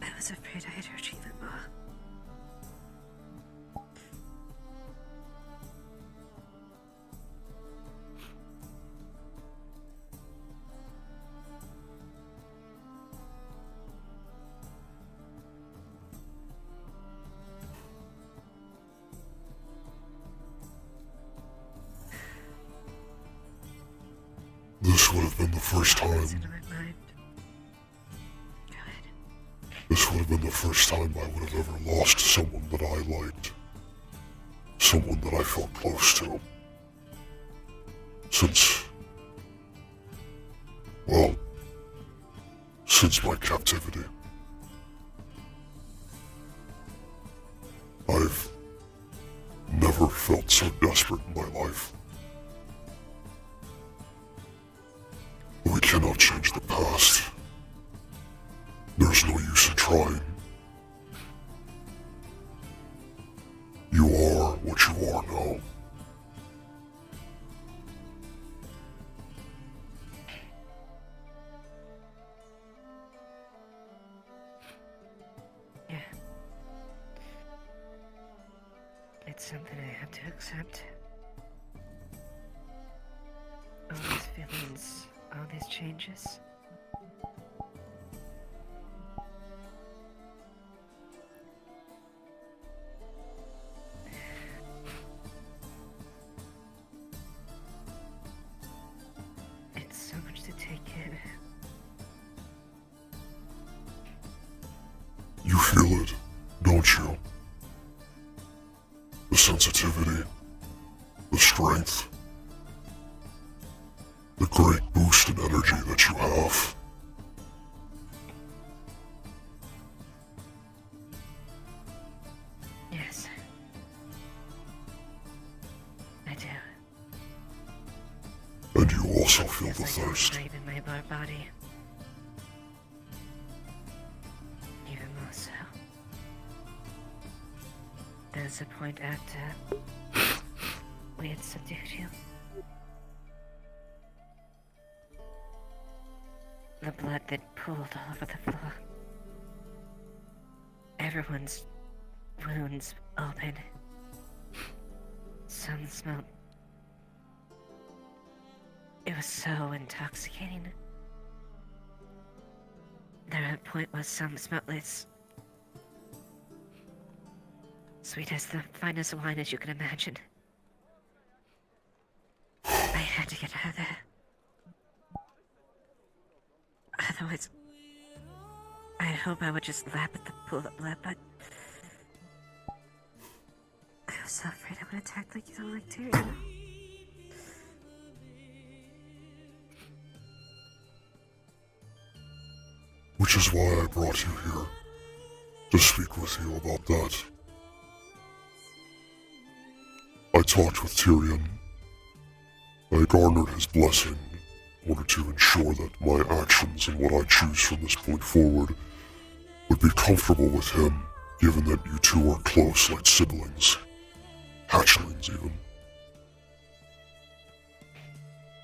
Speaker 11: I was afraid I had hurt you even more.
Speaker 4: This would have been the first time. This would have been the first time I would have ever lost someone that I liked. Someone that I felt close to. Since my captivity. I've never felt so desperate in my life. We cannot change the past. There's no use in trying. You are what you are now.
Speaker 11: Yeah. It's something I have to accept. All these feelings, all these changes. It's so much to take in.
Speaker 4: You feel it, don't you? The sensitivity, the strength, the great boost in energy that you have.
Speaker 11: Yes. I do.
Speaker 4: And you also feel the
Speaker 11: I
Speaker 4: thirst.
Speaker 11: crave in my body. Even more so. There's a point after we had subdued you. The blood that pooled all over the floor. Everyone's wounds open. Some smelled. It was so intoxicating. There at a point where some smelled as sweet as the finest wine as you can imagine. I had to get out of there. Otherwise, I hope I would just lap at the pool of blood, but
Speaker 14: so afraid I'm gonna attack like you don't like Tyrion.
Speaker 4: Which is why I brought you here, to speak with you about that. I talked with Tyrion. I garnered his blessing in order to ensure that my actions and what I choose from this point forward would be comfortable with him, given that you two are close like siblings. Hatchlings, even.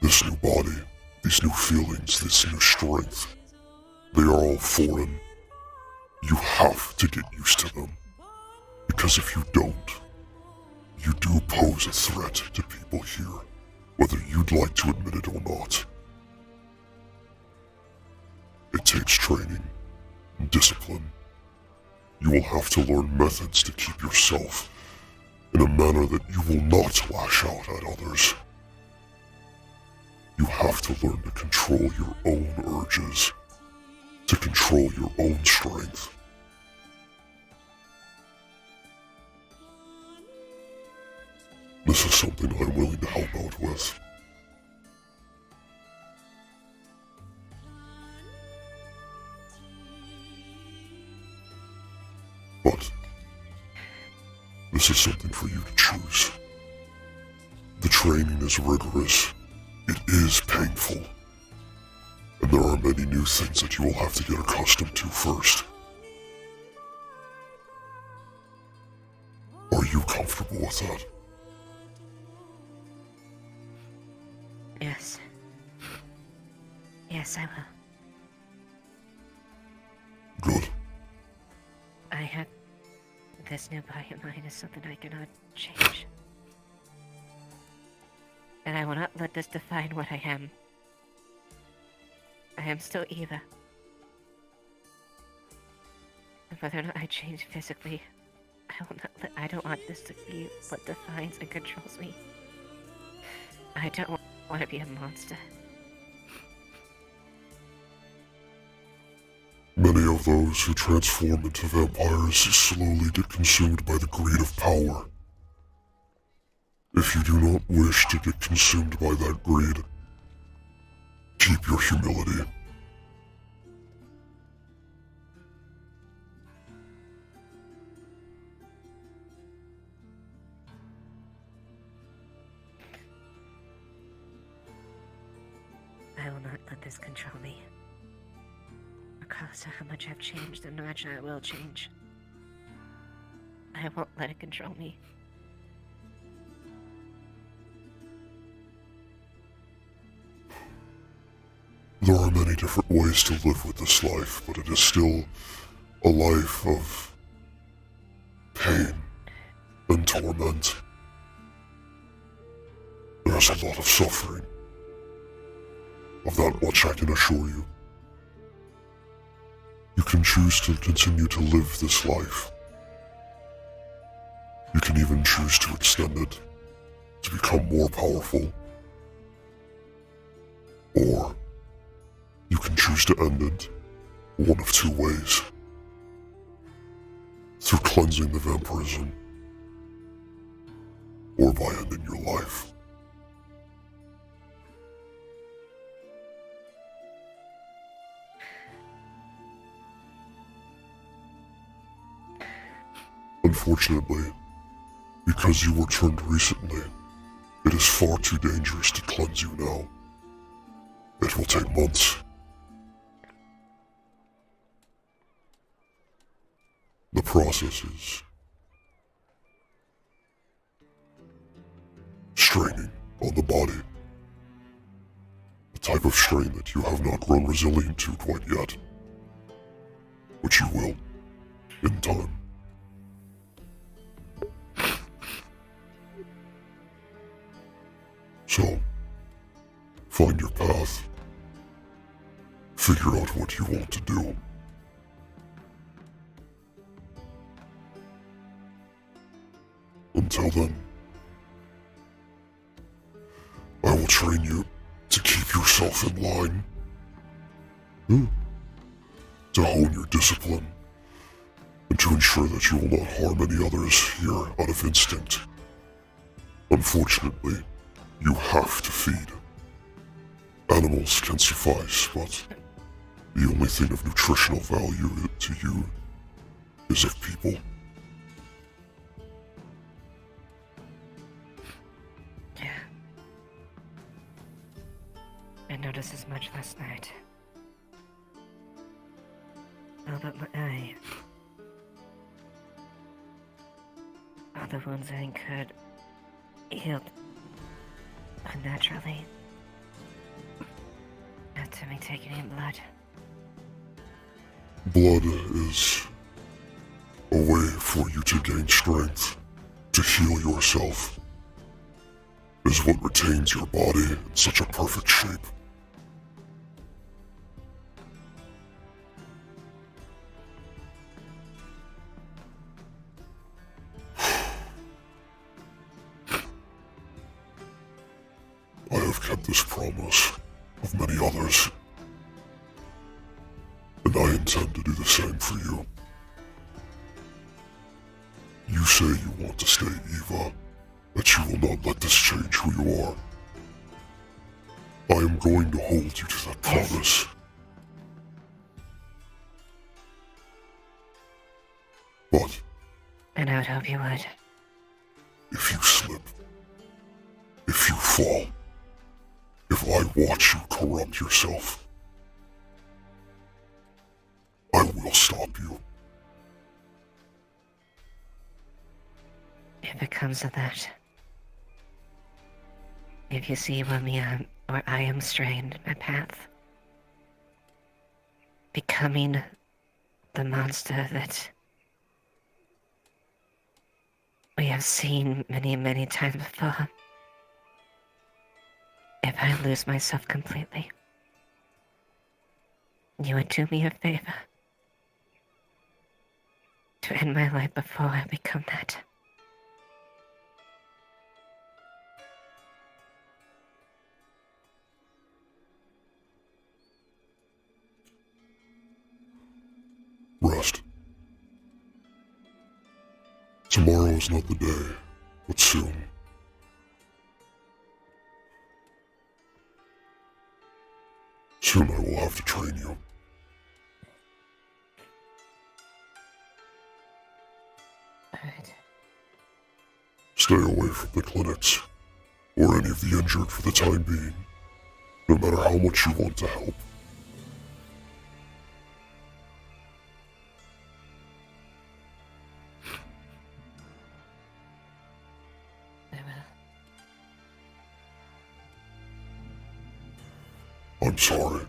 Speaker 4: This new body, these new feelings, this new strength, they are all foreign. You have to get used to them. Because if you don't, you do pose a threat to people here, whether you'd like to admit it or not. It takes training and discipline. You will have to learn methods to keep yourself in a manner that you will not lash out at others. You have to learn to control your own urges, to control your own strength. This is something I'm willing to help out with. But this is something for you to choose. The training is rigorous. It is painful. And there are many new things that you will have to get accustomed to first. Are you comfortable with that?
Speaker 14: Yes. Yes, I will.
Speaker 4: Good.
Speaker 14: I had this new body of mine is something I cannot change. And I will not let this define what I am. I am still Eva. And whether or not I change physically, I don't want this to be what defines and controls me. I don't want to be a monster.
Speaker 4: Many of those who transform into vampires slowly get consumed by the greed of power. If you do not wish to get consumed by that greed, keep your humility.
Speaker 14: I will not let this control me. Regardless of how much I've changed and how much I will change. I won't let it control me.
Speaker 4: There are many different ways to live with this life, but it is still a life of pain and torment. There's a lot of suffering. Of that much I can assure you. You can choose to continue to live this life. You can even choose to extend it, to become more powerful. Or you can choose to end it one of two ways. Through cleansing the vampirism, or by ending your life. Unfortunately, because you were turned recently, it is far too dangerous to cleanse you now. It will take months. The process is straining on the body. A type of strain that you have not grown resilient to quite yet. Which you will, in time. So, find your path. Figure out what you want to do. Until then, I will train you to keep yourself in line. To hone your discipline, and to ensure that you will not harm any others here out of instinct Unfortunately, you have to feed. Animals can suffice, but the only thing of nutritional value to you is of people.
Speaker 14: Yeah. I noticed as much last night. All but my eye. All the wounds I incurred healed unnaturally. Not to me taking in blood.
Speaker 4: Blood is a way for you to gain strength, to heal yourself. Is what retains your body in such a perfect shape. I have kept this promise of many others, and I intend to do the same for you. You say you want to stay Eva, that you will not let this change who you are. I am going to hold you to that promise. But
Speaker 14: And I would hope you would.
Speaker 4: if you slip, if you fall, if I watch you corrupt yourself, I will stop you.
Speaker 14: If it comes to that. If you see where I am straying my path. Becoming the monster that we have seen many, many times before. If I lose myself completely, you would do me a favor to end my life before I become that.
Speaker 4: Rest. Tomorrow is not the day, but soon. Soon I will have to train you.
Speaker 14: Alright.
Speaker 4: Stay away from the clinics, or any of the injured for the time being, no matter how much you want to help. I'm sorry.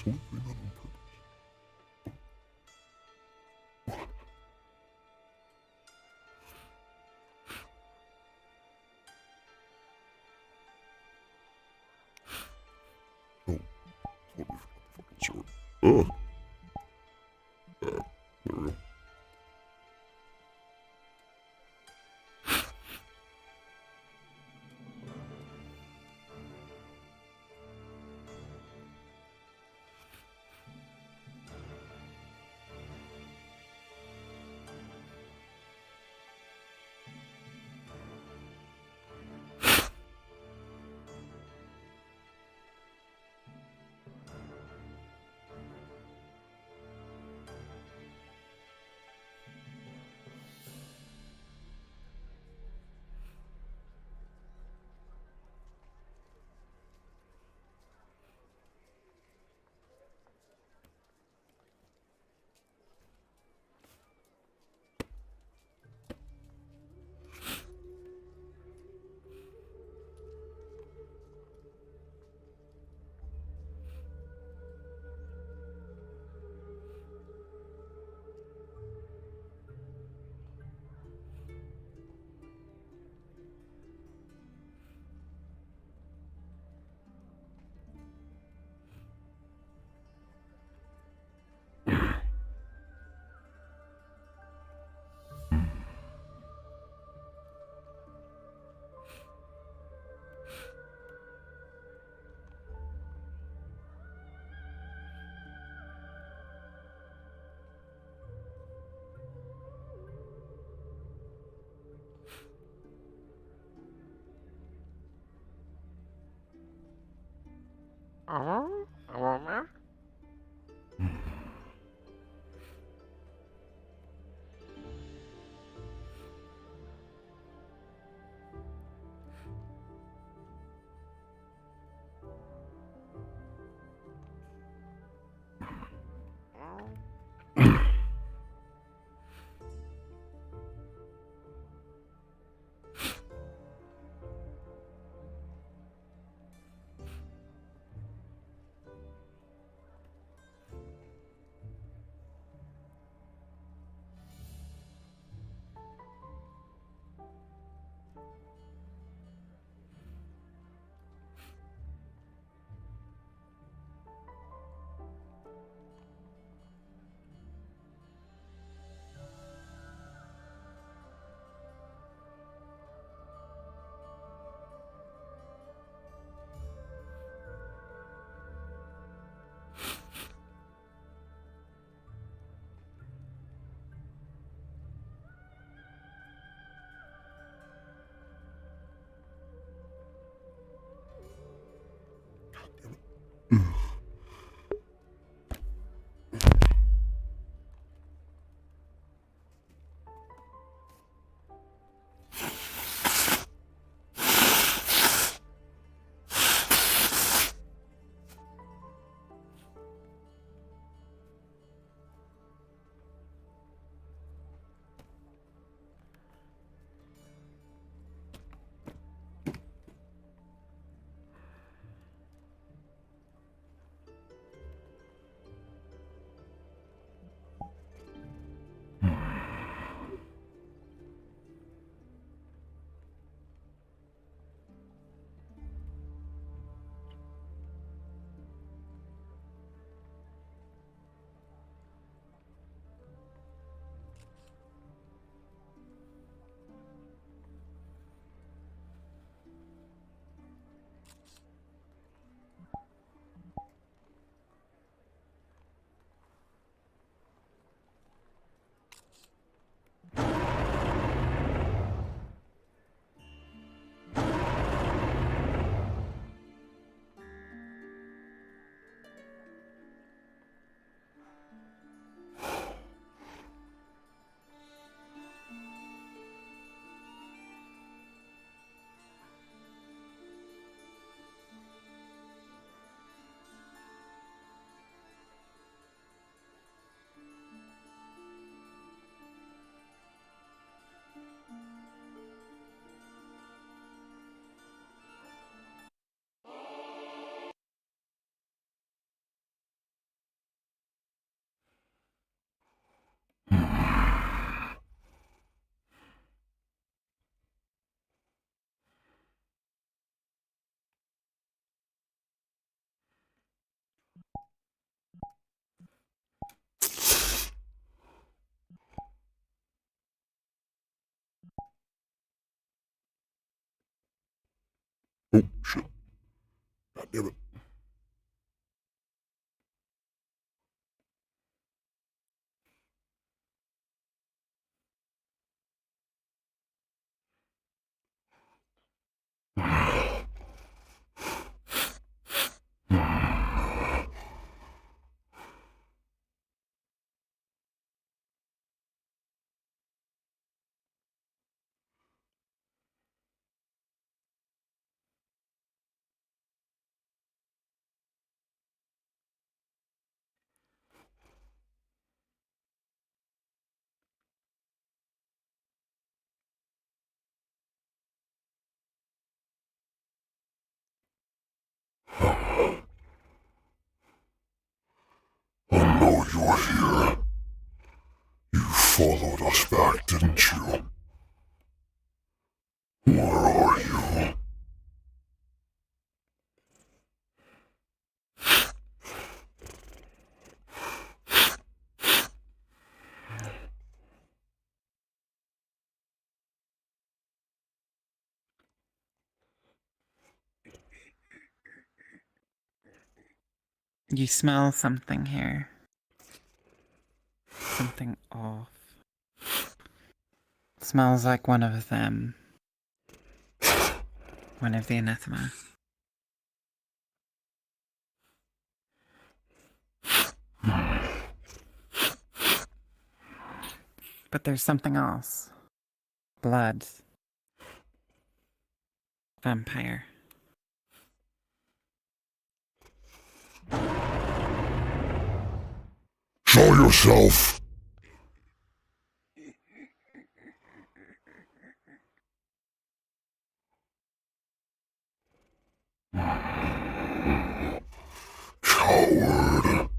Speaker 4: totally doing that on purpose. Oh, totally forgot the fucking sword. Oh. There we go.
Speaker 5: Hello, man.
Speaker 4: Oh, shit. God damn it. I know you're here. You followed us back, didn't you? Where are you?
Speaker 16: You smell something here. Something off. Smells like one of them. One of the anathema. But there's something else. Blood. Vampire.
Speaker 4: Show yourself! Coward.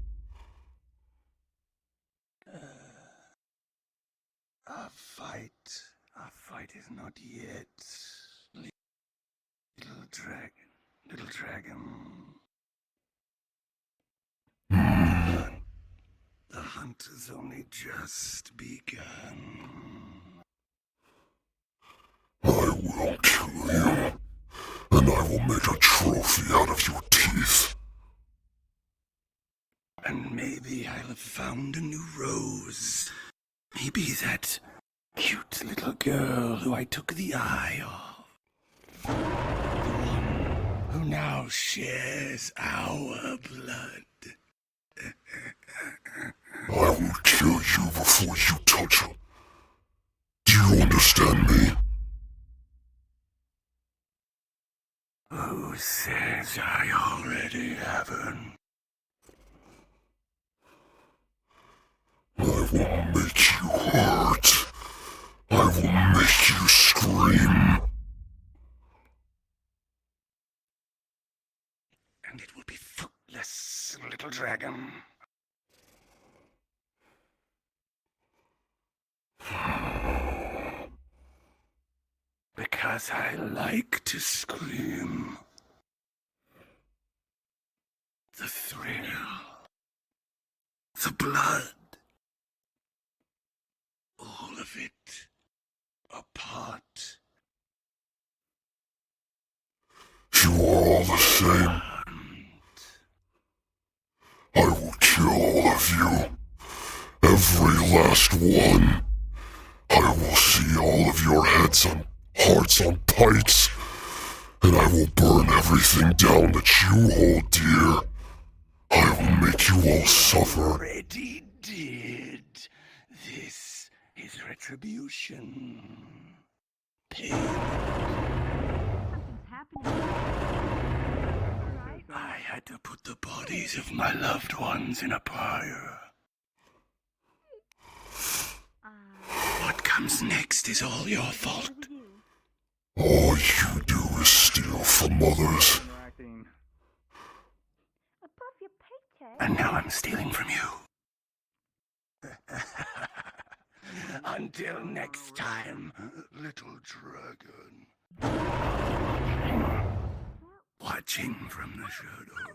Speaker 19: Our fight is not yet. Little dragon. The hunt has only just begun.
Speaker 4: I will kill you, and I will make a trophy out of your teeth.
Speaker 19: And maybe I'll have found a new rose. Maybe that cute little girl who I took the eye of. The one who now shares our blood.
Speaker 4: I will kill you before you touch her. Do you understand me?
Speaker 19: Who says I already haven't?
Speaker 4: I will make you hurt. I will make you scream.
Speaker 19: And it will be fruitless, little dragon. Because I like to scream. The thrill. The blood. All of it. A part.
Speaker 4: You are all the same. I will kill all of you. Every last one. I will see all of your heads on hearts on pikes. And I will burn everything down that you hold dear. I will make you all suffer.
Speaker 19: Already did. This is retribution. Pain. I had to put the bodies of my loved ones in a pyre. What comes next is all your fault.
Speaker 4: All you do is steal from others.
Speaker 19: And now I'm stealing from you. Until next time, little dragon. Watching from the shadow.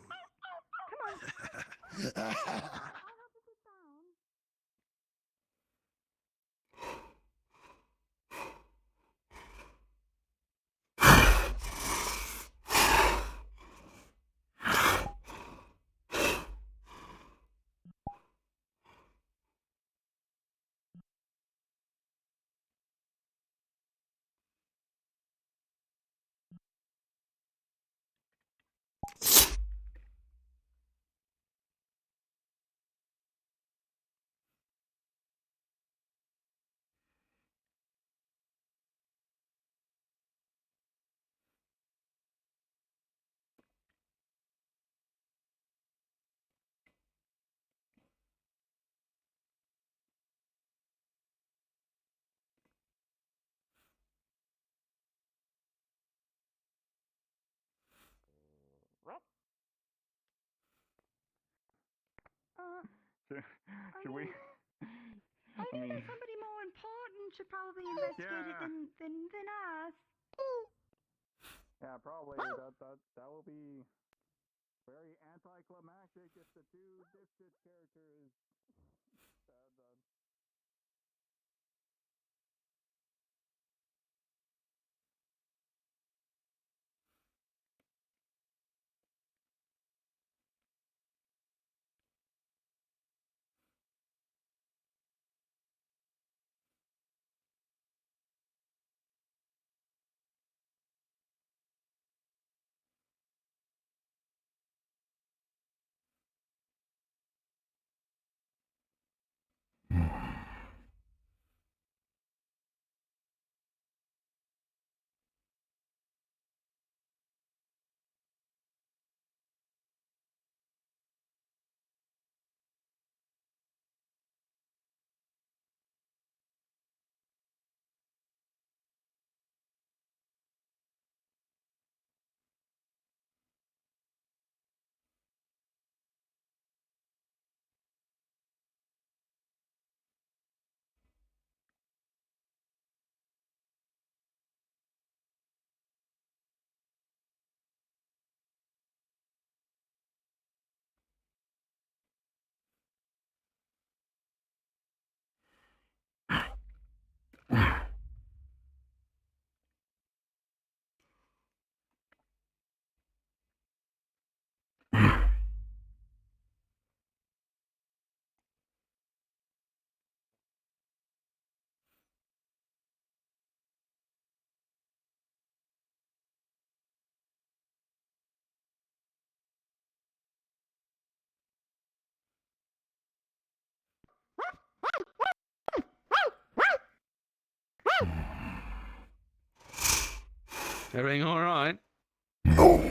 Speaker 13: Should we?
Speaker 12: I think there's somebody more important should probably investigate it than us.
Speaker 13: Yeah, probably. That will be very anticlimactic if the two dipshit characters.
Speaker 2: Everything all right?
Speaker 4: No.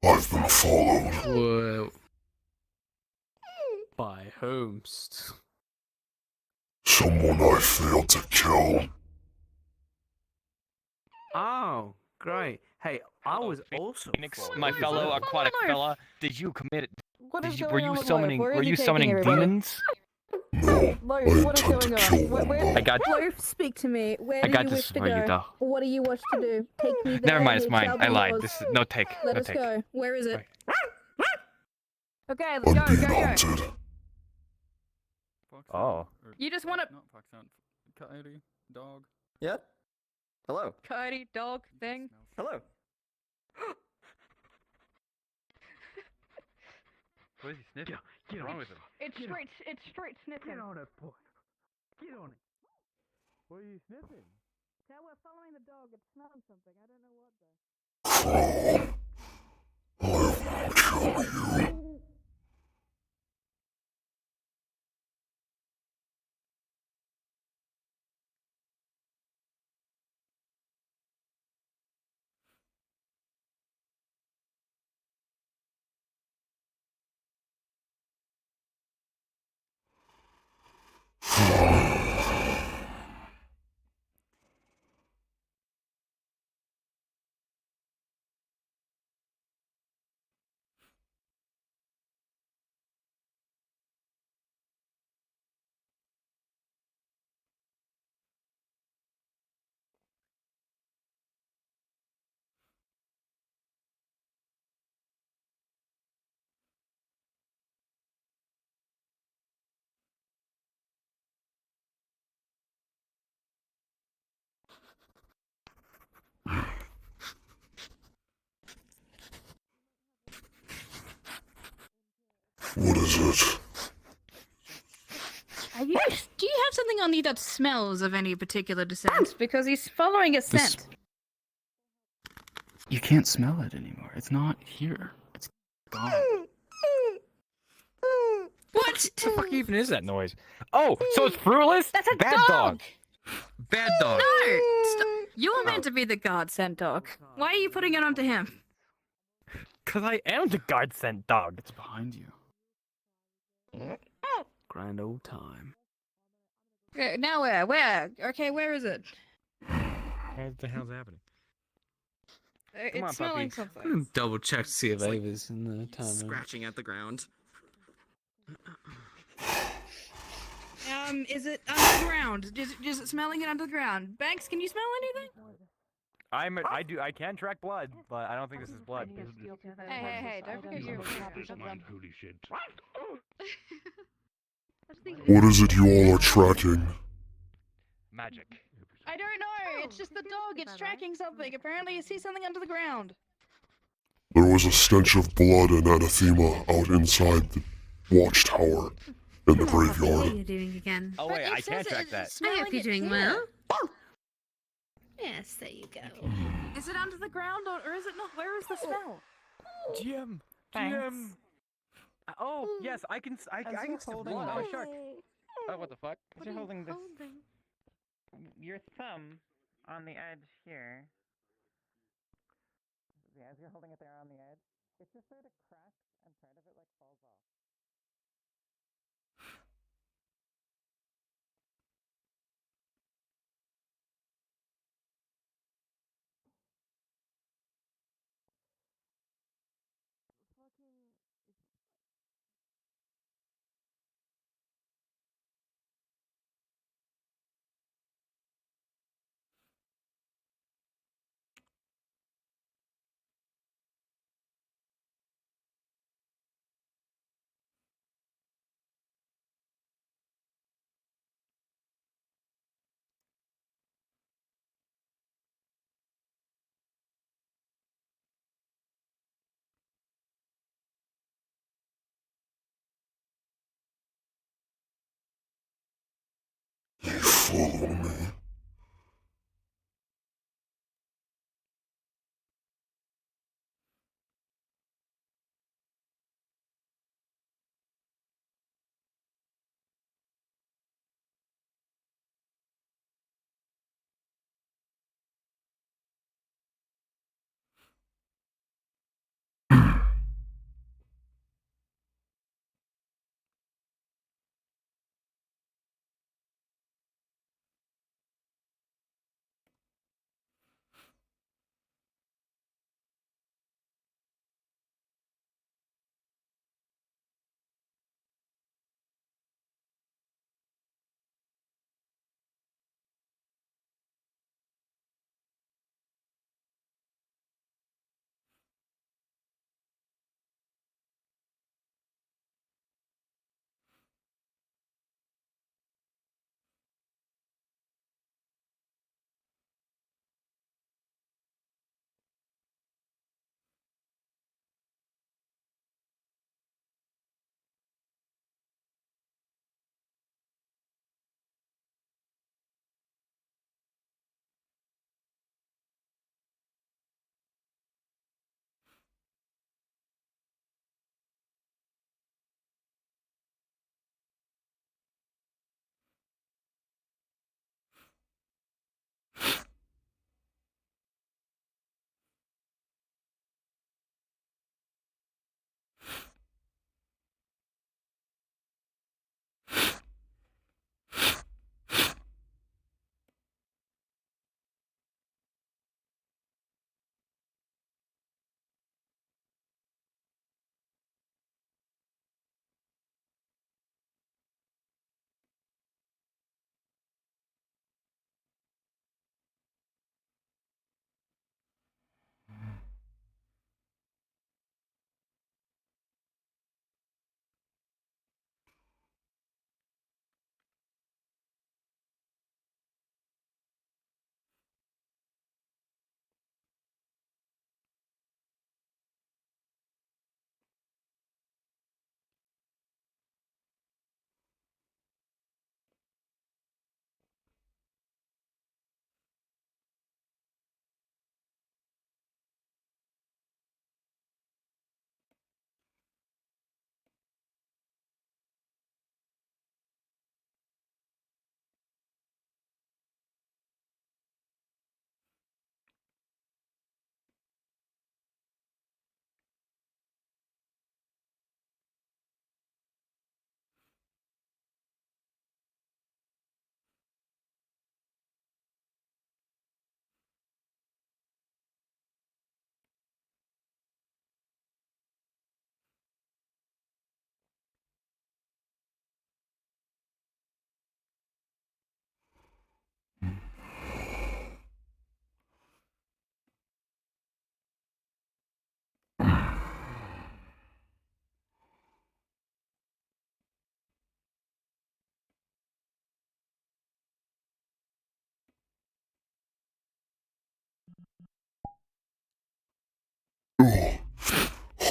Speaker 4: I've been followed.
Speaker 2: Whoa. By whom?
Speaker 4: Someone I failed to kill.
Speaker 5: Oh, great. Hey, I was also
Speaker 22: Phoenix,
Speaker 5: followed.
Speaker 22: my fellow
Speaker 5: What is it?
Speaker 22: aquatic fella. Did you commit?
Speaker 23: What is
Speaker 22: Were
Speaker 23: going
Speaker 22: you
Speaker 23: on with
Speaker 22: summoning?
Speaker 23: Loaf? Where is
Speaker 22: Were
Speaker 23: he
Speaker 22: you
Speaker 23: taking
Speaker 22: summoning
Speaker 23: everybody?
Speaker 22: demons?
Speaker 23: Loaf, what is going on?
Speaker 22: I got.
Speaker 23: Loaf, speak to me. Where
Speaker 22: I
Speaker 23: do
Speaker 22: got
Speaker 23: you
Speaker 22: this
Speaker 23: wish to
Speaker 22: for you,
Speaker 23: go?
Speaker 22: though.
Speaker 23: What do you wish to do? Take me there.
Speaker 22: Never mind, it's
Speaker 23: it
Speaker 22: mine.
Speaker 23: shall
Speaker 22: I
Speaker 23: be
Speaker 22: lied.
Speaker 23: yours.
Speaker 22: This is no take.
Speaker 23: Let
Speaker 22: No
Speaker 23: us
Speaker 22: take.
Speaker 23: go. Where is it?
Speaker 12: Okay, let's go, go, go.
Speaker 4: Hunted.
Speaker 22: Oh.
Speaker 12: You just want to
Speaker 6: Not foxhound. Coyote. Dog.
Speaker 24: Yeah? Hello.
Speaker 12: coyote dog thing.
Speaker 24: Hello.
Speaker 22: What is he sniffing? What's wrong with him?
Speaker 12: It's straight sniffing.
Speaker 5: Get on it, boy. Get on it. What are you sniffing?
Speaker 12: Yeah, we're following the dog. It's smelling something. I don't know what though.
Speaker 4: I will kill you. What is it?
Speaker 12: Do you have something on you that smells of any particular descent? Because he's following a scent.
Speaker 6: You can't smell it anymore. It's not here. It's gone.
Speaker 12: What?
Speaker 22: What the fuck even is that noise? Oh, so it's fruitless?
Speaker 12: That's a
Speaker 22: Bad dog. Bad dog.
Speaker 12: No! You were meant to be the guard scent dog. Why are you putting it onto him?
Speaker 22: Cause I am the guard scent dog.
Speaker 6: It's behind you.
Speaker 5: Grand old time.
Speaker 12: Okay, now where? Where? Okay, where is it?
Speaker 22: What the hell's happening?
Speaker 12: It's
Speaker 22: on,
Speaker 12: smelling
Speaker 22: puppy.
Speaker 12: something.
Speaker 2: Double check to see if Ava's in the time.
Speaker 21: Scratching at the ground.
Speaker 12: Is it underground? Is it smelling it underground? Banks, can you smell anything?
Speaker 1: I can track blood, but I don't think this is blood.
Speaker 12: Hey, don't forget your
Speaker 19: Holy shit.
Speaker 4: What is it you all are tracking?
Speaker 1: Magic.
Speaker 12: I don't know. It's just the dog. It's tracking something. Apparently, it sees something under the ground.
Speaker 4: There was a stench of blood and anathema out inside the watchtower in the
Speaker 14: How are
Speaker 4: graveyard.
Speaker 14: you doing again?
Speaker 1: Oh wait, I can't track that.
Speaker 14: I hope you're doing well.
Speaker 12: Oh!
Speaker 14: Yes, there you go.
Speaker 12: Is it under the ground or is it not? Where is the smell?
Speaker 1: GM.
Speaker 12: Thanks.
Speaker 1: GM. Oh yes, I can see blood. Oh shark. Oh what the fuck?
Speaker 8: As you're holding this, your thumb on the edge here. Yeah, as you're holding it there on the edge, it just sort of cracks and part of it like falls off.
Speaker 4: You follow me.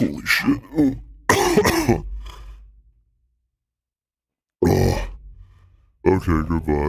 Speaker 4: Holy shit. Okay, goodbye.